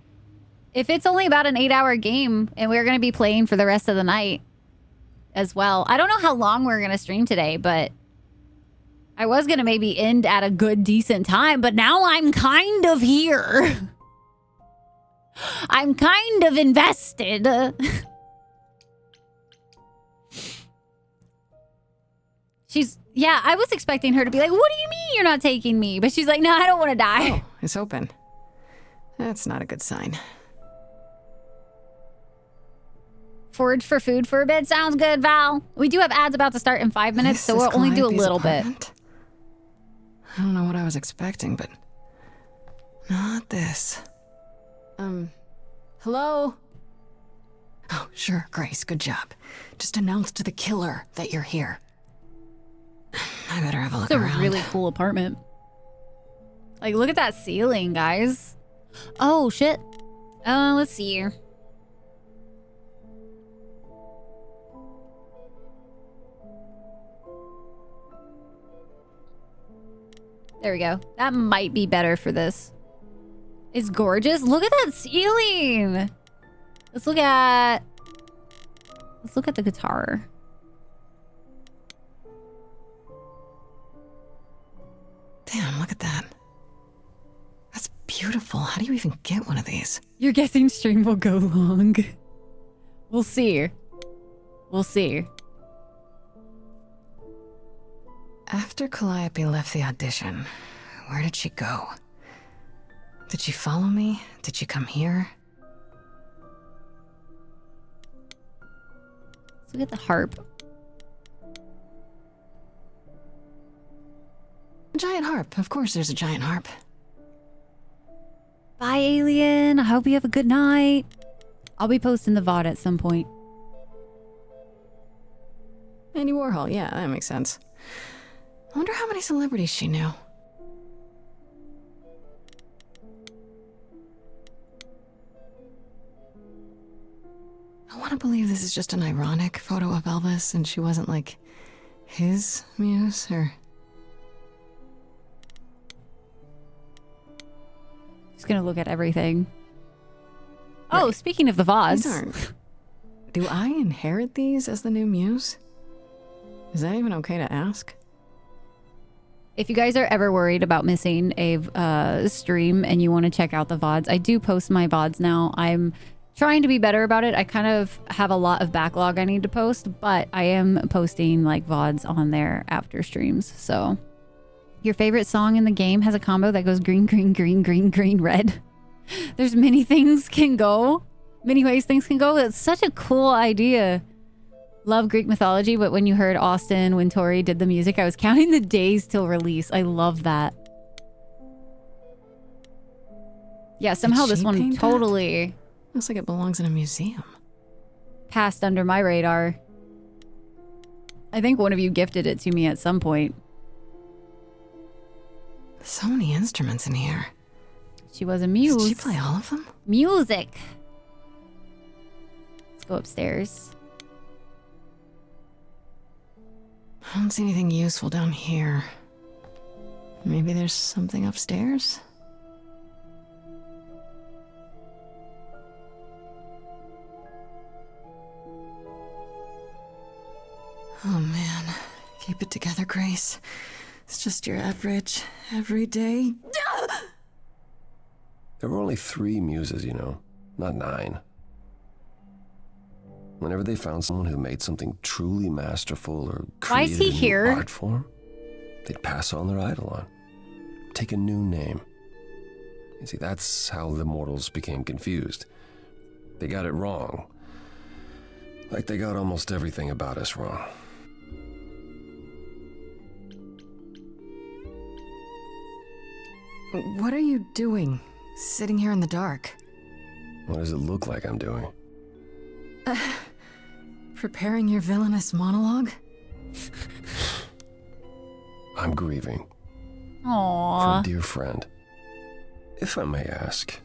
If it's only about an 8-hour game and we're going to be playing for the rest of the night as well. I don't know how long we're going to stream today, but I was going to maybe end at a good, decent time, but now I'm kind of here. I'm kind of invested. I was expecting her to be like, what do you mean you're not taking me? But she's like, no, I don't want to die. Oh, it's open. That's not a good sign. Forage for food for a bit. Sounds good, Val. We do have ads about to start in 5 minutes, so we'll only do a little bit. I don't know what I was expecting, but not this. Hello? Oh, sure, Grace, good job. Just announce to the killer that you're here. I better have a look around. It's a really cool apartment. Look at that ceiling, guys. Oh, shit. Let's see here. There we go. That might be better for this. It's gorgeous. Look at that ceiling. Let's look at the guitar. Damn, look at that. That's beautiful. How do you even get one of these? You're guessing stream will go long. We'll see. We'll see. After Calliope left the audition, where did she go? Did she follow me? Did she come here? Let's look at the harp. A giant harp. Of course there's a giant harp. Bye, alien. I hope you have a good night. I'll be posting the VOD at some point. Andy Warhol, yeah, that makes sense. I wonder how many celebrities she knew. I want to believe this is just an ironic photo of Elvis and she wasn't like his muse or... Just gonna look at everything. Right. Oh, speaking of the VODs. These aren't... Do I inherit these as the new muse? Is that even okay to ask? If you guys are ever worried about missing a stream and you want to check out the VODs, I do post my VODs now. I'm trying to be better about it. I kind of have a lot of backlog I need to post, but I am posting like VODs on there after streams. So your favorite song in the game has a combo that goes green, green, green, green, green, red. There's many things can go. Many ways things can go. It's such a cool idea. Love Greek mythology, but when you heard Austin, when Tori did the music, I was counting the days till release. I love that. Yeah, somehow this one totally... Looks like it belongs in a museum. Passed under my radar. I think one of you gifted it to me at some point. So many instruments in here. She was a muse. Did she play all of them? Music. Let's go upstairs. I don't see anything useful down here. Maybe there's something upstairs? Oh man, keep it together, Grace. It's just your average, everyday... There were only 3 muses, you know, not 9. Whenever they found someone who made something truly masterful or Why is created he a new here? art form, they'd pass on their eidolon, take a new name. You see, that's how the mortals became confused. They got it wrong. Like they got almost everything about us wrong. What are you doing? Sitting here in the dark? What does it look like I'm doing? Preparing your villainous monologue? I'm grieving. Aww. For a dear friend. If I may ask,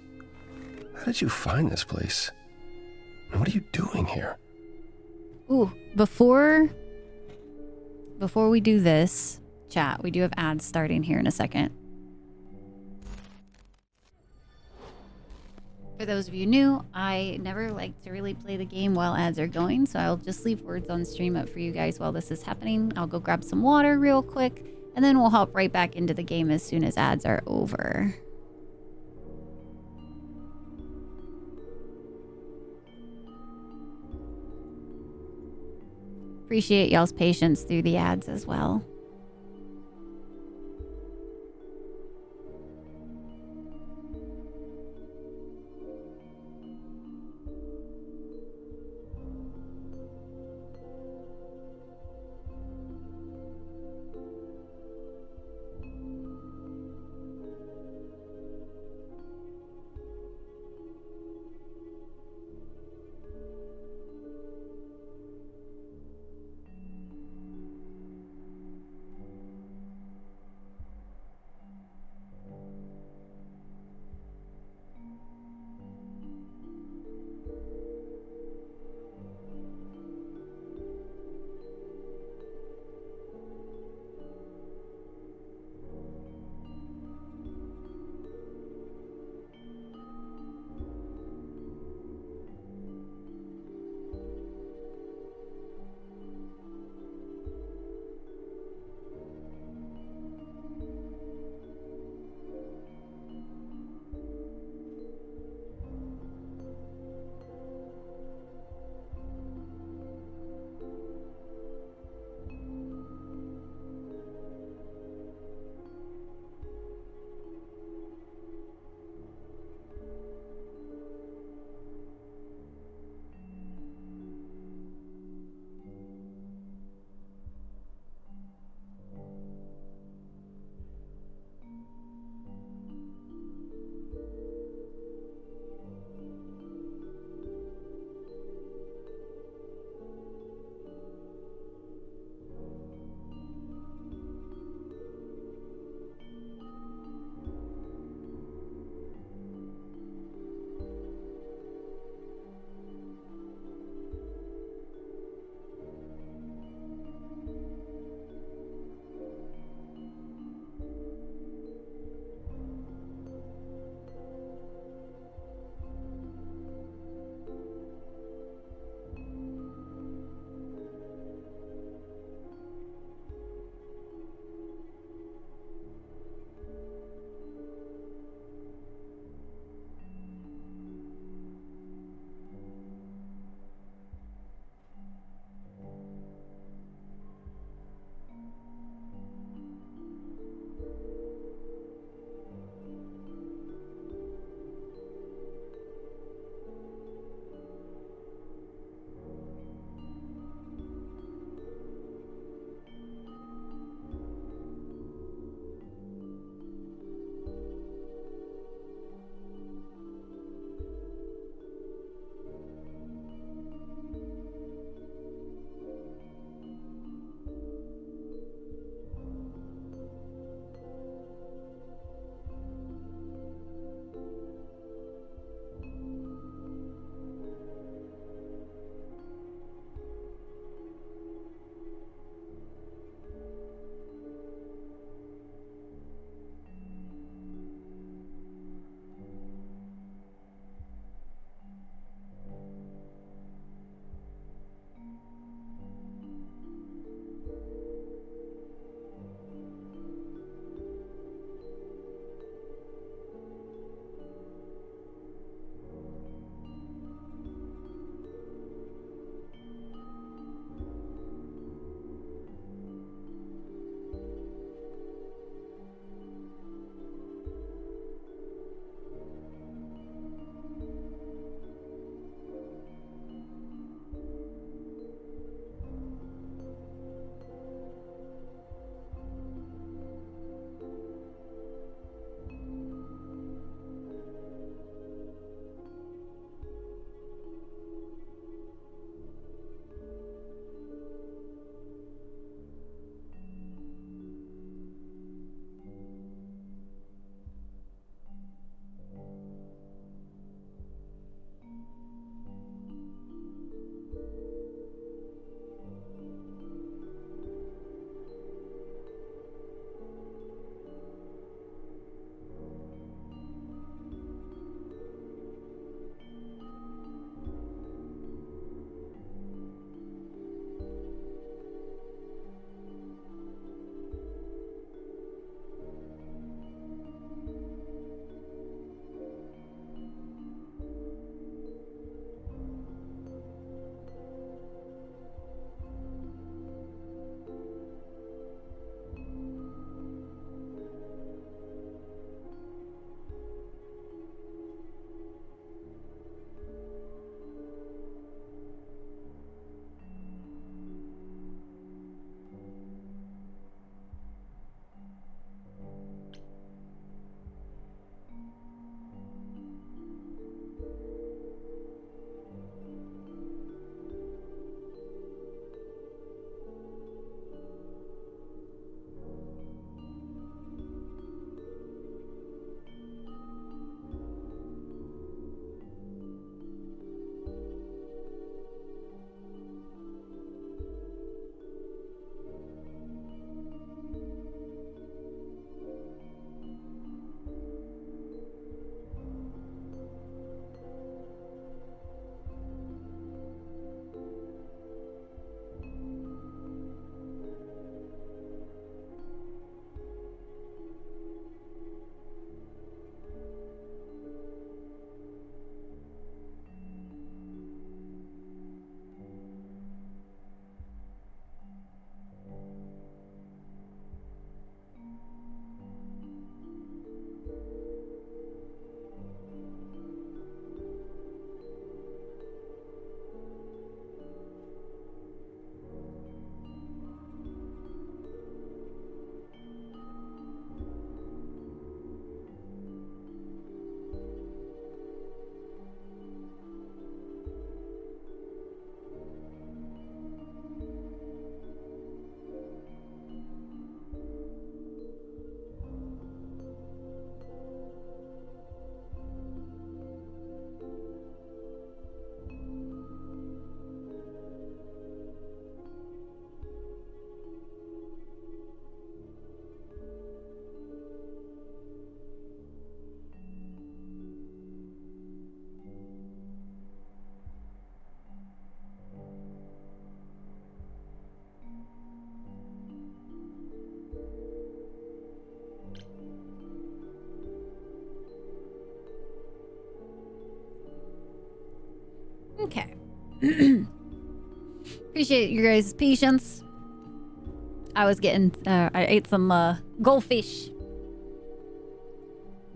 how did you find this place? And what are you doing here? Ooh, before we do this, chat, we do have ads starting here in a second. For those of you new, I never like to really play the game while ads are going, so I'll just leave words on stream up for you guys while this is happening. I'll go grab some water real quick, and then we'll hop right back into the game as soon as ads are over. Appreciate y'all's patience through the ads as well. Okay. Appreciate your guys' patience. I ate some goldfish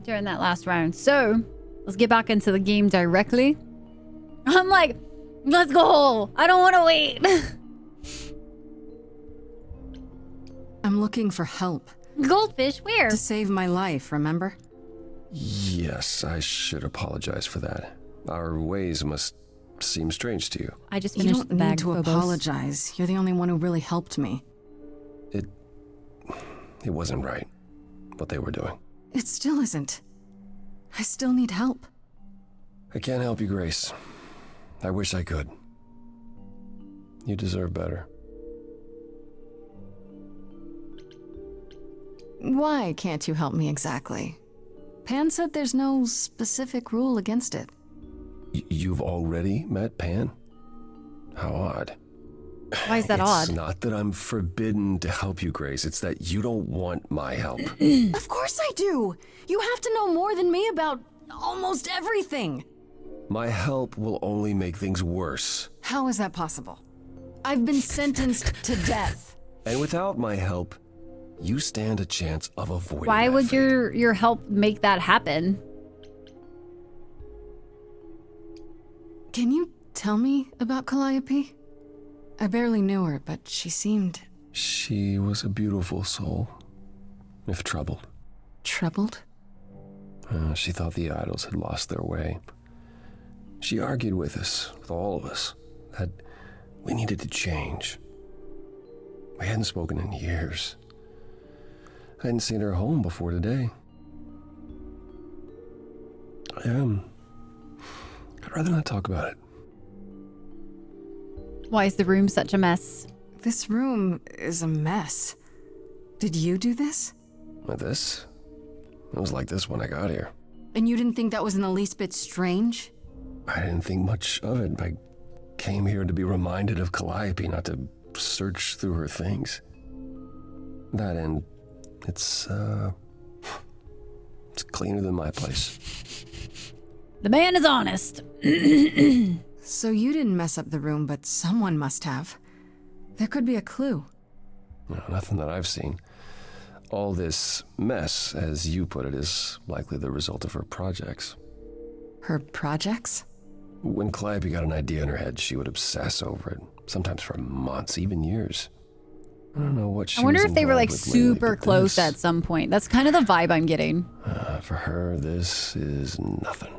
during that last round. So, let's get back into the game directly. I'm like, let's go. I don't want to wait. I'm looking for help. Goldfish, where? To save my life, remember? Yes, I should apologize for that. Our ways must seem strange to you. I just You finished don't the bag, need to Phobos. apologize. You're the only one who really helped me. It wasn't right, what they were doing. It still isn't. I still need help. I can't help you, Grace. I wish I could. You deserve better. Why can't you help me exactly? Pan said there's no specific rule against it. You've already met Pan? How odd. Why is that odd? It's not that I'm forbidden to help you, Grace. It's that you don't want my help. Of course I do! You have to know more than me about almost everything! My help will only make things worse. How is that possible? I've been sentenced to death. And without my help, you stand a chance of avoiding Why that would fate. your help make that happen? Can you tell me about Calliope? I barely knew her, but she seemed... She was a beautiful soul, if troubled. Troubled? She thought the idols had lost their way. She argued with us, with all of us, that we needed to change. We hadn't spoken in years. I hadn't seen her home before today. I'd rather not talk about it. Why is the room such a mess? This room is a mess. Did you do this? This? It was like this when I got here. And you didn't think that was in the least bit strange? I didn't think much of it. I came here to be reminded of Calliope, not to search through her things. That and it's cleaner than my place. The man is honest. So you didn't mess up the room, but someone must have. There could be a clue. No, nothing that I've seen. All this mess, as you put it, is likely the result of her projects. Her projects? When Calliope got an idea in her head, she would obsess over it, sometimes for months, even years. I don't know what she I wonder was if they were like involved with lately, super but close this, at some point. That's kind of the vibe I'm getting. For her, this is nothing.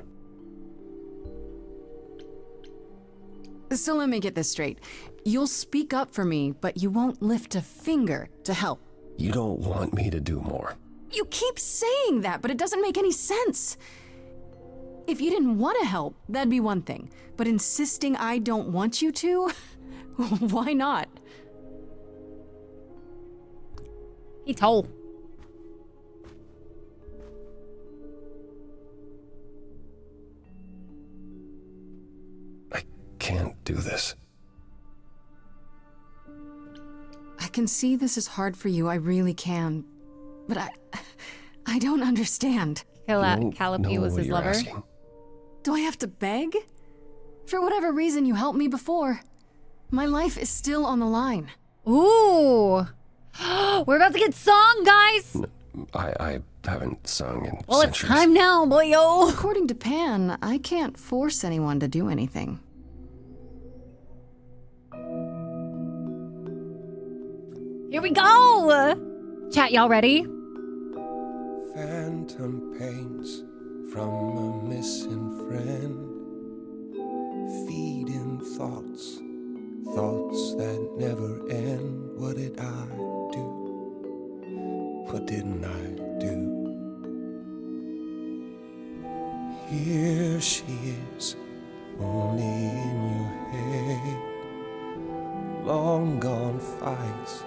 So let me get this straight. You'll speak up for me, but you won't lift a finger to help. You don't want me to do more. You keep saying that, but it doesn't make any sense. If you didn't want to help, that'd be one thing. But insisting I don't want you to? Why not? He told. Can't do this. I can see this is hard for you, I really can. But I don't understand. Calliope was his lover. Do I have to beg? For whatever reason you helped me before. My life is still on the line. Ooh. We're about to get sung, guys. I haven't sung in Well, centuries. it's time now, boyo. According to Pan, I can't force anyone to do anything. Here we go. Chat, y'all ready? Phantom pains from a missing friend, feeding thoughts that never end. What did I do? What didn't I do? Here she is, only in your head. Long gone fights,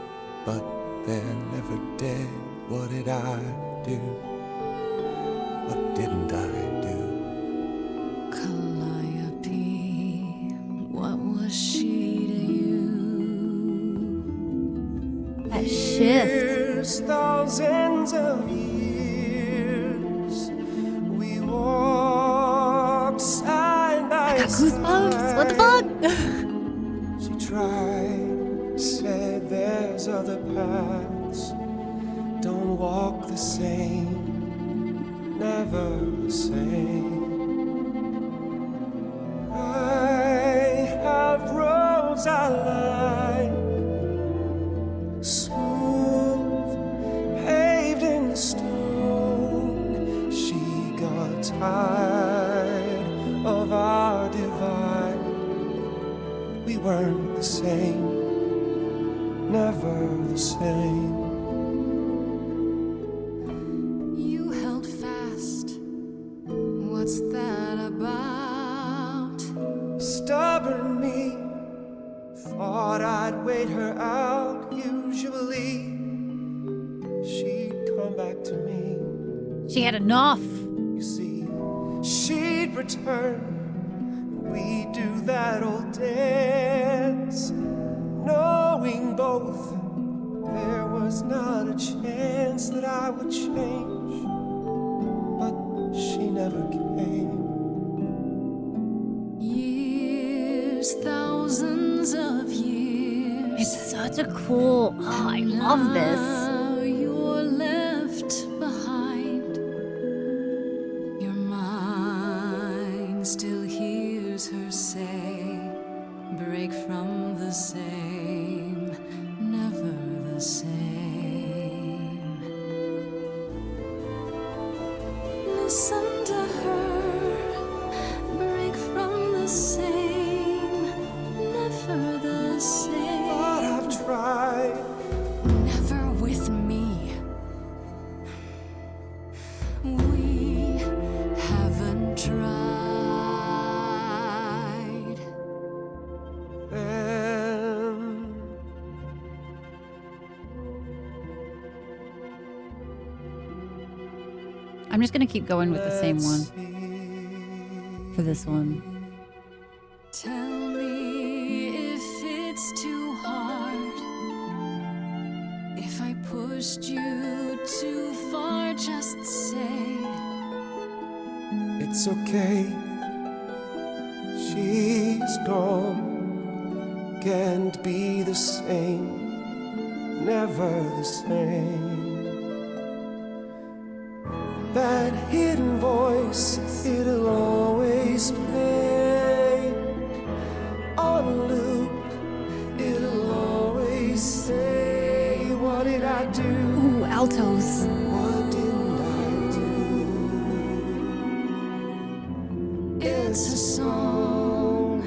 but they're never dead. What did I do? What didn't I do? Calliope, what was she to you? That shift. Years, thousands of years, we walked side by I got goosebumps. What the fuck? tried, said there's other paths. Don't walk the same, never the same. I have roads I like, smooth, paved in stone. She got tired of our divide. We weren't the same, never the same. You held fast. What's that about? Stubborn me, thought I'd wait her out. Usually, she'd come back to me. She had enough. You see, she'd return. We do that old dance, knowing both there was not a chance that I would change, but she never came. Years, thousands of years. It's such a cool. Oh, I love this. Now you're left behind. Your mind still hears her say, break from the same, never the same. Listen to her, break from the same, never the same. But I've tried. Never with me. We haven't tried. Then I'm just gonna keep going with the same one for this one. Tell me if it's too hard. If I pushed you too far, just say it's okay. She's gone. Can't be the same, never the same. That hidden voice, it'll always play on a loop. It'll always say, what did I do? Ooh, altos. What didn't I do? it's a song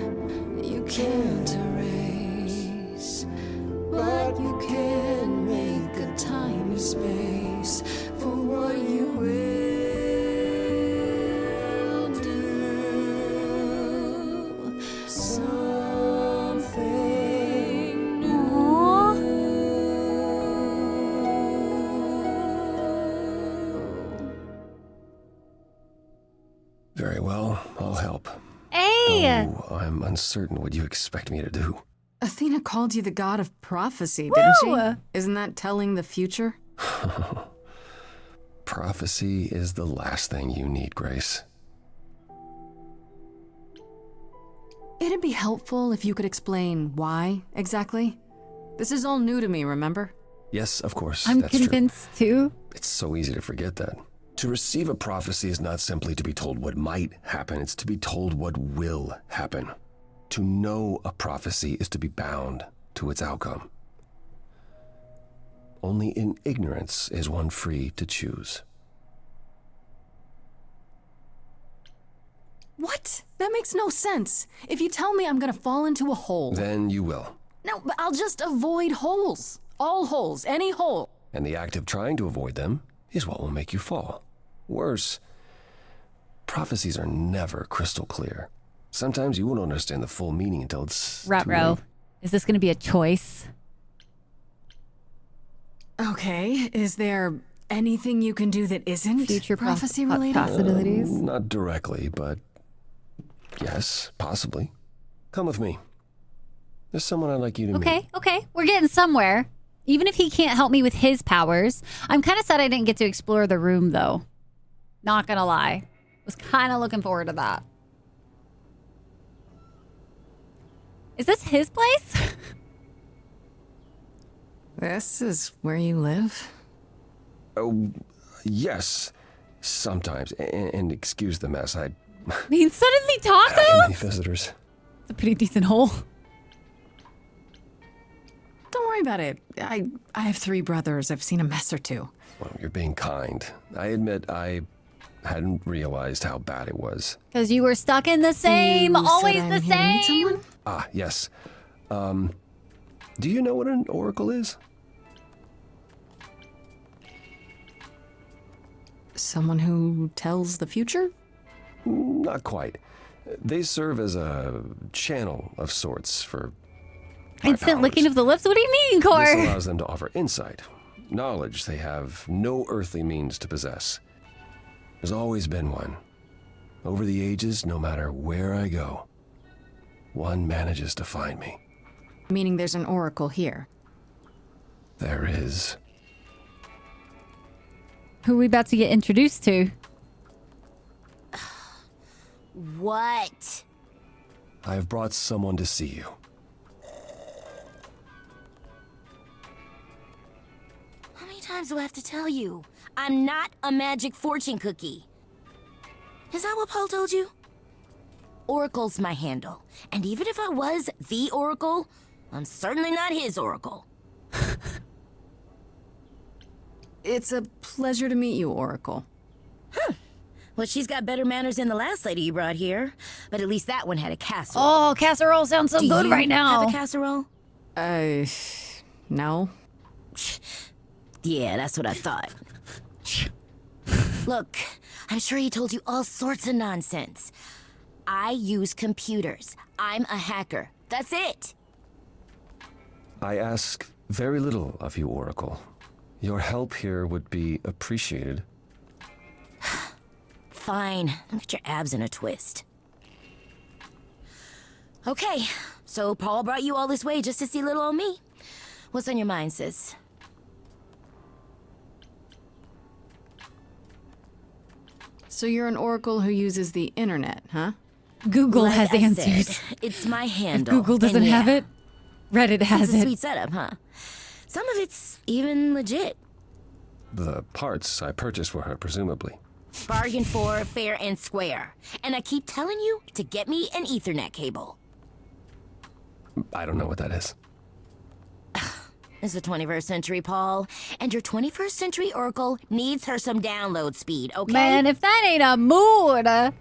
you can't erase, but you can make a tiny space for what you will do. Something new. Very well, I'll help. Hey! Oh, I'm uncertain what you expect me to do. Athena called you the god of prophecy, didn't she? Isn't that telling the future? Prophecy is the last thing you need, Grace. It'd be helpful if you could explain why, exactly. This is all new to me, remember? Yes, of course. I'm that's convinced too. It's so easy to forget that. To receive a prophecy is not simply to be told what might happen, it's to be told what will happen. To know a prophecy is to be bound to its outcome. Only in ignorance is one free to choose. What? That makes no sense. If you tell me I'm gonna fall into a hole... Then you will. No, but I'll just avoid holes. All holes, any hole. And the act of trying to avoid them is what will make you fall. Worse, prophecies are never crystal clear. Sometimes you won't understand the full meaning until it's too Ruh-roh. late. Is this gonna be a choice? Okay, is there anything you can do that isn't Future prophecy related? possibilities? Not directly, but yes, possibly. Come with me. There's someone I'd like you to meet. Okay. We're getting somewhere. Even if he can't help me with his powers. I'm kind of sad I didn't get to explore the room, though. Not gonna lie. Was kind of looking forward to that. Is this his place? This is where you live? Oh, yes. Sometimes. And excuse the mess. I mean, suddenly have tacos? many visitors. It's a pretty decent hole. Don't worry about it. I have 3 brothers. I've seen a mess or two. Well, you're being kind. I admit I hadn't realized how bad it was. Because you were stuck in the same, You said always I'm the here to meet same. someone? Ah, yes. Do you know what an oracle is? Someone who tells the future? Not quite. They serve as a channel of sorts for my Instant licking powers. of the lips? What do you mean, Cor? This allows them to offer insight, knowledge they have no earthly means to possess. There's always been one. Over the ages, no matter where I go, one manages to find me. Meaning there's an oracle here. There is. Who are we about to get introduced to? What? I've brought someone to see you. How many times do I have to tell you? I'm not a magic fortune cookie. Is that what Paul told you? Oracle's my handle. And even if I was the Oracle, I'm certainly not his Oracle. It's a pleasure to meet you, Oracle. Well, she's got better manners than the last lady you brought here. But at least that one had a casserole. Oh, casserole sounds so Do good you right now. have a casserole? No. Yeah, that's what I thought. Look, I'm sure he told you all sorts of nonsense. I use computers. I'm a hacker. That's it. I ask very little of you, Oracle. Your help here would be appreciated. Fine. Don't get your abs in a twist. Okay, so Paul brought you all this way just to see little old me. What's on your mind, sis? So you're an oracle who uses the internet, huh? Google Like has I answers. said, it's my If handle. Google doesn't and yeah, have it, Reddit has it's a it. sweet setup, huh? Some of it's even legit. The parts I purchased for her, presumably. Bargain for, fair and square. And I keep telling you to get me an Ethernet cable. I don't know what that is. It's the 21st century, Paul. And your 21st century Oracle needs her some download speed, okay? Man, if that ain't a mood, I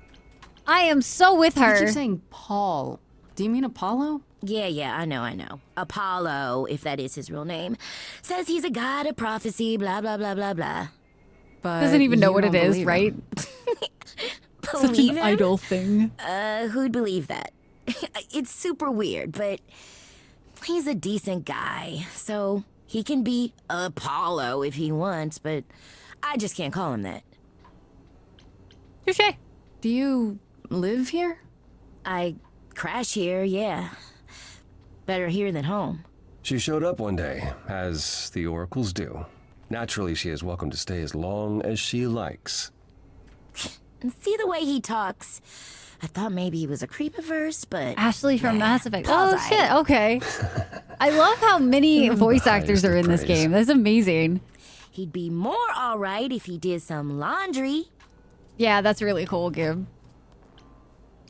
am so with her. You keep saying Paul. Do you mean Apollo? Yeah, I know. Apollo, if that is his real name, says he's a god of prophecy, blah, blah, blah, blah, blah. But doesn't even know you what it don't is, believe right? him. Such Believe an him? idol thing. Who'd believe that? It's super weird, but he's a decent guy, so he can be Apollo if he wants, but I just can't call him that. Touché. Do you live here? I crash here, yeah. Better here than home. She showed up one day, as the oracles do. Naturally, she is welcome to stay as long as she likes. And see the way he talks. I thought maybe he was a creep at first, but... Ashley from Mass Effect. Paul's Oh, aight. shit. Okay. I love how many voice actors are in this praise. game. That's amazing. He'd be more alright if he did some laundry. Yeah, that's really cool, Gib.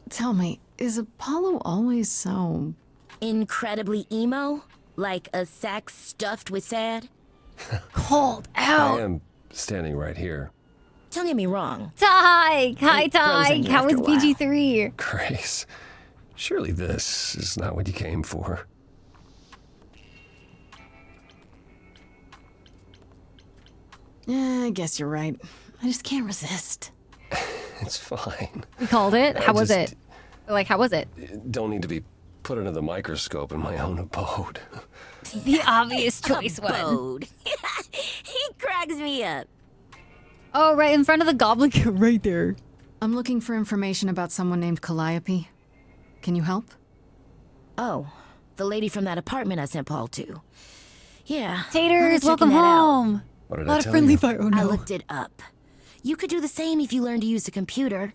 Tell me, is Apollo always so... Incredibly emo? Like a sack stuffed with sad? Cold I out. am standing right here. Don't get me wrong. Ty! Hi, It grows Ty! on you How was after a while. PG-3? Grace, surely this is not what you came for. Yeah, I guess you're right. I just can't resist. It's fine. We called it. I How was just- it? Like, how was it? Don't need to be put under the microscope in my own abode. The obvious choice one. Abode. He cracks me up. Oh, right in front of the goblin. Right there. I'm looking for information about someone named Calliope. Can you help? Oh, the lady from that apartment I sent Paul to. Yeah. Taters, I'm welcome checking that out. home. What did A lot I of tell friendly you? fire. Oh, I no. looked it up. You could do the same if you learned to use the computer.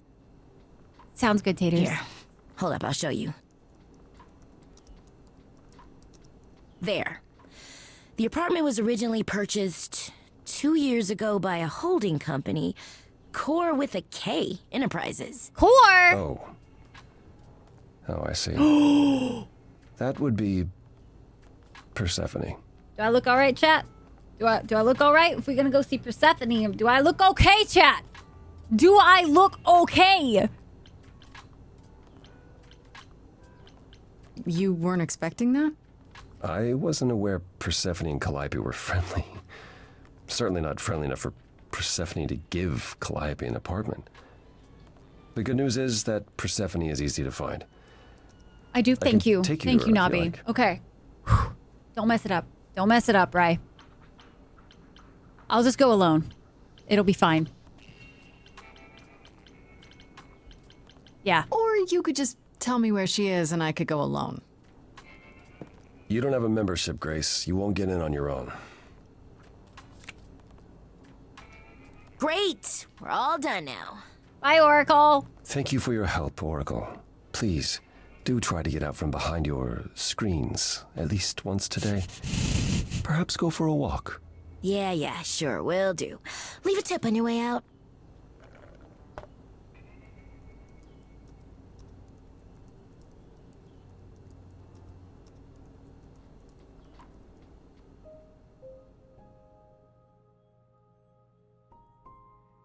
Sounds good, Taters. Here, hold up, I'll show you. There. The apartment was originally purchased 2 years ago by a holding company, Core with a K Enterprises. Core? Oh. Oh, I see. That would be Persephone. Do I look all right, chat? Do I look all right? If we're gonna go see Persephone, do I look okay, chat? Do I look okay? You weren't expecting that? I wasn't aware Persephone and Calliope were friendly. Certainly not friendly enough for Persephone to give Calliope an apartment. The good news is that Persephone is easy to find. I do. Thank you. Take you Thank you, there if you Nabi. like. Okay. Don't mess it up. Don't mess it up, Rai. I'll just go alone. It'll be fine. Yeah. Or you could just tell me where she is and I could go alone. You don't have a membership, Grace. You won't get in on your own. Great! We're all done now. Bye, Oracle. Thank you for your help, Oracle. Please, do try to get out from behind your screens at least once today. Perhaps go for a walk. Yeah, sure, will do. Leave a tip on your way out.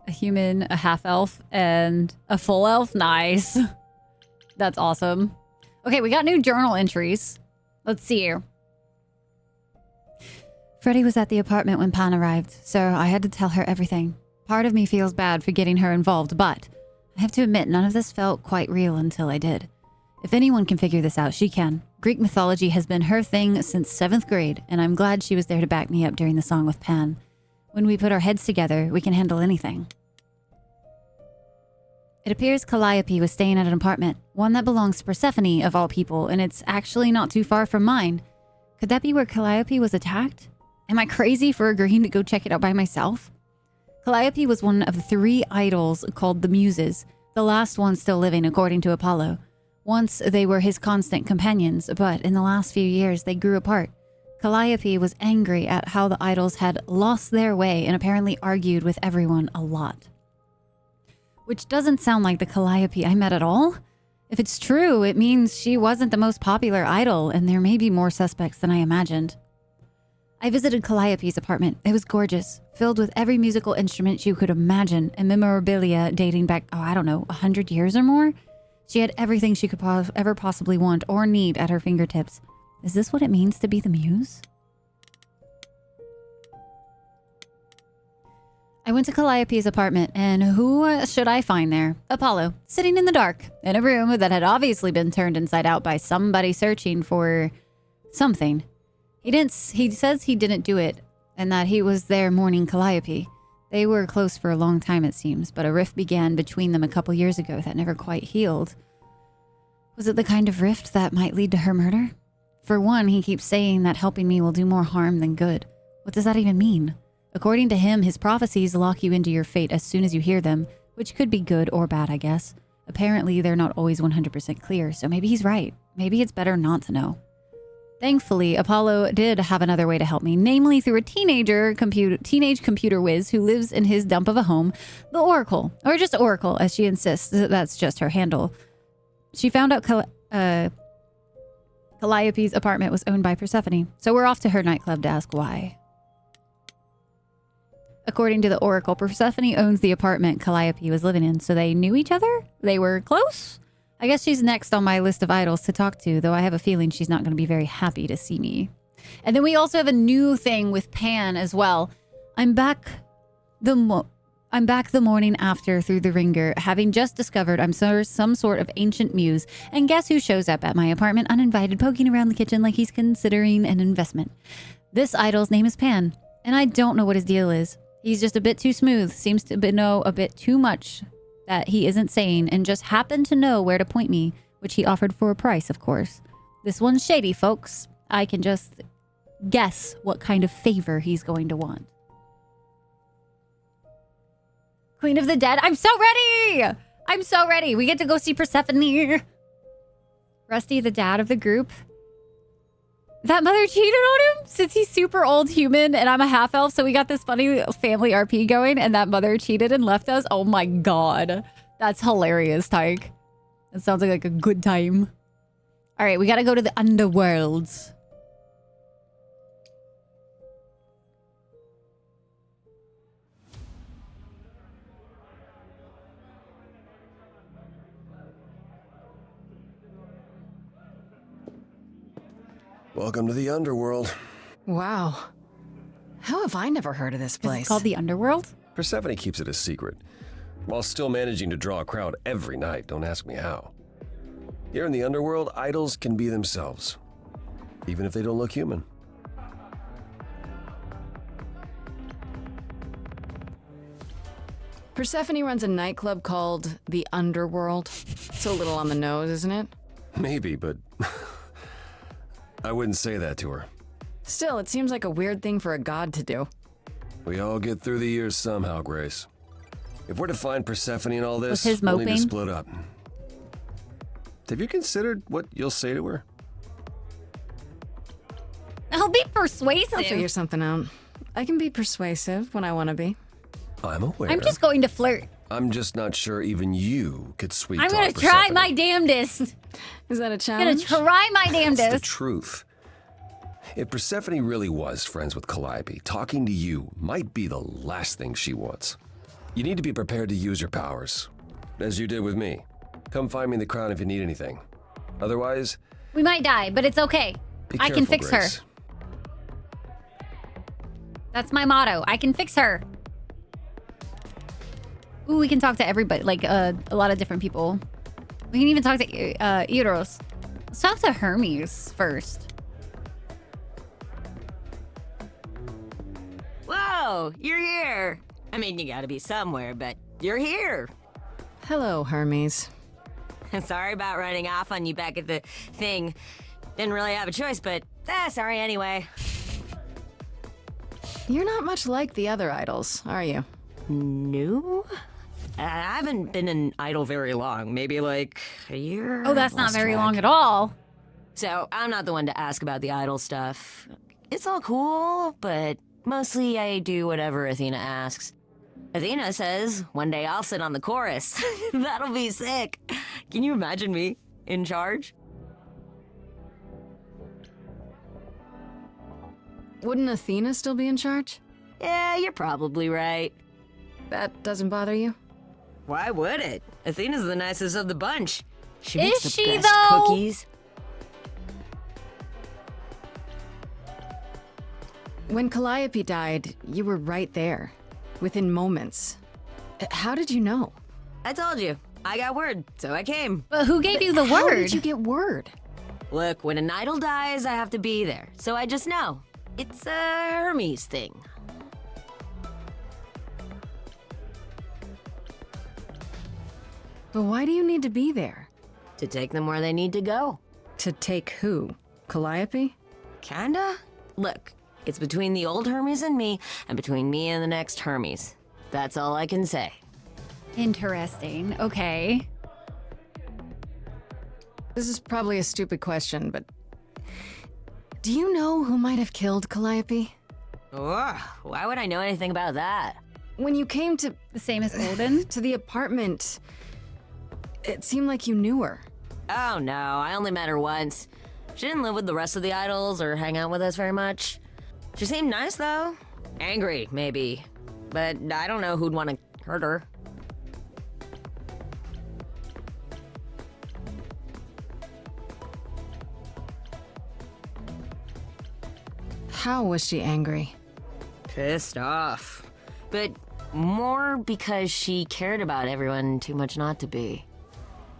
A human, a half-elf, and a full elf. Nice. That's awesome. Okay, we got new journal entries. Let's see here. Freddie was at the apartment when Pan arrived, so I had to tell her everything. Part of me feels bad for getting her involved, but I have to admit none of this felt quite real until I did. If anyone can figure this out, she can. Greek mythology has been her thing since 7th grade, and I'm glad she was there to back me up during the song with Pan. When we put our heads together, we can handle anything. It appears Calliope was staying at an apartment, one that belongs to Persephone, of all people, and it's actually not too far from mine. Could that be where Calliope was attacked? Am I crazy for agreeing to go check it out by myself? Calliope was one of 3 idols called the Muses, the last one still living according to Apollo. Once they were his constant companions, but in the last few years they grew apart. Calliope was angry at how the idols had lost their way and apparently argued with everyone a lot. Which doesn't sound like the Calliope I met at all. If it's true, it means she wasn't the most popular idol, and there may be more suspects than I imagined. I visited Calliope's apartment. It was gorgeous, filled with every musical instrument you could imagine, and memorabilia dating back, 100 years or more. She had everything she could ever possibly want or need at her fingertips. Is this what it means to be the muse? I went to Calliope's apartment, and who should I find there? Apollo, sitting in the dark, in a room that had obviously been turned inside out by somebody searching for something. He says he didn't do it, and that he was there mourning Calliope. They were close for a long time, it seems, but a rift began between them a couple years ago that never quite healed. Was it the kind of rift that might lead to her murder? For one, he keeps saying that helping me will do more harm than good. What does that even mean? According to him, his prophecies lock you into your fate as soon as you hear them, which could be good or bad, I guess. Apparently, they're not always 100% clear, so maybe he's right. Maybe it's better not to know. Thankfully, Apollo did have another way to help me, namely through a teenage computer whiz who lives in his dump of a home, the Oracle, or just Oracle, as she insists. That's just her handle. She found out Calliope's apartment was owned by Persephone, so we're off to her nightclub to ask why. According to the Oracle, Persephone owns the apartment Calliope was living in, so they knew each other? They were close? I guess she's next on my list of idols to talk to, though I have a feeling she's not going to be very happy to see me. And then we also have a new thing with Pan as well. I'm back the morning after through the ringer, having just discovered I'm some sort of ancient muse, and guess who shows up at my apartment uninvited, poking around the kitchen like he's considering an investment. This idol's name is Pan, and I don't know what his deal is. He's just a bit too smooth, seems to know a bit too much that he isn't saying, and just happened to know where to point me, which he offered for a price, of course. This one's shady, folks. I can just guess what kind of favor he's going to want. Queen of the Dead. I'm so ready! I'm so ready. We get to go see Persephone. Rusty, the dad of the group. That mother cheated on him since he's super old human and I'm a half elf. So we got this funny family RP going and that mother cheated and left us. Oh my god. That's hilarious, Tyke. It sounds like a good time. All right, we got to go to the underworld. Welcome to the underworld. Wow. How have I never heard of this place? It's called the underworld? Persephone keeps it a secret, while still managing to draw a crowd every night. Don't ask me how. Here in the underworld, idols can be themselves, even if they don't look human. Persephone runs a nightclub called the Underworld. It's a little on the nose, isn't it? Maybe, but I wouldn't say that to her. Still, it seems like a weird thing for a god to do. We all get through the years somehow, Grace. If we're to find Persephone in all this, his we'll need to moping? split up. Have you considered what you'll say to her? I'll be persuasive. I'll figure something out. I can be persuasive when I want to be. I'm aware. I'm just going to flirt. I'm just not sure even you could sweet I'm talk going to try Persephone. my damnedest. Is that a I'm challenge? going to try my It's the damnedest. truth. If Persephone really was friends with Calliope, talking to you might be the last thing she wants. You need to be prepared to use your powers, as you did with me. Come find me in the crown if you need anything. Otherwise, We might die, but it's okay. be I can careful, fix Grace. her. That's my motto. I can fix her. Ooh, we can talk to everybody, like a lot of different people. We can even talk to Eros. Let's talk to Hermes first. Whoa, you're here. I mean, you gotta be somewhere, but you're here. Hello, Hermes. Sorry about running off on you back at the thing. Didn't really have a choice, but sorry anyway. You're not much like the other idols, are you? No? I haven't been an idol very long. Maybe like a year. Oh, that's not Lost very track. long at all. So I'm not the one to ask about the idol stuff. It's all cool, but mostly I do whatever Athena asks. Athena says one day I'll sit on the chorus. That'll be sick. Can you imagine me in charge? Wouldn't Athena still be in charge? Yeah, you're probably right. That doesn't bother you? Why would it? Athena's the nicest of the bunch. She Is makes the she, best though? cookies. When Calliope died, you were right there, within moments. How did you know? I told you. I got word, so I came. But who gave you the How word? did you get word? Look, when an idol dies, I have to be there. So I just know. It's a Hermes thing. But why do you need to be there? To take them where they need to go. To take who? Calliope? Kinda? Look, it's between the old Hermes and me, and between me and the next Hermes. That's all I can say. Interesting. Okay. This is probably a stupid question, but do you know who might have killed Calliope? Ugh, why would I know anything about that? When you came to the same as Golden to the apartment, it seemed like you knew her. Oh no, I only met her once. She didn't live with the rest of the idols or hang out with us very much. She seemed nice though. Angry, maybe. But I don't know who'd want to hurt her. How was she angry? Pissed off. But more because she cared about everyone too much not to be.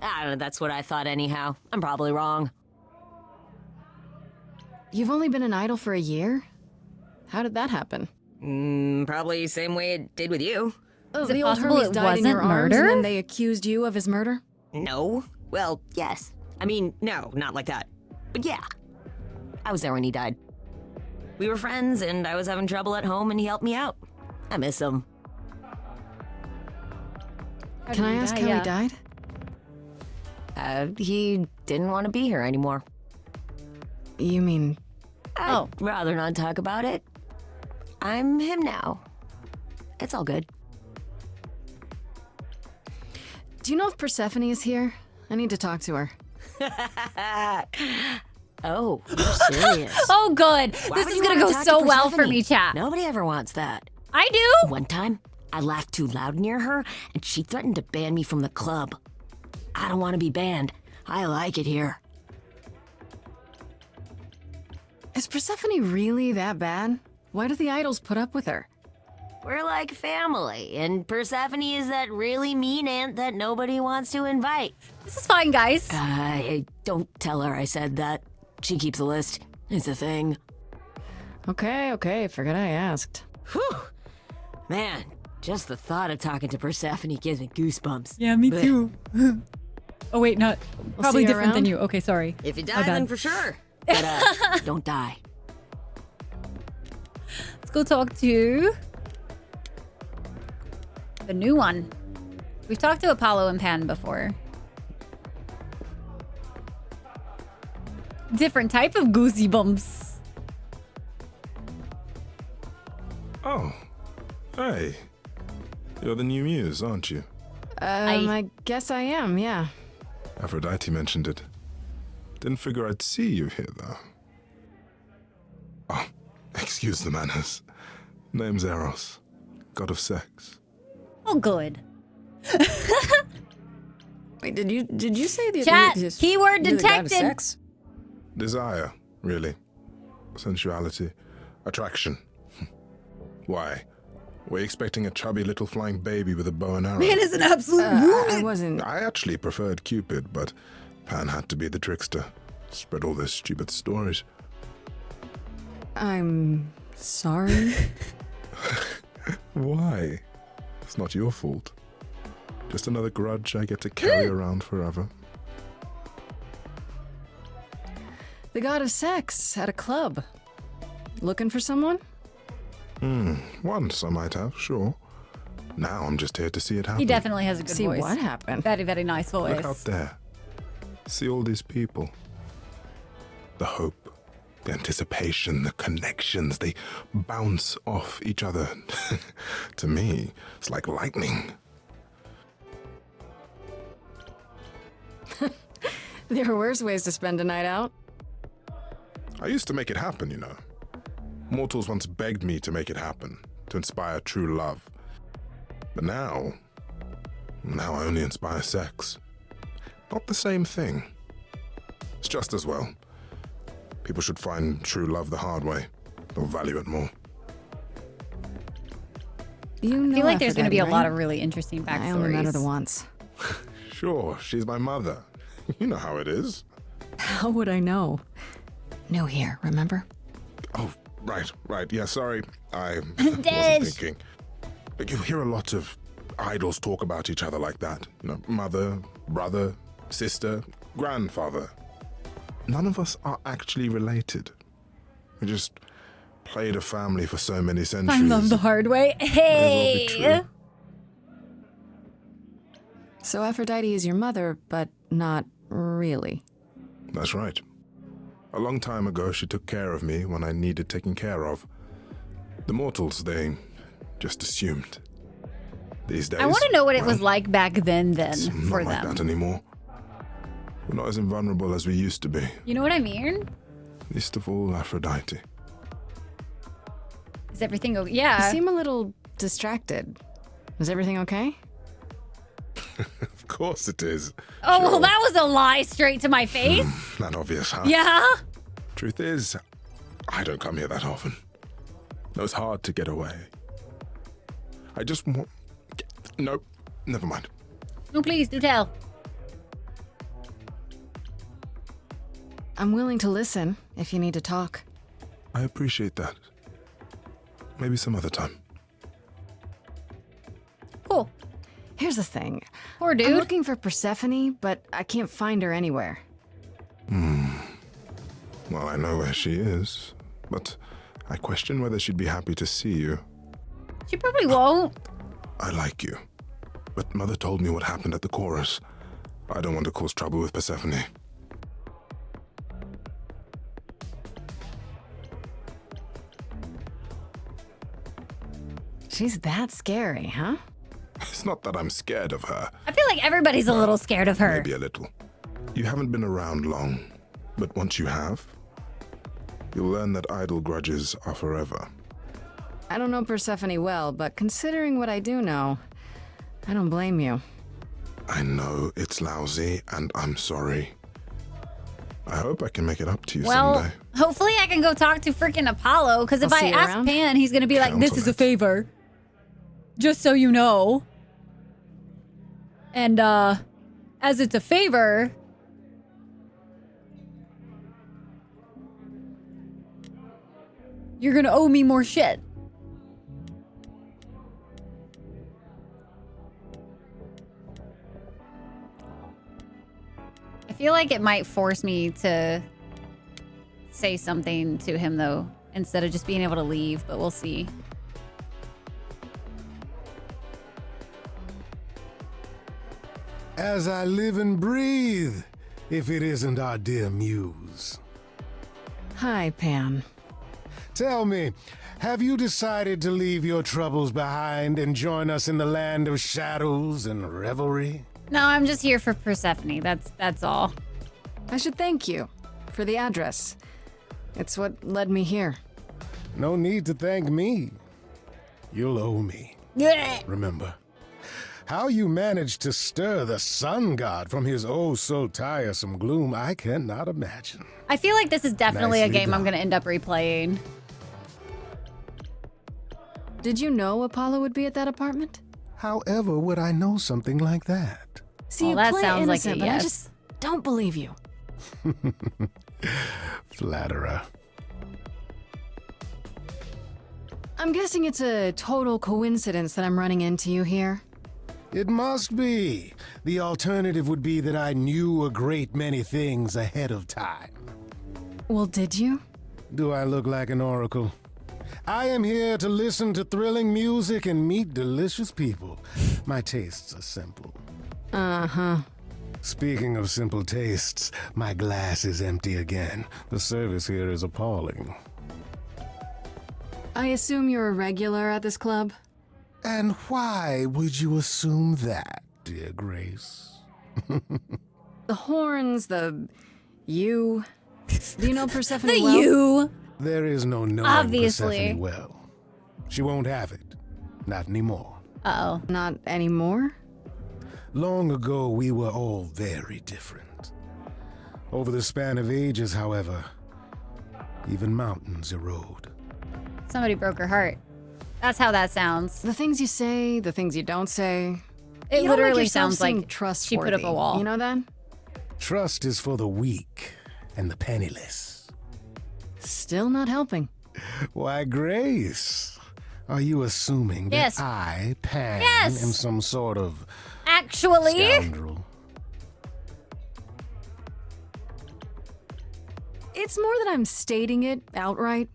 I don't know, that's what I thought anyhow. I'm probably wrong. You've only been an idol for a year? How did that happen? Probably same way it did with you. Oh, Is it the old possible Hermes it died in wasn't your arms murder? and then they accused you of his murder? No. Well, yes. I mean, no, not like that. But yeah. I was there when he died. We were friends, and I was having trouble at home, and he helped me out. I miss him. Can I ask how he died? He didn't want to be here anymore. You mean I'd rather not talk about it. I'm him now. It's all good. Do you know if Persephone is here? I need to talk to her. Oh, you're serious. Oh, good. Why This would is you gonna wanna go talk so to well for Persephone? me, chat. Nobody ever wants that. I do. One time, I laughed too loud near her, and she threatened to ban me from the club. I don't want to be banned. I like it here. Is Persephone really that bad? Why do the idols put up with her? We're like family, and Persephone is that really mean aunt that nobody wants to invite. This is fine, guys. Don't tell her I said that. She keeps a list. It's a thing. Okay, forget I asked. Whew. Man, just the thought of talking to Persephone gives me goosebumps. Yeah, me Blech. too. Oh wait, not We'll probably see you different than around. you. Okay, sorry. If you My die, bad. then for sure. But don't die. Let's go talk to the new one. We've talked to Apollo and Pan before. Different type of goosey bumps. Oh, hey. You're the new muse, aren't you? I guess I am, yeah. Aphrodite mentioned it. Didn't figure I'd see you here, though. Oh, excuse the manners. Name's Eros, god of sex. Oh, good. Wait, did you say the Chat, keyword you're the god of detected. sex? Desire, really. Sensuality. Attraction. Why? Were you expecting a chubby little flying baby with a bow and arrow? Man is an absolute I wasn't. I actually preferred Cupid, but Pan had to be the trickster. Spread all those stupid stories. I'm sorry. Why? It's not your fault. Just another grudge I get to carry around forever. The god of sex at a club. Looking for someone? Once I might have, sure. Now I'm just here to see it happen. He definitely has a good See voice. what happened? Very, very nice voice. Look out there. See all these people. The hope, the anticipation, the connections, they bounce off each other. To me, it's like lightning. There are worse ways to spend a night out. I used to make it happen, you know. Mortals once begged me to make it happen, to inspire true love. But now I only inspire sex. Not the same thing. It's just as well. People should find true love the hard way. They'll value it more. You know I feel like there's going to be a Aphrodite, lot right? of really interesting backstories. I only met her the once. Sure, she's my mother. You know how it is. How would I know? New here, remember? Oh, right. Yeah, sorry. I Dead. wasn't thinking. But you hear a lot of idols talk about each other like that. You know, mother, brother, sister, grandfather. None of us are actually related. We just played a family for so many centuries. Find love the hard way. May as well be Hey! true. So Aphrodite is your mother, but not really. That's right. A long time ago, she took care of me when I needed taking care of. The mortals, they just assumed. These days, I want to know what it was well, like back then it's for not like them. that anymore. We're not as invulnerable as we used to be. You know what I mean? Least of all, Aphrodite. Is everything okay? You Yeah. seem a little distracted. Is everything okay? Of course it is. Oh, well, Sure. that was a lie straight to my face. Not obvious, huh? Yeah. Truth is, I don't come here that often. No, it's hard to get away. I just want... Nope, never mind. No, please do tell. I'm willing to listen if you need to talk. I appreciate that. Maybe some other time. Cool. Here's the thing. Poor dude. I'm looking for Persephone, but I can't find her anywhere. Well, I know where she is, but I question whether she'd be happy to see you. She probably won't. I like you, but Mother told me what happened at the chorus. I don't want to cause trouble with Persephone. She's that scary, huh? It's not that I'm scared of her. I feel like everybody's a little scared of her. Maybe a little. You haven't been around long, but once you have, you'll learn that idle grudges are forever. I don't know Persephone well, but considering what I do know, I don't blame you. I know it's lousy, and I'm sorry. I hope I can make it up to you someday. Hopefully I can go talk to freaking Apollo, because if I'll I see you ask around. Pan, he's going to be like, this is a favor. Just so you know. And, as it's a favor... you're going to owe me more shit. I feel like it might force me to say something to him, though, instead of just being able to leave, but we'll see. As I live and breathe, if it isn't our dear muse. Hi, Pan. Tell me, have you decided to leave your troubles behind and join us in the land of shadows and revelry? No, I'm just here for Persephone. That's all. I should thank you for the address. It's what led me here. No need to thank me. You'll owe me. Remember, how you managed to stir the sun god from his oh-so-tiresome gloom, I cannot imagine. I feel like this is definitely Nicely a game I'm done. going to end up replaying. Did you know Apollo would be at that apartment? However would I know something like that? See, Well, you that play sounds like a innocent, but I yes. just don't believe you. Flatterer. I'm guessing it's a total coincidence that I'm running into you here. It must be. The alternative would be that I knew a great many things ahead of time. Well, did you? Do I look like an oracle? I am here to listen to thrilling music and meet delicious people. My tastes are simple. Uh-huh. Speaking of simple tastes, my glass is empty again. The service here is appalling. I assume you're a regular at this club? And why would you assume that, dear Grace? The horns, you. Do you know Persephone The well? you. There is no knowing Obviously. Persephone well. She won't have it. Not anymore. Uh-oh. Not anymore? Long ago, we were all very different. Over the span of ages, however, even mountains erode. Somebody broke her heart. That's how that sounds. The things you say, the things you don't say. It You don't make literally yourself sounds seem like trustworthy. she put up a wall. You know that? Trust is for the weak and the penniless. Still not helping. Why, Grace, are you assuming Yes. that I, Pan, Yes. am some sort of Actually, scoundrel? It's more that I'm stating it outright.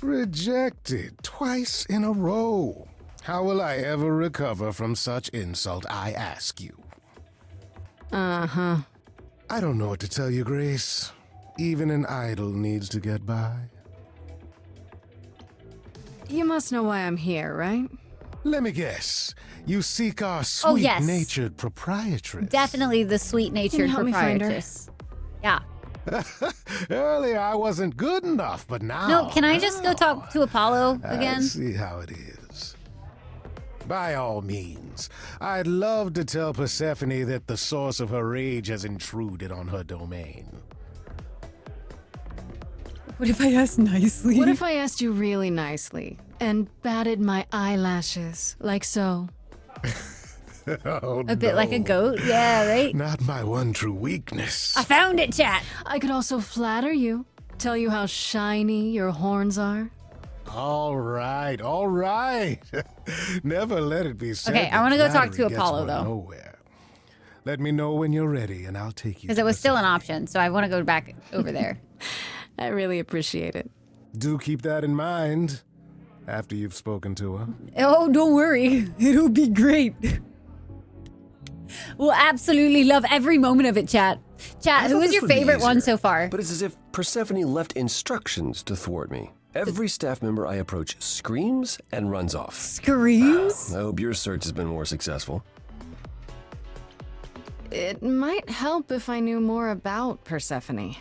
Rejected twice in a row. How will I ever recover from such insult, I ask you? Uh-huh. I don't know what to tell you, Grace. Even an idol needs to get by. You must know why I'm here, right? Let me guess. You seek our Oh, yes. sweet-natured proprietress. definitely the Can sweet-natured you help me find her? proprietress. Yeah. Earlier I wasn't good enough, but now... No, can I just go talk to Apollo I again? see how it is. By all means, I'd love to tell Persephone that the source of her rage has intruded on her domain. What if I ask nicely? What if I asked you really nicely and batted my eyelashes, like so? Oh, A bit like a no. goat? Yeah, right? Not my one true weakness. I found it, chat. I could also flatter you, tell you how shiny your horns are. All right, all right. Never let it be said. Okay, I that wanna go talk flattery to gets Apollo, one though. Nowhere. Let me know when you're ready, and I'll take you. Because it was still an option, so I want to go back over there. I really appreciate it. Do keep that in mind after you've spoken to her. Oh, don't worry. It'll be great. We'll absolutely love every moment of it, chat. Chat, who is your favorite one so far? But it's as if Persephone left instructions to thwart me. Every staff member I approach screams and runs off. Screams? I hope your search has been more successful. It might help if I knew more about Persephone.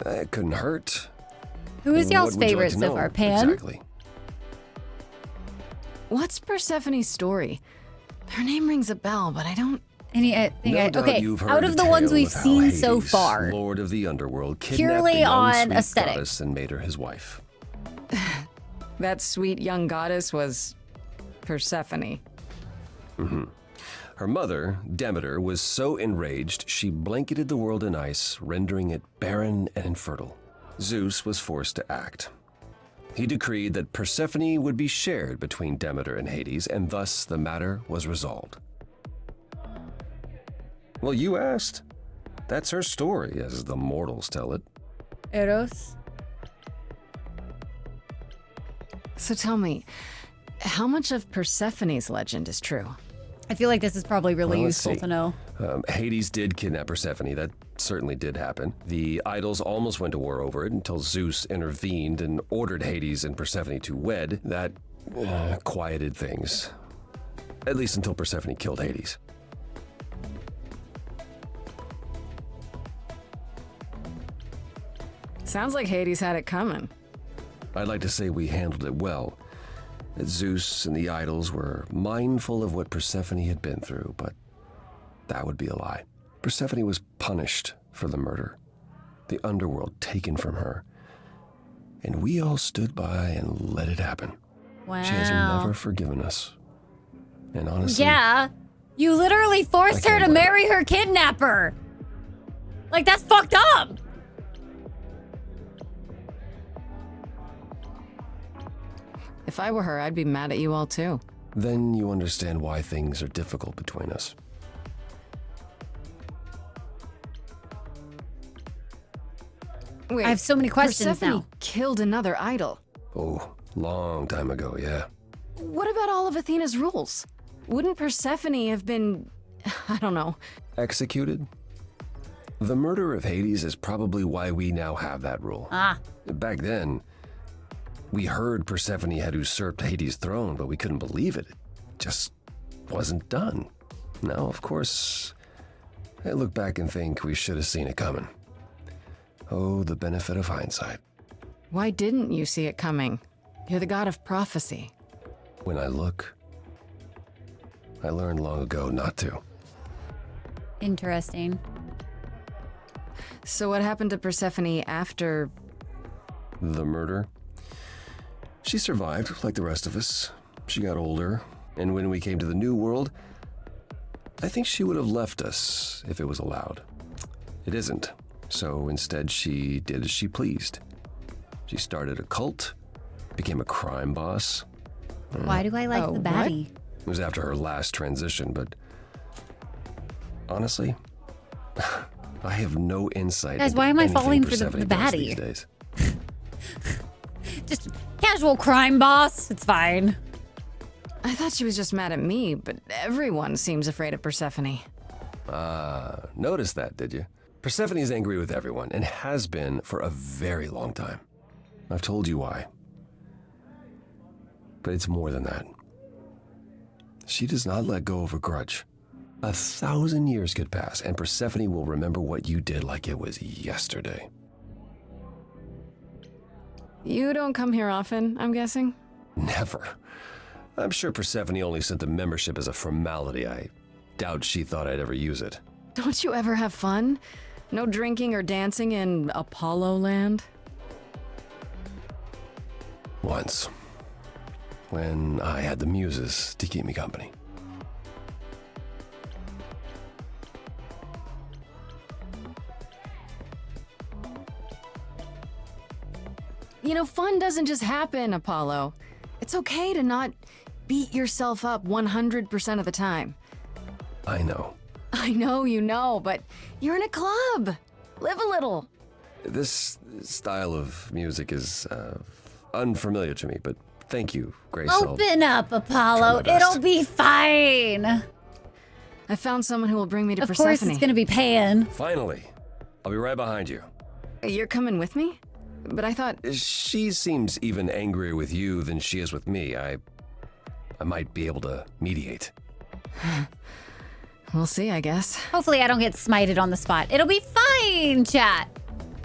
It couldn't hurt. Who is y'all's What would you like favorite to so know far? Pan? Exactly. What's Persephone's story? Her name rings a bell, but I don't... No doubt okay, you've heard out of the ones tale we've of how seen so Hades, far, Lord of the Underworld, kidnapped purely the young, on sweet aesthetic. goddess and made her his wife. That sweet young goddess was Persephone. Mm-hmm. Her mother, Demeter, was so enraged she blanketed the world in ice, rendering it barren and infertile. Zeus was forced to act. He decreed that Persephone would be shared between Demeter and Hades, and thus the matter was resolved. Well, you asked. That's her story, as the mortals tell it. Eros. So tell me, how much of Persephone's legend is true? I feel like this is probably really Well, let's useful see. to know. Hades did kidnap Persephone. That certainly did happen. The idols almost went to war over it until Zeus intervened and ordered Hades and Persephone to wed. That quieted things. At least until Persephone killed Hades. Sounds like Hades had it coming. I'd like to say we handled it well. That Zeus and the idols were mindful of what Persephone had been through, but that would be a lie. Persephone was punished for the murder, the underworld taken from her, and we all stood by and let it happen. Wow. She has never forgiven us. And honestly, Yeah. You literally forced her to marry her kidnapper. Like, that's fucked up. If I were her, I'd be mad at you all too. then you understand why things are difficult between us. Wait, I have so many questions Persephone now. killed another idol. Oh, long time ago, yeah. What about all of Athena's rules? Wouldn't Persephone have been, I don't know. Executed? The murder of Hades is probably why we now have that rule. Ah. Back then, we heard Persephone had usurped Hades' throne, but we couldn't believe it. It just wasn't done. Now, of course, I look back and think we should have seen it coming. Oh, the benefit of hindsight. Why didn't you see it coming? You're the god of prophecy. When I look, I learned long ago not to. Interesting. So what happened to Persephone after... The murder? She survived, like the rest of us. She got older, and when we came to the New World, I think she would have left us if it was allowed. It isn't, so instead she did as she pleased. She started a cult, became a crime boss. Why do I like the baddie? It was after her last transition, but honestly, I have no insight. Guys, into why am I anything falling for the Persephone does baddie? these days. Just casual crime boss. It's fine. I thought she was just mad at me, but everyone seems afraid of Persephone. Noticed that, did you? Persephone's angry with everyone, and has been for a very long time. I've told you why. But it's more than that. She does not let go of a grudge. 1,000 years could pass, and Persephone will remember what you did like it was yesterday. You don't come here often, I'm guessing? Never. I'm sure Persephone only sent the membership as a formality. I doubt she thought I'd ever use it. Don't you ever have fun? No drinking or dancing in Apollo land? Once. When I had the muses to keep me company. You know, fun doesn't just happen, Apollo. It's okay to not beat yourself up 100% of the time. I know. I know you know, but you're in a club. Live a little. This style of music is unfamiliar to me, but thank you, Grace. Open up, Apollo. best. It'll be fine. I found someone who will bring me to Of Persephone. course, it's gonna be Pan. Finally. I'll be right behind you. You're coming with me? but I thought... She seems even angrier with you than she is with me. I might be able to mediate. We'll see, I guess. Hopefully I don't get smited on the spot. It'll be fine, chat.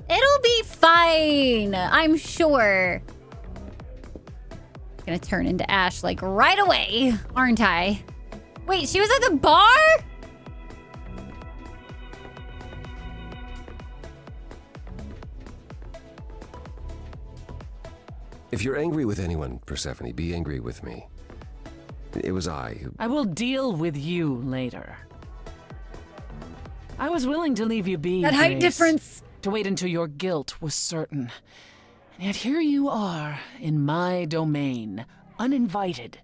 It'll be fine. I'm sure. Gonna turn into Ash like right away, aren't I? Wait, she was at the bar? If you're angry with anyone, Persephone, be angry with me. It was I who... I will deal with you later. I was willing to leave you be, That height Grace, difference. to wait until your guilt was certain. And yet here you are, in my domain, uninvited.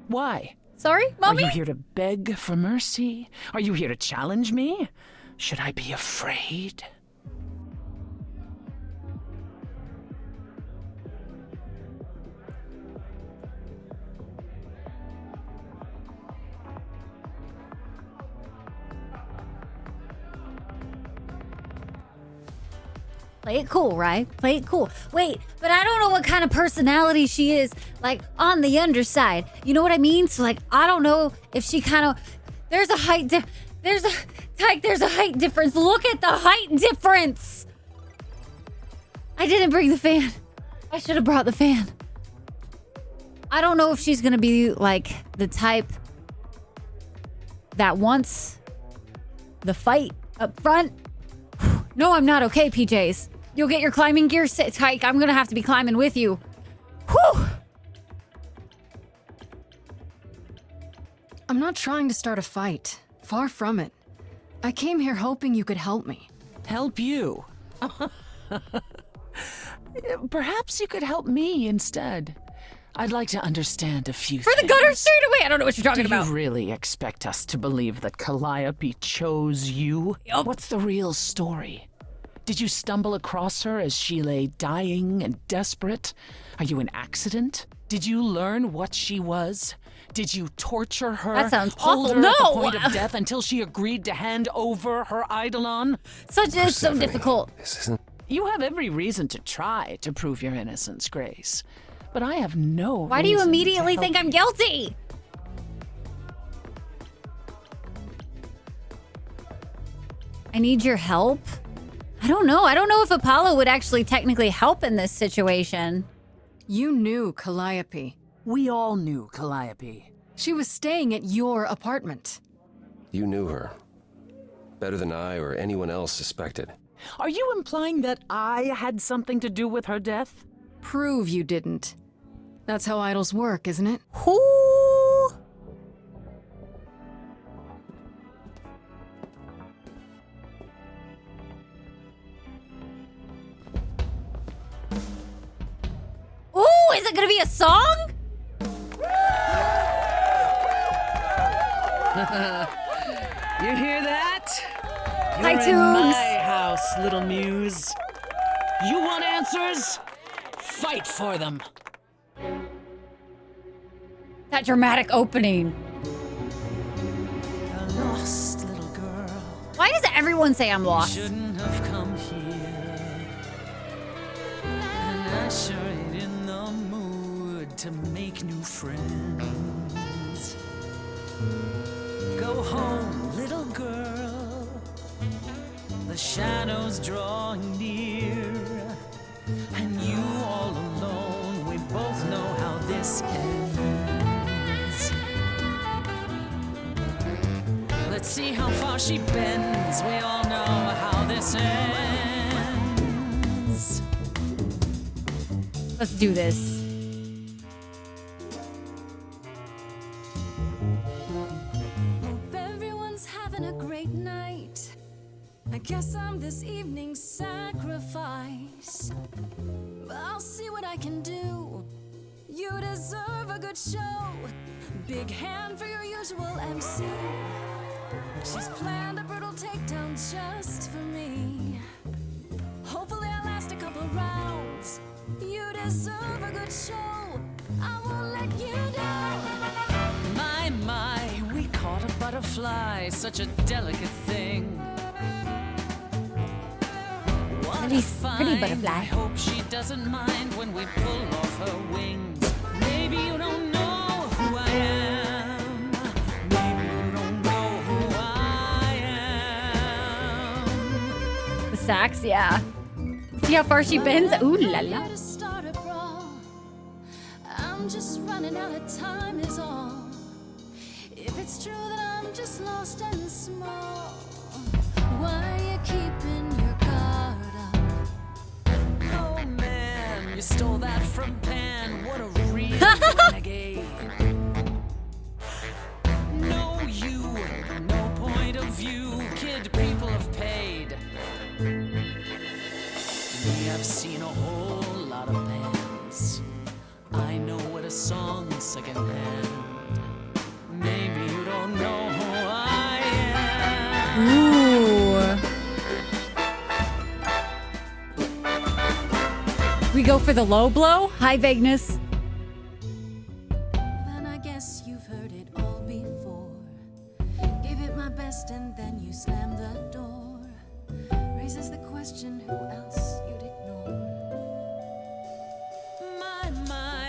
Why? Sorry, Mommy? Are you here to beg for mercy? Are you here to challenge me? Should I be afraid? Play it cool, right? Play it cool. Wait, but I don't know what kind of personality she is, like, on the underside. You know what I mean? So, like, I don't know if she kind of... There's a height there's a height difference. Look at the height difference! I didn't bring the fan. I should have brought the fan. I don't know if she's gonna be, like, the type that wants the fight up front. No, I'm not okay, PJs. You'll get your climbing gear hike. I'm gonna have to be climbing with you. Whew! I'm not trying to start a fight. Far from it. I came here hoping you could help me. Help you? Perhaps you could help me instead. I'd like to understand a few For the gutter straight away! I don't know what you're talking about. Do you really expect us to believe that Calliope chose you? Yup. What's the real story? Did you stumble across her as she lay dying and desperate? Are you an accident? Did you learn what she was? Did you torture her? That sounds hold awful. her No! at the point of death until she agreed to hand over her eidolon? Such is so difficult. This isn't... You have every reason to try to prove your innocence, Grace. But I have no Why do you reason to immediately help think I'm you. guilty? I need your help? I don't know. I don't know if Apollo would actually technically help in this situation. You knew Calliope. We all knew Calliope. She was staying at your apartment. You knew her. Better than I or anyone else suspected. Are you implying that I had something to do with her death? Prove you didn't. That's how idols work, isn't it? Who? Ooh, is it gonna be a song? You hear that? You're Hi, in Tooms. my house, little muse. You want answers? Fight for them. That dramatic opening. A lost little girl. Why does everyone say I'm lost? Shouldn't have come here. And I sure ain't in the mood to make new friends. Go home, little girl. The shadows drawing near. And you all alone, we both know how this ends. Let's see how far she bends. We all know how this ends. Let's do this. Hope everyone's having a great night. I guess I'm this evening's sacrifice. But I'll see what I can do. You deserve a good show. Big hand for your usual MC. She's planned a brutal takedown just for me. Hopefully I last a couple rounds. You deserve a good show. I won't let you down. My, we caught a butterfly, such a delicate thing. Pretty butterfly. I hope she doesn't mind when we pull off her wings. Maybe you don't know who I am. Maybe you don't know who I am. The sax, yeah. See how far she bends? Ooh la la. To start a brawl. I'm just running out of time is all. If it's true that I'm just lost and small, why are you keeping your guard up? Oh man, you stole that from Pan. What a real renegade. No you, no point of view. Kid, people have paid. We have seen a whole lot of bands. I know what a song's secondhand. Maybe you don't know who I am. Ooh. We go for the low blow? High vagueness. Then I guess you've heard it all before. Gave it my best and then you slammed the door. Raises the question, who else you'd ignore?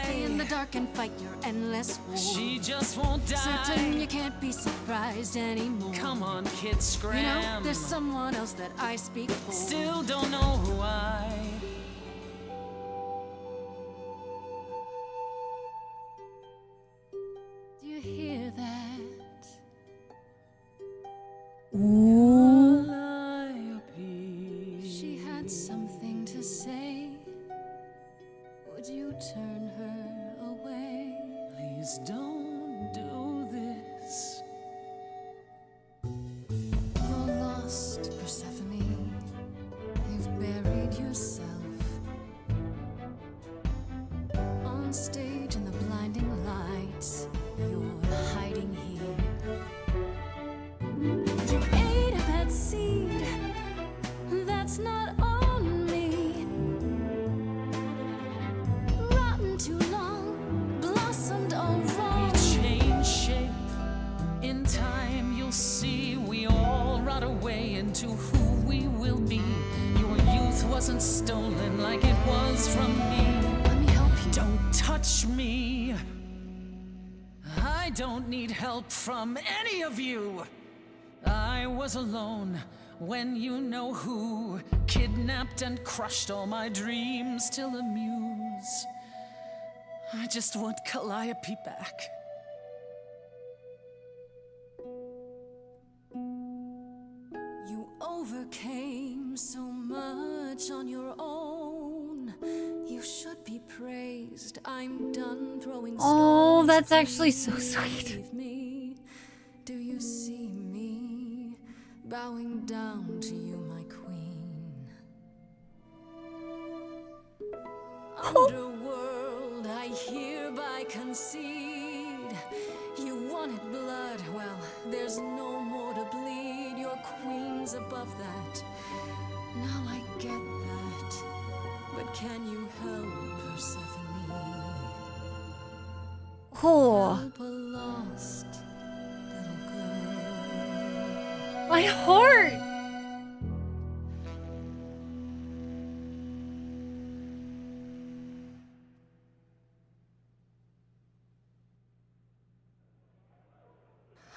Stay in the dark and fight your endless war. She just won't die. Certain you can't be surprised anymore. Come on, kid, scram. You know, there's someone else that I speak for. Still don't know who I. Do you hear that? Ooh. She had something to say. Would you turn her away? Please don't do this. You're lost, Persephone. You've buried yourself on stage in the blinding lights. You're hiding here. You ate a bad seed. That's not on me. Rotten too long, blossomed all wrong. We change shape. In time, you'll see we all rot away into who we will be. Your youth wasn't stolen like it was from me. Let me help you. Don't touch me. I don't need help from any of you. I was alone when you know who kidnapped and crushed all my dreams till amuse. I just want Calliope back. You overcame so much on your own. You should be praised. I'm done throwing stones. Oh, that's actually so sweet. Believe me. Do you see me bowing down to you, my queen? Underworld, I hereby concede. You wanted blood, well, there's no more to bleed. Your queen's above that. Now I get that. But can you help, Persephone? Oh. Help a lost little girl. My heart.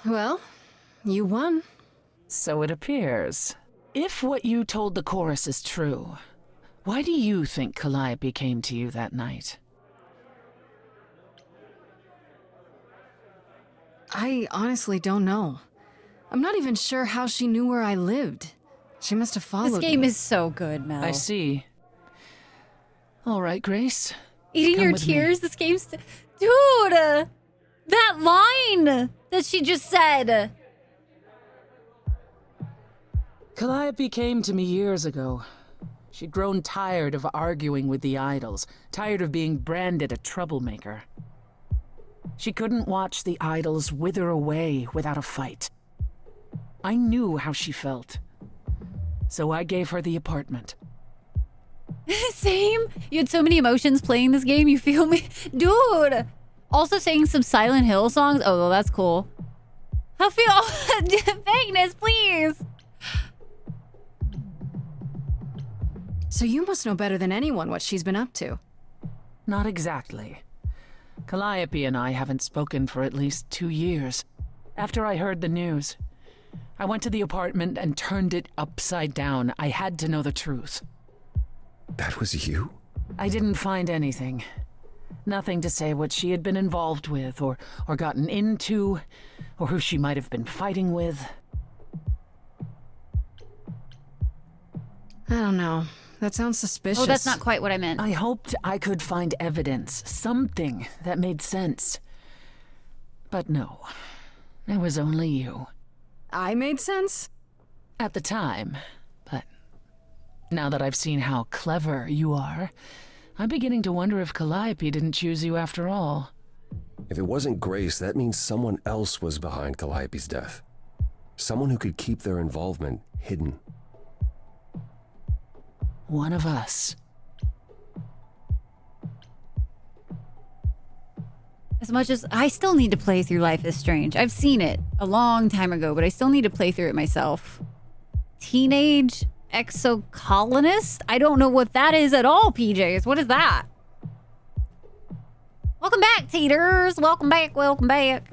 Well, you won. So it appears. If what you told the chorus is true, why do you think Calliope came to you that night? I honestly don't know. I'm not even sure how she knew where I lived. She must have followed This game me. is so good, Mel. I see. All right, Grace. Eating Come your with me. tears? This game's... Dude! That line that she just said. Calliope came to me years ago. She'd grown tired of arguing with the idols, tired of being branded a troublemaker. She couldn't watch the idols wither away without a fight. I knew how she felt. So I gave her the apartment. Same. You had so many emotions playing this game, you feel me? Dude! Also saying some Silent Hill songs. Oh, well, that's cool. I feel... Vagueness, please! So you must know better than anyone what she's been up to. Not exactly. Calliope and I haven't spoken for at least 2 years. After I heard the news, I went to the apartment and turned it upside down. I had to know the truth. That was you? I didn't find anything. Nothing to say what she had been involved with, or gotten into, or who she might have been fighting with. I don't know. That sounds suspicious. Oh, that's not quite what I meant. I hoped I could find evidence, something that made sense. But no, it was only you. I made sense? At the time, but now that I've seen how clever you are, I'm beginning to wonder if Calliope didn't choose you after all. If it wasn't Grace, that means someone else was behind Calliope's death. Someone who could keep their involvement hidden. One of us. As much as I still need to play through Life is Strange. I've seen it a long time ago, but I still need to play through it myself. Teenage exocolonist? I don't know what that is at all, PJs. What is that? Welcome back, Teeters. Welcome back, welcome back.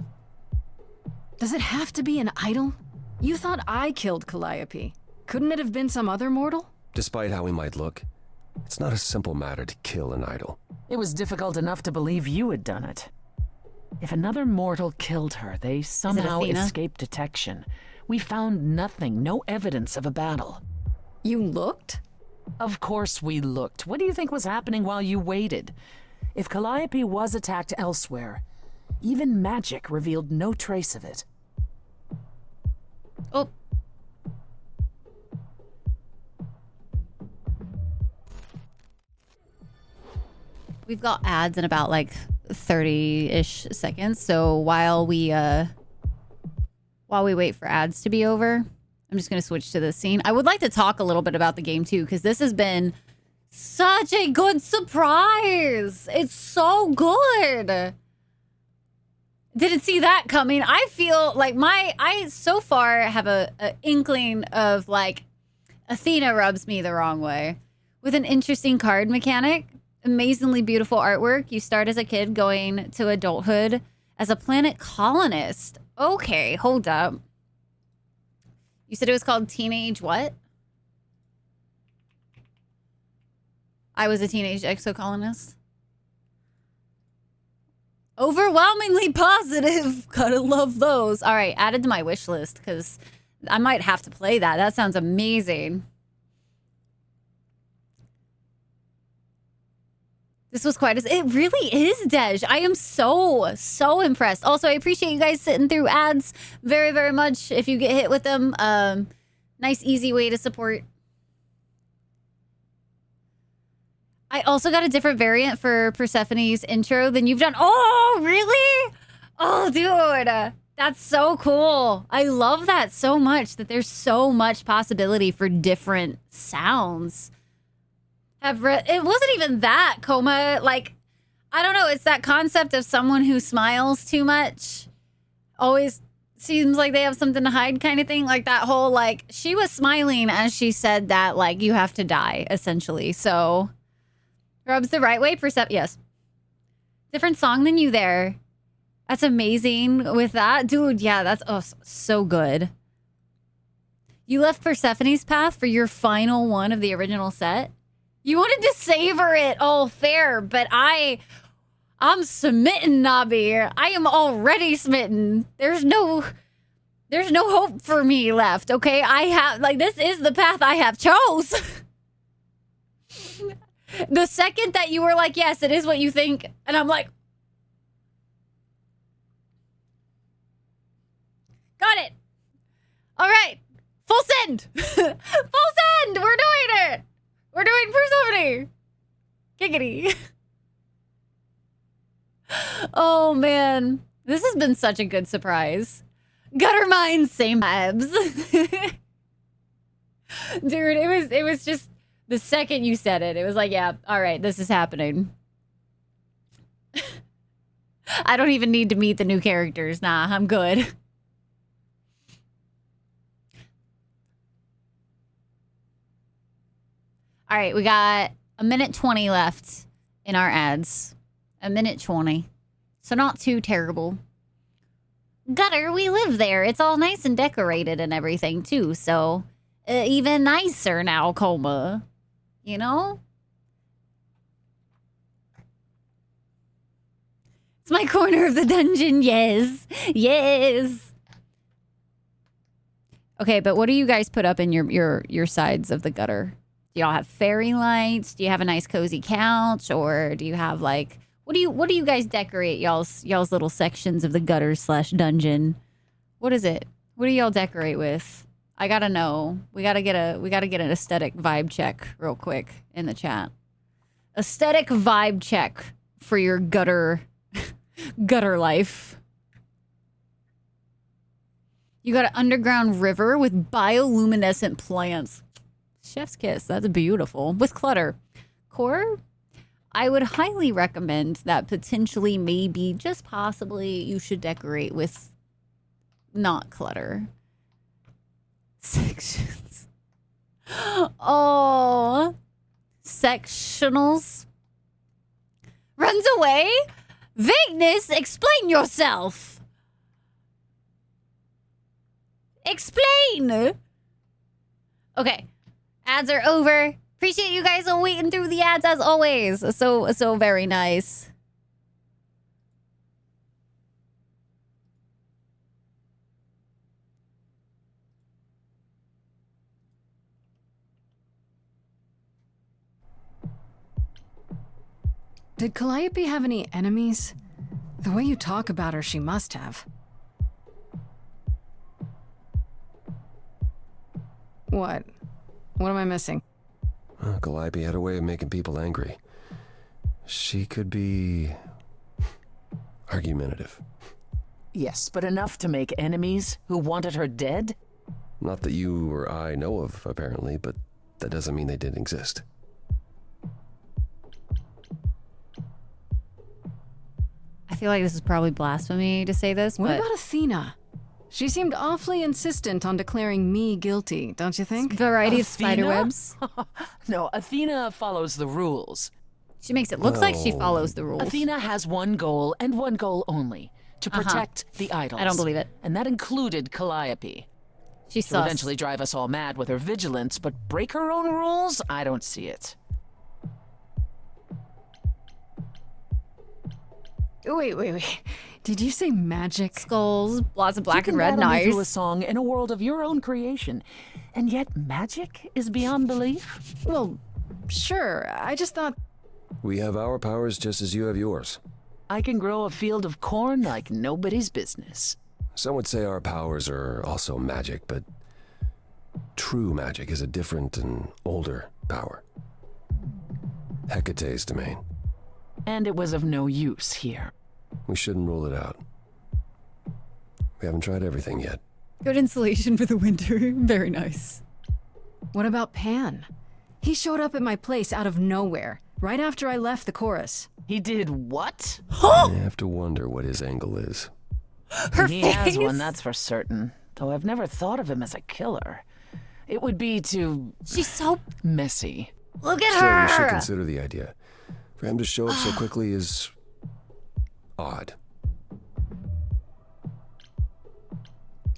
Does it have to be an idol? You thought I killed Calliope. Couldn't it have been some other mortal? Despite how he might look, it's not a simple matter to kill an idol. It was difficult enough to believe you had done it. If another mortal killed her, they somehow escaped detection. We found nothing, no evidence of a battle. You looked? Of course we looked. What do you think was happening while you waited? If Calliope was attacked elsewhere, even magic revealed no trace of it. Oh. We've got ads in about like 30-ish seconds. So while we wait for ads to be over, I'm just going to switch to this scene. I would like to talk a little bit about the game too, because this has been such a good surprise. It's so good. Didn't see that coming. I feel like I so far have a inkling of like Athena rubs me the wrong way with an interesting card mechanic. Amazingly beautiful artwork. You start as a kid going to adulthood as a planet colonist. Okay, hold up. You said it was called Teenage what? I was a teenage exocolonist. Overwhelmingly positive. Gotta love those. All right, added to my wish list because I might have to play that. That sounds amazing. This was quite as it really is, Dej. I am so impressed. Also, I appreciate you guys sitting through ads very, very much. If you get hit with them, nice, easy way to support. I also got a different variant for Persephone's intro than you've done. Oh, really? Oh, dude. That's so cool. I love that so much, that there's so much possibility for different sounds. It wasn't even that, Coma. Like, I don't know. It's that concept of someone who smiles too much. Always seems like they have something to hide kind of thing. Like that whole, like, she was smiling as she said that, like, you have to die, essentially. So, rubs the right way. Yes. Different song than you there. That's amazing with that. Dude, yeah, that's so good. You left Persephone's path for your final one of the original set? You wanted to savor it. Oh, fair. But I'm smitten, Nabi. I am already smitten. There's no hope for me left, okay? I have, like, this is the path I have chose. The second that you were like, yes, it is what you think. And I'm like, got it. All right. Full send. Full send. We're doing it. We're doing Persephone. Giggity. Oh, man. This has been such a good surprise. Gutter mines, same vibes. Dude, it was just the second you said it. It was like, yeah, all right, this is happening. I don't even need to meet the new characters. Nah, I'm good. All All right, we got a minute 20 left in our ads. A minute 20. So not too terrible. Gutter, we live there. It's all nice and decorated and everything, too. So even nicer now, Coma. You know? It's my corner of the dungeon. Yes. Yes. Okay, but what do you guys put up in your sides of the gutter? Do y'all have fairy lights? Do you have a nice cozy couch, or do you have like what do you guys decorate y'all's little sections of the gutter / dungeon? What is it? What do y'all decorate with? I gotta know. We gotta get an aesthetic vibe check real quick in the chat. Aesthetic vibe check for your gutter life. You got an underground river with bioluminescent plants. Chef's kiss. That's beautiful. With clutter. Core, I would highly recommend that potentially, maybe, just possibly, you should decorate with not clutter. Sections. Oh. Sectionals. Runs away? Vagueness, explain yourself. Explain. Okay. Ads are over. Appreciate you guys waiting through the ads as always. So very nice. Did Calliope have any enemies? The way you talk about her, she must have. What? What am I missing? Calliope had a way of making people angry. She could be argumentative. Yes, but enough to make enemies who wanted her dead? Not that you or I know of, apparently, but that doesn't mean they didn't exist. I feel like this is probably blasphemy to say this, What but about Athena? She seemed awfully insistent on declaring me guilty, don't you think? variety of Athena? spiderwebs. No, Athena follows the rules. She makes it look like she follows the rules. Athena has one goal and one goal only: to protect the idols. I don't believe it. And that included Calliope. She'll She'll eventually drive us all mad with her vigilance, but break her own rules? I don't see it. Wait. Did you say magic? Skulls, lots of black You and can red battle me knives. through a song in a world of your own creation, and yet magic is beyond belief? Well, sure. I just thought... We have our powers just as you have yours. I can grow a field of corn like nobody's business. Some would say our powers are also magic, but true magic is a different and older power. Hecate's domain. And it was of no use here. We shouldn't rule it out. We haven't tried everything yet. Good insulation for the winter. Very nice. What about Pan? He showed up at my place out of nowhere, right after I left the chorus. He did what? I have to wonder what his angle is. He has one, that's for certain. Though I've never thought of him as a killer. It would be too... She's so... messy. Look at Still, her! we should consider the idea. For him to show up so quickly is... odd.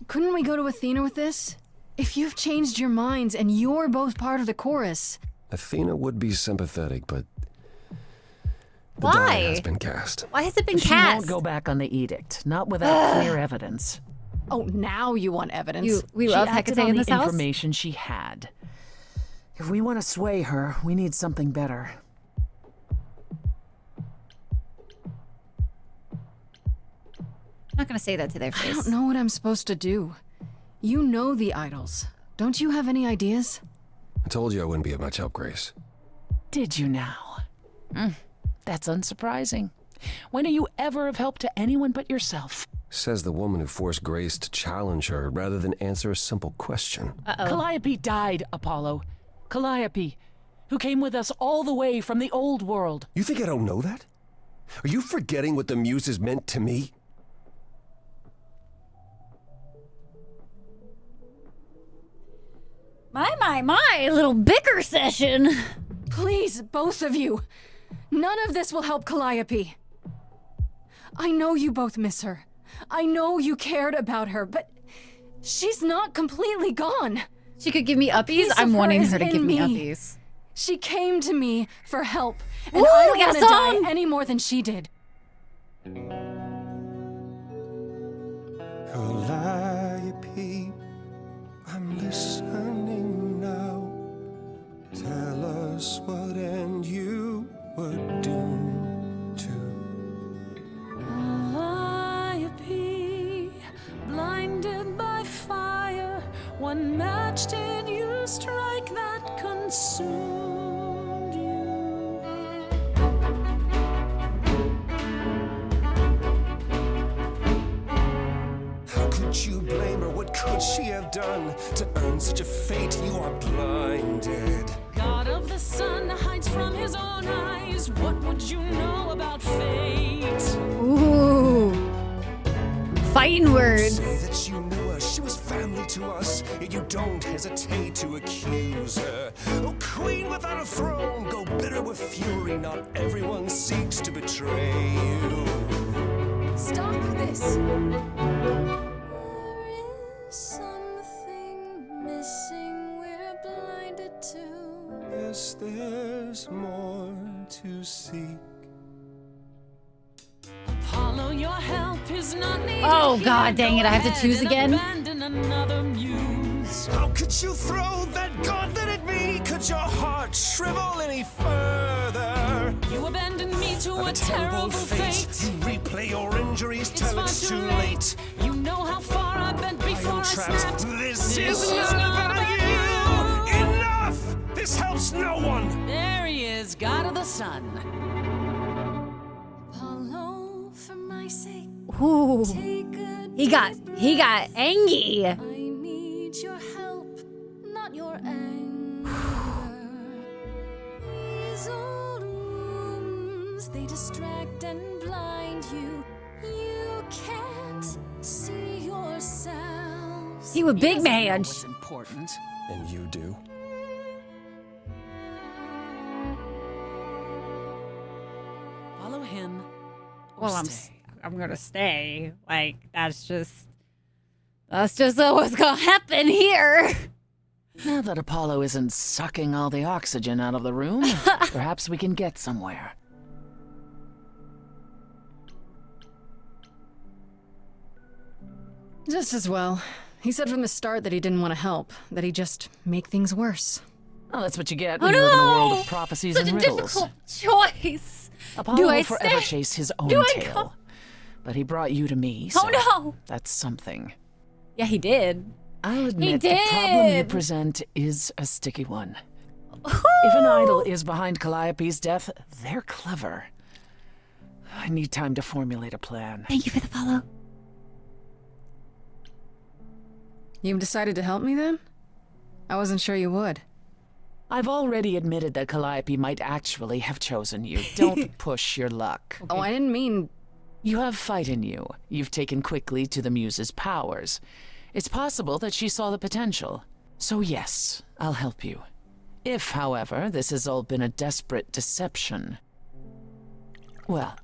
Couldn't we go to Athena with this? If you've changed your minds and you're both part of the chorus... Athena would be sympathetic, but... the Why? die has been cast. Why has it been She cast? won't go back on the edict, not without clear evidence. Oh, now you want evidence. We She love acted Hecate on in the this house? information she had. If we want to sway her, we need something better. I'm not gonna say that to their face. I don't know what I'm supposed to do. You know the idols. Don't you have any ideas? I told you I wouldn't be of much help, Grace. Did you now? That's unsurprising. When are you ever of help to anyone but yourself? Says the woman who forced Grace to challenge her rather than answer a simple question. Calliope died, Apollo. Calliope, who came with us all the way from the old world. You think I don't know that? Are you forgetting what the Muses meant to me? My, little bicker session. Please, both of you. None of this will help Calliope. I know you both miss her. I know you cared about her, but she's not completely gone. She could give me uppies. I'm wanting her to give me uppies. She came to me for help, and Ooh, I we don't got a want to die song. any more than she did. Calliope, I'm listening now. Tell us what end you were doomed to. Calliope, blinded by fire, what match did you strike that consumed you? How could you blame her? What could she have done to earn such a fate? You are blinded. God of the sun hides from his own eyes. What would you know about fate? Ooh. Fighting words. Say that you knew her, she was family to us, yet you don't hesitate to accuse her. Oh, queen without a throne, go bitter with fury. Not everyone seeks to betray you. Stop this. Something missing, we're blinded to. Yes, there's more to seek. Apollo, your help is not needed. Oh, here. God dang it, I have to Go choose ahead again? and abandon another muse. How could you throw that gauntlet at me? Could your heart shrivel any further? You abandoned me to Of a terrible fate. You replay your injuries It's till far it's too too late. late. You know how far I've been before I trapped. snapped. This is not about you. Enough! This helps no one. There he is, God of the sun. Apollo, for my sake, Ooh. take a He got angry. I need your help, not your anger. These old wounds, they distract and blind you. You can't see yourselves. He was big man. What's important? And you do. Follow him. Well, I'm gonna stay. Like that's just what's gonna happen here. Now that Apollo isn't sucking all the oxygen out of the room, perhaps we can get somewhere. Just as well. He said from the start that he didn't want to help, that he'd just make things worse. Well, that's what you get Oh when you live in a world no! of prophecies Such and a riddles. difficult choice. Apollo Do I will forever stay? chase his own Do I tail. go? But he brought you to me, so Oh no! that's something. Yeah, he did. I'll admit the problem you did. present is a sticky one. If an idol is behind Calliope's death, they're clever. I need time to formulate a plan. Thank you for the follow. You've decided to help me then? I wasn't sure you would. I've already admitted that Calliope might actually have chosen you. Don't push your luck. Oh, I didn't mean... You have fight in you. You've taken quickly to the Muse's powers. It's possible that she saw the potential. So yes, I'll help you. If, however, this has all been a desperate deception, well,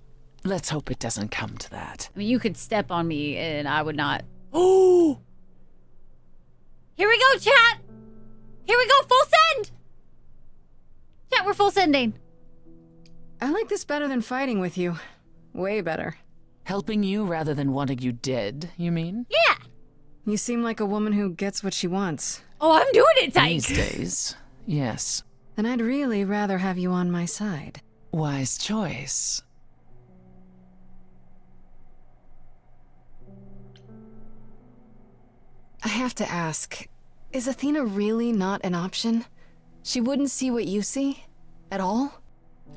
let's hope it doesn't come to that. I mean, you could step on me and I would not. Oh! Here we go, chat! Here we go, full send! Chat, we're full sending. I like this better than fighting with you. Way better. Helping you rather than wanting you dead, you mean? Yeah! You seem like a woman who gets what she wants. Oh, I'm doing it, Tyke! These days, yes. Then I'd really rather have you on my side. Wise choice. I have to ask, is Athena really not an option? She wouldn't see what you see? At all?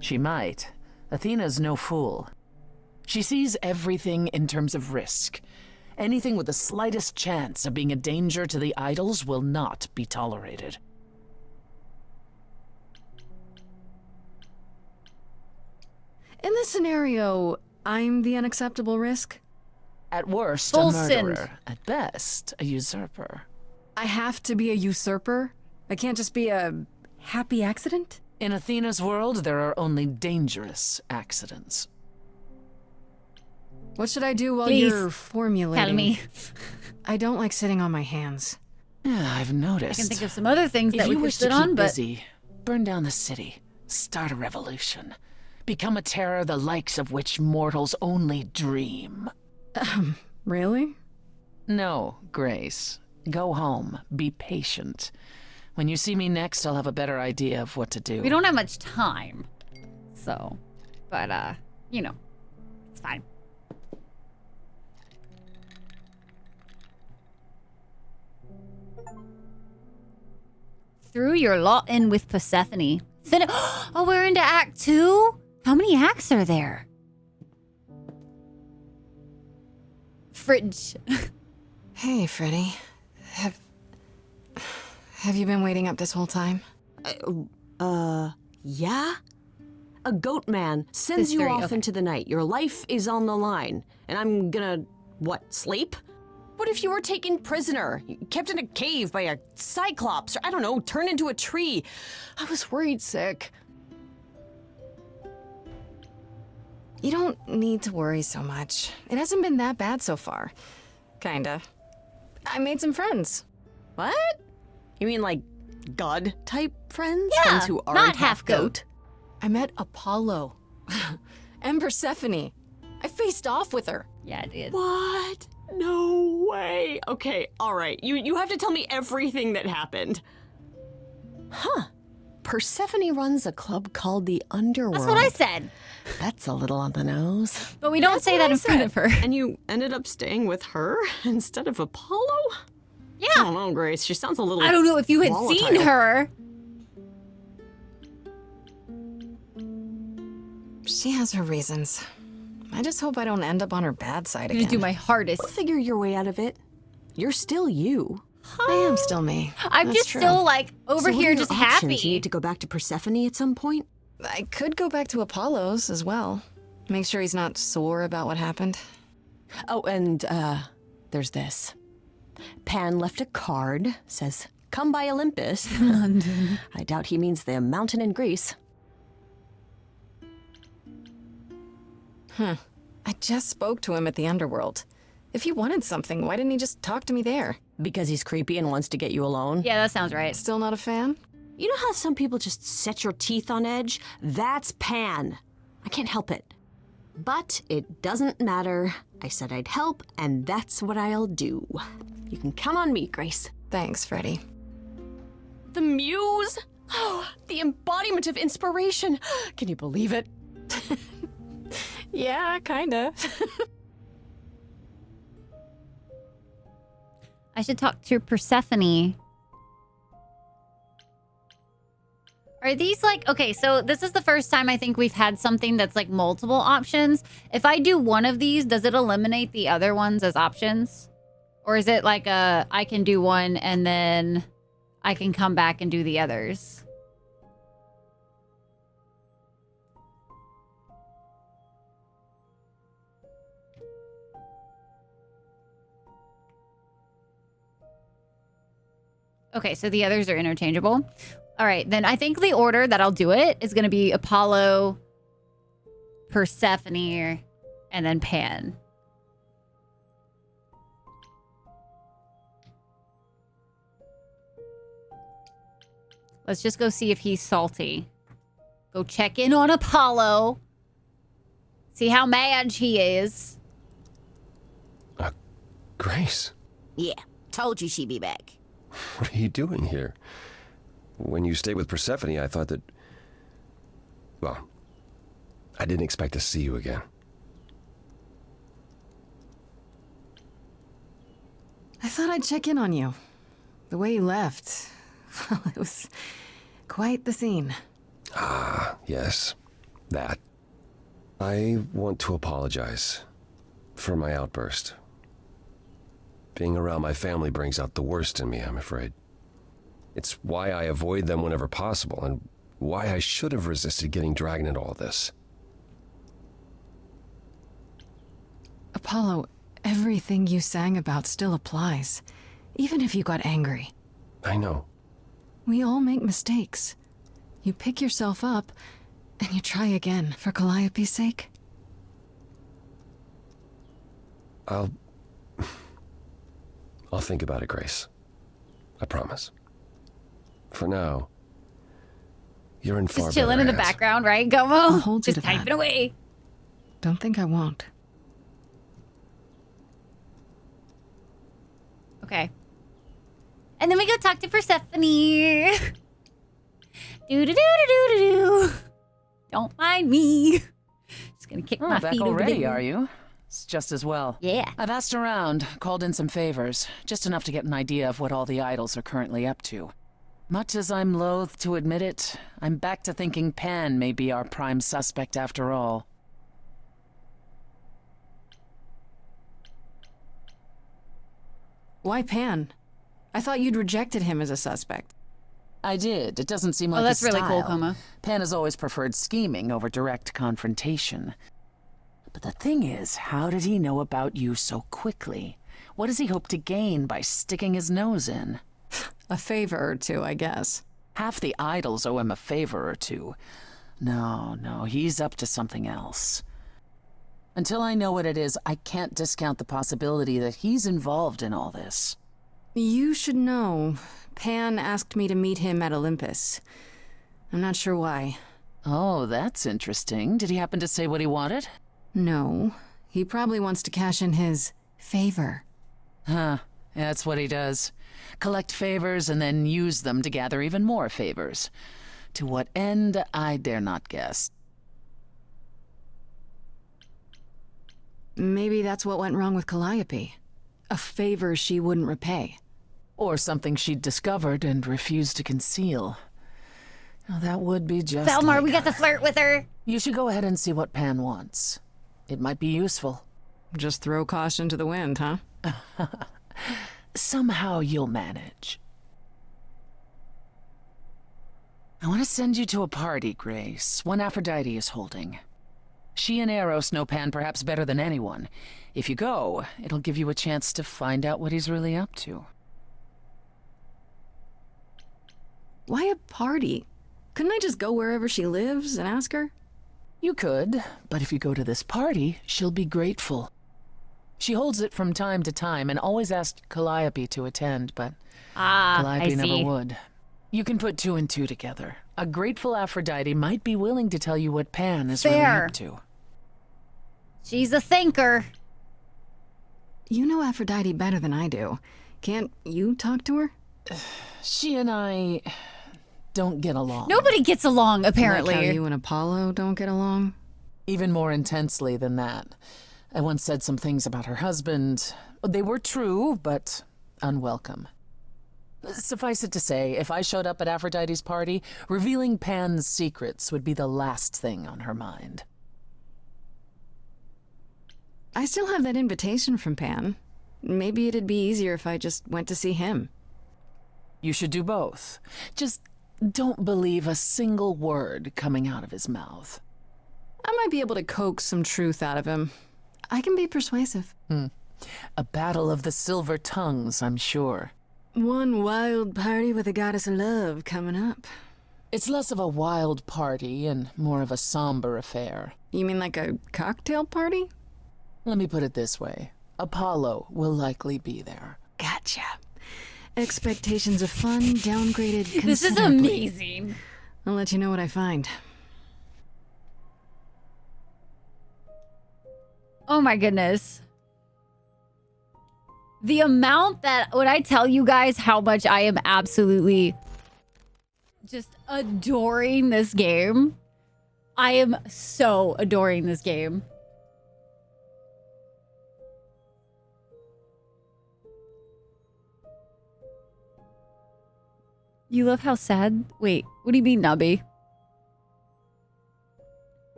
She might. Athena's no fool. She sees everything in terms of risk. Anything with the slightest chance of being a danger to the idols will not be tolerated. In this scenario, I'm the unacceptable risk? At worst, Full a send. murderer. At best, a usurper. I have to be a usurper? I can't just be a happy accident? In Athena's world, there are only dangerous accidents. What should I do while Please, you're formulating? tell me. I don't like sitting on my hands. Yeah, I've noticed. I can think of some other things that If we you could wish to sit keep on, but busy, burn down the city, start a revolution, become a terror the likes of which mortals only dream. Really? No, Grace. Go home. Be patient. When you see me next, I'll have a better idea of what to do. we don't have much time. So, but you know, it's fine. Threw your lot in with Persephone. Oh, we're into Act 2? How many acts are there? Fridge. Hey, Freddy. Have you been waiting up this whole time? Yeah? A goat man sends you off into the night. Your life is on the line. And I'm gonna, what, sleep? What if you were taken prisoner, kept in a cave by a cyclops, or I don't know, turned into a tree? I was worried sick. You don't need to worry so much. It hasn't been that bad so far. Kinda. I made some friends. What? You mean like god-type friends? Yeah, Friends who aren't not half goat? I met Apollo. And Persephone. I faced off with her. Yeah, I did. What? No way. Okay, all right. You have to tell me everything that happened. Huh. Persephone runs a club called the Underworld. That's what I said. That's a little on the nose. But we don't say that in front of her. And you ended up staying with her instead of Apollo? Yeah. I don't know, Grace. She sounds a little I don't know if you had volatile. seen her. She has her reasons. I just hope I don't end up on her bad side I'm again. gonna do my hardest. You'll figure your way out of it. You're still you. I am still me. I'm That's just true. still like over So what here are your just options? happy. You need to go back to Persephone at some point? I could go back to Apollo's as well. Make sure he's not sore about what happened. Oh, and there's this. Pan left a card, says, "Come by Olympus." London. I doubt he means the mountain in Greece. I just spoke to him at the Underworld. If he wanted something, why didn't he just talk to me there? Because he's creepy and wants to get you alone? Yeah, that sounds right. Still not a fan? You know how some people just set your teeth on edge? That's Pan. I can't help it. But it doesn't matter. I said I'd help, and that's what I'll do. You can count on me, Grace. Thanks, Freddy. The muse? Oh, the embodiment of inspiration. Can you believe it? Yeah, kinda. I should talk to Persephone. Are these like, okay, so this is the first time I think we've had something that's like multiple options. If I do one of these, does it eliminate the other ones as options? Or is it like I can do one and then I can come back and do the others? Okay, so the others are interchangeable. All right, then I think the order that I'll do it is going to be Apollo, Persephone, and then Pan. Let's just go see if he's salty. Go check in on Apollo. See how mad he is. Grace, Yeah, told you she'd be back. what are you doing here? When you stayed with Persephone, I thought that... Well, I didn't expect to see you again. I thought I'd check in on you. The way you left, well, it was quite the scene. Ah, yes, that. I want to apologize for my outburst. Being around my family brings out the worst in me, I'm afraid. It's why I avoid them whenever possible, and why I should have resisted getting dragged into all this. Apollo, everything you sang about still applies, even if you got angry. I know. We all make mistakes. You pick yourself up, and you try again, for Calliope's sake. I'll think about it, Grace. I promise. For now, you're in far Just chilling better in the hands. background, right, Gomo? I'll hold you Just to that. typing away. Don't think I won't. Okay. And then we go talk to Persephone. Do. Don't mind me. Just gonna kick my back feet over already, there. are you? It's just as well. Yeah. I've asked around, called in some favors, just enough to get an idea of what all the idols are currently up to. Much as I'm loath to admit it, I'm back to thinking Pan may be our prime suspect after all. Why Pan? I thought you'd rejected him as a suspect. I did. It doesn't seem like that's his really cool, style. Coma. Pan has always preferred scheming over direct confrontation. But the thing is, how did he know about you so quickly? What does he hope to gain by sticking his nose in? A favor or two, I guess. Half the idols owe him a favor or two. No, he's up to something else. Until I know what it is, I can't discount the possibility that he's involved in all this. You should know. Pan asked me to meet him at Olympus. I'm not sure why. Oh, that's interesting. Did he happen to say what he wanted? No. He probably wants to cash in his favor. Huh. That's what he does. Collect favors and then use them to gather even more favors. To what end, I dare not guess. Maybe that's what went wrong with Calliope. A favor she wouldn't repay. Or something she'd discovered and refused to conceal. Now, that would be just Velmar, like we got to flirt with her. You should go ahead and see what Pan wants. It might be useful. Just throw caution to the wind, huh? Somehow you'll manage. I want to send you to a party, Grace. One Aphrodite is holding. She and Eros know Pan perhaps better than anyone. If you go, it'll give you a chance to find out what he's really up to. Why a party? Couldn't I just go wherever she lives and ask her? You could, but if you go to this party, she'll be grateful. She holds it from time to time and always asked Calliope to attend, but Calliope I see. never would. You can put two and two together. A grateful Aphrodite might be willing to tell you what Pan is really Fair. up to. She's a thinker. You know Aphrodite better than I do. Can't you talk to her? She and I don't get along. Nobody gets along, apparently. Like how you and Apollo don't get along? Even more intensely than that. I once said some things about her husband. They were true, but unwelcome. Suffice it to say, if I showed up at Aphrodite's party, revealing Pan's secrets would be the last thing on her mind. I still have that invitation from Pan. Maybe it'd be easier if I just went to see him. You should do both. Just don't believe a single word coming out of his mouth. I might be able to coax some truth out of him. I can be persuasive. A battle of the silver tongues, I'm sure. One wild party with a goddess of love coming up. It's less of a wild party and more of a somber affair. You mean like a cocktail party? Let me put it this way. Apollo will likely be there. Gotcha. Expectations of fun downgraded considerably. This is amazing. I'll let you know what I find. Oh my goodness. The amount that, when I tell you guys how much I am absolutely just adoring this game, I am so adoring this game. You love how sad? Wait, what do you mean, Nubby?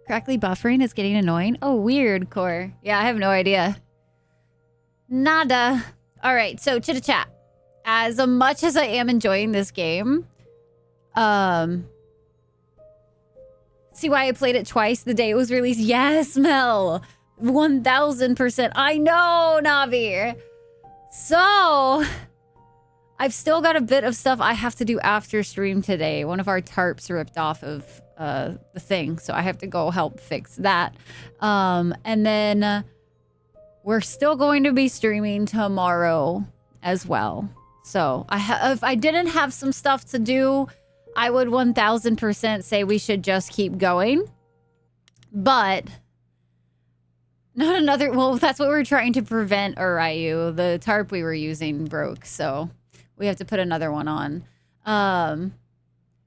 Crackly buffering is getting annoying? Oh, weird, Core. Yeah, I have no idea. Nada. All right, so chitta chat. As much as I am enjoying this game, see why I played it twice the day it was released? Yes, Mel. 1000%. I know, Navi. So, I've still got a bit of stuff I have to do after stream today. One of our tarps ripped off of the thing, so I have to go help fix that. And then we're still going to be streaming tomorrow as well. So if I didn't have some stuff to do, I would 1000% say we should just keep going. But not another, well, that's what we're trying to prevent, Arayu. The tarp we were using broke, so we have to put another one on.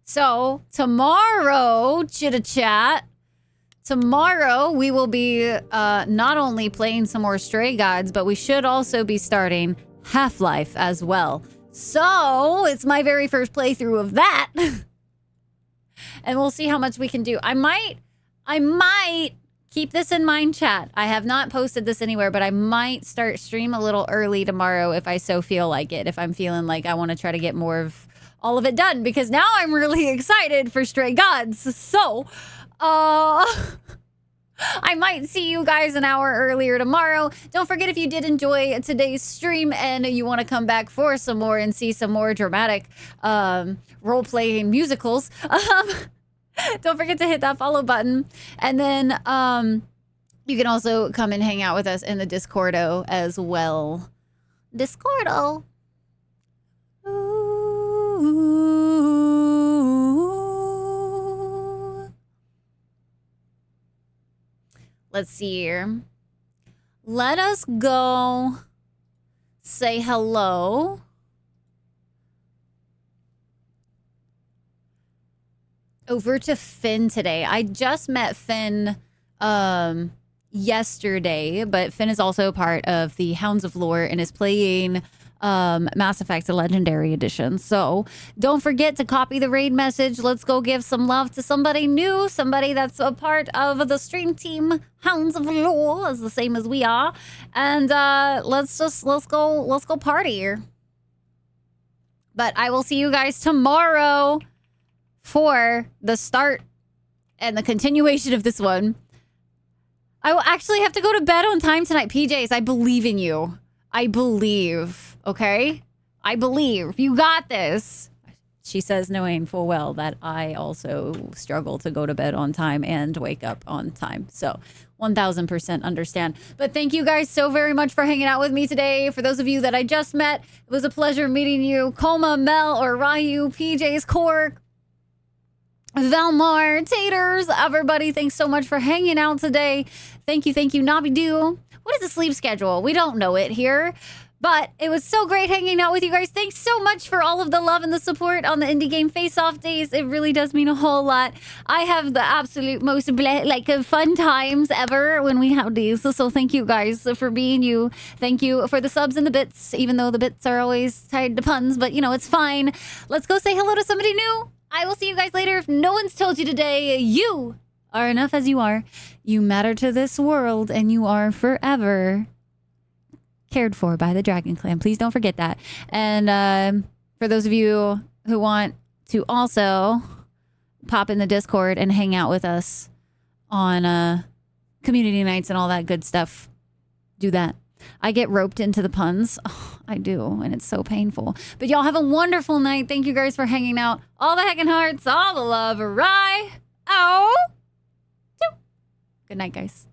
So tomorrow, chitta-chat, tomorrow we will be not only playing some more Stray Gods, but we should also be starting Half-Life as well. So it's my very first playthrough of that. And we'll see how much we can do. I might keep this in mind, chat. I have not posted this anywhere, but I might start stream a little early tomorrow if I so feel like it. If I'm feeling like I want to try to get more of all of it done, because now I'm really excited for Stray Gods. So, I might see you guys an hour earlier tomorrow. Don't forget, if you did enjoy today's stream and you want to come back for some more and see some more dramatic role-playing musicals, don't forget to hit that follow button. And then you can also come and hang out with us in the Discordo as well. Discordo. Let's see here. Let us go say hello. Over to Finn today. I just met Finn yesterday, but Finn is also part of the Hounds of Lore and is playing Mass Effect Legendary Edition. So don't forget to copy the raid message. Let's go give some love to somebody new, somebody that's a part of the stream team. Hounds of Lore is the same as we are, and let's go party here. But I will see you guys tomorrow for the start and the continuation of this one. I will actually have to go to bed on time tonight. PJs, I believe in you. I believe, okay? I believe. You got this. She says, knowing full well that I also struggle to go to bed on time and wake up on time. So 1000% understand. But thank you guys so very much for hanging out with me today. For those of you that I just met, it was a pleasure meeting you. Koma, Mel, or Ryu, PJs, Cork, Velmar, Taters, everybody, thanks so much for hanging out today. Thank you, Nabidu. What is the sleep schedule? We don't know it here, but it was so great hanging out with you guys. Thanks so much for all of the love and the support on the Indie Game Face-Off days. It really does mean a whole lot. I have the absolute most fun times ever when we have these. So thank you guys for being you. Thank you for the subs and the bits, even though the bits are always tied to puns, but you know, it's fine. Let's go say hello to somebody new. I will see you guys later. If no one's told you today, you are enough as you are. You matter to this world, and you are forever cared for by the Dragon Clan. Please don't forget that. And for those of you who want to also pop in the Discord and hang out with us on community nights and all that good stuff, do that. I get roped into the puns. Oh, I do, and it's so painful. But y'all have a wonderful night. Thank you guys for hanging out. All the heckin' hearts, all the love. Rye. Ow. Good night, guys.